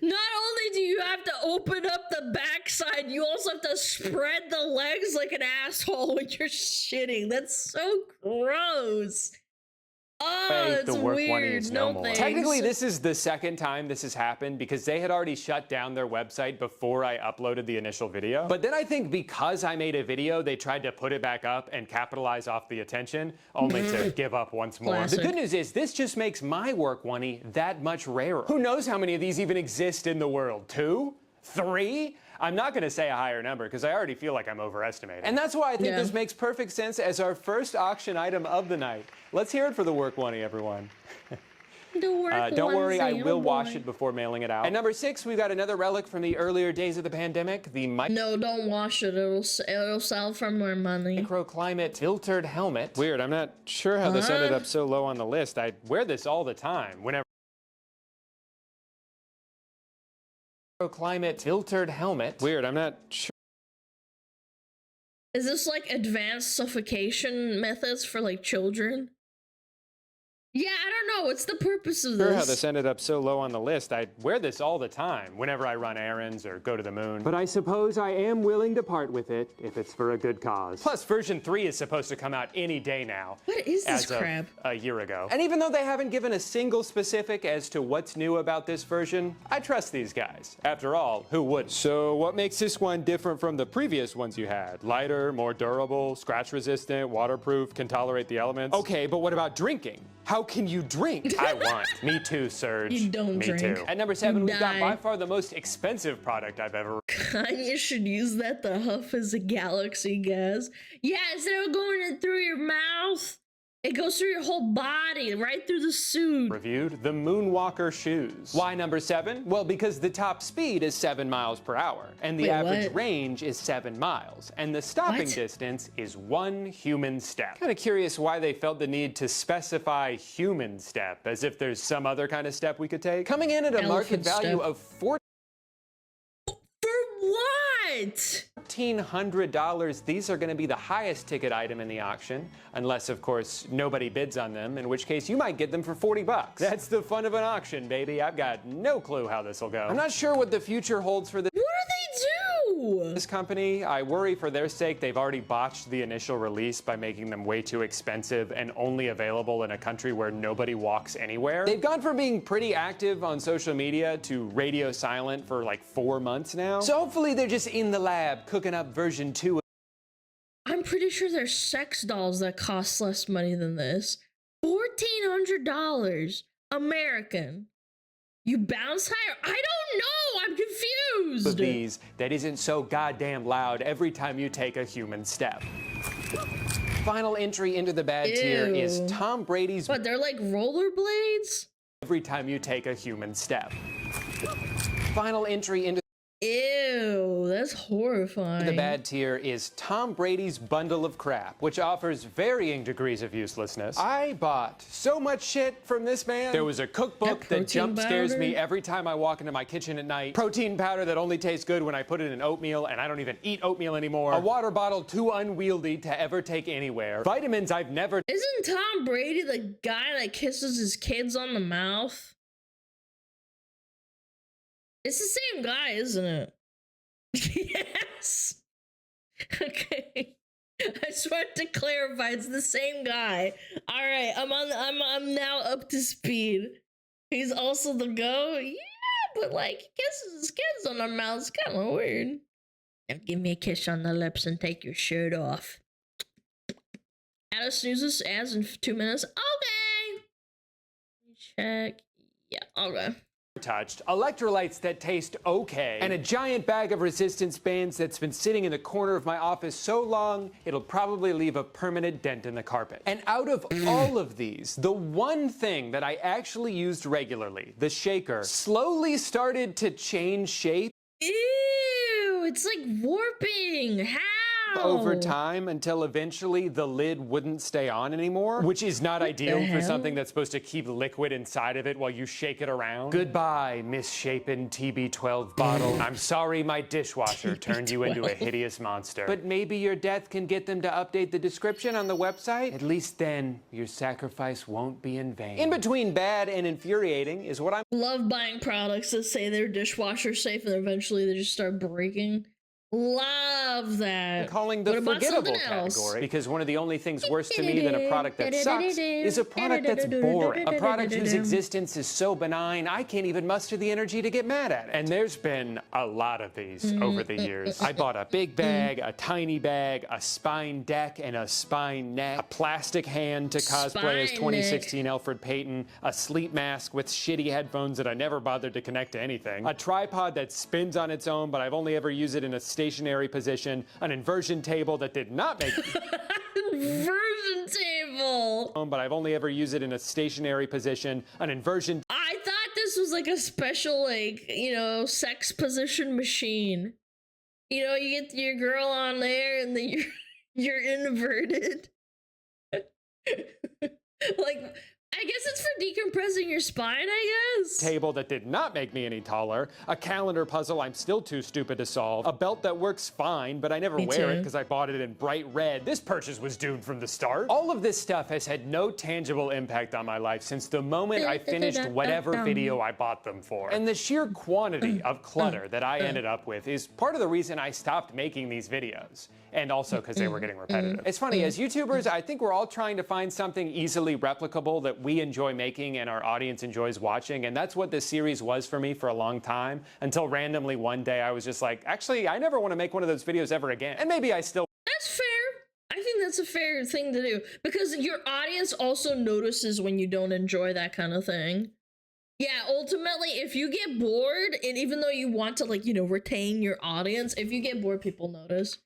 Not only do you have to open up the backside, you also have to spread the legs like an asshole when you're shitting. That's so gross. Oh, it's weird. No thanks. Technically, this is the second time this has happened because they had already shut down their website before I uploaded the initial video. But then I think because I made a video, they tried to put it back up and capitalize off the attention, only to give up once more. Classic. The good news is this just makes my work oneie that much rarer. Who knows how many of these even exist in the world? 2? 3? I'm not going to say a higher number because I already feel like I'm overestimating. And that's why I think this makes perfect sense as our first auction item of the night. Let's hear it for the work oneie, everyone. Don't worry, I will wash it before mailing it out. At number 6, we've got another relic from the earlier days of the pandemic, the No, don't wash it. It'll sell for more money. microclimate filtered helmet. Weird, I'm not sure how this ended up so low on the list. I wear this all the time, whenever. Microclimate filtered helmet. Weird, I'm not sure. Is this like advanced suffocation methods for like children? Yeah, I don't know. What's the purpose of this? Sure how this ended up so low on the list. I wear this all the time, whenever I run errands or go to the moon. But I suppose I am willing to part with it if it's for a good cause. Plus, version 3 is supposed to come out any day now. What is this as of crap? a year ago. And even though they haven't given a single specific as to what's new about this version, I trust these guys. After all, who wouldn't? So what makes this one different from the previous ones you had? Lighter, more durable, scratch resistant, waterproof, can tolerate the elements? Okay, but what about drinking? How can you drink? I want. Me too, Serge. You don't Me drink. too. At number 7, we've got Die. by far the most expensive product I've ever. Kanye should use that to huff as a galaxy gas. Yeah, instead of going in through your mouth, it goes through your whole body, right through the suit. Reviewed the Moonwalker shoes. Why number 7? Well, because the top speed is 7 miles per hour, and the Wait, average what? range is 7 miles, and the stopping What? distance is 1 human step. Kind of curious why they felt the need to specify human step, as if there's some other kind of step we could take. Coming in at a market Elephant value step. of What? $1,400, these are going to be the highest ticket item in the auction, unless, of course, nobody bids on them, in which case you might get them for 40 bucks. That's the fun of an auction, baby. I've got no clue how this will go. I'm not sure what the future holds for this. What do they do? This company, I worry for their sake they've already botched the initial release by making them way too expensive and only available in a country where nobody walks anywhere. They've gone from being pretty active on social media to radio silent for like 4 months now. So hopefully they're just in the lab cooking up version 2. I'm pretty sure there's sex dolls that cost less money than this. $1,400 American. You bounce higher? I don't know. I'm confused. Of these that isn't so goddamn loud every time you take a human step. Final entry into the bad tier is Ew. Tom Brady's. But they're like rollerblades? Every time you take a human step. Final entry into Ew, that's horrifying. the bad tier is Tom Brady's bundle of crap, which offers varying degrees of uselessness. I bought so much shit from this man. There was a cookbook that jump scares me every time I walk into my kitchen at night. Protein powder that only tastes good when I put it in oatmeal, and I don't even eat oatmeal anymore. A water bottle too unwieldy to ever take anywhere. Vitamins I've never. Isn't Tom Brady the guy that kisses his kids on the mouth? It's the same guy, isn't it? Yes. Okay. I just wanted to clarify. It's the same guy. All right. I'm now up to speed. He's also the GOAT. Yeah, but like he kisses his kids on their mouths. Kind of weird. Now give me a kiss on the lips and take your shirt off. Alice snoozes ads in 2 minutes. Okay. Check. Yeah. Okay. Touched, electrolytes that taste okay, and a giant bag of resistance bands that's been sitting in the corner of my office so long it'll probably leave a permanent dent in the carpet. And out of all of these, the one thing that I actually used regularly, the shaker, slowly started to change shape. Ew, it's like warping. How? Over time until eventually the lid wouldn't stay on anymore, which is not ideal for something that's supposed to keep liquid inside of it while you shake it around. Goodbye, misshapen TB12 bottle. I'm sorry my dishwasher turned you into a hideous monster. But maybe your death can get them to update the description on the website? At least then, your sacrifice won't be in vain. In between bad and infuriating is what I'm— Love buying products that say they're dishwasher safe and eventually they just start breaking. Love that. Calling the forgettable category, because one of the only things worse to me than a product that sucks is a product that's boring. A product whose existence is so benign, I can't even muster the energy to get mad at it. And there's been a lot of these over the years. I bought a big bag, a tiny bag, a spine deck, and a spine neck, a plastic hand to cosplay as 2016 Alfred Payton, a sleep mask with shitty headphones that I never bothered to connect to anything, a tripod that spins on its own, but I've only ever used it in a stationary position, an inversion table that did not make Inversion table. but I've only ever used it in a stationary position, an inversion. I thought this was like a special, like, you know, sex position machine. You know, you get your girl on there and then you're inverted. Like, I guess it's for decompressing your spine, I guess. Table that did not make me any taller, a calendar puzzle I'm still too stupid to solve, a belt that works fine, but I never wear it because I bought it in bright red. This purchase was doomed from the start. All of this stuff has had no tangible impact on my life since the moment I finished whatever video I bought them for. And the sheer quantity of clutter that I ended up with is part of the reason I stopped making these videos. And also because they were getting repetitive. It's funny, as YouTubers, I think we're all trying to find something easily replicable that we enjoy making and our audience enjoys watching, and that's what this series was for me for a long time, until randomly one day I was just like, actually, I never want to make one of those videos ever again. And maybe I still... That's fair. I think that's a fair thing to do, because your audience also notices when you don't enjoy that kind of thing. Yeah, ultimately, if you get bored, and even though you want to, like, you know, retain your audience, if you get bored, people notice.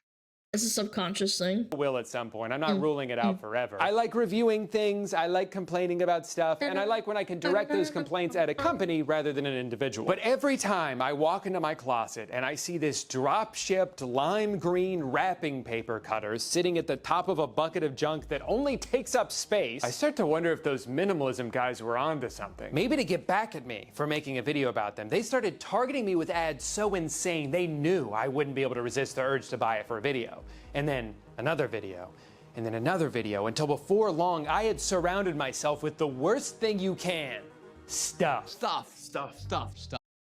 It's a subconscious thing. Will at some point. I'm not ruling it out forever. I like reviewing things, I like complaining about stuff, and I like when I can direct those complaints at a company rather than an individual. But every time I walk into my closet and I see this drop-shipped lime green wrapping paper cutters sitting at the top of a bucket of junk that only takes up space, I start to wonder if those minimalism guys were onto something. Maybe to get back at me for making a video about them, they started targeting me with ads so insane they knew I wouldn't be able to resist the urge to buy it for a video. And then another video, and then another video, until before long I had surrounded myself with the worst thing you can. Stuff.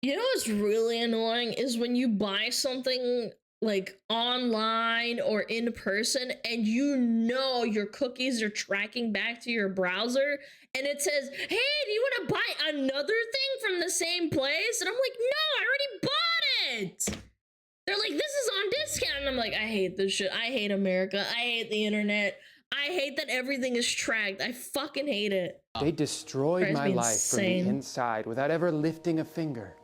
You know what's really annoying is when you buy something like online or in person and you know your cookies are tracking back to your browser and it says, hey, do you want to buy another thing from the same place? And I'm like, no, I already bought it. They're like, this is on discount. And I'm like, I hate this shit. I hate America. I hate the internet. I hate that everything is tracked. I fucking hate it. They destroyed my life from the inside without ever lifting a finger.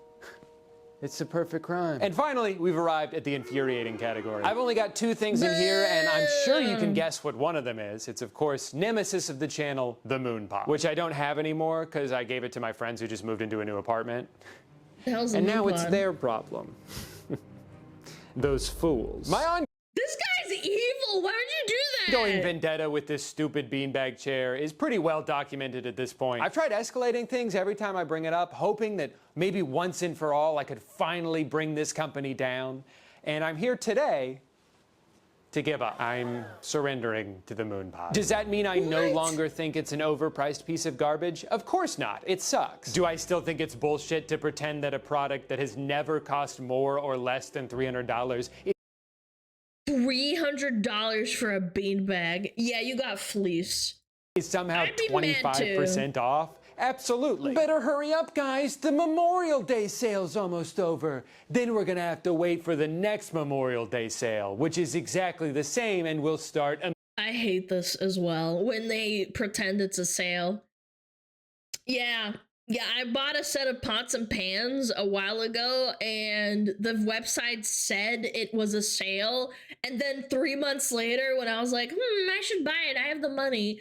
It's the perfect crime. And finally, we've arrived at the infuriating category. I've only got two things in here, and I'm sure you can guess what one of them is. It's, of course, nemesis of the channel, the moon pod, which I don't have anymore because I gave it to my friends who just moved into a new apartment. And now it's their problem. Those fools. This guy's evil. Why would you do that? Going vendetta with this stupid beanbag chair is pretty well documented at this point. I've tried escalating things every time I bring it up, hoping that maybe once and for all I could finally bring this company down. And I'm here today to give up. I'm surrendering to the moon pod. Does that mean I no longer think it's an overpriced piece of garbage? Of course not. It sucks. Do I still think it's bullshit to pretend that a product that has never cost more or less than $300 $300 for a beanbag? Yeah, you got fleeced. Is somehow 25% off? Absolutely. Better hurry up, guys. The Memorial Day sale's almost over. Then we're gonna have to wait for the next Memorial Day sale, which is exactly the same and will start. I hate this as well, when they pretend it's a sale. Yeah, I bought a set of pots and pans a while ago, and the website said it was a sale, and then 3 months later, when I was like, I should buy it, I have the money.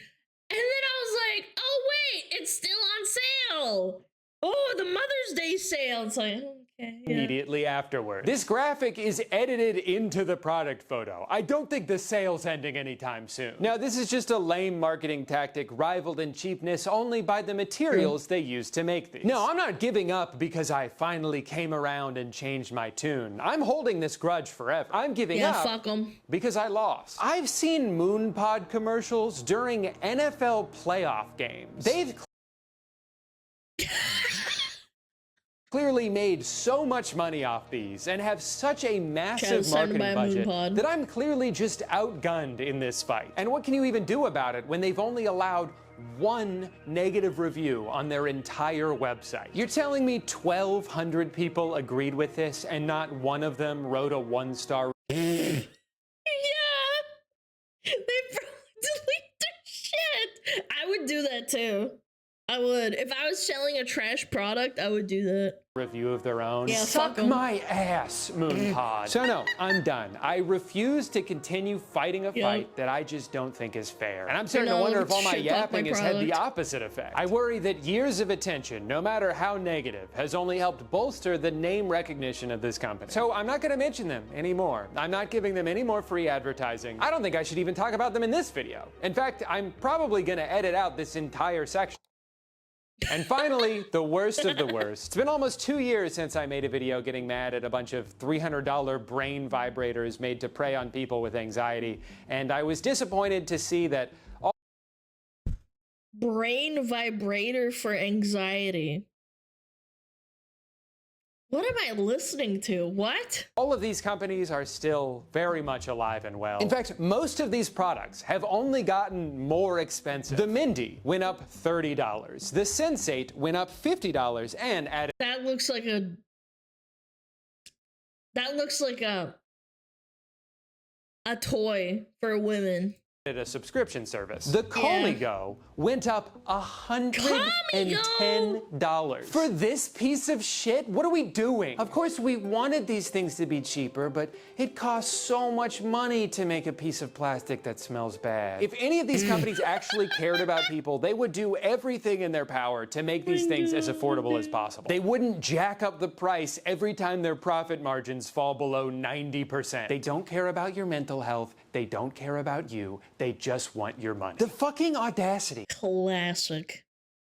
And then I was like, oh wait, it's still on sale. Oh, the Mother's Day sale. It's like, okay. Yeah. Immediately afterward. This graphic is edited into the product photo. I don't think the sale's ending anytime soon. Now, this is just a lame marketing tactic rivaled in cheapness only by the materials they use to make these. No, I'm not giving up because I finally came around and changed my tune. I'm holding this grudge forever. I'm giving up fuck 'em. because I lost. I've seen moon pod commercials during NFL playoff games. They've clearly made so much money off these and have such a massive marketing budget that I'm clearly just outgunned in this fight. And what can you even do about it when they've only allowed one negative review on their entire website? You're telling me 1,200 people agreed with this and not one of them wrote a 1-star? Yeah. They probably delete their shit. I would do that too. I would. If I was selling a trash product, I would do that. Review of their own. Yeah, Suck fuck 'em. my ass, Moonpod. So no, I'm done. I refuse to continue fighting a fight that I just don't think is fair. And I'm starting to wonder if all my yapping has had the opposite effect. I worry that years of attention, no matter how negative, has only helped bolster the name recognition of this company. So I'm not going to mention them anymore. I'm not giving them any more free advertising. I don't think I should even talk about them in this video. In fact, I'm probably going to edit out this entire section. And finally, the worst of the worst. It's been almost 2 years since I made a video getting mad at a bunch of $300 brain vibrators made to prey on people with anxiety, and I was disappointed to see that all Brain vibrator for anxiety. What am I listening to? What? all of these companies are still very much alive and well. In fact, most of these products have only gotten more expensive. The Mindy went up $30. The Sensate went up $50 and added That looks like a toy for women. a subscription service. The Call-Me-Go went up $110. For this piece of shit? What are we doing? Of course, we wanted these things to be cheaper, but it costs so much money to make a piece of plastic that smells bad. If any of these companies actually cared about people, they would do everything in their power to make these things as affordable as possible. They wouldn't jack up the price every time their profit margins fall below 90%. They don't care about your mental health. They don't care about you. They just want your money. The fucking audacity. Classic.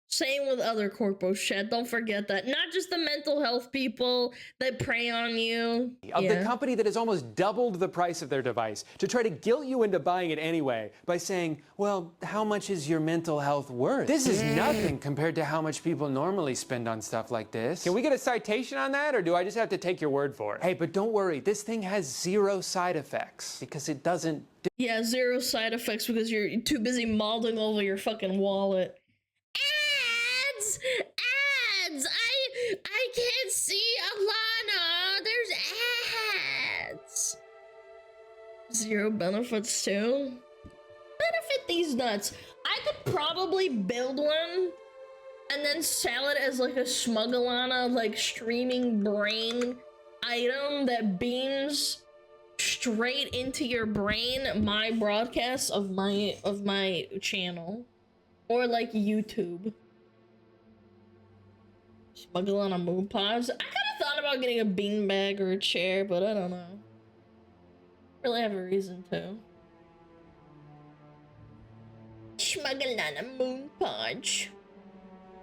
Same with other corpo shit. Don't forget that. Not just the mental health people that prey on you. Of the company that has almost doubled the price of their device to try to guilt you into buying it anyway by saying, well, how much is your mental health worth? This is nothing compared to how much people normally spend on stuff like this. Can we get a citation on that, or do I just have to take your word for it? Hey, but don't worry, this thing has 0 side effects because it doesn't. Yeah, 0 side effects because you're too busy molding over your fucking wallet. Ads! I can't see Alana! There's ads! 0 benefits too? Benefit these nuts. I could probably build one and then sell it as like a SmugAlana like streaming brain item that beams straight into your brain my broadcasts of my channel. Or like YouTube. SmugAlana moon pods. I kind of thought about getting a beanbag or a chair, but I don't know. Really have a reason to. SmugAlana moon pods.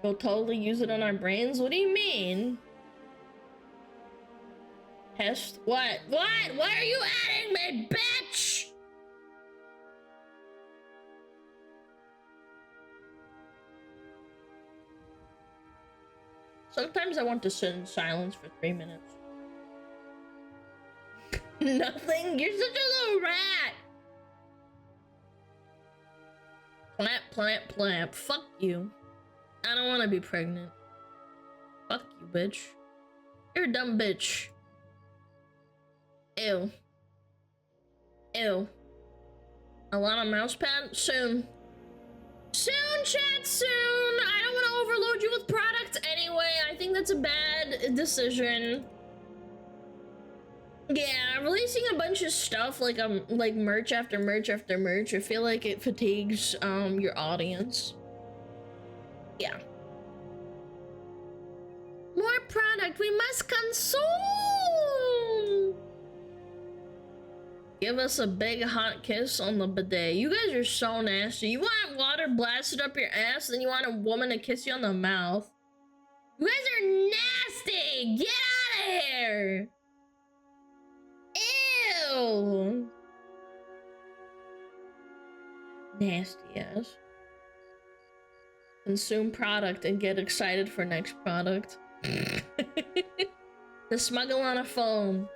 We'll totally use it on our brains? What do you mean? Test? What? What? What are you adding me, bitch? Sometimes I want to sit in silence for 3 minutes. Nothing? You're such a little rat! Plamp, plamp, plamp. Fuck you. I don't want to be pregnant. Fuck you, bitch. You're a dumb bitch. Ew. Ew. Alana mousepad? Soon. Soon, chat, soon! I don't want to overload you with product anyway. I think that's a bad decision. Yeah, releasing a bunch of stuff like merch after merch after merch, I feel like it fatigues your audience. Yeah. More product we must consume. Give us a big hot kiss on the bidet. You guys are so nasty. You want water blasted up your ass, then you want a woman to kiss you on the mouth. You guys are nasty. Get out of here. Ew. Nasty ass. Consume product and get excited for next product. The SmugAlana phone.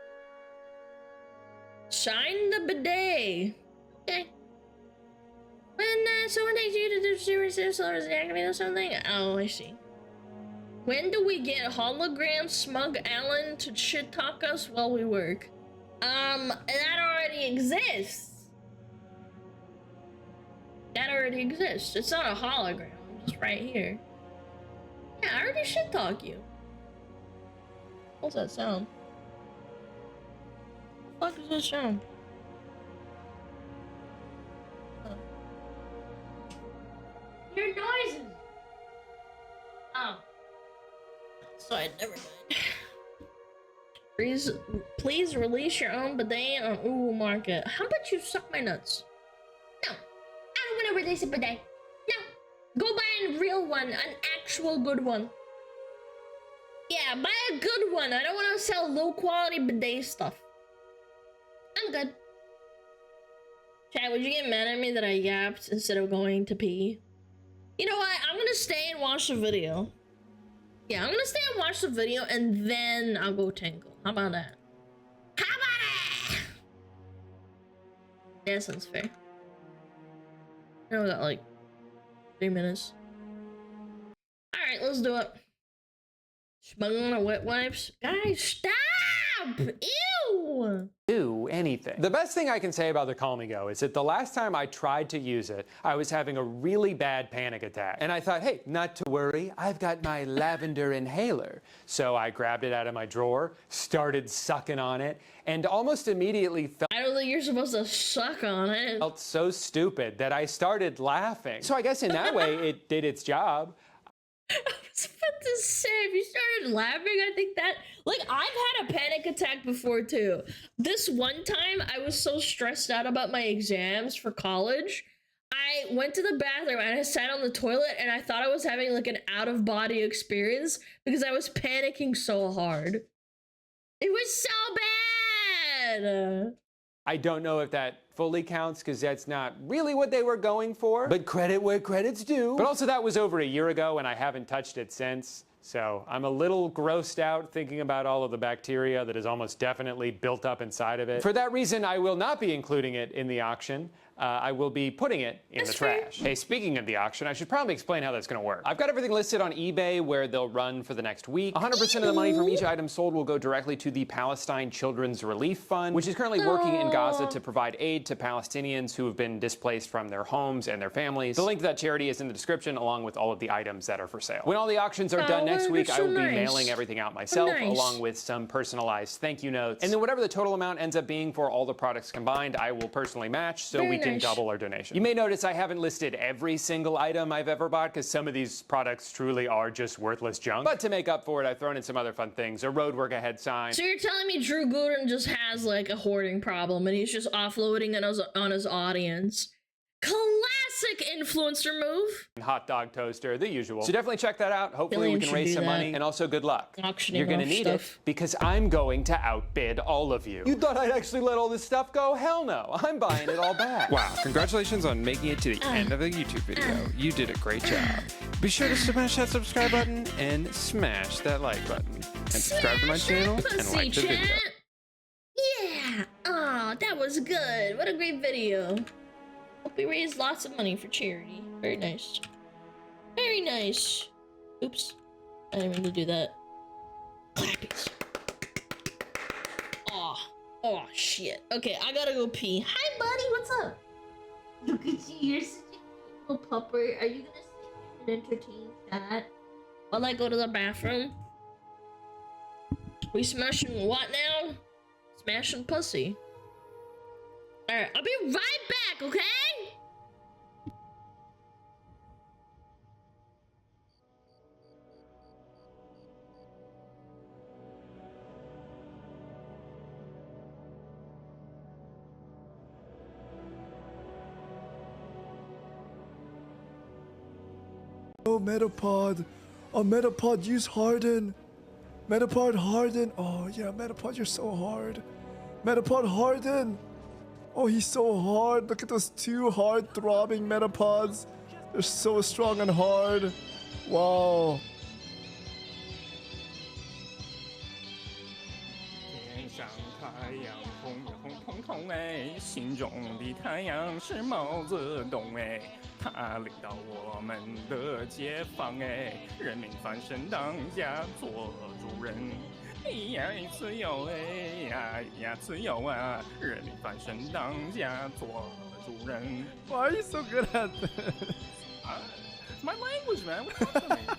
Shine the bidet. Okay. When someone takes you to do serious service activity or something. Oh, I see. When do we get hologram SmugAlana to shit talk us while we work? That already exists. That already exists. It's not a hologram. It's right here. Yeah, I already shit talk you. What's that sound? What the fuck is that sound? Oh. Your noises! Oh. Sorry, never mind. Please release your own bidet on Ooh Market. How about you suck my nuts? No. I don't want to release a bidet. No. Go buy a real one. An actual good one. Yeah, buy a good one. I don't want to sell low quality bidet stuff. I'm good. Chad, would you get mad at me that I yapped instead of going to pee? You know what? I'm gonna stay and watch the video. Yeah, I'm gonna stay and watch the video and then I'll go tinkle. How about that? How about it? Yeah, sounds fair. I only got like 3 minutes. Alright, let's do it. SmugAlana wet wipes. Guys, stop! Ew! Do anything. The best thing I can say about the Call Me Go is that the last time I tried to use it, I was having a really bad panic attack. And I thought, hey, not to worry, I've got my lavender inhaler. So I grabbed it out of my drawer, started sucking on it, and almost immediately felt— I don't think you're supposed to suck on it. Felt so stupid that I started laughing. So I guess in that way, it did its job. I was about to say, if you started laughing, I think that, like, I've had a panic attack before too. This one time, I was so stressed out about my exams for college, I went to the bathroom and I sat on the toilet and I thought I was having like an out-of-body experience because I was panicking so hard. It was so bad! I don't know if that fully counts because that's not really what they were going for, but credit where credit's due. But also that was over a year ago and I haven't touched it since. So I'm a little grossed out thinking about all of the bacteria that is almost definitely built up inside of it. For that reason, I will not be including it in the auction. I will be putting it in the trash. Hey, speaking of the auction, I should probably explain how that's gonna work. I've got everything listed on eBay where they'll run for the next week. 100% of the money from each item sold will go directly to the Palestine Children's Relief Fund, which is currently working in Gaza to provide aid to Palestinians who have been displaced from their homes and their families. The link to that charity is in the description along with all of the items that are for sale. When all the auctions are done next week, I will be mailing everything out myself along with some personalized thank you notes. And then whatever the total amount ends up being for all the products combined, I will personally match so we can double our donation. You may notice I haven't listed every single item I've ever bought because some of these products truly are just worthless junk. But to make up for it, I've thrown in some other fun things. A road work ahead sign. So you're telling me Drew Gooden just has like a hoarding problem and he's just offloading it on his audience? Classic influencer move. Hot dog toaster, the usual. So definitely check that out. Hopefully we can raise some money and also good luck. You're gonna need it because I'm going to outbid all of you. You thought I'd actually let all this stuff go? Hell no, I'm buying it all back. Wow, congratulations on making it to the end of the YouTube video. You did a great job. Be sure to smash that subscribe button and smash that like button. And subscribe to my channel and like the video. Yeah! Oh, that was good. What a great video. Hope we raised lots of money for charity. Very nice. Very nice. Oops. I didn't mean to do that. Clappies. Aw. Oh, shit. Okay, I gotta go pee. Hi, buddy. What's up? Look at you. You're such a little pupper. Are you gonna sit here and entertain chat while I go to the bathroom? We smashing what now? Smashing pussy. Alright, I'll be right back, okay? Oh, Metapod. Oh, Metapod, use Harden. Metapod, Harden. Oh, yeah, Metapod, you're so hard. Metapod, Harden. Oh, he's so hard. Look at those two hard throbbing Metapods. They're so strong and hard. Wow. 天上太阳红呀红彤彤哎，心中的太阳是毛泽东哎，他领导我们的解放哎，人民翻身当家做主人。哎呀，自由哎呀呀，自由啊！人民翻身当家做主人。Why are you so good at this? My language, man. What's up with me?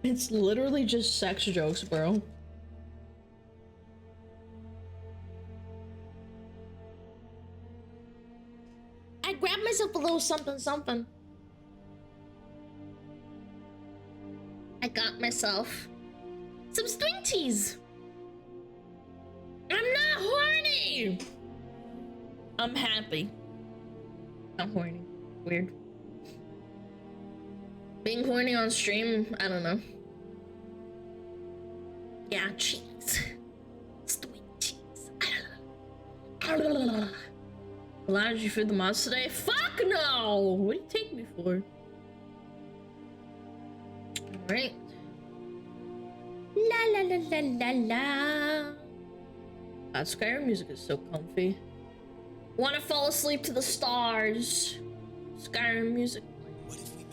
It's literally just sex jokes, bro. I grabbed myself a little something something. I got myself some Twinkies. I'm not horny. I'm happy. Not horny. Weird. Being horny on stream, I don't know. Yeah, cheese. Sweet cheese. Alana, did you feed the mouse today? Fuck no! What do you take me for? Alright. La la la la la la. God, Skyrim music is so comfy. Wanna fall asleep to the stars. Skyrim music. What if we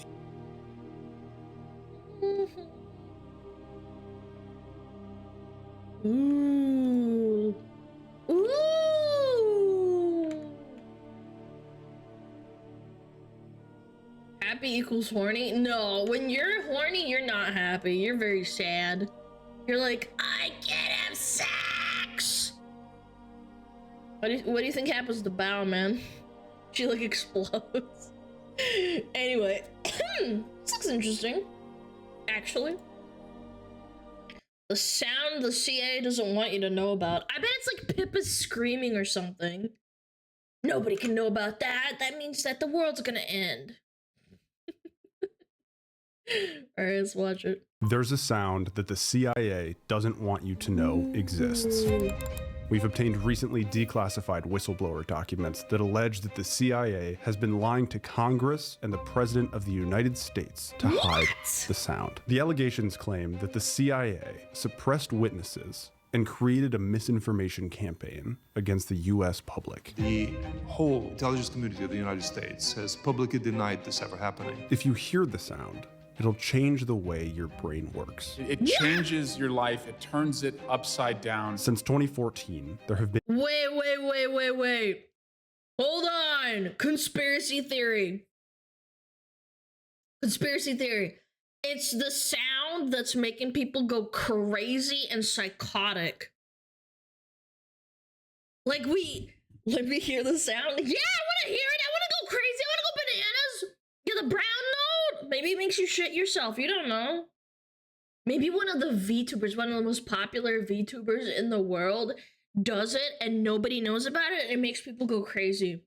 Ooh. Ooh. Happy equals horny? No, when you're horny, you're not happy. You're very sad. You're like, I can't have sex. What do you think happens to Bow, man? She like explodes. Anyway, this looks interesting. Actually. The sound the CIA doesn't want you to know about. I bet it's like Pippa's screaming or something. Nobody can know about that. That means that the world's gonna end. Alright, let's watch it. There's a sound that the CIA doesn't want you to know exists. We've obtained recently declassified whistleblower documents that allege that the CIA has been lying to Congress and the President of the United States to hide the sound. The allegations claim that the CIA suppressed witnesses and created a misinformation campaign against the US public. The whole intelligence community of the United States has publicly denied this ever happening. If you hear the sound, it'll change the way your brain works. It changes your life. It turns it upside down. Since 2014, there have been— Wait. Hold on. Conspiracy theory. Conspiracy theory. It's the sound that's making people go crazy and psychotic. Like let me hear the sound. Yeah, I want to hear it. I want to go crazy. I want to go bananas. Yeah, the brown note. Maybe it makes you shit yourself. You don't know. Maybe one of the VTubers, one of the most popular VTubers in the world, does it and nobody knows about it and it makes people go crazy.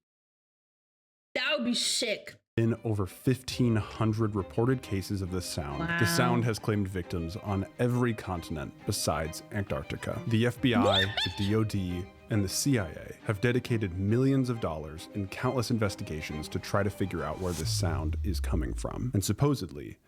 That would be sick. In over 1,500 reported cases of this sound. Wow. The sound has claimed victims on every continent besides Antarctica. The FBI, the DoD, and the CIA have dedicated millions of dollars in countless investigations to try to figure out where this sound is coming from. And supposedly,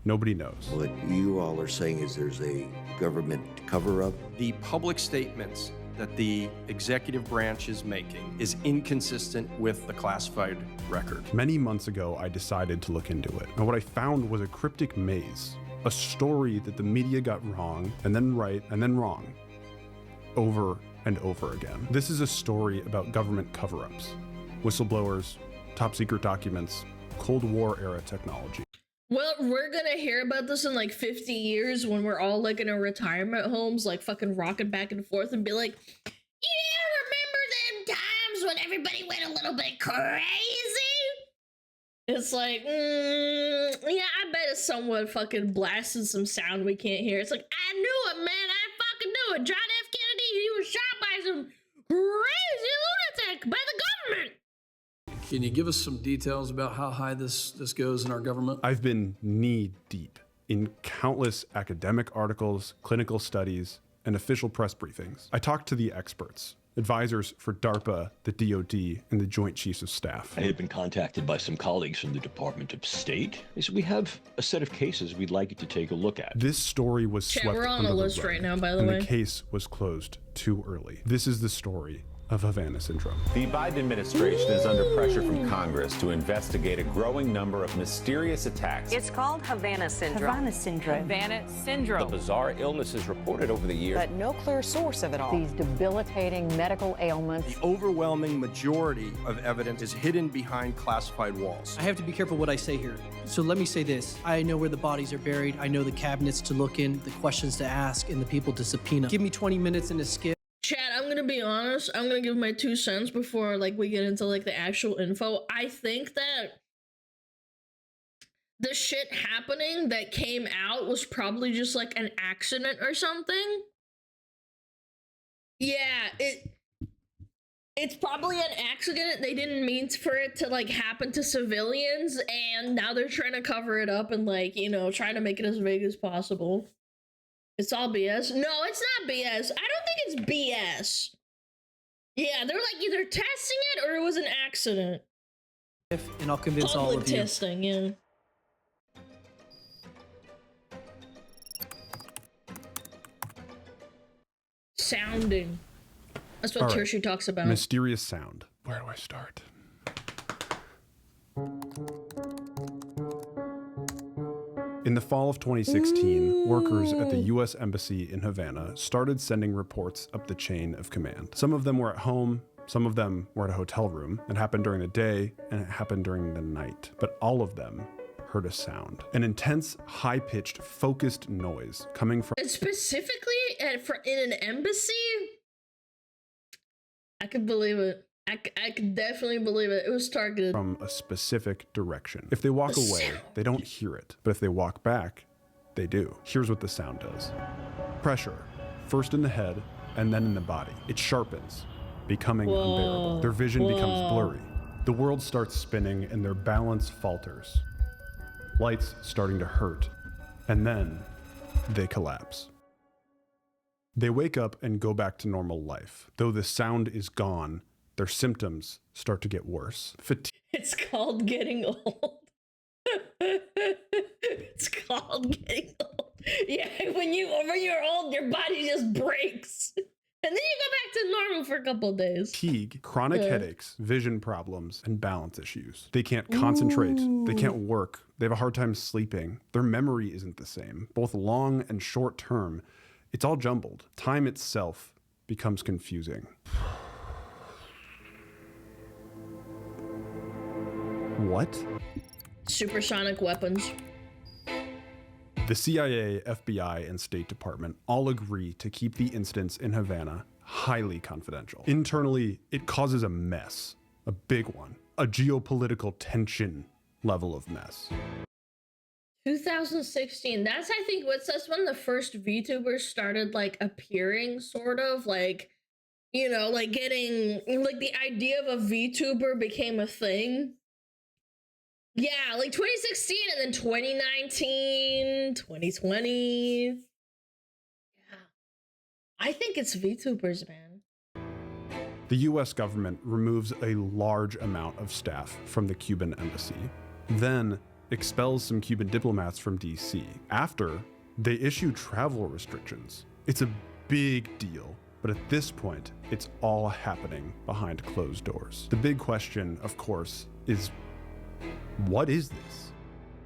nobody knows. What you all are saying is there's a government cover-up? The public statements that the executive branch is making is inconsistent with the classified record. Many months ago, I decided to look into it. And what I found was a cryptic maze, a story that the media got wrong, and then right, and then wrong, over and over again. This is a story about government cover-ups, whistleblowers, top secret documents, Cold War era technology. Well, we're gonna hear about this in like 50 years when we're all like in our retirement homes, like fucking rocking back and forth and be like, yeah, remember them times when everybody went a little bit crazy? It's like, yeah, I bet it's someone fucking blasting some sound we can't hear. It's like, I knew it, man. I fucking knew it. John F. Kennedy, he was shot by some crazy lunatic by the government. Can you give us some details about how high this goes in our government? I've been knee deep in countless academic articles, clinical studies, and official press briefings. I talked to the experts, advisors for DARPA, the DoD, and the Joint Chiefs of Staff. I had been contacted by some colleagues from the Department of State. They said, we have a set of cases we'd like you to take a look at. This story was swept we're on under the the list rug, right now, by the and way. the case was closed too early. This is the story of Havana syndrome. The Biden administration is under pressure from Congress to investigate a growing number of mysterious attacks. It's called Havana syndrome. Havana syndrome. Havana syndrome. The bizarre illnesses reported over the years. But no clear source of it all. These debilitating medical ailments. The overwhelming majority of evidence is hidden behind classified walls. I have to be careful what I say here. So let me say this. I know where the bodies are buried. I know the cabinets to look in, the questions to ask, and the people to subpoena. Give me 20 minutes in a skip. Chat, I'm gonna be honest. I'm gonna give my 2 cents before like we get into like the actual info. I think that the shit happening that came out was probably just like an accident or something. Yeah, it's probably an accident. They didn't mean for it to like happen to civilians, and now they're trying to cover it up and like, you know, trying to make it as vague as possible. It's all BS. No, it's not BS. I don't think it's BS. Yeah, they're like either testing it or it was an accident. And I'll convince all of you. Public testing, yeah. Sounding. That's what All right. Kirsty talks about. Mysterious sound. Where do I start? In the fall of 2016, workers at the U.S. Embassy in Havana started sending reports up the chain of command. Some of them were at home, some of them were at a hotel room. It happened during the day, and it happened during the night. But all of them heard a sound. An intense, high-pitched, focused noise coming from— And specifically in an embassy? I could believe it. I could definitely believe it. It was targeted. From a specific direction. If they walk away, they don't hear it. But if they walk back, they do. Here's what the sound does. Pressure, first in the head and then in the body. It sharpens, becoming unbearable. Their vision becomes blurry. The world starts spinning and their balance falters. Lights starting to hurt. And then they collapse. They wake up and go back to normal life. Though the sound is gone, their symptoms start to get worse. Fatigue. It's called getting old. It's called getting old. Yeah, when you're old, your body just breaks. And then you go back to normal for a couple of days. Fatigue, chronic headaches, vision problems, and balance issues. They can't concentrate. They can't work. They have a hard time sleeping. Their memory isn't the same, both long and short term. It's all jumbled. Time itself becomes confusing. What? Supersonic weapons. The CIA, FBI, and State Department all agree to keep the incidents in Havana highly confidential. Internally, it causes a mess, a big one, a geopolitical tension level of mess. 2016. That's, I think, that's when the first VTubers started like appearing, sort of like, you know, like getting like the idea of a VTuber became a thing. Yeah, like 2016 and then 2019, 2020. Yeah. I think it's VTubers, man. The US government removes a large amount of staff from the Cuban embassy, then expels some Cuban diplomats from DC. After, they issue travel restrictions. It's a big deal, but at this point, it's all happening behind closed doors. The big question, of course, is what is this?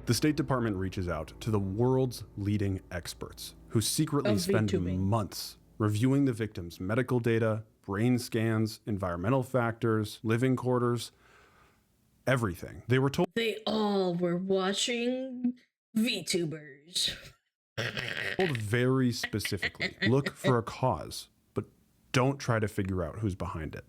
The State Department reaches out to the world's leading experts who secretly spend months reviewing the victims' medical data, brain scans, environmental factors, living quarters, everything. They were told they all were watching VTubers. Told very specifically, look for a cause, but don't try to figure out who's behind it.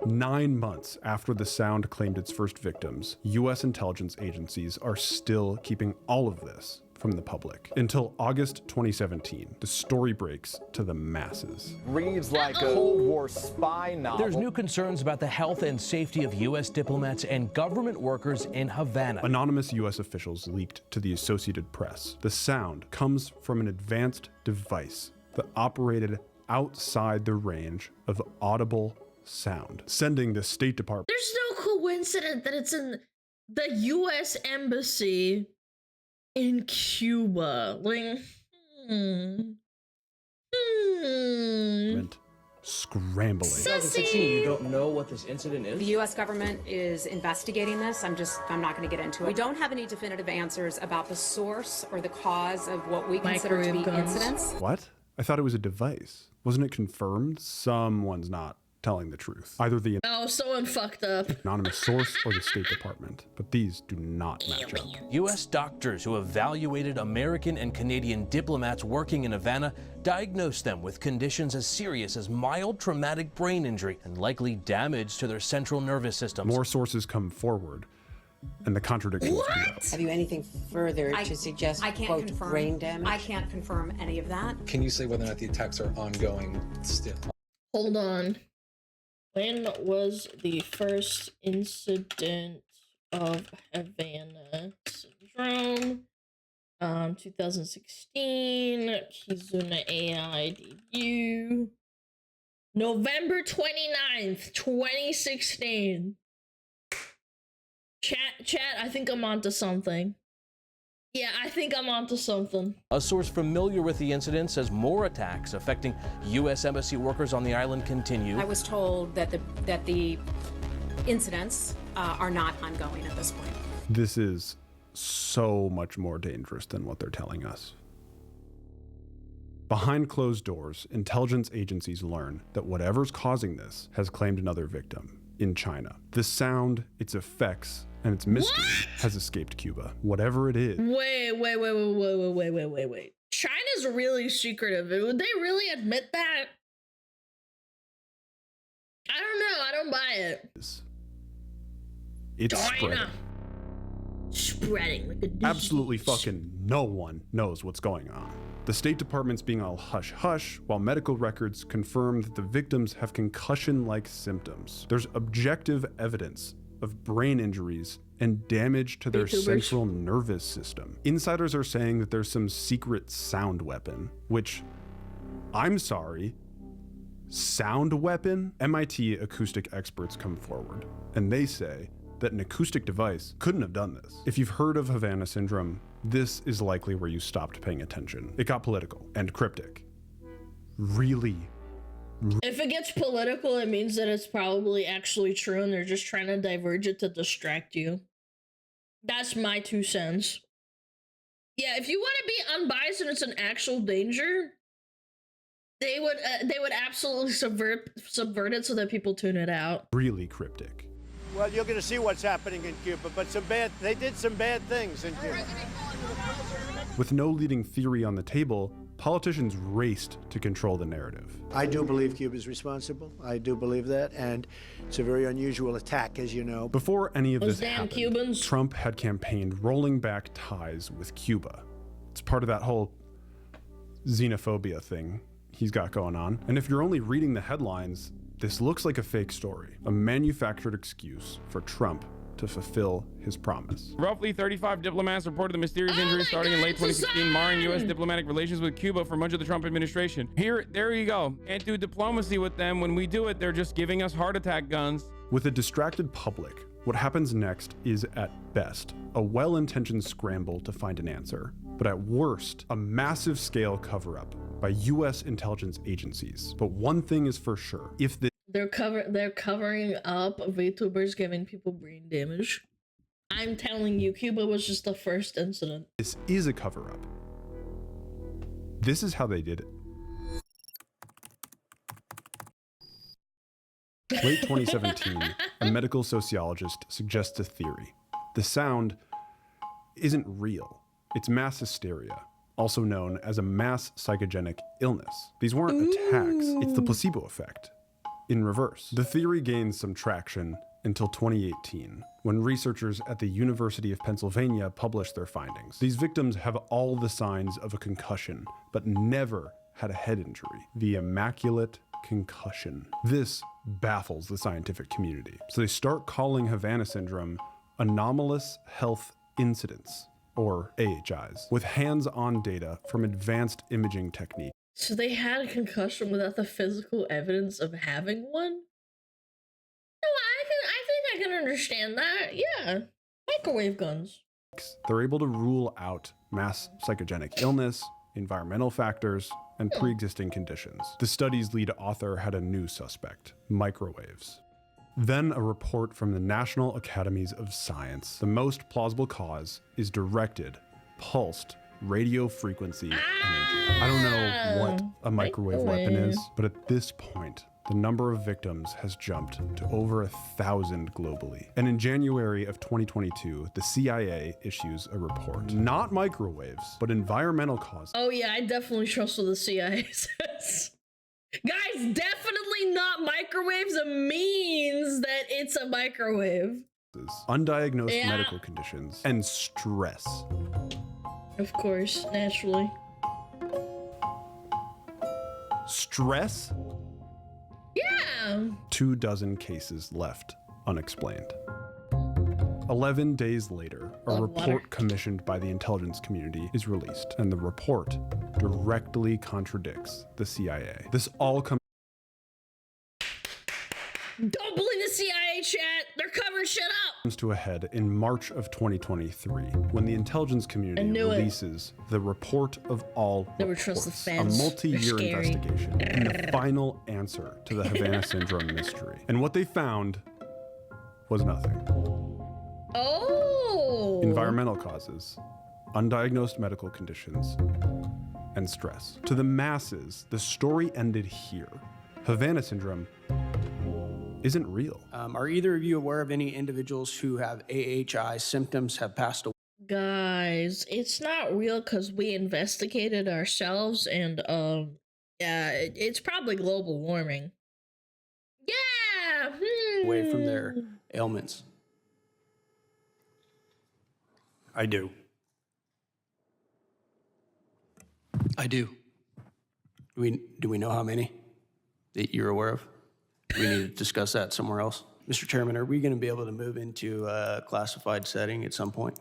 9 months after the sound claimed its first victims, US intelligence agencies are still keeping all of this from the public. Until August 2017, the story breaks to the masses. Reads like a Cold War spy novel. There's new concerns about the health and safety of U.S. diplomats and government workers in Havana. Anonymous US officials leaked to the Associated Press. The sound comes from an advanced device that operated outside the range of audible sound, sending the State Department. There's no coincidence that it's in the US Embassy in Cuba. Like, scrambling. 2016, you don't know what this incident is? The U.S. government is investigating this. I'm not going to get into it. We don't have any definitive answers about the source or the cause of what we consider to be incidents. What? I thought it was a device. Wasn't it confirmed? Someone's not telling the truth. Either the someone fucked up. anonymous source or the State Department, but these do not match up. U.S. doctors who evaluated American and Canadian diplomats working in Havana diagnosed them with conditions as serious as mild traumatic brain injury and likely damage to their central nervous systems. More sources come forward, and the contradictions grow. Have you anything further to suggest, I can't quote, confirm. brain damage? I can't confirm any of that. Can you say whether or not the attacks are ongoing still? Hold on. When was the first incident of Havana syndrome? 2016. Kizuna AI debut. November 29th, 2016. Chat, I think I'm onto something. Yeah, I think I'm onto something. A source familiar with the incident says more attacks affecting U.S. Embassy workers on the island continue. I was told that the incidents are not ongoing at this point. This is so much more dangerous than what they're telling us. Behind closed doors, intelligence agencies learn that whatever's causing this has claimed another victim in China. The sound, its effects, and its mystery has escaped Cuba. Whatever it is. Wait. China's really secretive. Would they really admit that? I don't know. I don't buy it. It's China. Spreading like a disease. Absolutely fucking no one knows what's going on. The State Department's being all hush-hush, while medical records confirm that the victims have concussion-like symptoms. There's objective evidence of brain injuries and damage to their central nervous system. Insiders are saying that there's some secret sound weapon, which, I'm sorry, sound weapon? MIT acoustic experts come forward, and they say that an acoustic device couldn't have done this. If you've heard of Havana syndrome, this is likely where you stopped paying attention. It got political and cryptic. Really. If it gets political, it means that it's probably actually true and they're just trying to diverge it to distract you. That's my 2 cents. Yeah, if you want to be unbiased and it's an actual danger, they would absolutely subvert it so that people tune it out. Really cryptic. Well, you're going to see what's happening in Cuba, but they did some bad things in Cuba. With no leading theory on the table, politicians raced to control the narrative. I do believe Cuba's responsible. I do believe that, and it's a very unusual attack, as you know. Before any of Those this damn happened, Cubans. Trump had campaigned rolling back ties with Cuba. It's part of that whole xenophobia thing he's got going on. And if you're only reading the headlines, this looks like a fake story, a manufactured excuse for Trump to fulfill his promise. Roughly 35 diplomats reported the mysterious injuries starting in late 2016, marring U.S. diplomatic relations with Cuba for much of the Trump administration. There you go. Can't do diplomacy with them. When we do it, they're just giving us heart attack guns. With a distracted public, what happens next is, at best, a well-intentioned scramble to find an answer, but at worst, a massive scale cover-up by U.S. intelligence agencies. But one thing is for sure, if they're covering up VTubers giving people brain damage. I'm telling you, Cuba was just the first incident. This is a cover-up. This is how they did it. Late 2017, a medical sociologist suggests a theory. The sound isn't real. It's mass hysteria, also known as a mass psychogenic illness. These weren't attacks, it's the placebo effect in reverse. The theory gained some traction until 2018, when researchers at the University of Pennsylvania published their findings. These victims have all the signs of a concussion, but never had a head injury. The immaculate concussion. This baffles the scientific community. So they start calling Havana syndrome anomalous health incidents, or AHIs, with hands-on data from advanced imaging techniques. So they had a concussion without the physical evidence of having one? No, I think I can understand that. Yeah. Microwave guns. They're able to rule out mass psychogenic illness, environmental factors, and pre-existing conditions. The study's lead author had a new suspect: microwaves. Then a report from the National Academies of Science. The most plausible cause is directed, pulsed radio frequency energy. I don't know what a microwave weapon is, but at this point, the number of victims has jumped to over 1,000 globally. And in January of 2022, the CIA issues a report. Not microwaves, but environmental causes. Oh yeah, I definitely trust what the CIA says. Guys, definitely not microwaves. It means that it's a microwave. Undiagnosed medical conditions and stress. Of course, naturally. Stress? Yeah. 24 cases left unexplained. 11 days later, a report commissioned by the intelligence community is released, and the report directly contradicts the CIA. This all comes Don't believe the CIA, chat. They're covering shit up. to a head in March of 2023 when the intelligence community releases the report of all Never trust the reports, feds. a multi-year investigation, and the final answer to the Havana Syndrome mystery. And what they found was nothing. Oh. Environmental causes, undiagnosed medical conditions, and stress. To the masses, the story ended here. Havana Syndrome isn't real. Are either of you aware of any individuals who have AHI symptoms have passed away? Guys, it's not real because we investigated ourselves, and yeah, it's probably global warming. Yeah. Away from their ailments? I do. I do. Do we know how many that you're aware of? Do we need to discuss that somewhere else? Mr. Chairman, are we going to be able to move into a classified setting at some point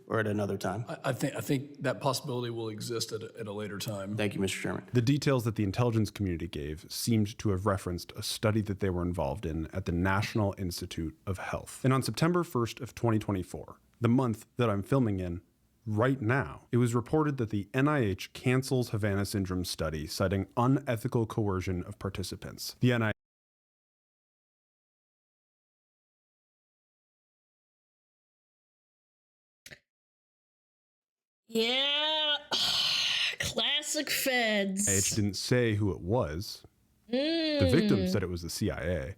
or at another time? I think that possibility will exist at a later time. Thank you, Mr. Chairman. The details that the intelligence community gave seemed to have referenced a study that they were involved in at the National Institute of Health. And on September 1st of 2024, the month that I'm filming in right now, it was reported that the NIH cancels Havana Syndrome study, citing unethical coercion of participants. The NIH Yeah. Classic feds. didn't say who it was. The victim said it was the CIA.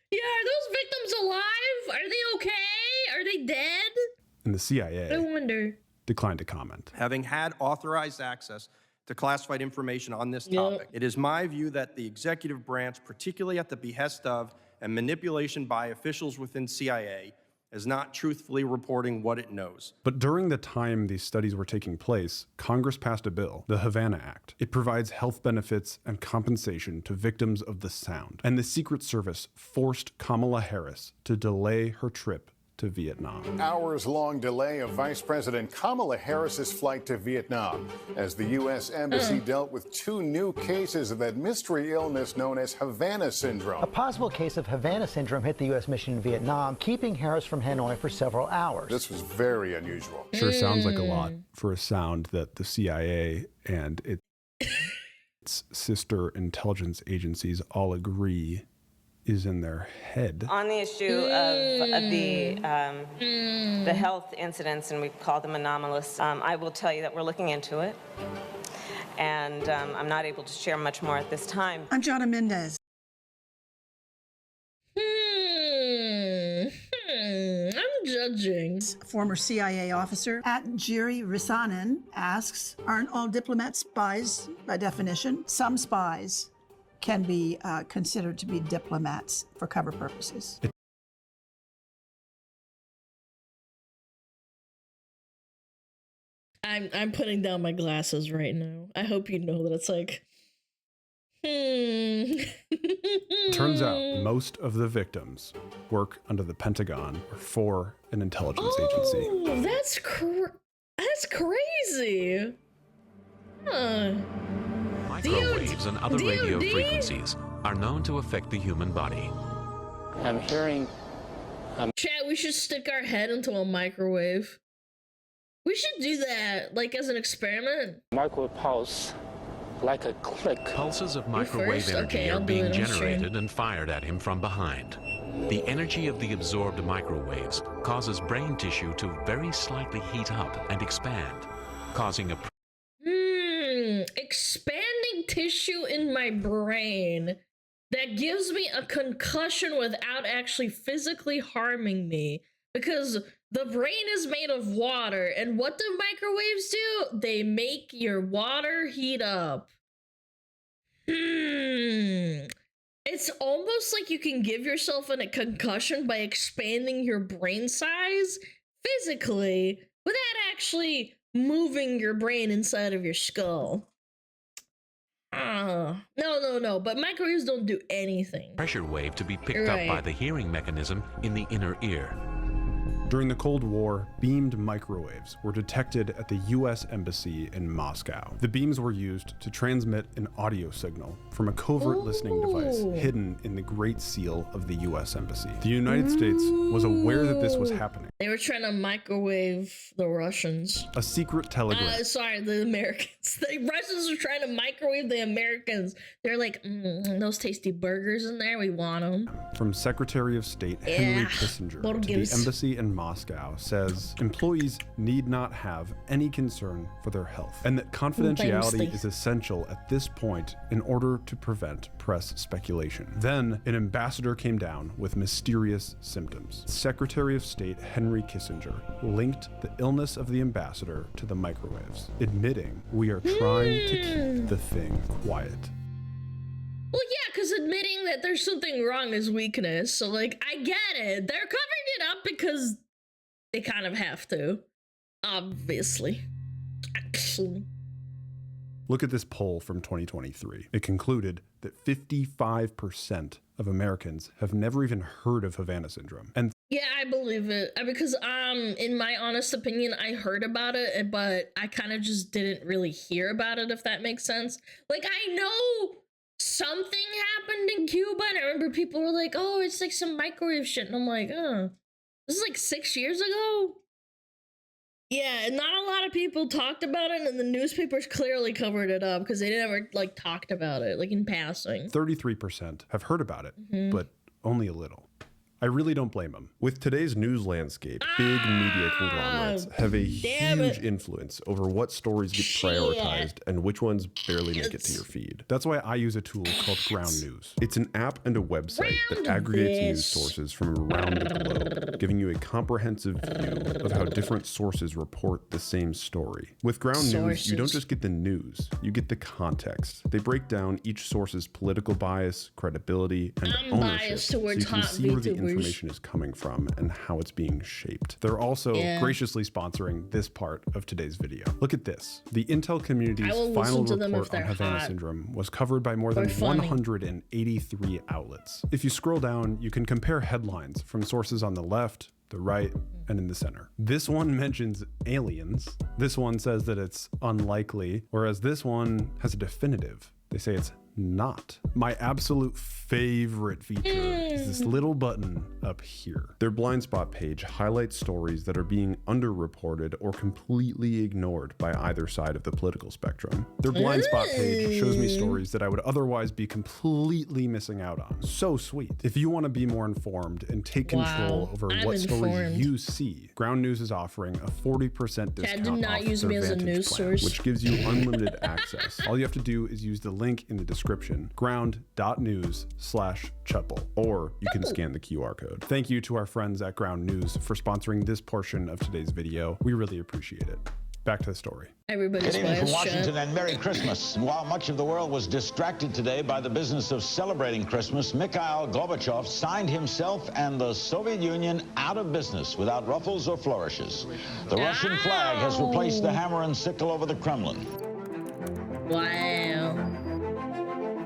Yeah, are those victims alive? Are they okay? Are they dead? And the CIA I wonder. declined to comment. Having had authorized access to classified information on this topic, it is my view that the executive branch, particularly at the behest of and manipulation by officials within CIA, is not truthfully reporting what it knows. But during the time these studies were taking place, Congress passed a bill, the Havana Act. It provides health benefits and compensation to victims of the sound. And the Secret Service forced Kamala Harris to delay her trip to Vietnam. Hours-long delay of Vice President Kamala Harris's flight to Vietnam as the U.S. Embassy dealt with 2 new cases of that mystery illness known as Havana Syndrome. A possible case of Havana Syndrome hit the U.S. mission in Vietnam, keeping Harris from Hanoi for several hours. This was very unusual. Sure sounds like a lot for a sound that the CIA and its sister intelligence agencies all agree is in their head. On the issue of the health incidents, and we call them anomalous, I will tell you that we're looking into it, and I'm not able to share much more at this time. I'm Jonna Mendez. I'm judging. Former CIA officer at Jiri Risanen asks, aren't all diplomats spies by definition? Some spies can be considered to be diplomats for cover purposes. I'm putting down my glasses right now. I hope you know that it's like, Turns out most of the victims work under the Pentagon or for an intelligence agency. Oh, that's crazy. Huh. Microwaves and other radio frequencies are known to affect the human body. I'm hearing... Chat, we should stick our head into a microwave. We should do that, like, as an experiment. Microwave pulse, like a click. Pulses of microwave energy are being generated and fired at him from behind. The energy of the absorbed microwaves causes brain tissue to very slightly heat up and expand, causing a Expanding tissue in my brain that gives me a concussion without actually physically harming me, because the brain is made of water, and what do microwaves do? They make your water heat up. It's almost like you can give yourself a concussion by expanding your brain size physically without actually moving your brain inside of your skull. No, but microwaves don't do anything. pressure wave to be picked up by the hearing mechanism in the inner ear. During the Cold War, beamed microwaves were detected at the US Embassy in Moscow. The beams were used to transmit an audio signal from a covert listening device hidden in the Great Seal of the US Embassy. The United States was aware that this was happening. They were trying to microwave the Russians. A secret telegram. Sorry, the Americans. The Russians were trying to microwave the Americans. They're like, those tasty burgers in there, we want them. From Secretary of State Henry Kissinger to the embassy in Moscow says employees need not have any concern for their health, and that confidentiality is essential at this point in order to prevent press speculation. Then an ambassador came down with mysterious symptoms. Secretary of State Henry Kissinger linked the illness of the ambassador to the microwaves, admitting we are trying to keep the thing quiet. Well, yeah, because admitting that there's something wrong is weakness. So, like, I get it. They're covering it up because they kind of have to. Obviously. Actually. Look at this poll from 2023. It concluded that 55% of Americans have never even heard of Havana syndrome. And Yeah, I believe it. Because, in my honest opinion, I heard about it, but I kind of just didn't really hear about it, if that makes sense. Like, I know something happened in Cuba, and I remember people were like, oh, it's like some microwave shit, and I'm like, oh, this is like 6 years ago? Yeah, and not a lot of people talked about it, and the newspapers clearly covered it up, because they never, like, talked about it, like, in passing. 33% have heard about it, but only a little. I really don't blame them. With today's news landscape, big media conglomerates have a huge influence over what stories get prioritized and which ones barely make it to your feed. That's why I use a tool called Ground News. It's an app and a website that aggregates news sources from around the globe, giving you a comprehensive view of how different sources report the same story. With Ground News, you don't just get the news, you get the context. They break down each source's political bias, credibility, and ownership, so you can see where the information is coming from and how it's being shaped. They're also graciously sponsoring this part of today's video. Look at this. The Intel community's final report on Havana syndrome was covered by more than 183 outlets. If you scroll down, you can compare headlines from sources on the left, the right, and in the center. This one mentions aliens. This one says that it's unlikely, whereas this one has a definitive. They say it's not. My absolute favorite feature is this little button up here. Their blind spot page highlights stories that are being underreported or completely ignored by either side of the political spectrum. Their blind spot page shows me stories that I would otherwise be completely missing out on. So sweet. If you want to be more informed and take control over what stories you see, Ground News is offering a 40% discount off their Vantage plan, which gives you unlimited access. All you have to do is use the link in the description, ground.news/Chutble, or you can scan the QR code. Thank you to our friends at Ground News for sponsoring this portion of today's video. We really appreciate it. Back to the story. Everybody's Good evening from Washington and Merry Christmas. While much of the world was distracted today by the business of celebrating Christmas, Mikhail Gorbachev signed himself and the Soviet Union out of business without ruffles or flourishes. The Russian flag has replaced the hammer and sickle over the Kremlin. Wow.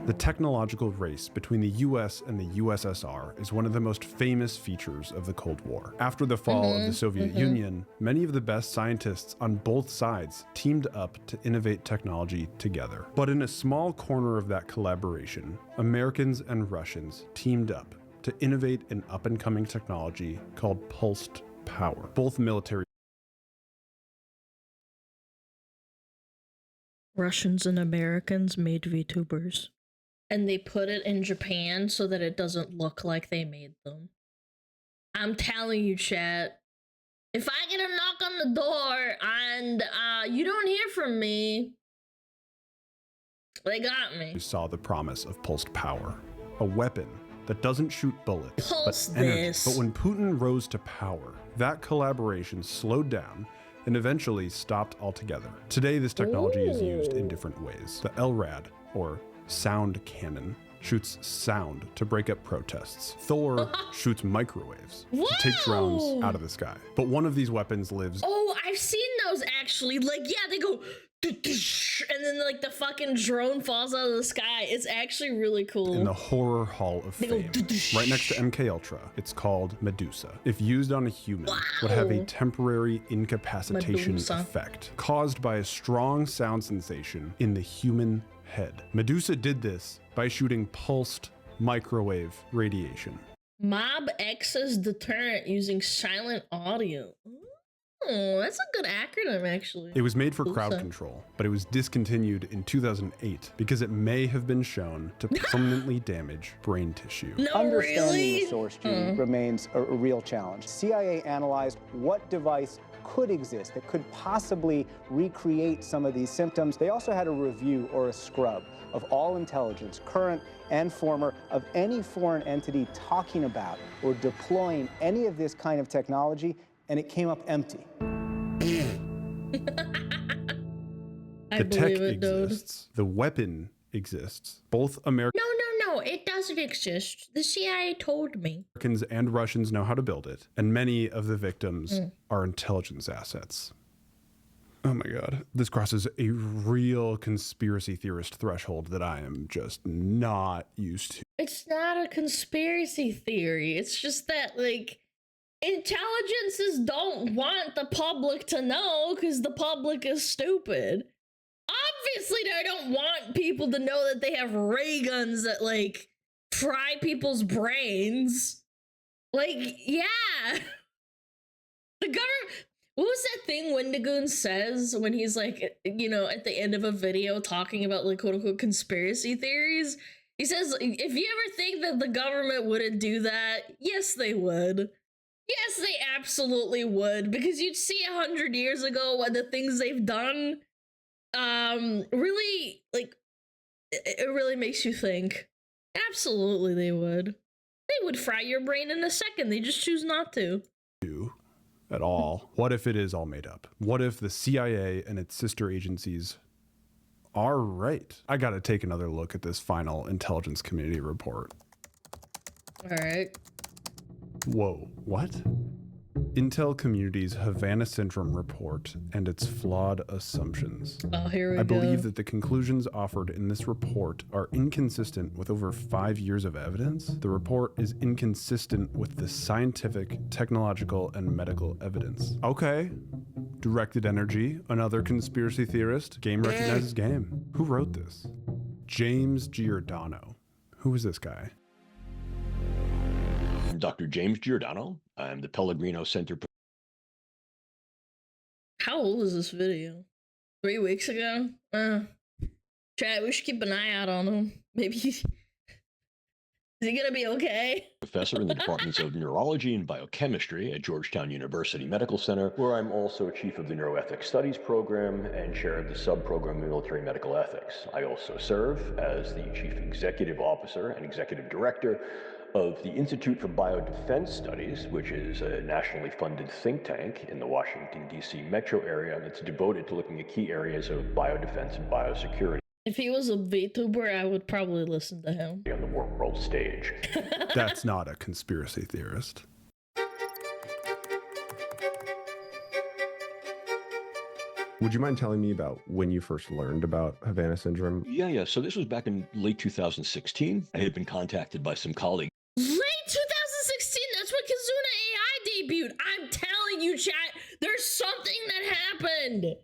The technological race between the US and the USSR is one of the most famous features of the Cold War. After the fall of the Soviet Union, many of the best scientists on both sides teamed up to innovate technology together. But in a small corner of that collaboration, Americans and Russians teamed up to innovate an up-and-coming technology called pulsed power. Both military Russians and Americans made VTubers. And they put it in Japan so that it doesn't look like they made them. I'm telling you, chat. If I get a knock on the door and you don't hear from me, they got me. We saw the promise of pulsed power, a weapon that doesn't shoot bullets, Pulse but energy. this. But when Putin rose to power, that collaboration slowed down and eventually stopped altogether. Today, this technology is used in different ways. The LRAD, or sound cannon, shoots sound to break up protests. Thor shoots microwaves to take drones out of the sky. But one of these weapons lives. Oh, I've seen those actually. Like, yeah, they go, and then like the fucking drone falls out of the sky. It's actually really cool. In the Horror Hall of Fame, right next to MK Ultra. It's called Medusa. If used on a human, would have a temporary incapacitation effect caused by a strong sound sensation in the human head. Medusa did this by shooting pulsed microwave radiation. Mob X's deterrent using silent audio. Oh, that's a good acronym, actually. It was made for crowd control, but it was discontinued in 2008 because it may have been shown to permanently damage brain tissue. Understanding the source gene remains a real challenge. CIA analyzed what device could exist that could possibly recreate some of these symptoms. They also had a review or a scrub of all intelligence, current and former, of any foreign entity talking about or deploying any of this kind of technology, and it came up empty. The tech exists, the weapon exists. Both Americans No, it doesn't exist. The CIA told me. and Russians know how to build it, and many of the victims are intelligence assets. Oh my god, this crosses a real conspiracy theorist threshold that I am just not used to. It's not a conspiracy theory. It's just that, like, intelligences don't want the public to know because the public is stupid. Obviously, they don't want people to know that they have ray guns that, like, fry people's brains. Like, yeah. The government... What was that thing Wendigoon says when he's, like, you know, at the end of a video talking about, like, quote-unquote conspiracy theories? He says, if you ever think that the government wouldn't do that, yes, they would. Yes, they absolutely would, because you'd see 100 years ago what the things they've done, really, like, it really makes you think. Absolutely they would. They would fry your brain in a second, they just choose not to. At all. What if it is all made up? What if the CIA and its sister agencies are right? I gotta take another look at this final intelligence community report. All right. Whoa, what? Intel Community's Havana Syndrome report and its flawed assumptions. Oh, here we I go. believe that the conclusions offered in this report are inconsistent with over 5 years of evidence. The report is inconsistent with the scientific, technological, and medical evidence. Okay. Directed Energy, another conspiracy theorist. Game recognizes game. Who wrote this? James Giordano. Who is this guy? I'm Dr. James Giordano. I'm the Pellegrino Center. How old is this video? 3 weeks ago? Chat, we should keep an eye out on him. Maybe is he gonna be okay? Professor in the departments of neurology and biochemistry at Georgetown University Medical Center, where I'm also chief of the neuroethics studies program and chair of the sub-program of military medical ethics. I also serve as the chief executive officer and executive director of the Institute for Biodefense Studies, which is a nationally funded think tank in the Washington, D.C. metro area that's devoted to looking at key areas of biodefense and biosecurity. If he was a VTuber, I would probably listen to him. On the world stage. That's not a conspiracy theorist. Would you mind telling me about when you first learned about Havana Syndrome? Yeah. So this was back in late 2016. I had been contacted by some colleagues. Late 2016, that's when Kazuna AI debuted. I'm telling you, chat, there's something that happened.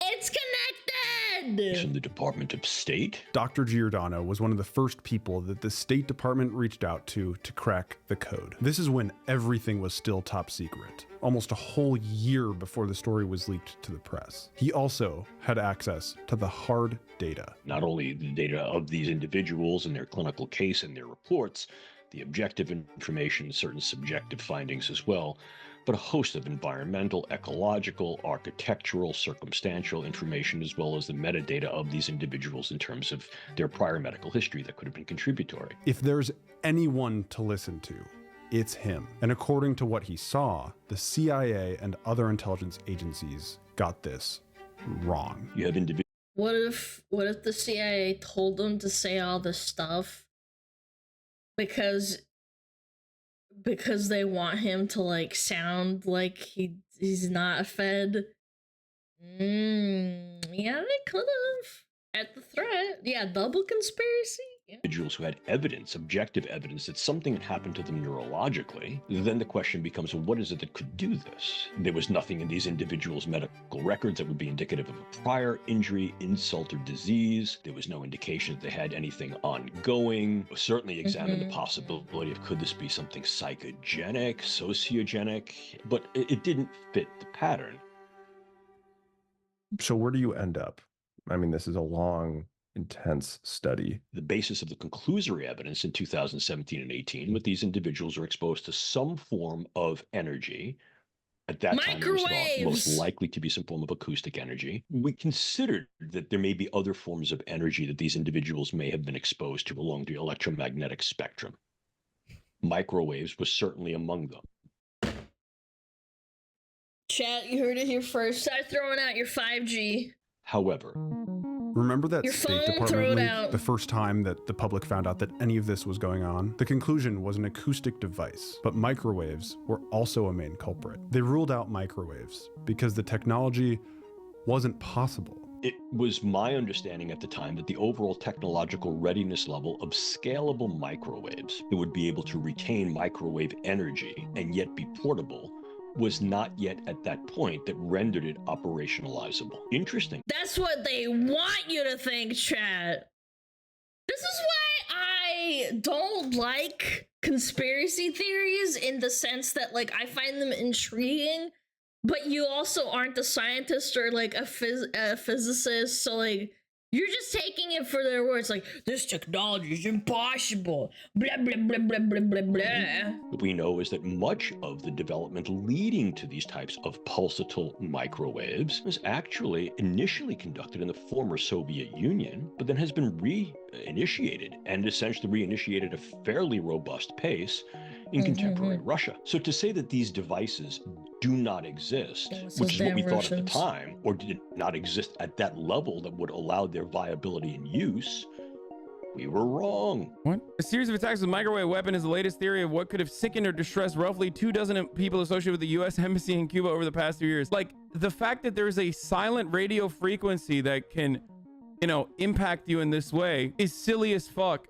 It's connected. dead. From the Department of State. Dr. Giordano was one of the first people that the State Department reached out to crack the code. This is when everything was still top secret, almost a whole year before the story was leaked to the press. He also had access to the hard data. Not only the data of these individuals and their clinical case and their reports, the objective information, certain subjective findings as well, but a host of environmental, ecological, architectural, circumstantial information, as well as the metadata of these individuals in terms of their prior medical history that could have been contributory. If there's anyone to listen to, it's him. And according to what he saw, the CIA and other intelligence agencies got this wrong. You have individuals. What if the CIA told him to say all this stuff because they want him to like sound like he's not a Fed? Yeah, they could have at the threat. Yeah, double conspiracy. Individuals who had evidence, objective evidence that something had happened to them neurologically, then the question becomes, well, what is it that could do this? There was nothing in these individuals' medical records that would be indicative of a prior injury, insult, or disease. There was no indication that they had anything ongoing. Certainly examined the possibility of, could this be something psychogenic, sociogenic, but it didn't fit the pattern. So where do you end up? I mean, this is a long, intense study. The basis of the conclusory evidence in 2017 and 18, with these individuals are exposed to some form of energy. At that time, it was thought most likely to be some form of acoustic energy. We considered that there may be other forms of energy that these individuals may have been exposed to along the electromagnetic spectrum. Microwaves was certainly among them. Chat, you heard it here first. Start throwing out your 5G. However, remember that Your State phone, Department throw it leak, out. the first time that the public found out that any of this was going on? The conclusion was an acoustic device, but microwaves were also a main culprit. They ruled out microwaves because the technology wasn't possible. it was my understanding at the time that the overall technological readiness level of scalable microwaves that would be able to retain microwave energy and yet be portable was not yet at that point that rendered it operationalizable. Interesting. That's what they want you to think, chat. This is why I don't like conspiracy theories, in the sense that, like, I find them intriguing, but you also aren't a scientist or like a physicist, so like you're just taking it for their words, like, this technology is impossible, blah blah blah blah blah blah blah. What we know is that much of the development leading to these types of pulsatile microwaves was actually initially conducted in the former Soviet Union, but then has been reinitiated and essentially reinitiated at a fairly robust pace in contemporary Russia. So to say that these devices do not exist, which is what we thought at the time, or did not exist at that level that would allow their viability and use, we were wrong. What? A series of attacks with a microwave weapon is the latest theory of what could have sickened or distressed roughly 24 people associated with the U.S. Embassy in Cuba over the past 2 years. Like, the fact that there's a silent radio frequency that can, you know, impact you in this way is silly as fuck.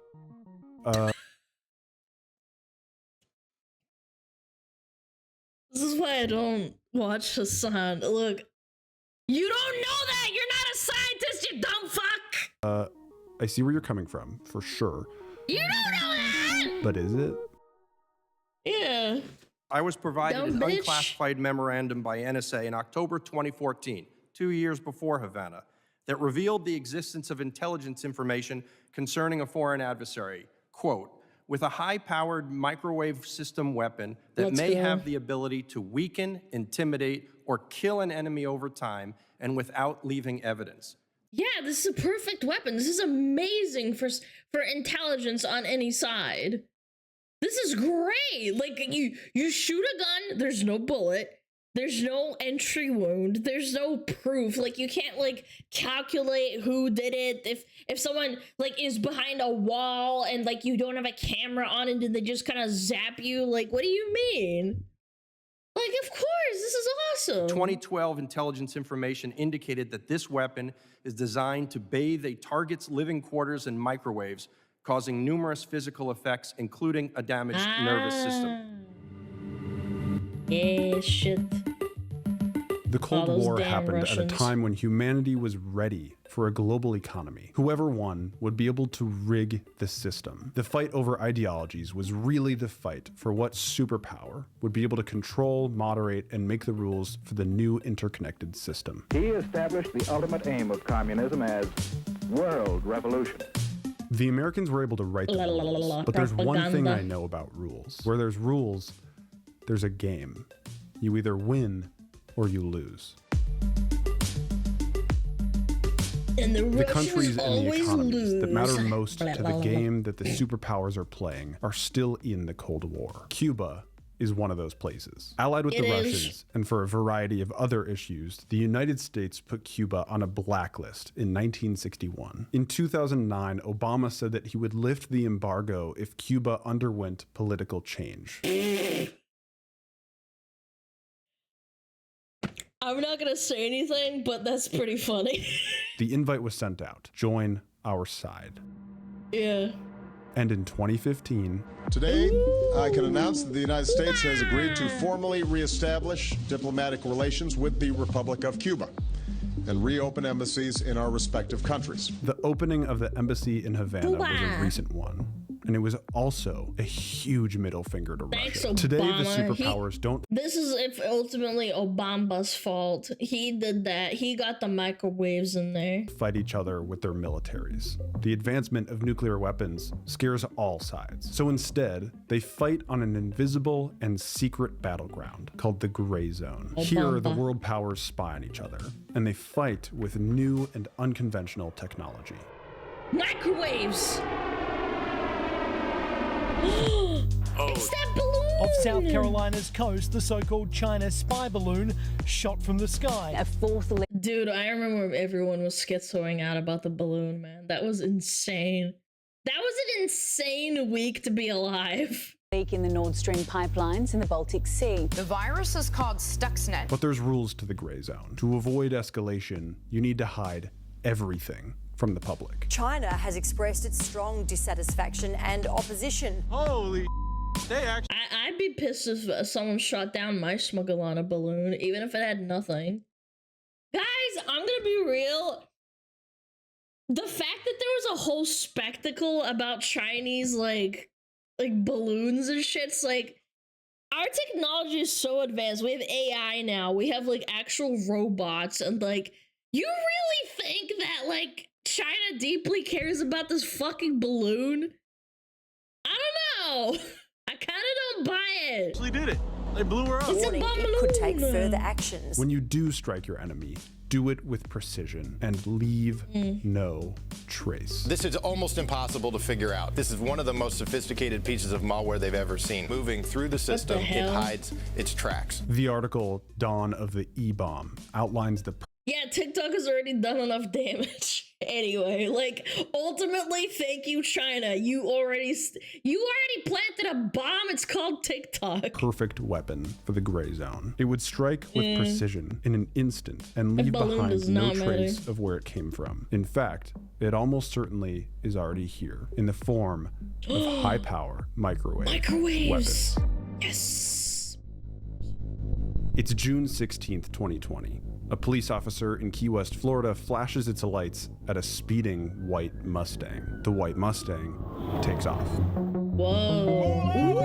This is why I don't watch Hassan. Look, you don't know that! You're not a scientist, you dumb fuck! I see where you're coming from, for sure. You don't know that! But is it? Yeah. I was provided Dumb an bitch. unclassified memorandum by NSA in October 2014, 2 years before Havana, that revealed the existence of intelligence information concerning a foreign adversary. Quote, with a high-powered microwave system weapon that Let's may go. have the ability to weaken, intimidate, or kill an enemy over time and without leaving evidence. Yeah, this is a perfect weapon. This is amazing for intelligence on any side. This is great. Like, you shoot a gun, there's no bullet, there's no entry wound, there's no proof. Like, you can't like calculate who did it. If someone like is behind a wall and like you don't have a camera on it, and they just kind of zap you, like, what do you mean? Like, of course, this is awesome. 2012 intelligence information indicated that this weapon is designed to bathe a target's living quarters in microwaves, causing numerous physical effects, including a damaged nervous system. Yeah, shit. The Cold those War damn happened at Russians. a time when humanity was ready for a global economy. Whoever won would be able to rig the system. The fight over ideologies was really the fight for what superpower would be able to control, moderate, and make the rules for the new interconnected system. He established the ultimate aim of communism as world revolution. The Americans were able to write the rules, but there's one thing I know about rules. Where there's rules, there's a game. You either win or you lose. And The countries and the always economies that matter lose. most to the game that the superpowers are playing are still in the Cold War. Cuba is one of those places. Allied with It the is. Russians, and for a variety of other issues, the United States put Cuba on a blacklist in 1961. In 2009, Obama said that he would lift the embargo if Cuba underwent political change. I'm not gonna say anything, but that's pretty funny. The invite was sent out. Join our side. Yeah. And in 2015, Today, I can announce that the United States has agreed to formally reestablish diplomatic relations with the Republic of Cuba and reopen embassies in our respective countries. the opening of the embassy in Havana was a recent one. And it was also a huge middle finger to Thanks, Russia. Today, the Obama. superpowers don't This is if ultimately Obama's fault. He did that. He got the microwaves in there. fight each other with their militaries. The advancement of nuclear weapons scares all sides. So instead, they fight on an invisible and secret battleground called the Gray Zone. Here, the Obama. world powers spy on each other, and they fight with new and unconventional technology. Microwaves! It's that balloon! Off South Carolina's coast, the so-called China spy balloon shot from the sky. A fourth. Dude, I remember everyone was schizoing out about the balloon, man. That was insane. That was an insane week to be alive. Leak in the Nord Stream pipelines in the Baltic Sea. The virus is called Stuxnet. But there's rules to the Gray Zone. To avoid escalation, you need to hide everything from the public. China has expressed its strong dissatisfaction and opposition. Holy I'd be pissed if someone shot down my SmugAlana balloon, even if it had nothing. Guys, I'm gonna be real. The fact that there was a whole spectacle about Chinese like balloons and shit's like, our technology is so advanced. We have AI now. We have like actual robots, and like, you really think that like China deeply cares about this fucking balloon? I don't know. I kind of don't buy it. Actually did it. They blew her up. It's a Warning, balloon. it could take further actions. When you do strike your enemy, do it with precision and leave no trace. This is almost impossible to figure out. This is one of the most sophisticated pieces of malware they've ever seen. Moving through the system, it hell? hides its tracks. The article, Dawn of the E-Bomb, outlines the Yeah, TikTok has already done enough damage. Anyway, like, ultimately, thank you, China. You already planted a bomb. It's called TikTok. perfect weapon for the Gray Zone. It would strike with precision in an instant and leave balloon behind does no not trace matter. of where it came from. In fact, it almost certainly is already here in the form of high-power Microwaves. weapons. Yes. It's June 16th, 2020. A police officer in Key West, Florida flashes its lights at a speeding white Mustang. The white Mustang takes off.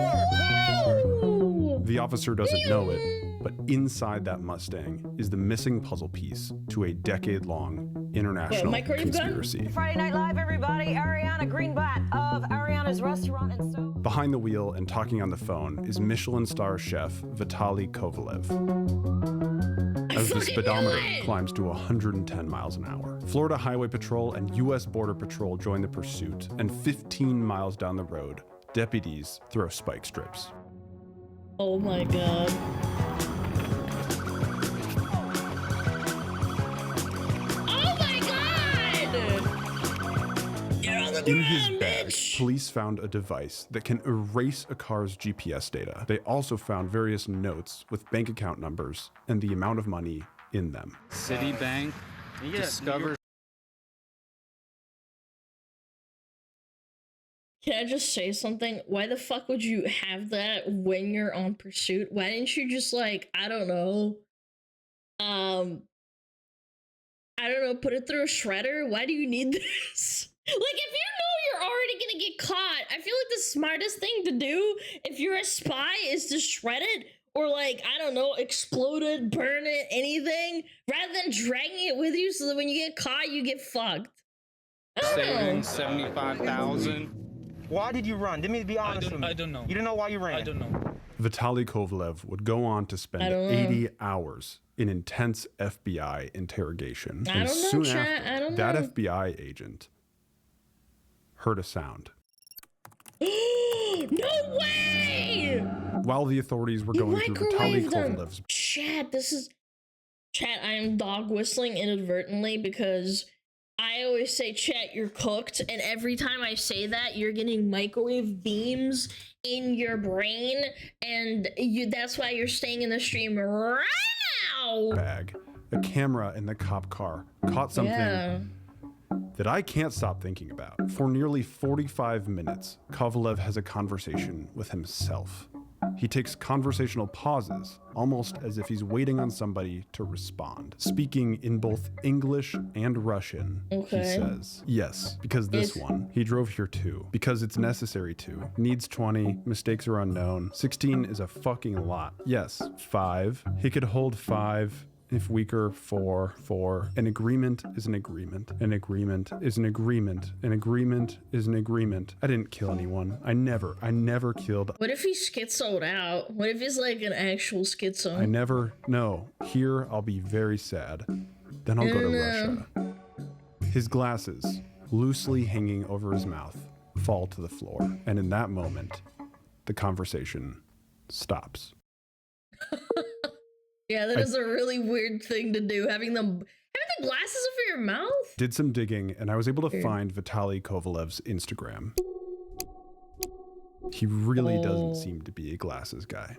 Whoa. The officer doesn't know it, but inside that Mustang is the missing puzzle piece to a decade-long international conspiracy. Friday Night Live, everybody. Ariana Greenblatt of Ariana's Restaurant and So. Behind the wheel and talking on the phone is Michelin star chef Vitaly Kovalev. As the speedometer climbs to 110 miles an hour. Florida Highway Patrol and U.S. Border Patrol join the pursuit, and 15 miles down the road, deputies throw spike strips. Oh my god. Oh my god! You're on the In his ground, bag, bitch! police found a device that can erase a car's GPS data. They also found various notes with bank account numbers and the amount of money in them. Citibank discovers. Can I just say something? Why the fuck would you have that when you're on pursuit? Why didn't you just like, I don't know, I don't know, put it through a shredder? Why do you need this? Like, if you know you're already gonna get caught, I feel like the smartest thing to do if you're a spy is to shred it, or like, I don't know, explode it, burn it, anything, rather than dragging it with you so that when you get caught, you get fucked. Saving 75,000. Why did you run? Let me be honest with me. I don't know. You don't know why you ran? I don't know. Vitaly Kovalev would go on to spend 80 hours in intense FBI interrogation. I And don't know, soon chat. after, I don't that know. FBI agent heard a sound. No way! While the authorities were going through Vitaly Microwaved them. Kovalev's Chat, this is... Chat, I am dog whistling inadvertently because I always say, chat, you're cooked, and every time I say that, you're getting microwave beams in your brain, and that's why you're staying in the stream right now! bag, a camera in the cop car caught something that I can't stop thinking about. For nearly 45 minutes, Kovalev has a conversation with himself. He takes conversational pauses, almost as if he's waiting on somebody to respond. Speaking in both English and Russian, he says, yes, because this one, he drove here too, because it's necessary to. Needs 20, mistakes are unknown. 16 is a fucking lot. Yes, 5, he could hold 5. If weaker, 4. An agreement is an agreement. An agreement is an agreement. An agreement is an agreement. I didn't kill anyone. I never killed. What if he's schizoed out? What if he's like an actual schizo? I never, no. Here, I'll be very sad. Then I'll go to Russia. His glasses, loosely hanging over his mouth, fall to the floor. And in that moment, the conversation stops. Yeah, that is a really weird thing to do, having the glasses over your mouth? Did some digging, and I was able to find Vitaly Kovalev's Instagram. He really doesn't seem to be a glasses guy.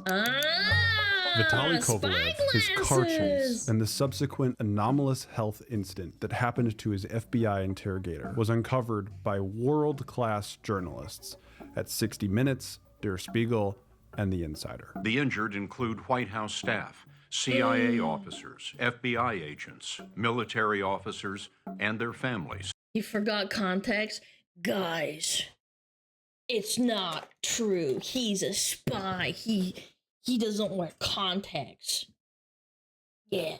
Vitaly Kovalev, his car chase, and the subsequent anomalous health incident that happened to his FBI interrogator was uncovered by world-class journalists at 60 Minutes, Der Spiegel, and The Insider. The injured include White House staff, CIA officers, FBI agents, military officers, and their families. He forgot context. Guys, it's not true. He's a spy. He doesn't wear contacts. Yeah.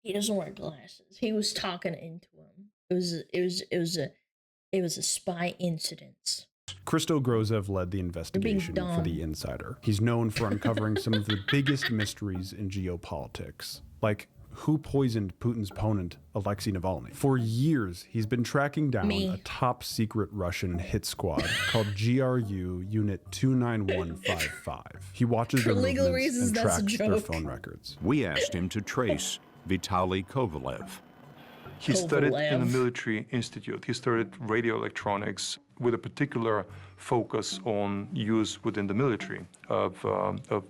He doesn't wear glasses. He was talking into him. It was a spy incident. Christo Grozev led the investigation for The Insider. He's known for uncovering some of the biggest mysteries in geopolitics, like who poisoned Putin's opponent, Alexei Navalny. For years, he's been tracking down a top-secret Russian hit squad called GRU Unit 29155. He watches their movements and tracks their phone records. We asked him to trace Vitaly Kovalev. He studied in a military institute. He studied radio electronics with a particular focus on use within the military of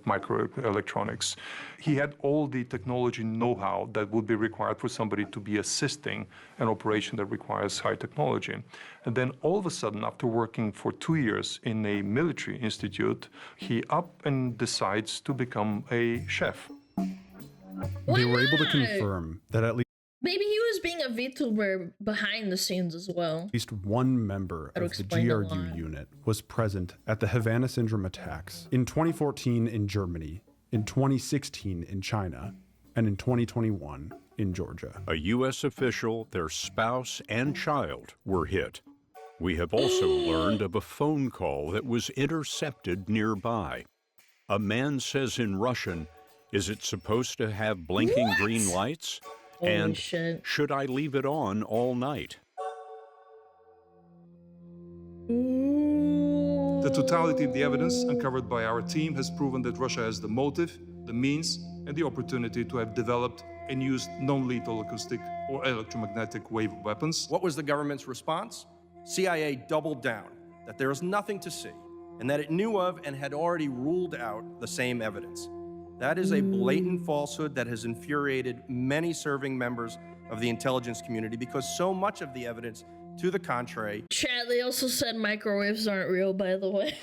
microelectronics. He had all the technology know-how that would be required for somebody to be assisting an operation that requires high technology. And then all of a sudden, after working for 2 years in a military institute, he up and decides to become a chef. They were able to confirm that at Maybe he was being a VTuber behind the scenes as well. least one member of the GRU unit was present at the Havana Syndrome attacks in 2014 in Germany, in 2016 in China, and in 2021 in Georgia. A U.S. official, their spouse, and child were hit. We have also learned of a phone call that was intercepted nearby. A man says in Russian, "Is it supposed to have blinking green lights? And should I leave it on all night?" The totality of the evidence uncovered by our team has proven that Russia has the motive, the means, and the opportunity to have developed and used non-lethal acoustic or electromagnetic wave weapons. What was the government's response? CIA doubled down that there is nothing to see and that it knew of and had already ruled out the same evidence. That is a blatant falsehood that has infuriated many serving members of the intelligence community because so much of the evidence to the contrary. Chat, they also said microwaves aren't real, by the way.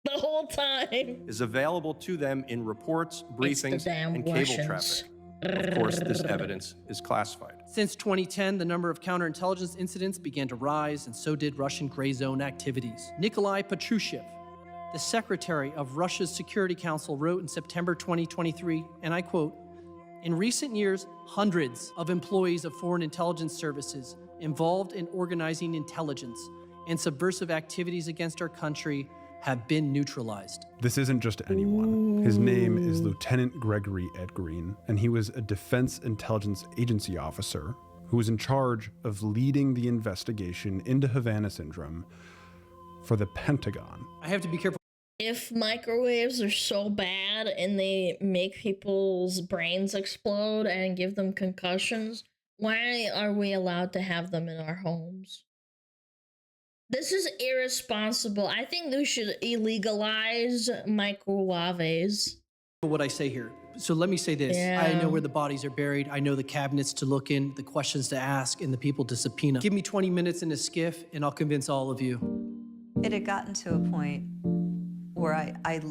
the whole time. is available to them in reports, briefings, and cable Russians. traffic. Of course, this evidence is classified. Since 2010, the number of counterintelligence incidents began to rise, and so did Russian gray zone activities. Nikolai Patrushev, the secretary of Russia's Security Council, wrote in September 2023, and I quote, "In recent years, hundreds of employees of foreign intelligence services involved in organizing intelligence and subversive activities against our country have been neutralized." This isn't just anyone. His name is Lieutenant Gregory Edgreen, and he was a Defense Intelligence Agency officer who was in charge of leading the investigation into Havana Syndrome for the Pentagon. I have to be careful. If microwaves are so bad and they make people's brains explode and give them concussions, why are we allowed to have them in our homes? This is irresponsible. I think we should illegalize microwaves. What I say here. So let me say this. I know where the bodies are buried. I know the cabinets to look in, the questions to ask, and the people to subpoena. Give me 20 minutes in a skiff, and I'll convince all of you. It had gotten to a point where I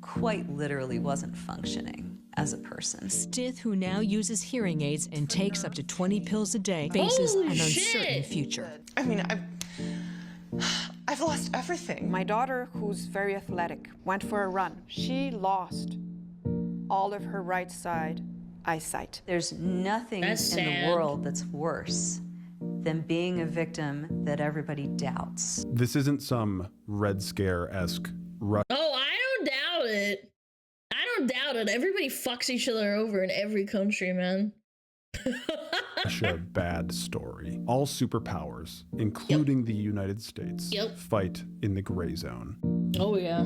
quite literally wasn't functioning as a person. Stith, who now uses hearing aids and takes up to 20 pills a day, faces an uncertain future. I mean, I've lost everything. My daughter, who's very athletic, went for a run. She lost all of her right side eyesight. There's nothing in the world that's worse than being a victim that everybody doubts. This isn't some Red Scare-esque Oh, I don't doubt it. I don't doubt it. Everybody fucks each other over in every country, man. Russia bad story. All superpowers, including the United States, fight in the gray zone. Oh yeah.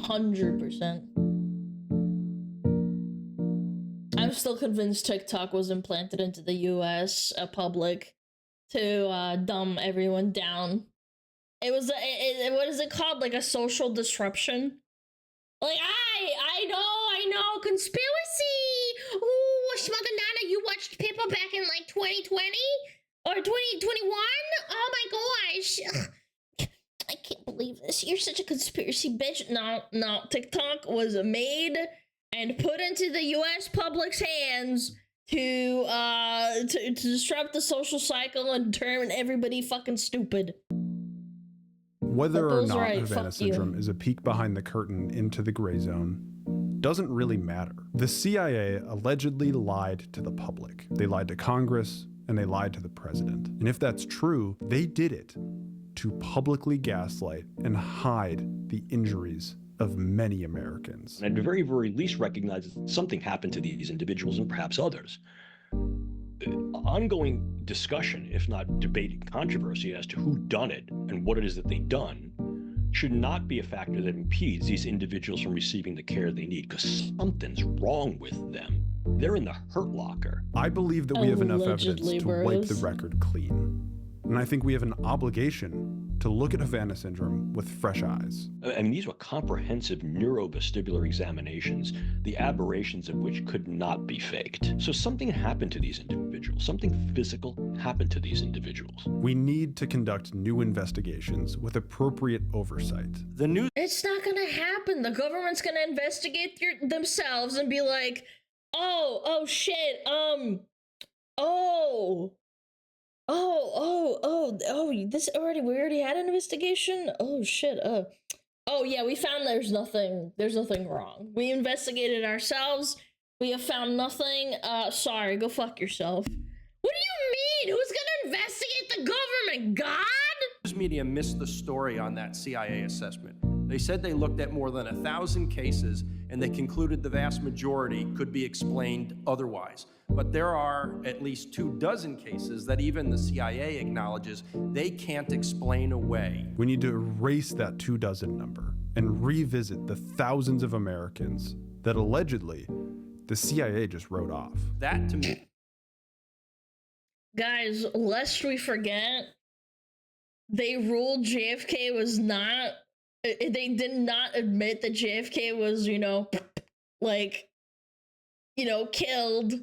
100%. I'm still convinced TikTok was implanted into the US public to dumb everyone down. It was what is it called? Like a social disruption? Like, I know, conspiracy! Ooh, SmugAlana, you watched people back in like 2020? Or 2021? Oh my gosh! I can't believe this. You're such a conspiracy bitch. No, TikTok was made and put into the US public's hands to disrupt the social cycle and turn everybody fucking stupid. Whether or not Havana Syndrome is a peek behind the curtain into the gray zone doesn't really matter. The CIA allegedly lied to the public. They lied to Congress, and they lied to the president. And if that's true, they did it to publicly gaslight and hide the injuries of many Americans. And at the very, very least recognize that something happened to these individuals and perhaps others. Ongoing discussion, if not debate and controversy as to who done it and what it is that they done, should not be a factor that impedes these individuals from receiving the care they need, because something's wrong with them. They're in the hurt locker. I believe that we have enough evidence to wipe the record clean. And I think we have an obligation to look at Havana Syndrome with fresh eyes. I mean, these were comprehensive neurovestibular examinations, the aberrations of which could not be faked. So something happened to these individuals. Something physical happened to these individuals. We need to conduct new investigations with appropriate oversight. It's not gonna happen. The government's gonna investigate themselves and be like, oh shit, we already had an investigation? Oh shit, oh yeah, we found there's nothing wrong. We investigated ourselves, we have found nothing, sorry, go fuck yourself. What do you mean? Who's gonna investigate the government? God? News media missed the story on that CIA assessment. They said they looked at more than 1,000 cases and they concluded the vast majority could be explained otherwise. But there are at least 24 cases that even the CIA acknowledges they can't explain away. We need to erase that 24 number and revisit the thousands of Americans that allegedly the CIA just wrote off. That to me. Guys, lest we forget, they ruled JFK was not, they did not admit that JFK was, killed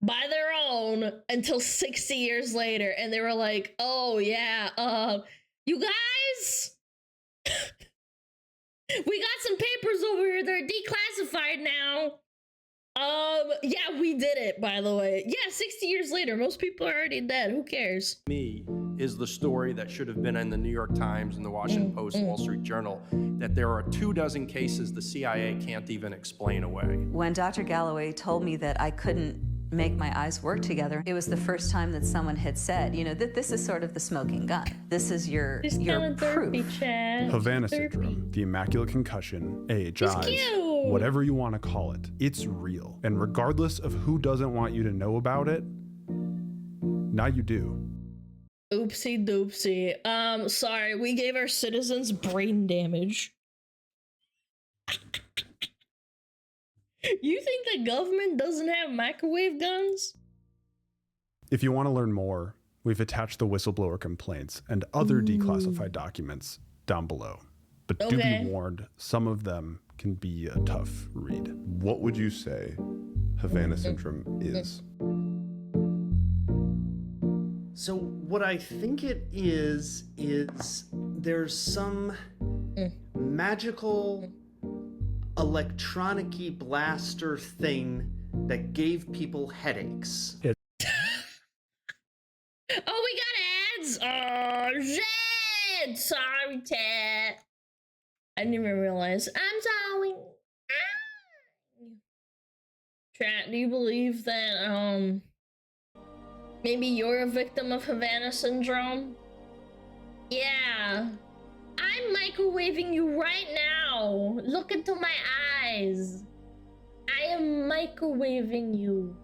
by their own until 60 years later. And they were like, oh yeah, you guys, We got some papers over here. They're declassified now. Yeah, we did it, by the way. Yeah, 60 years later, most people are already dead. Who cares? Me is the story that should have been in the New York Times and the Washington Post, Wall Street Journal, that there are 24 cases the CIA can't even explain away. When Dr. Galloway told me that I couldn't make my eyes work together, it was the first time that someone had said, you know, that this is sort of the smoking gun. This is your proof. Havana syndrome, the immaculate concussion, AHIs, whatever you want to call it, it's real. And regardless of who doesn't want you to know about it, now you do. Oopsie doopsie. Sorry, we gave our citizens brain damage. You think the government doesn't have microwave guns? If you want to learn more, we've attached the whistleblower complaints and other declassified documents down below. But do be warned, some of them can be a tough read. What would you say Havana syndrome is? So what I think it is there's some magical electronic-y blaster thing that gave people headaches. Oh, we got ads! Oh, shit! Sorry, Ted. I didn't even realize. I'm sorry. Chat, do you believe that, maybe you're a victim of Havana syndrome? Yeah. I'm microwaving you right now. Look into my eyes. I am microwaving you.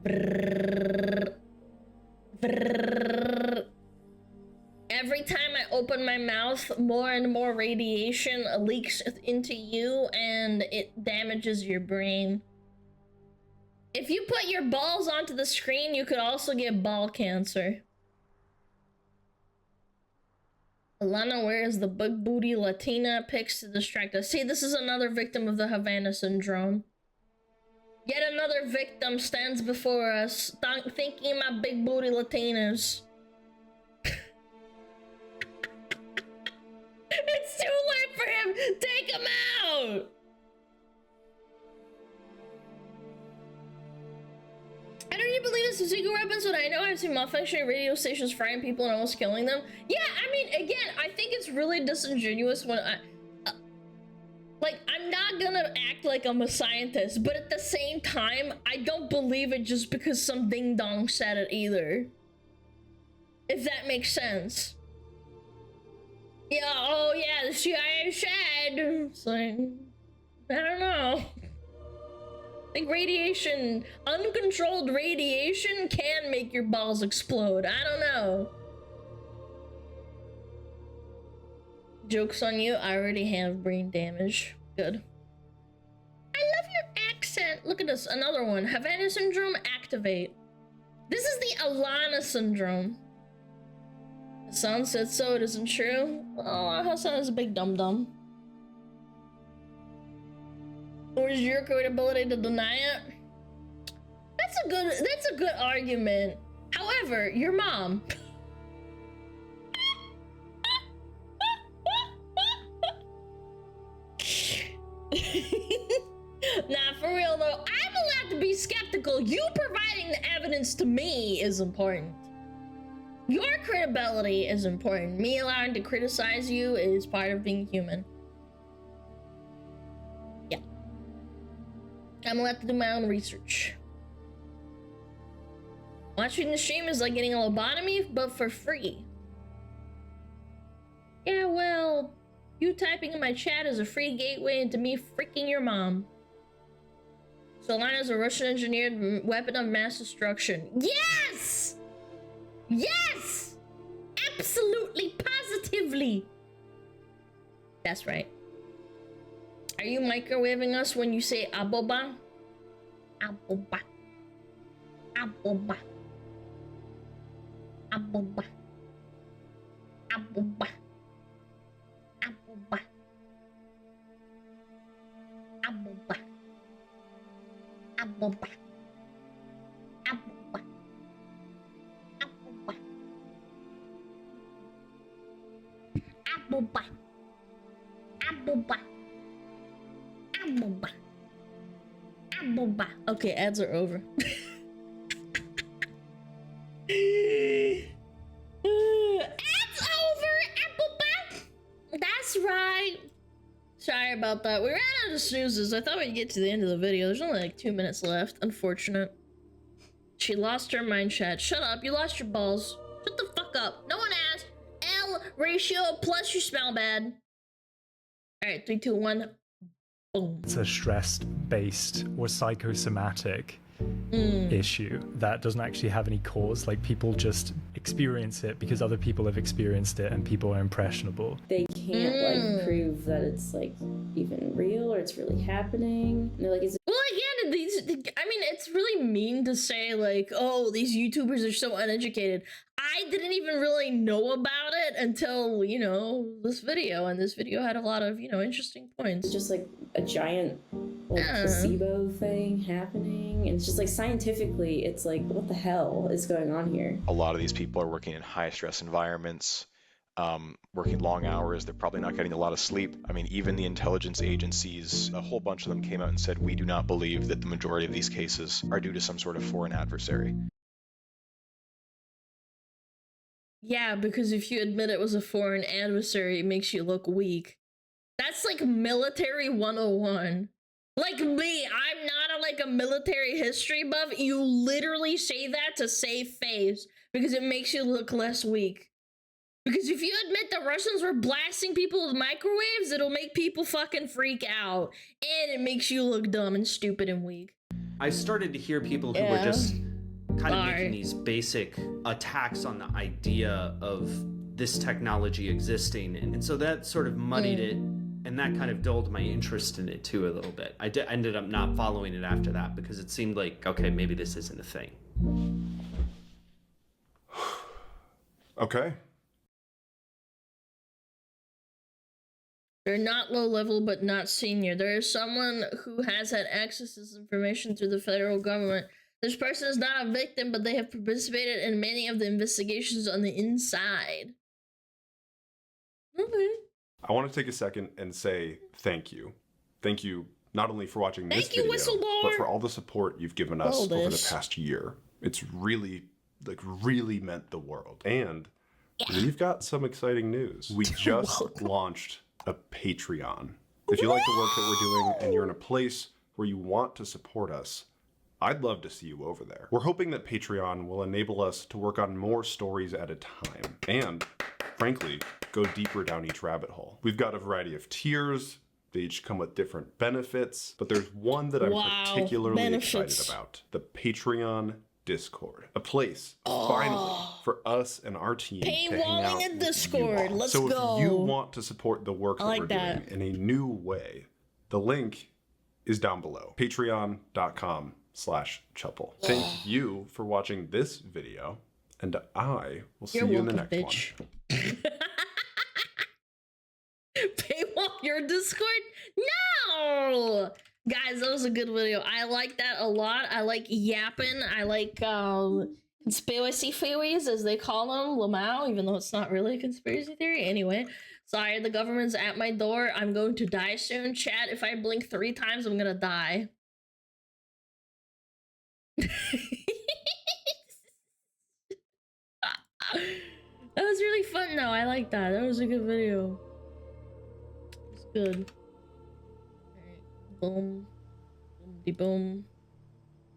Brrr. Brrr. Every time I open my mouth, more and more radiation leaks into you and it damages your brain. If you put your balls onto the screen, you could also get ball cancer. Alana wears the big booty Latina pics to distract us. See, this is another victim of the Havana syndrome. Yet another victim stands before us, thinking about big booty Latinas. It's too late for him! Take him out! I don't even believe this is secret weapons, but I know I've seen malfunctioning radio stations frying people and almost killing them. Yeah, I mean, again, I think it's really disingenuous when like, I'm not gonna act like I'm a scientist, but at the same time, I don't believe it just because some ding-dong said it either. If that makes sense. Yeah, oh yeah, the CIA said. It's like, I don't know. I think radiation, uncontrolled radiation can make your balls explode. I don't know. Joke's on you, I already have brain damage. Good. I love your accent. Look at this, another one. Havana syndrome, activate. This is the Alana syndrome. Hassan said so, it isn't true. Oh, Hassan is a big dum-dum. Where's your credibility to deny it? That's a good argument. However, your mom. Nah, for real though, I'm allowed to be skeptical. You providing the evidence to me is important. Your credibility is important. Me allowing to criticize you is part of being human. Yeah. I'm allowed to do my own research. Watching the stream is like getting a lobotomy, but for free. Yeah, well, you typing in my chat is a free gateway into me freaking your mom. So Alana is a Russian engineered weapon of mass destruction. Yes! Yes! Absolutely, positively. That's right. Are you microwaving us when you say aboba? Aboba. Aboba. Aboba. Aboba. Aboba. Aboba. Aboba. Aboba. Aboba. Aboba. Okay, ads are over. Ads over, Appleba. That's right. Sorry about that. We ran out of snoozes. I thought we'd get to the end of the video. There's only like 2 minutes left. Unfortunate. She lost her mind, chat. Shut up. You lost your balls. Shut the fuck up. No one asked. L ratio plus you smell bad. All right, 3, 2, 1. Boom. It's a stress-based or psychosomatic issue that doesn't actually have any cause. Like, people just experience it because other people have experienced it and people are impressionable. They can't like prove that it's like even real or it's really happening. And they're like, well, again, I mean, it's really mean to say like, oh, these YouTubers are so uneducated. I didn't even really know about it until, you know, this video, and this video had a lot of, you know, interesting points. It's just like a giant like placebo thing happening, and it's just like scientifically it's like, what the hell is going on here? A lot of these people are working in high stress environments, working long hours. They're probably not getting a lot of sleep. I mean, even the intelligence agencies, a whole bunch of them came out and said, we do not believe that the majority of these cases are due to some sort of foreign adversary. Yeah, because if you admit it was a foreign adversary, it makes you look weak. That's like military 101. Like me, I'm not like a military history buff. You literally say that to save face because it makes you look less weak. Because if you admit the Russians were blasting people with microwaves, it'll make people fucking freak out. And it makes you look dumb and stupid and weak. I started to hear people who were just kind of making these basic attacks on the idea of this technology existing. And so that sort of muddied it, and that kind of dulled my interest in it too a little bit. I ended up not following it after that because it seemed like, okay, maybe this isn't a thing. Okay. They're not low level, but not senior. There is someone who has had access to this information through the federal government. This person is not a victim, but they have participated in many of the investigations on the inside. Okay. I want to take a second and say thank you. Thank you not only for watching this video, but for all the support you've given us over the past year. It's really, like, really meant the world. And we've got some exciting news. We just launched a Patreon. If you like the work that we're doing and you're in a place where you want to support us, I'd love to see you over there. We're hoping that Patreon will enable us to work on more stories at a time and, frankly, go deeper down each rabbit hole. We've got a variety of tiers. They each come with different benefits, but there's one that I'm particularly excited about: the Patreon Discord. A place, finally, for us and our team to hang out in Discord. Let's go. go. If you want to support the work that we're doing in a new way, the link is down below. Patreon.com/Chuppel. Thank you for watching this video, and I will see you in the next one. Paywall your Discord? No! Guys, that was a good video. I like that a lot. I like yapping. I like conspiracy theories, as they call them, Lamau, even though it's not really a conspiracy theory. Anyway, sorry, the government's at my door. I'm going to die soon. Chat, if I blink 3 times, I'm gonna die. That was really fun though. I like that. That was a good video. It's good. Alright. Boom. Boom. Boom.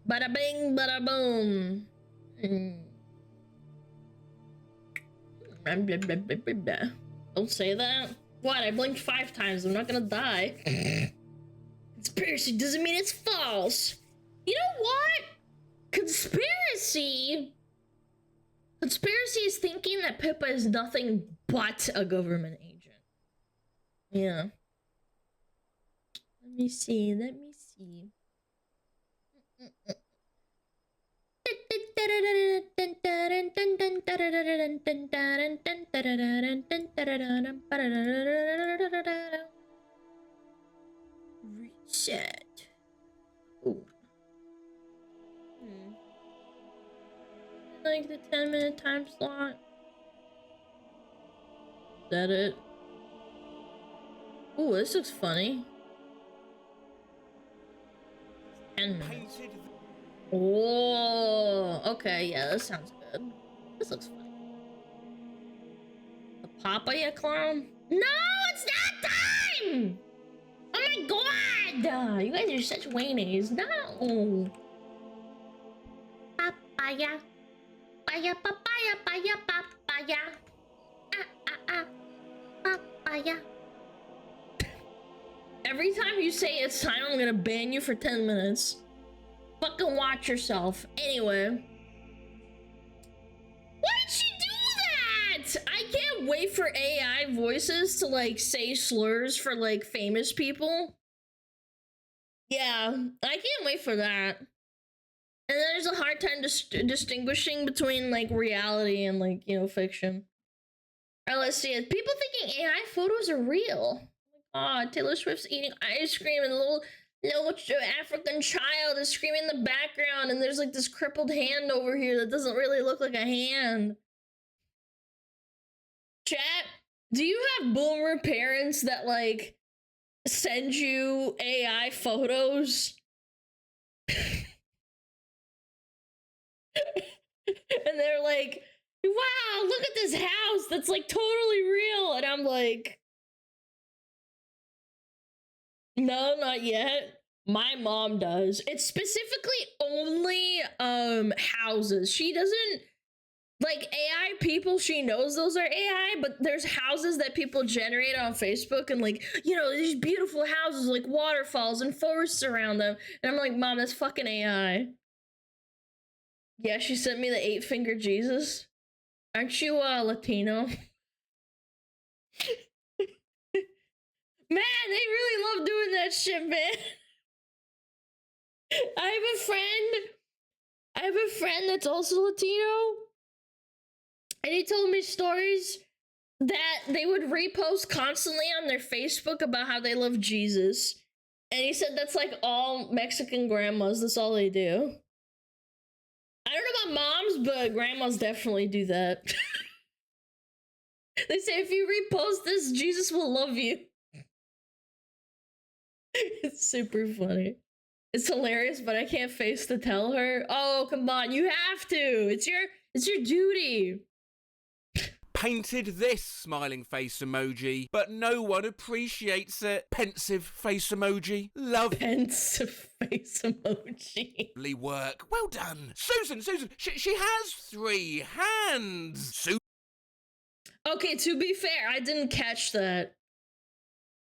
Bada bing, bada boom. Don't say that. What? I blinked 5 times. I'm not gonna die. Conspiracy doesn't mean it's false. You know what? Conspiracy is thinking that Pippa is nothing but a government agent. Yeah. Let me see. Reset. Ooh. Like the 10-minute time slot. Is that it? Ooh, this looks funny. 10 minutes. Oh, okay, yeah, this sounds good. This looks funny. The papaya clown? No, it's not time! Oh my god! You guys are such weenies. No! Papaya. Papaya, papaya, papaya, papaya. Papaya. Every time you say it's time, I'm gonna ban you for 10 minutes. Fucking watch yourself. Anyway. Why did she do that? I can't wait for AI voices to like say slurs for like famous people. Yeah, I can't wait for that. And there's a hard time distinguishing between like reality and like, you know, fiction. Alright, let's see it. People thinking AI photos are real. Oh, Taylor Swift's eating ice cream and a little African child is screaming in the background, and there's like this crippled hand over here that doesn't really look like a hand. Chat, do you have boomer parents that like send you AI photos? And they're like, wow, look at this house that's like totally real. And I'm like, no, not yet. My mom does. It's specifically only houses. She doesn't like AI people. She knows those are AI, but there's houses that people generate on Facebook and like, you know, these beautiful houses like waterfalls and forests around them. And I'm like, Mom, that's fucking AI. Yeah, she sent me the 8-finger Jesus. Aren't you Latino? Man, they really love doing that shit, man. I have a friend that's also Latino, and he told me stories that they would repost constantly on their Facebook about how they love Jesus. And he said that's like all Mexican grandmas, that's all they do. I don't know about moms, but grandmas definitely do that. They say if you repost this, Jesus will love you. It's super funny. It's hilarious, but I can't face to tell her. Oh, come on, you have to. It's your duty. Painted this smiling face emoji, but no one appreciates it. Pensive face emoji. Love. Pensive face emoji. Lovely work. Well done. Susan, she has 3 hands. Okay, to be fair, I didn't catch that.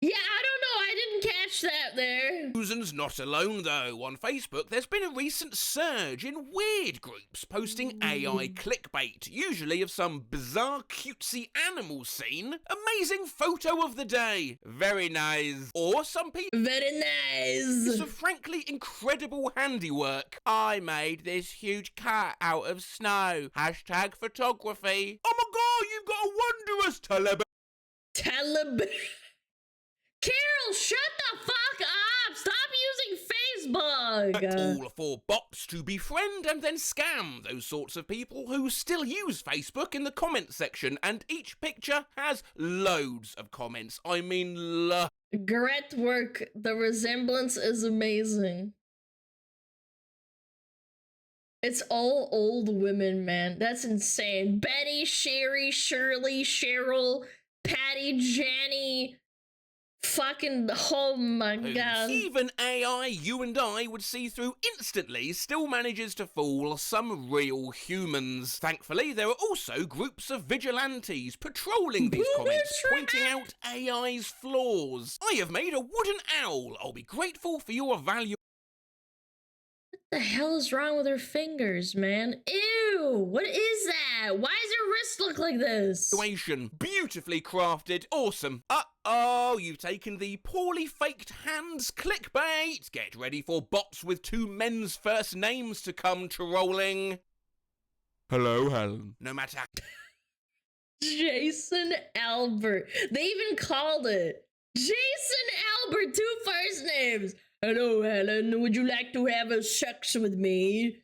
Yeah, I don't know. I didn't catch that there. Susan's not alone, though. On Facebook, there's been a recent surge in weird groups posting AI clickbait, usually of some bizarre, cutesy animal scene. Amazing photo of the day. Very nice. Or some people... Very nice. It's a frankly incredible handiwork. I made this huge cat out of snow. Hashtag photography. Oh my god, you've got a wondrous Taliban. Carol, shut the fuck up! Stop using Facebook! All for bots to befriend and then scam those sorts of people who still use Facebook in the comment section, and each picture has loads of comments. I mean, great work. The resemblance is amazing. It's all old women, man. That's insane. Betty, Sherry, Shirley, Cheryl, Patty, Jenny... Fucking, oh my god. Even AI you and I would see through instantly still manages to fool some real humans. Thankfully, there are also groups of vigilantes patrolling these comments, pointing out AI's flaws. I have made a wooden owl. I'll be grateful for your value. What the hell is wrong with her fingers, man? Ew, what is that? Why does her wrist look like this? Beautifully crafted, awesome. Uh-oh, you've taken the poorly faked hands clickbait. Get ready for bots with 2 men's first names to come trolling. Hello, Helen. No matter... Jason Albert. They even called it. Jason Albert, 2 first names. Hello, Helen. Would you like to have a sex with me?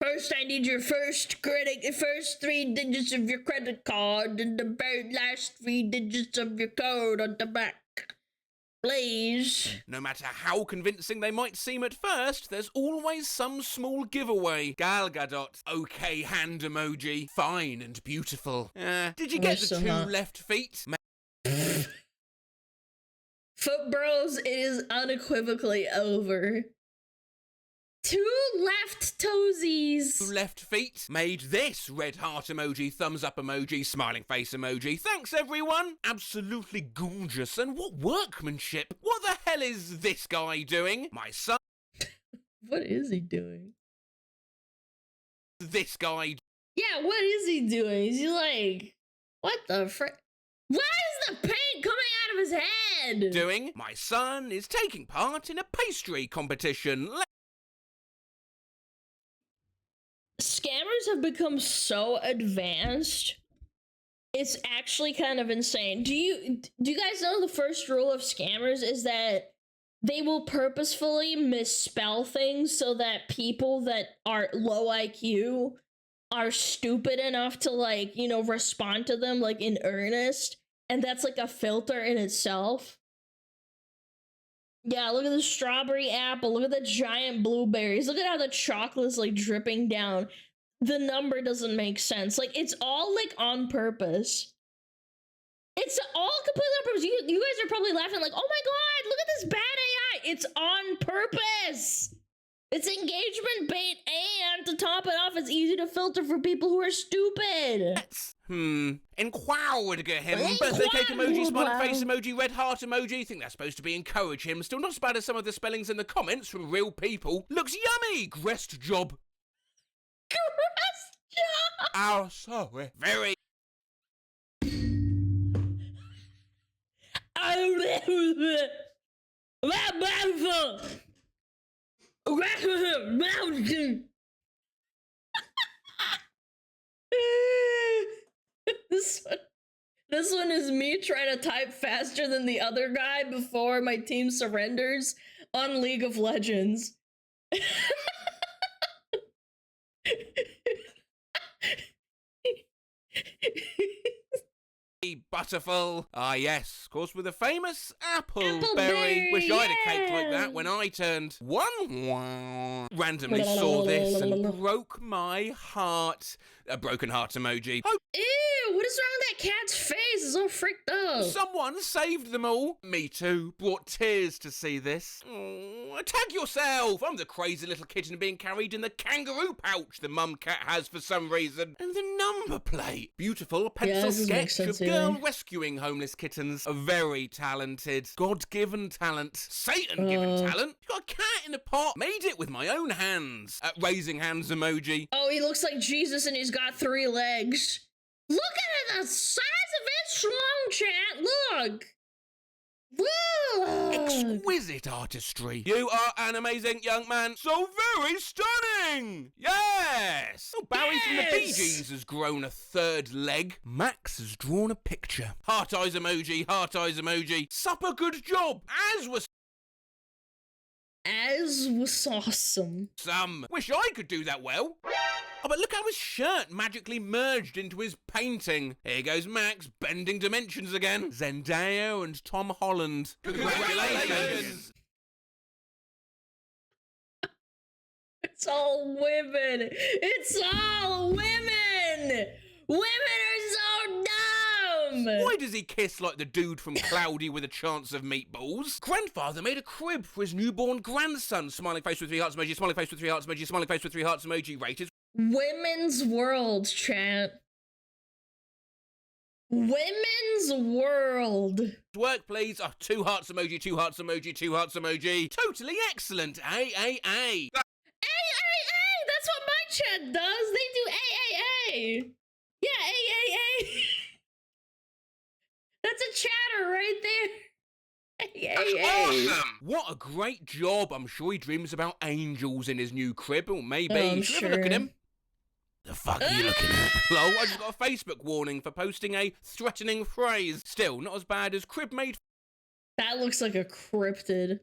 First, I need your first 3 digits of your credit card and the last 3 digits of your code on the back. Please. No matter how convincing they might seem at first, there's always some small giveaway. Gal Gadot, okay hand emoji, fine and beautiful. Did you get the 2 left feet? Foot bros, it is unequivocally over. 2 left toesies. 2 left feet made this red heart emoji, thumbs up emoji, smiling face emoji. Thanks everyone. Absolutely gorgeous. And what workmanship. What the hell is this guy doing? My son. What is he doing? This guy. Yeah, what is he doing? Is he like, what the frick? Why is the paint coming out of his head? Doing? My son is taking part in a pastry competition. Scammers have become so advanced. It's actually kind of insane. Do you guys know the first rule of scammers is that they will purposefully misspell things so that people that are low IQ are stupid enough to, like, you know, respond to them like in earnest, and that's like a filter in itself. Yeah, look at the strawberry apple. Look at the giant blueberries. Look at how the chocolate's like dripping down. The number doesn't make sense. Like, it's all like on purpose. It's all completely on purpose. You guys are probably laughing like, oh my god, look at this bad AI. It's on purpose. It's engagement bait, and to top it off, it's easy to filter for people who are stupid. Enquow get him. Birthday cake emoji, smiling face emoji, red heart emoji. Think that's supposed to be encourage him. Still not as bad as some of the spellings in the comments from real people. Looks yummy. Grest job. Grest job. Oh, sorry. Very. This one is me trying to type faster than the other guy before my team surrenders on League of Legends. Butterful. Ah, yes, of course, with the famous Appleberry. Wish I had a cake like that when I turned 1. Randomly saw this and broke my heart. A broken heart emoji. Ew, what is wrong with that cat's face? It's all freaked out. Someone saved them all. Me too. Brought tears to see this. Tag yourself. I'm the crazy little kitten being carried in the kangaroo pouch the mum cat has for some reason. And the number plate. Beautiful pencil sketch of girl rescuing homeless kittens. Very talented. God-given talent. Satan-given talent. Got a cat in a pot. Made it with my own hands. Raising hands emoji. Oh, he looks like Jesus and he's got 3 legs. Look at the size of his schlong, chat. Look. Look. Exquisite artistry. You are an amazing young man. So very stunning. Yes. Oh, Barry from the Bee Gees has grown a 3rd leg. Max has drawn a picture. Heart eyes emoji. Heart eyes emoji. Supper good job. As was awesome. Wish I could do that well. Oh, but look how his shirt magically merged into his painting. Here goes Max, bending dimensions again. Zendaya and Tom Holland. Congratulations. It's all women. It's all women. Women are so dumb. Why does he kiss like the dude from Cloudy with a Chance of Meatballs? Grandfather made a crib for his newborn grandson. Smiling face with 3 hearts emoji, smiling face with 3 hearts emoji, smiling face with 3 hearts emoji, rated. Women's world, chat. Women's world. Work, please. 2 hearts emoji, 2 hearts emoji, 2 hearts emoji. Totally excellent. AAA. AAA! That's what my chat does. They do AAA. Yeah, AAA. That's a chatter right there. AAA. Awesome. What a great job. I'm sure he dreams about angels in his new crib. Or maybe. I'm Should we have a look at him? The fuck are you looking at? Lol, I just got a Facebook warning for posting a threatening phrase. Still, not as bad as crib made. That looks like a cryptid.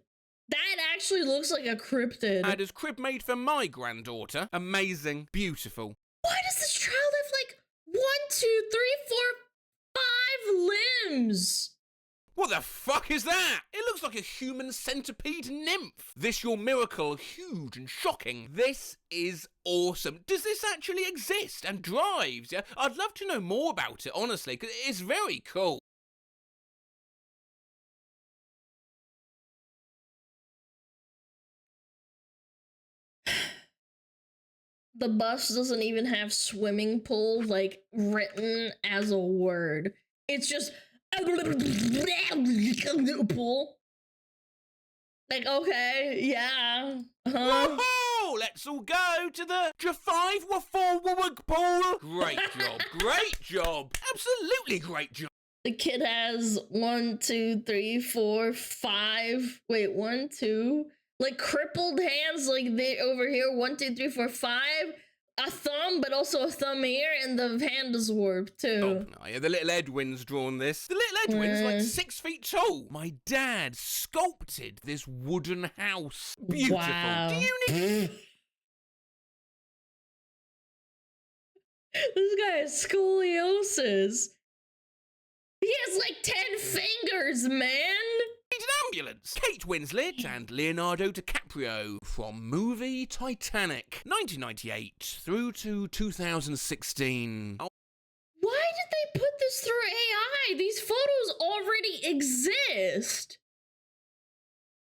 That actually looks like a cryptid. Bad as crib made for my granddaughter. Amazing. Beautiful. Why does this child have like 1, 2, 3, 4, 5 limbs? What the fuck is that? It looks like a human centipede nymph. This your miracle, huge and shocking. This is awesome. Does this actually exist and drives? Yeah, I'd love to know more about it, honestly, because it's very cool. The bus doesn't even have swimming pool, like, written as a word. It's just pool. Like, okay, yeah. Whoa! Let's all go to the J5 pool. Great job. Great job. Absolutely great job. The kid has 1, 2, 3, 4, 5. Wait, 1, 2. Like crippled hands, like they over here. 1, 2, 3, 4, 5. A thumb, but also a thumb here, and the hand is warped too. Oh, no, yeah, the little Edwin's drawn this. The little Edwin's like 6 feet tall. My dad sculpted this wooden house. Beautiful. Wow. Do you need... This guy has scoliosis. He has like 10 fingers, man. Need an ambulance. Kate Winslet and Leonardo DiCaprio from movie Titanic, 1998 through to 2016. Oh. Why did they put this through AI? These photos already exist.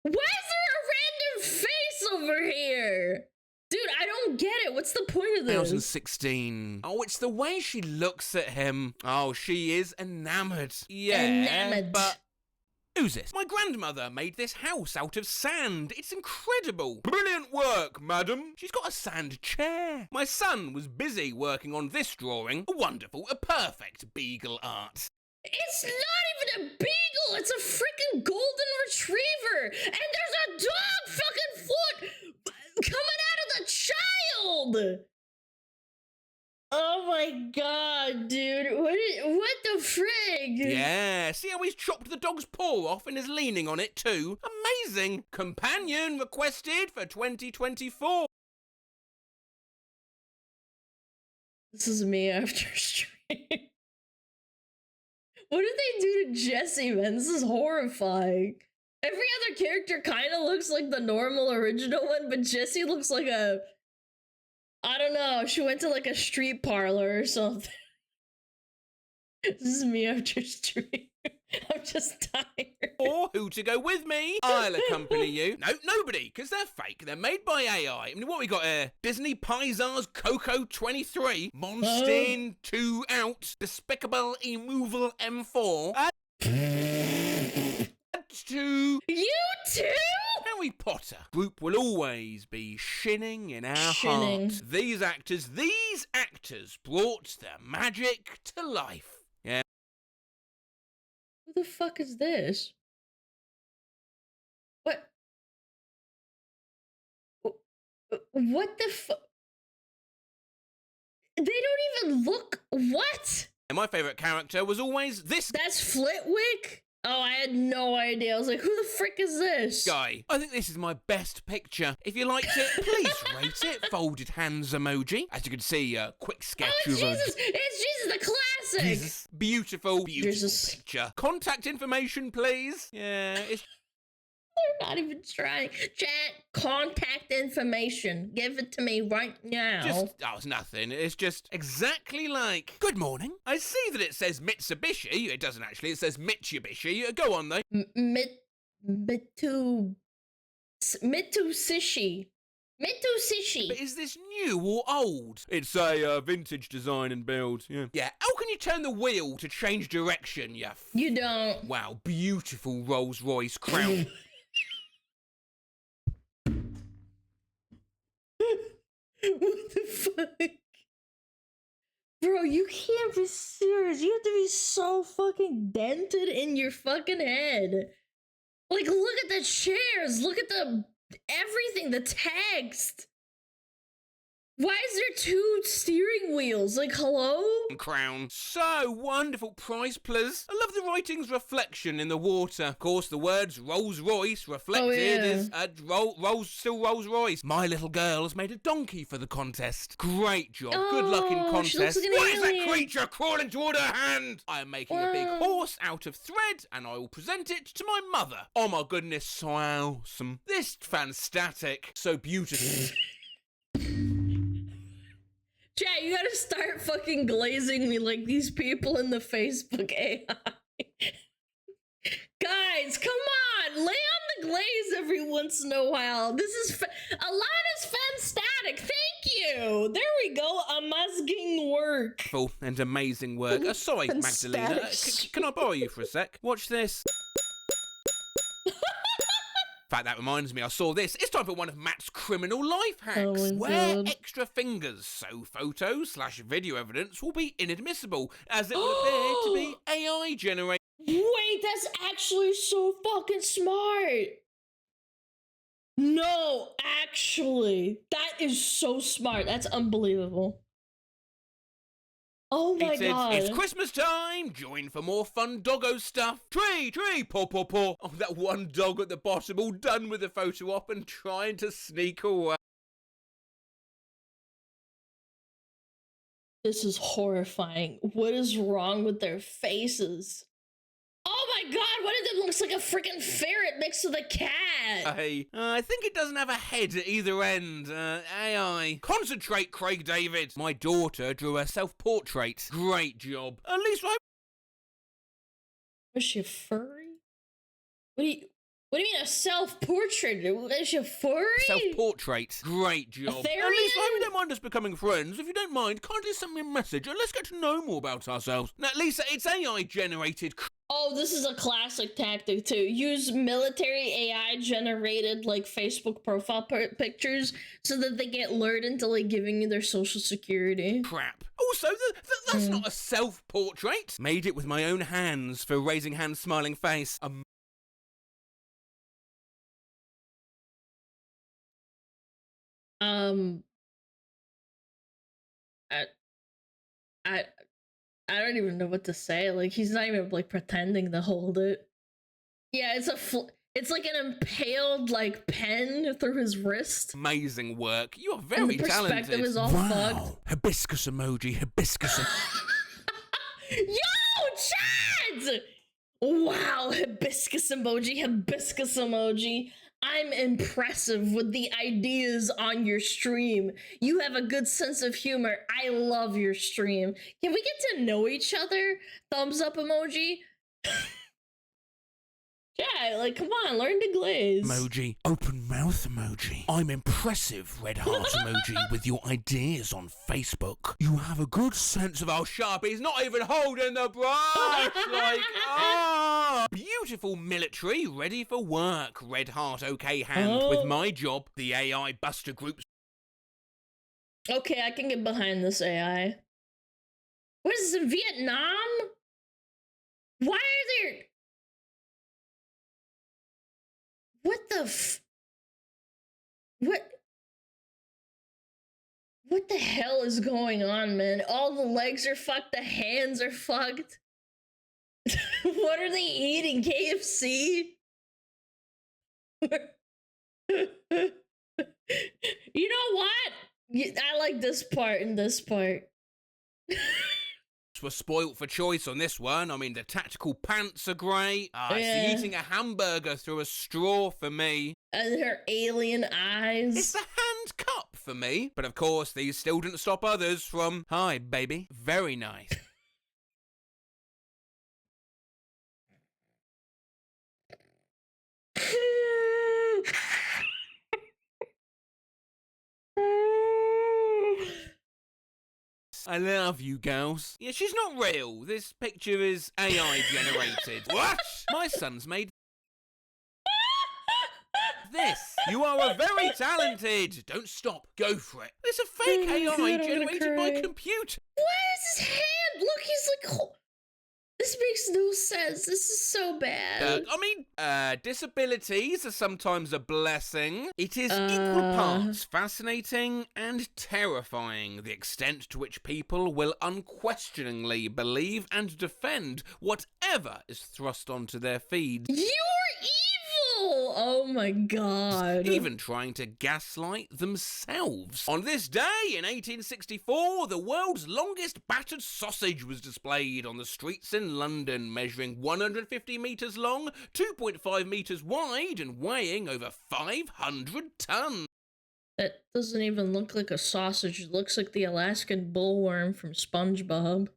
Why is there a random face over here? Dude, I don't get it. What's the point of this? 2016. Oh, it's the way she looks at him. Oh, she is enamored. Yeah, Enamored. but who's this? My grandmother made this house out of sand. It's incredible. Brilliant work, madam. She's got a sand chair. My son was busy working on this drawing. A wonderful, a perfect beagle art. It's not even a beagle. It's a freaking golden retriever. And there's a dog fucking foot coming out of the child. Oh my god, dude. What the frig? Yeah, see how he's chopped the dog's paw off and is leaning on it too? Amazing. Companion requested for 2024. This is me after stream. What did they do to Jesse, man? This is horrifying. Every other character kind of looks like the normal original one, but Jesse looks like a... I don't know, she went to like a street parlor or something. This is me after stream. I'm just tired. Or who to go with me? I'll accompany you. No, nobody, because they're fake. They're made by AI. I mean, what we got here? Disney Pixar's Coco 23, Monstein 2 out, Despicable Immovable M4, to you too? Harry Potter. Group will always be shinning in our hearts. These actors brought the magic to life. Yeah. Who the fuck is this? What? What the fuck? They don't even look. What? And my favorite character was always this. That's Flitwick? Oh, I had no idea. I was like, who the frick is this? Guy. I think this is my best picture. If you liked it, please rate it. Folded hands emoji. As you can see, a quick sketch of Jesus! It's Jesus, the classic! Jesus. Beautiful picture. Contact information, please. Yeah, it's... They're not even trying. Chat, contact information. Give it to me right now. It's nothing. It's just exactly like, good morning. I see that it says Mitsubishi. It doesn't actually. It says Mitsubishi. Go on, though. Mitsubishi. But is this new or old? It's a vintage design and build. Yeah. How can you turn the wheel to change direction, You don't. Wow, beautiful Rolls Royce crown. What the fuck? Bro, you can't be serious. You have to be so fucking dented in your fucking head. Like, look at the chairs. Look at the everything, the text. Why is there 2 steering wheels? Like, hello? Crown. So wonderful, priceless. I love the writing's reflection in the water. Of course, the words Rolls Royce reflected is still Rolls Royce. My little girl has made a donkey for the contest. Great job. Good luck in contest. What is that creature crawling toward her hand? I am making a big horse out of thread, and I will present it to my mother. Oh my goodness, so awesome. This fantastic. So beautiful. Chat, you gotta start fucking glazing me like these people in the Facebook AI. Guys, come on! Lay on the glaze every once in a while. This is Alana's fan-static. Thank you! There we go. Amazing work. Full and amazing work. Sorry, Magdalena. Can I borrow you for a sec? Watch this. In fact, that reminds me, I saw this. It's time for one of Matt's criminal life hacks. Wear extra fingers, so photos/video evidence will be inadmissible, as it will appear to be AI generated. Wait, that's actually so fucking smart. No, actually, that is so smart. That's unbelievable. Oh my god. It's Christmas time! Join for more fun doggo stuff. Tree, paw, paw, paw. Oh, that one dog at the bottom, all done with the photo op and trying to sneak away. This is horrifying. What is wrong with their faces? Oh my god, one of them looks like a freaking ferret next to the cat. Hey, I think it doesn't have a head at either end. AI. Concentrate, Craig David. My daughter drew a self-portrait. Great job. At least I... Was she furry? What do you mean a self-portrait? Is she furry? Self-portrait. Great job. At least I don't mind us becoming friends. If you don't mind, kindly send me a message and let's get to know more about ourselves. Now, Lisa, it's AI generated. Oh, this is a classic tactic too. Use military AI generated like Facebook profile pictures so that they get lured into like giving you their social security. Crap. Also, that's not a self-portrait. Made it with my own hands for raising hand, smiling face. I don't even know what to say. Like, he's not even like pretending to hold it. Yeah, it's like an impaled like pen through his wrist. Amazing work. You are very talented. The perspective is all fucked. Hibiscus emoji. Hibiscus. Yo, Chad! Wow, hibiscus emoji. Hibiscus emoji. I'm impressive with the ideas on your stream. You have a good sense of humor. I love your stream. Can we get to know each other? Thumbs up emoji. Yeah, like, come on, learn to glaze. Emoji. Open mouth emoji. I'm impressive, red heart emoji, with your ideas on Facebook. You have a good sense of... Oh, sharp, he's not even holding the brush! Like, oh! Beautiful military, ready for work. Red heart, okay hand. With my job, the AI Buster Group. Okay, I can get behind this AI. What is this, in Vietnam? Why are there... What the What the hell is going on, man? All the legs are fucked, the hands are fucked. What are they eating? KFC? You know what? I like this part and this part. We're spoilt for choice on this one. I mean, the tactical pants are great. It's eating a hamburger through a straw for me. And her alien eyes. It's the hand cup for me. But of course, these still didn't stop others from, hi, baby. Very nice. I love you, girls. Yeah, she's not real. This picture is AI generated. What? My son's made this. You are a very talented. Don't stop. Go for it. It's a fake AI generated by computer. Why is his hand? Look, he's like... This makes no sense. This is so bad. Disabilities are sometimes a blessing. It is equal parts fascinating and terrifying, the extent to which people will unquestioningly believe and defend whatever is thrust onto their feeds. You're evil! Oh my god. Even trying to gaslight themselves. On this day in 1864, the world's longest battered sausage was displayed on the streets in London, measuring 150 metres long, 2.5 metres wide, and weighing over 500 tons. That doesn't even look like a sausage. It looks like the Alaskan bullworm from SpongeBob.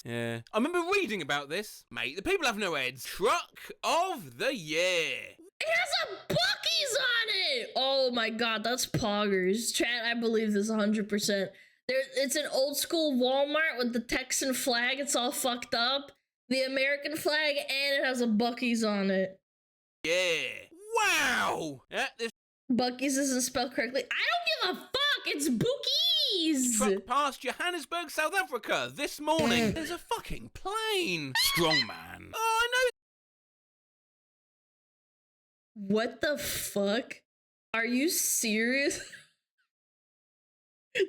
Yeah. I remember reading about this. Mate, the people have no heads. Truck of the year. It has a Buc-ee's on it! Oh my god, that's poggers. Chat, I believe this 100%. It's an old school Walmart with the Texan flag. It's all fucked up. The American flag, and it has a Buc-ee's on it. Yeah. Wow! Yeah, this Buc-ee's isn't spelled correctly. I don't give a fuck! It's Buc-ee's! Truck past Johannesburg, South Africa this morning. There's a fucking plane. Strongman. Oh, I know. What the fuck? Are you serious?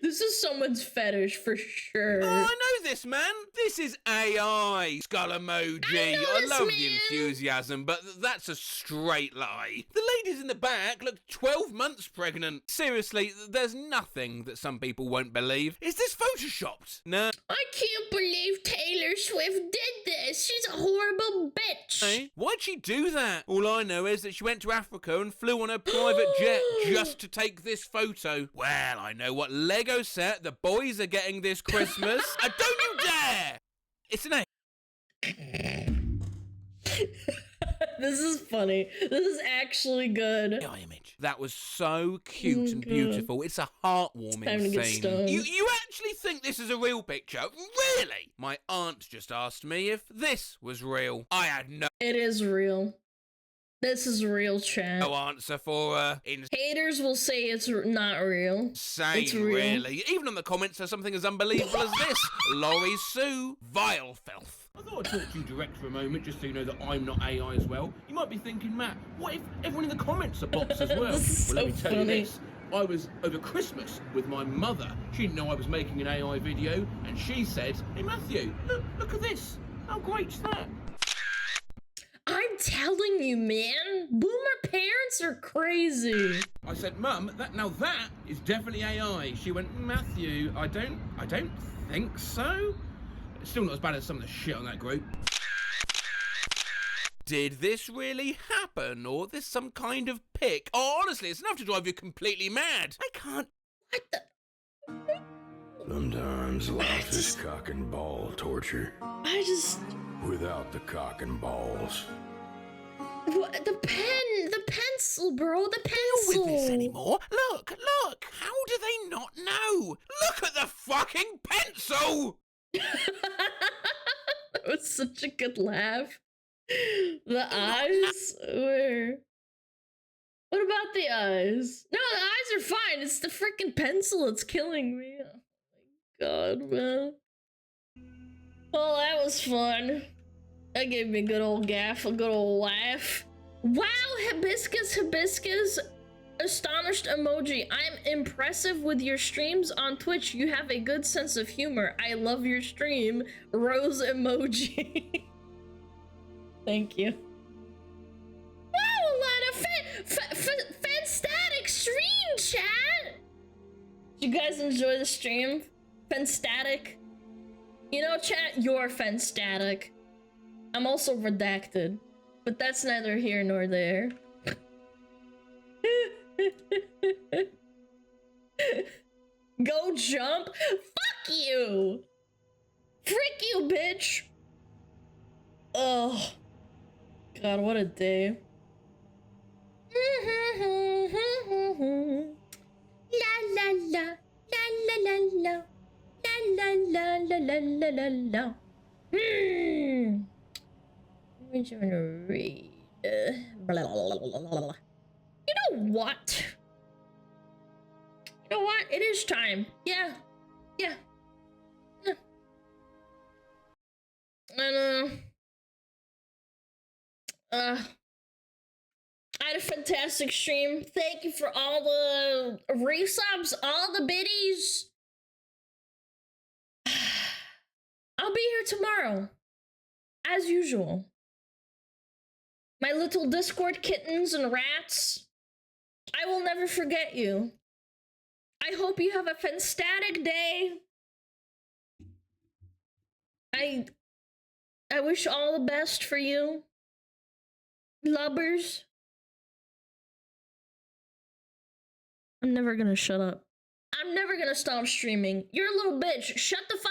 This is someone's fetish for sure. Oh, I know this, man. This is AI. Skull emoji. I love the enthusiasm, but that's a straight lie. The ladies in the back look 12 months pregnant. Seriously, there's nothing that some people won't believe. Is this photoshopped? No. I can't believe Taylor Swift did this. She's a horrible bitch. Hey, why'd she do that? All I know is that she went to Africa and flew on her private jet just to take this photo. Well, I know what Lego set the boys are getting this Christmas. Don't you dare! It's an A. This is funny. This is actually good. Image. That was so cute and beautiful. It's a heartwarming scene. You actually think this is a real picture? Really? My aunt just asked me if this was real. I had no... It is real. This is real, chat. No answer for her. Haters will say it's not real. Insane, it's real. Really. Even on the comments there's something as unbelievable as this. Laurie Sue, vile filth. I thought I'd talk to you direct for a moment, just so you know that I'm not AI as well. You might be thinking, Matt, what if everyone in the comments are bots as well? This is Well, let me so tell you funny. this. I was over Christmas with my mother. She didn't know I was making an AI video, and she said, hey Matthew, look at this. How great's that? I'm telling you, man. Boomer parents are crazy. I said, Mum, that is definitely AI. She went, Matthew, I don't think so. It's still not as bad as some of the shit on that group. Did this really happen, or this some kind of pic? Oh, honestly, it's enough to drive you completely mad. I can't. What the? Sometimes life is cock and ball torture. Without the cock and balls. What? The pen, the pencil, bro, the pencil. Deal with this anymore. Look. How do they not know? Look at the fucking pencil. That was such a good laugh. The eyes were. What about the eyes? No, the eyes are fine. It's the freaking pencil that's killing me. Oh my god, man. Well, that was fun. That gave me a good old gaff, a good old laugh. Wow, hibiscus, astonished emoji. I'm impressive with your streams on Twitch. You have a good sense of humor. I love your stream. Rose emoji. Thank you. Wow, a lot of fanstatic stream, chat. Did you guys enjoy the stream? Fanstatic. You know, chat, you're fanstatic. I'm also redacted, but that's neither here nor there. Go jump? Fuck you! Frick you, bitch! Oh. God, what a day. La la la, la la la la, la la la la la la la. I'm trying to read. Blah, blah, blah, blah, blah. You know what? You know what? It is time. Yeah. And I had a fantastic stream. Thank you for all the resubs, all the biddies. I'll be here tomorrow, as usual. My little Discord kittens and rats, I will never forget you. I hope you have a fantastic day. I wish all the best for you. Lubbers. I'm never gonna shut up. I'm never gonna stop streaming. You're a little bitch. Shut the fuck